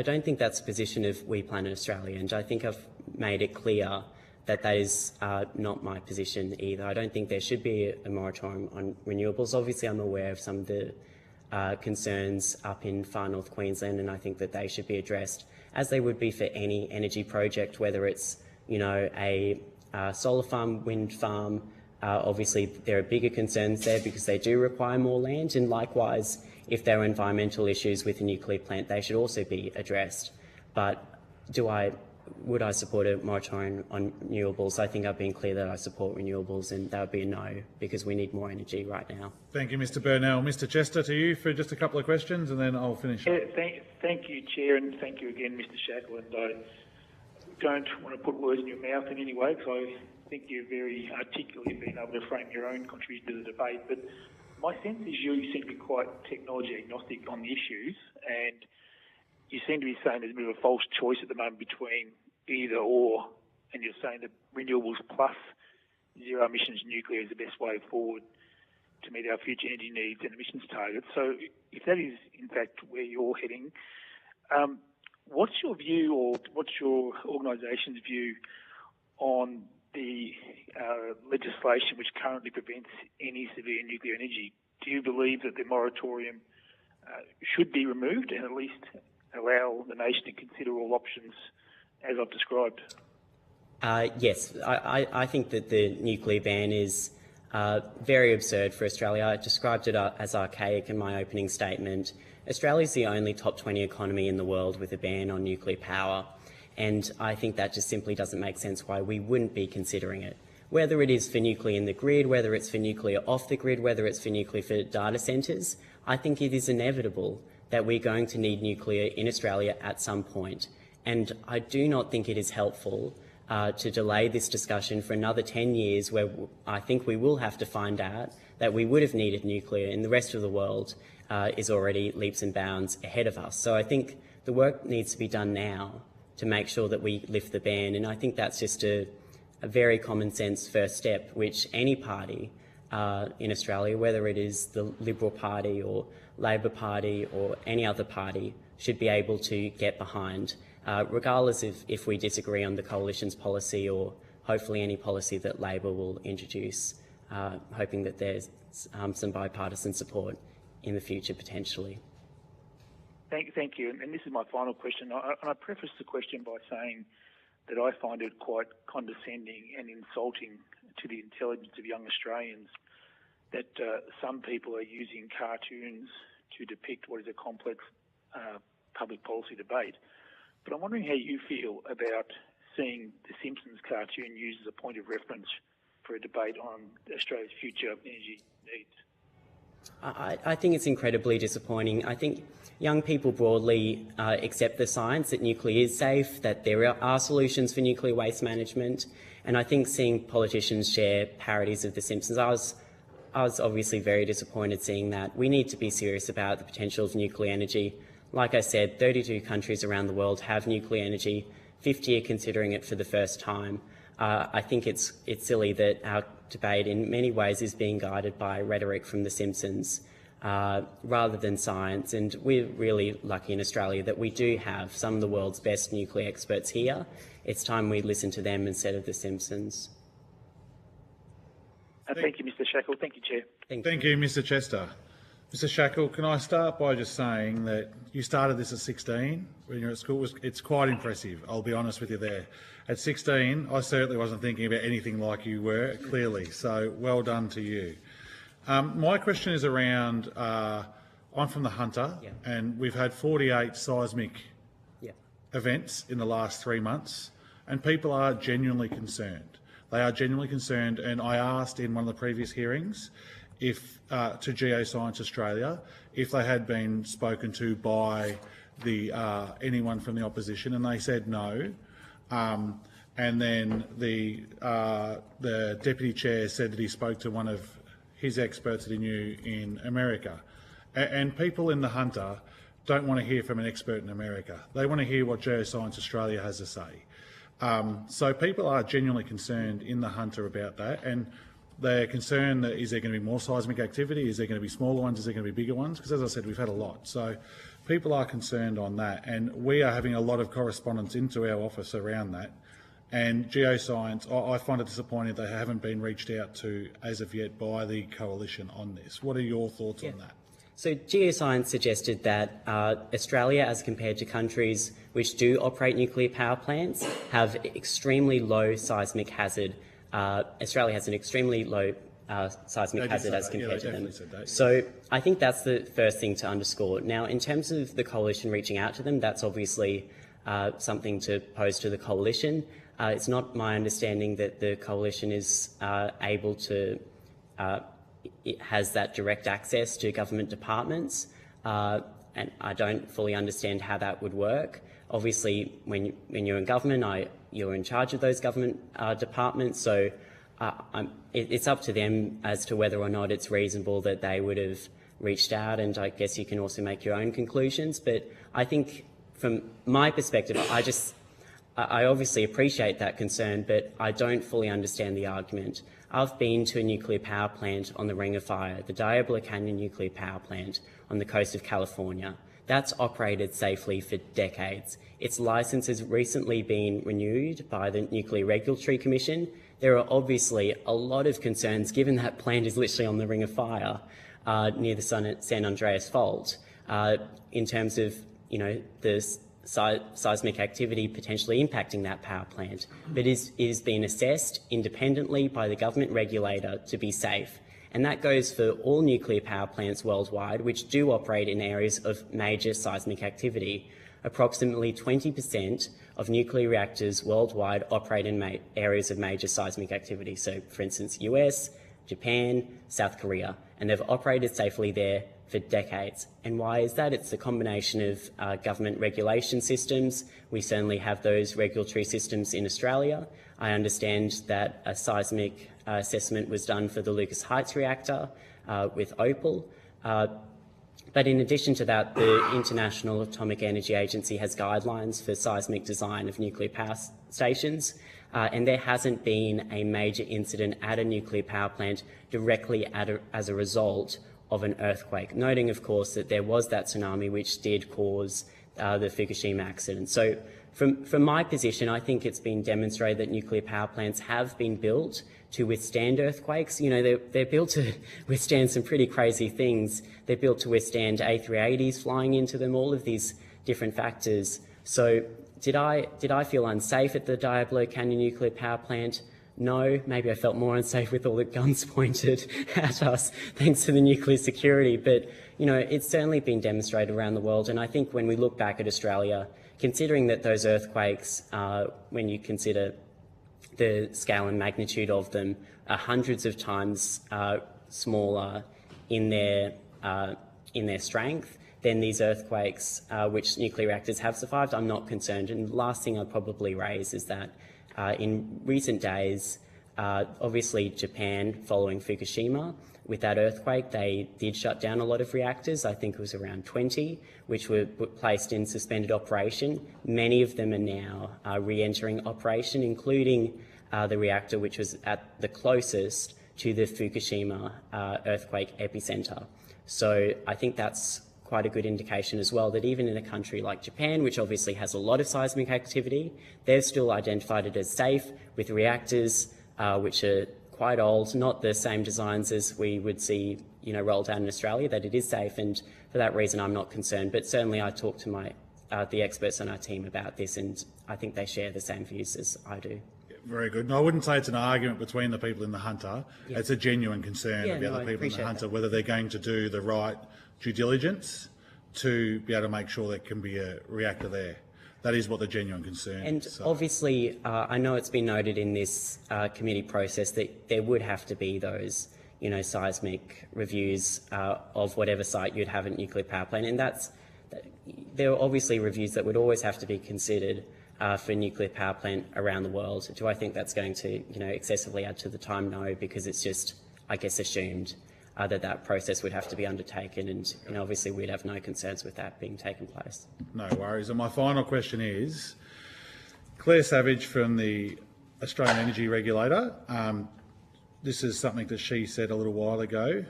don't think that's the position of WePlanet Australia, and I think I've made it clear that that is not my position either. I don't think there should be a moratorium on renewables. Obviously, I'm aware of some of the concerns up in far north Queensland, and I think that they should be addressed as they would be for any energy project, whether it's, you know, a solar farm, wind farm. Obviously, there are bigger concerns there because they do require more land, and likewise, if there are environmental issues with a nuclear plant, they should also be addressed. But would I support a moratorium on renewables? I think I've been clear that I support renewables, and that would be a no, because we need more energy right now. Thank you, Mr Burnell. Mr Chester, to you for just a couple of questions, and then I'll finish up. Thank you, Chair, and thank you again, Mr Shackle. And I don't want to put words in your mouth in any way, because I think you're very articulately been able to frame your own contribution to the debate. But my sense is you seem to be quite technology agnostic on the issues, and you seem to be saying there's a bit of a false choice at the moment between either or, and you're saying that renewables plus zero emissions nuclear is the best way forward to meet our future energy needs and emissions targets. So if that is in fact where you're heading, what's your view, or what's your organisation's view on the legislation which currently prevents any severe nuclear energy? Do you believe that the moratorium should be removed and at least allow the nation to consider all options as I've described? Yes, I think that the nuclear ban is very absurd for Australia. I described it as archaic in my opening statement. Australia is the only top 20 economy in the world with a ban on nuclear power, and I think that just simply doesn't make sense why we wouldn't be considering it. Whether it is for nuclear in the grid, whether it's for nuclear off the grid, whether it's for nuclear for data centres, I think it is inevitable that we're going to need nuclear in Australia at some point. And I do not think it is helpful to delay this discussion for another 10 years, where I think we will have to find out that we would have needed nuclear, and the rest of the world is already leaps and bounds ahead of us. So I think the work needs to be done now to make sure that we lift the ban, and I think that's just a very common sense first step, which any party in Australia, whether it is the Liberal Party or Labor Party or any other party, should be able to get behind, regardless of if we disagree on the coalition's policy or hopefully any policy that Labor will introduce, hoping that there's some bipartisan support in the future potentially. Thank you. And this is my final question. I preface the question by saying that I find it quite condescending and insulting to the intelligence of young Australians that some people are using cartoons to depict what is a complex public policy debate. But I'm wondering how you feel about seeing the Simpsons cartoon used as a point of reference for a debate on Australia's future energy needs. I think it's incredibly disappointing. I think young people broadly accept the science that nuclear is safe, that there are solutions for nuclear waste management, and I think seeing politicians share parodies of The Simpsons, I was obviously very disappointed seeing that. We need to be serious about the potential of nuclear energy. Like I said, 32 countries around the world have nuclear energy, 50 are considering it for the first time. I think it's silly that our debate in many ways is being guided by rhetoric from The Simpsons rather than science, and we're really lucky in Australia that we do have some of the world's best nuclear experts here. It's time we listen to them instead of The Simpsons. Thank you, Mr Shackle. Thank you, Chair. Thank you, Mr Chester. Mr Shackle, can I start by just saying that you started this at 16 when you were at school? It's quite impressive, I'll be honest with you there. At 16, I certainly wasn't thinking about anything like you were, clearly, so well done to you. My question is around, I'm from the Hunter, and we've had 48 seismic events in the last 3 months, and people are genuinely concerned. They are genuinely concerned, and I asked in one of the previous hearings to Geoscience Australia if they had been spoken to by anyone from the opposition, and they said no. And then the deputy chair said that he spoke to one of his experts that he knew in America. And people in the Hunter don't want to hear from an expert in America. They want to hear what Geoscience Australia has to say. So people are genuinely concerned in the Hunter about that, and they're concerned that is there going to be more seismic activity, is there going to be smaller ones, is there going to be bigger ones? Because as I said, we've had a lot. So people are concerned on that, and we are having a lot of correspondence into our office around that. And Geoscience, I find it disappointing they haven't been reached out to as of yet by the coalition on this. What are your thoughts on that? So Geoscience suggested that Australia, as compared to countries which do operate nuclear power plants, have extremely low seismic hazard. Australia has an extremely low seismic hazard as compared to them. So I think that's the first thing to underscore. Now, in terms of the coalition reaching out to them, that's obviously something to pose to the coalition. It's not my understanding that the coalition is able to, it has that direct access to government departments, and I don't fully understand how that would work. Obviously, when you're in government, you're in charge of those government departments, so it's up to them as to whether or not it's reasonable that they would have reached out, and I guess you can also make your own conclusions. But I think from my perspective, I obviously appreciate that concern, but I don't fully understand the argument. I've been to a nuclear power plant on the Ring of Fire, the Diablo Canyon nuclear power plant on the coast of California. That's operated safely for decades. Its licence has recently been renewed by the Nuclear Regulatory Commission. There are obviously a lot of concerns, given that plant is literally on the Ring of Fire near the San Andreas Fault, in terms of, the seismic activity potentially impacting that power plant, but it is being assessed independently by the government regulator to be safe. And that goes for all nuclear power plants worldwide, which do operate in areas of major seismic activity. Approximately 20% of nuclear reactors worldwide operate in areas of major seismic activity. So, for instance, US, Japan, South Korea, and they've operated safely there for decades. And why is that? It's the combination of government regulation systems. We certainly have those regulatory systems in Australia. I understand that a seismic assessment was done for the Lucas Heights reactor with Opal. But in addition to that, the International Atomic Energy Agency has guidelines for seismic design of nuclear power stations, and there hasn't been a major incident at a nuclear power plant directly as a result of an earthquake, noting, of course, that there was that tsunami which did cause the Fukushima accident. So from my position, I think it's been demonstrated that nuclear power plants have been built to withstand earthquakes. They're built to withstand some pretty crazy things. They're built to withstand A380s flying into them, all of these different factors. So did I feel unsafe at the Diablo Canyon nuclear power plant? No, maybe I felt more unsafe with all the guns pointed at us thanks to the nuclear security. But, it's certainly been demonstrated around the world. And I think when we look back at Australia, considering that those earthquakes, when you consider the scale and magnitude of them, are hundreds of times smaller in their strength than these earthquakes, which nuclear reactors have survived, I'm not concerned. And the last thing I'd probably raise is that in recent days, obviously Japan, following Fukushima, with that earthquake, they did shut down a lot of reactors. I think it was around 20, which were placed in suspended operation. Many of them are now re-entering operation, including the reactor which was at the closest to the Fukushima earthquake epicenter. So I think that's quite a good indication as well that even in a country like Japan, which obviously has a lot of seismic activity, they've still identified it as safe with reactors which are quite old, not the same designs as we would see, rolled out in Australia, that it is safe, and for that reason I'm not concerned. But certainly I talked to the experts on our team about this, and I think they share the same views as I do. Very good. No, I wouldn't say it's an argument between the people in the Hunter. Yeah. It's a genuine concern about the people in the Hunter, whether they're going to do the right due diligence to be able to make sure there can be a reactor there. That is what the genuine concern and is. And obviously, I know it's been noted in this committee process that there would have to be those seismic reviews of whatever site you'd have a nuclear power plant. And there are obviously reviews that would always have to be considered for a nuclear power plant around the world. Do I think that's going to, excessively add to the time? No, because it's just, I guess, assumed that process would have to be undertaken, and obviously we'd have no concerns with that being taken place. No worries. And my final question is, Claire Savage from the Australian Energy Regulator, this is something that she said a little while ago,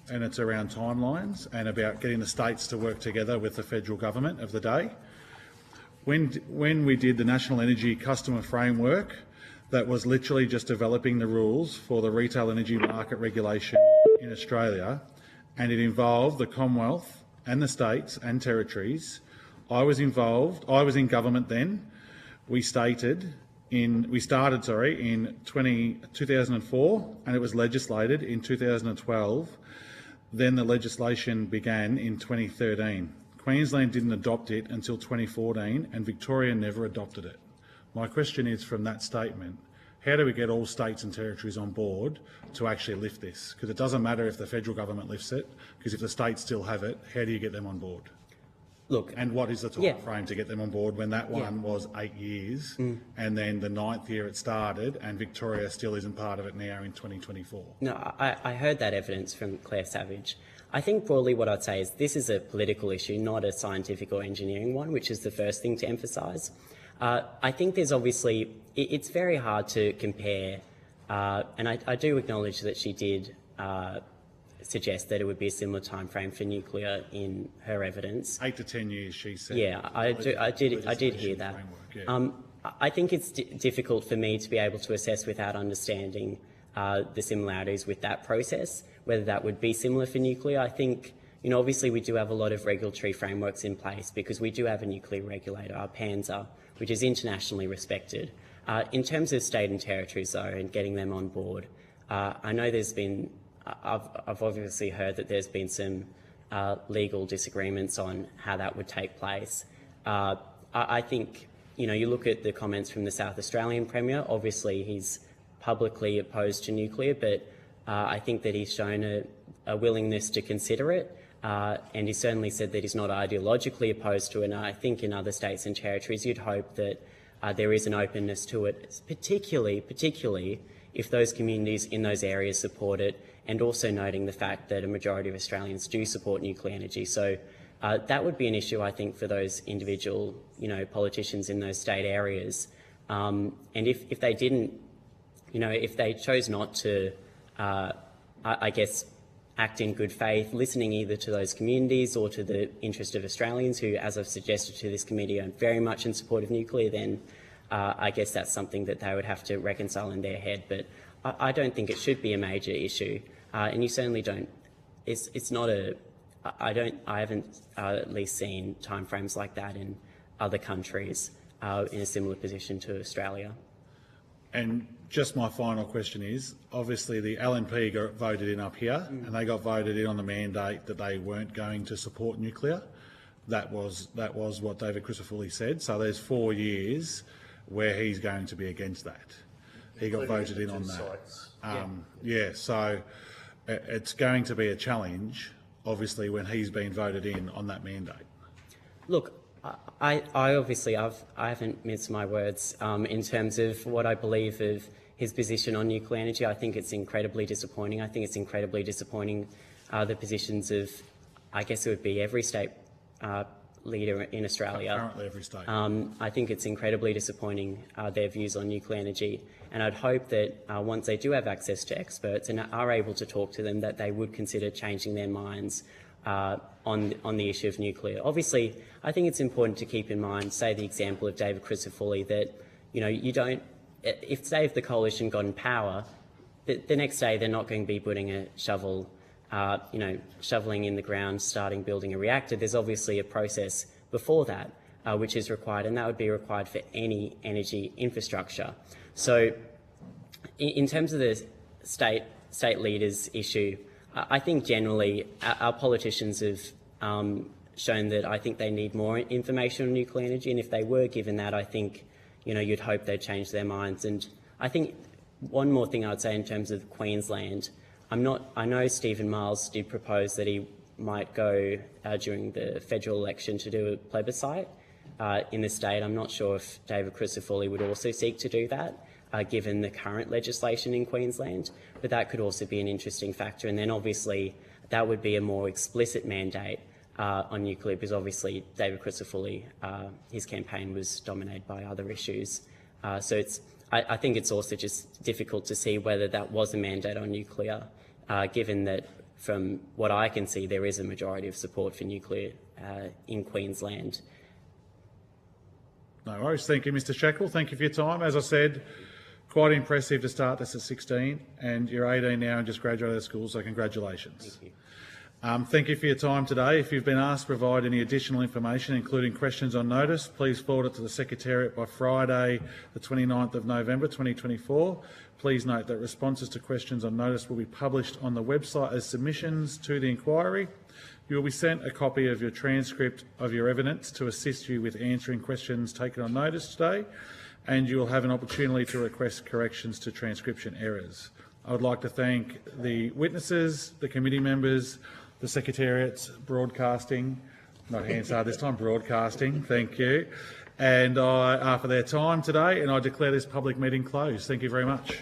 and it's around timelines and about getting the states to work together with the federal government of the day. When we did the National Energy Customer Framework, that was literally just developing the rules for the retail energy market regulation in Australia, and it involved the Commonwealth and the states and territories. I was in government then. We started in 2004, and it was legislated in 2012. Then the legislation began in 2013. Queensland didn't adopt it until 2014, and Victoria never adopted it. My question is, from that statement, how do we get all states and territories on board to actually lift this? Because it doesn't matter if the federal government lifts it, because if the states still have it, how do you get them on board? Look, and what is the time frame to get them on board when that one was 8 years, and then the 9th year it started, and Victoria still isn't part of it now in 2024? No, I heard that evidence from Claire Savage. I think broadly what I'd say is this is a political issue, not a scientific or engineering one, which is the first thing to emphasise. I think there's obviously, it's very hard to compare, and I do acknowledge that she did suggest that it would be a similar time frame for nuclear in her evidence. 8 to 10 years, she said. Yeah, I did hear that. I think it's difficult for me to be able to assess without understanding the similarities with that process, whether that would be similar for nuclear. I think, obviously we do have a lot of regulatory frameworks in place because we do have a nuclear regulator, our PANZA, which is internationally respected. In terms of state and territories, though, and getting them on board, I know there's been, I've obviously heard that there's been some legal disagreements on how that would take place. I think, you look at the comments from the South Australian Premier, obviously he's publicly opposed to nuclear, but I think that he's shown a willingness to consider it, and he certainly said that he's not ideologically opposed to it. And I think in other states and territories you'd hope that there is an openness to it, particularly if those communities in those areas support it, and also noting the fact that a majority of Australians do support nuclear energy. So that would be an issue, I think, for those individual, politicians in those state areas. And if they didn't, if they chose not to, I guess, act in good faith, listening either to those communities or to the interest of Australians who, as I've suggested to this committee, are very much in support of nuclear, then I guess that's something that they would have to reconcile in their head. But I don't think it should be a major issue, and you certainly don't. It's not a. I haven't at least seen timeframes like that in other countries in a similar position to Australia. And just my final question is, obviously the LNP got voted in up here, and they got voted in on the mandate that they weren't going to support nuclear. That was what David Crisafulli said. So there's 4 years where he's going to be against that. He got voted in on that. So it's going to be a challenge, obviously, when he's been voted in on that mandate. Look, I obviously I haven't minced my words in terms of what I believe of his position on nuclear energy. I think it's incredibly disappointing. I think it's incredibly disappointing the positions of, I guess it would be every state leader in Australia. Currently every state. I think it's incredibly disappointing their views on nuclear energy, and I'd hope that once they do have access to experts and are able to talk to them, that they would consider changing their minds on the issue of nuclear. Obviously, I think it's important to keep in mind, say the example of David Crisafulli, that you don't. If say if the coalition got in power, the next day they're not going to be putting a shovel, shoveling in the ground, starting building a reactor. There's obviously a process before that which is required, and that would be required for any energy infrastructure. So, in terms of the state leaders issue, I think generally our politicians have shown that I think they need more information on nuclear energy, and if they were given that, I think you'd hope they'd change their minds. And I think one more thing I'd say in terms of Queensland, I know Stephen Miles did propose that he might go during the federal election to do a plebiscite in the state. I'm not sure if David Crisafulli would also seek to do that, given the current legislation in Queensland, but that could also be an interesting factor. And then obviously that would be a more explicit mandate on nuclear, because obviously David Crisafulli, his campaign was dominated by other issues. So I think it's also just difficult to see whether that was a mandate on nuclear, given that from what I can see, there is a majority of support for nuclear in Queensland. No worries. Thank you, Mr Shackle. Thank you for your time. As I said, quite impressive to start this at 16, and you're 18 now and just graduated school, so congratulations. Thank you. Thank you for your time today. If you've been asked to provide any additional information, including questions on notice, please forward it to the Secretariat by Friday, the 29th of November 2024. Please note that responses to questions on notice will be published on the website as submissions to the inquiry. You will be sent a copy of your transcript of your evidence to assist you with answering questions taken on notice today, and you will have an opportunity to request corrections to transcription errors. I would like to thank the witnesses, the committee members, the Secretariat's broadcasting, not Hansard this time, broadcasting, thank you, and for their time today, and I declare this public meeting closed. Thank you very much.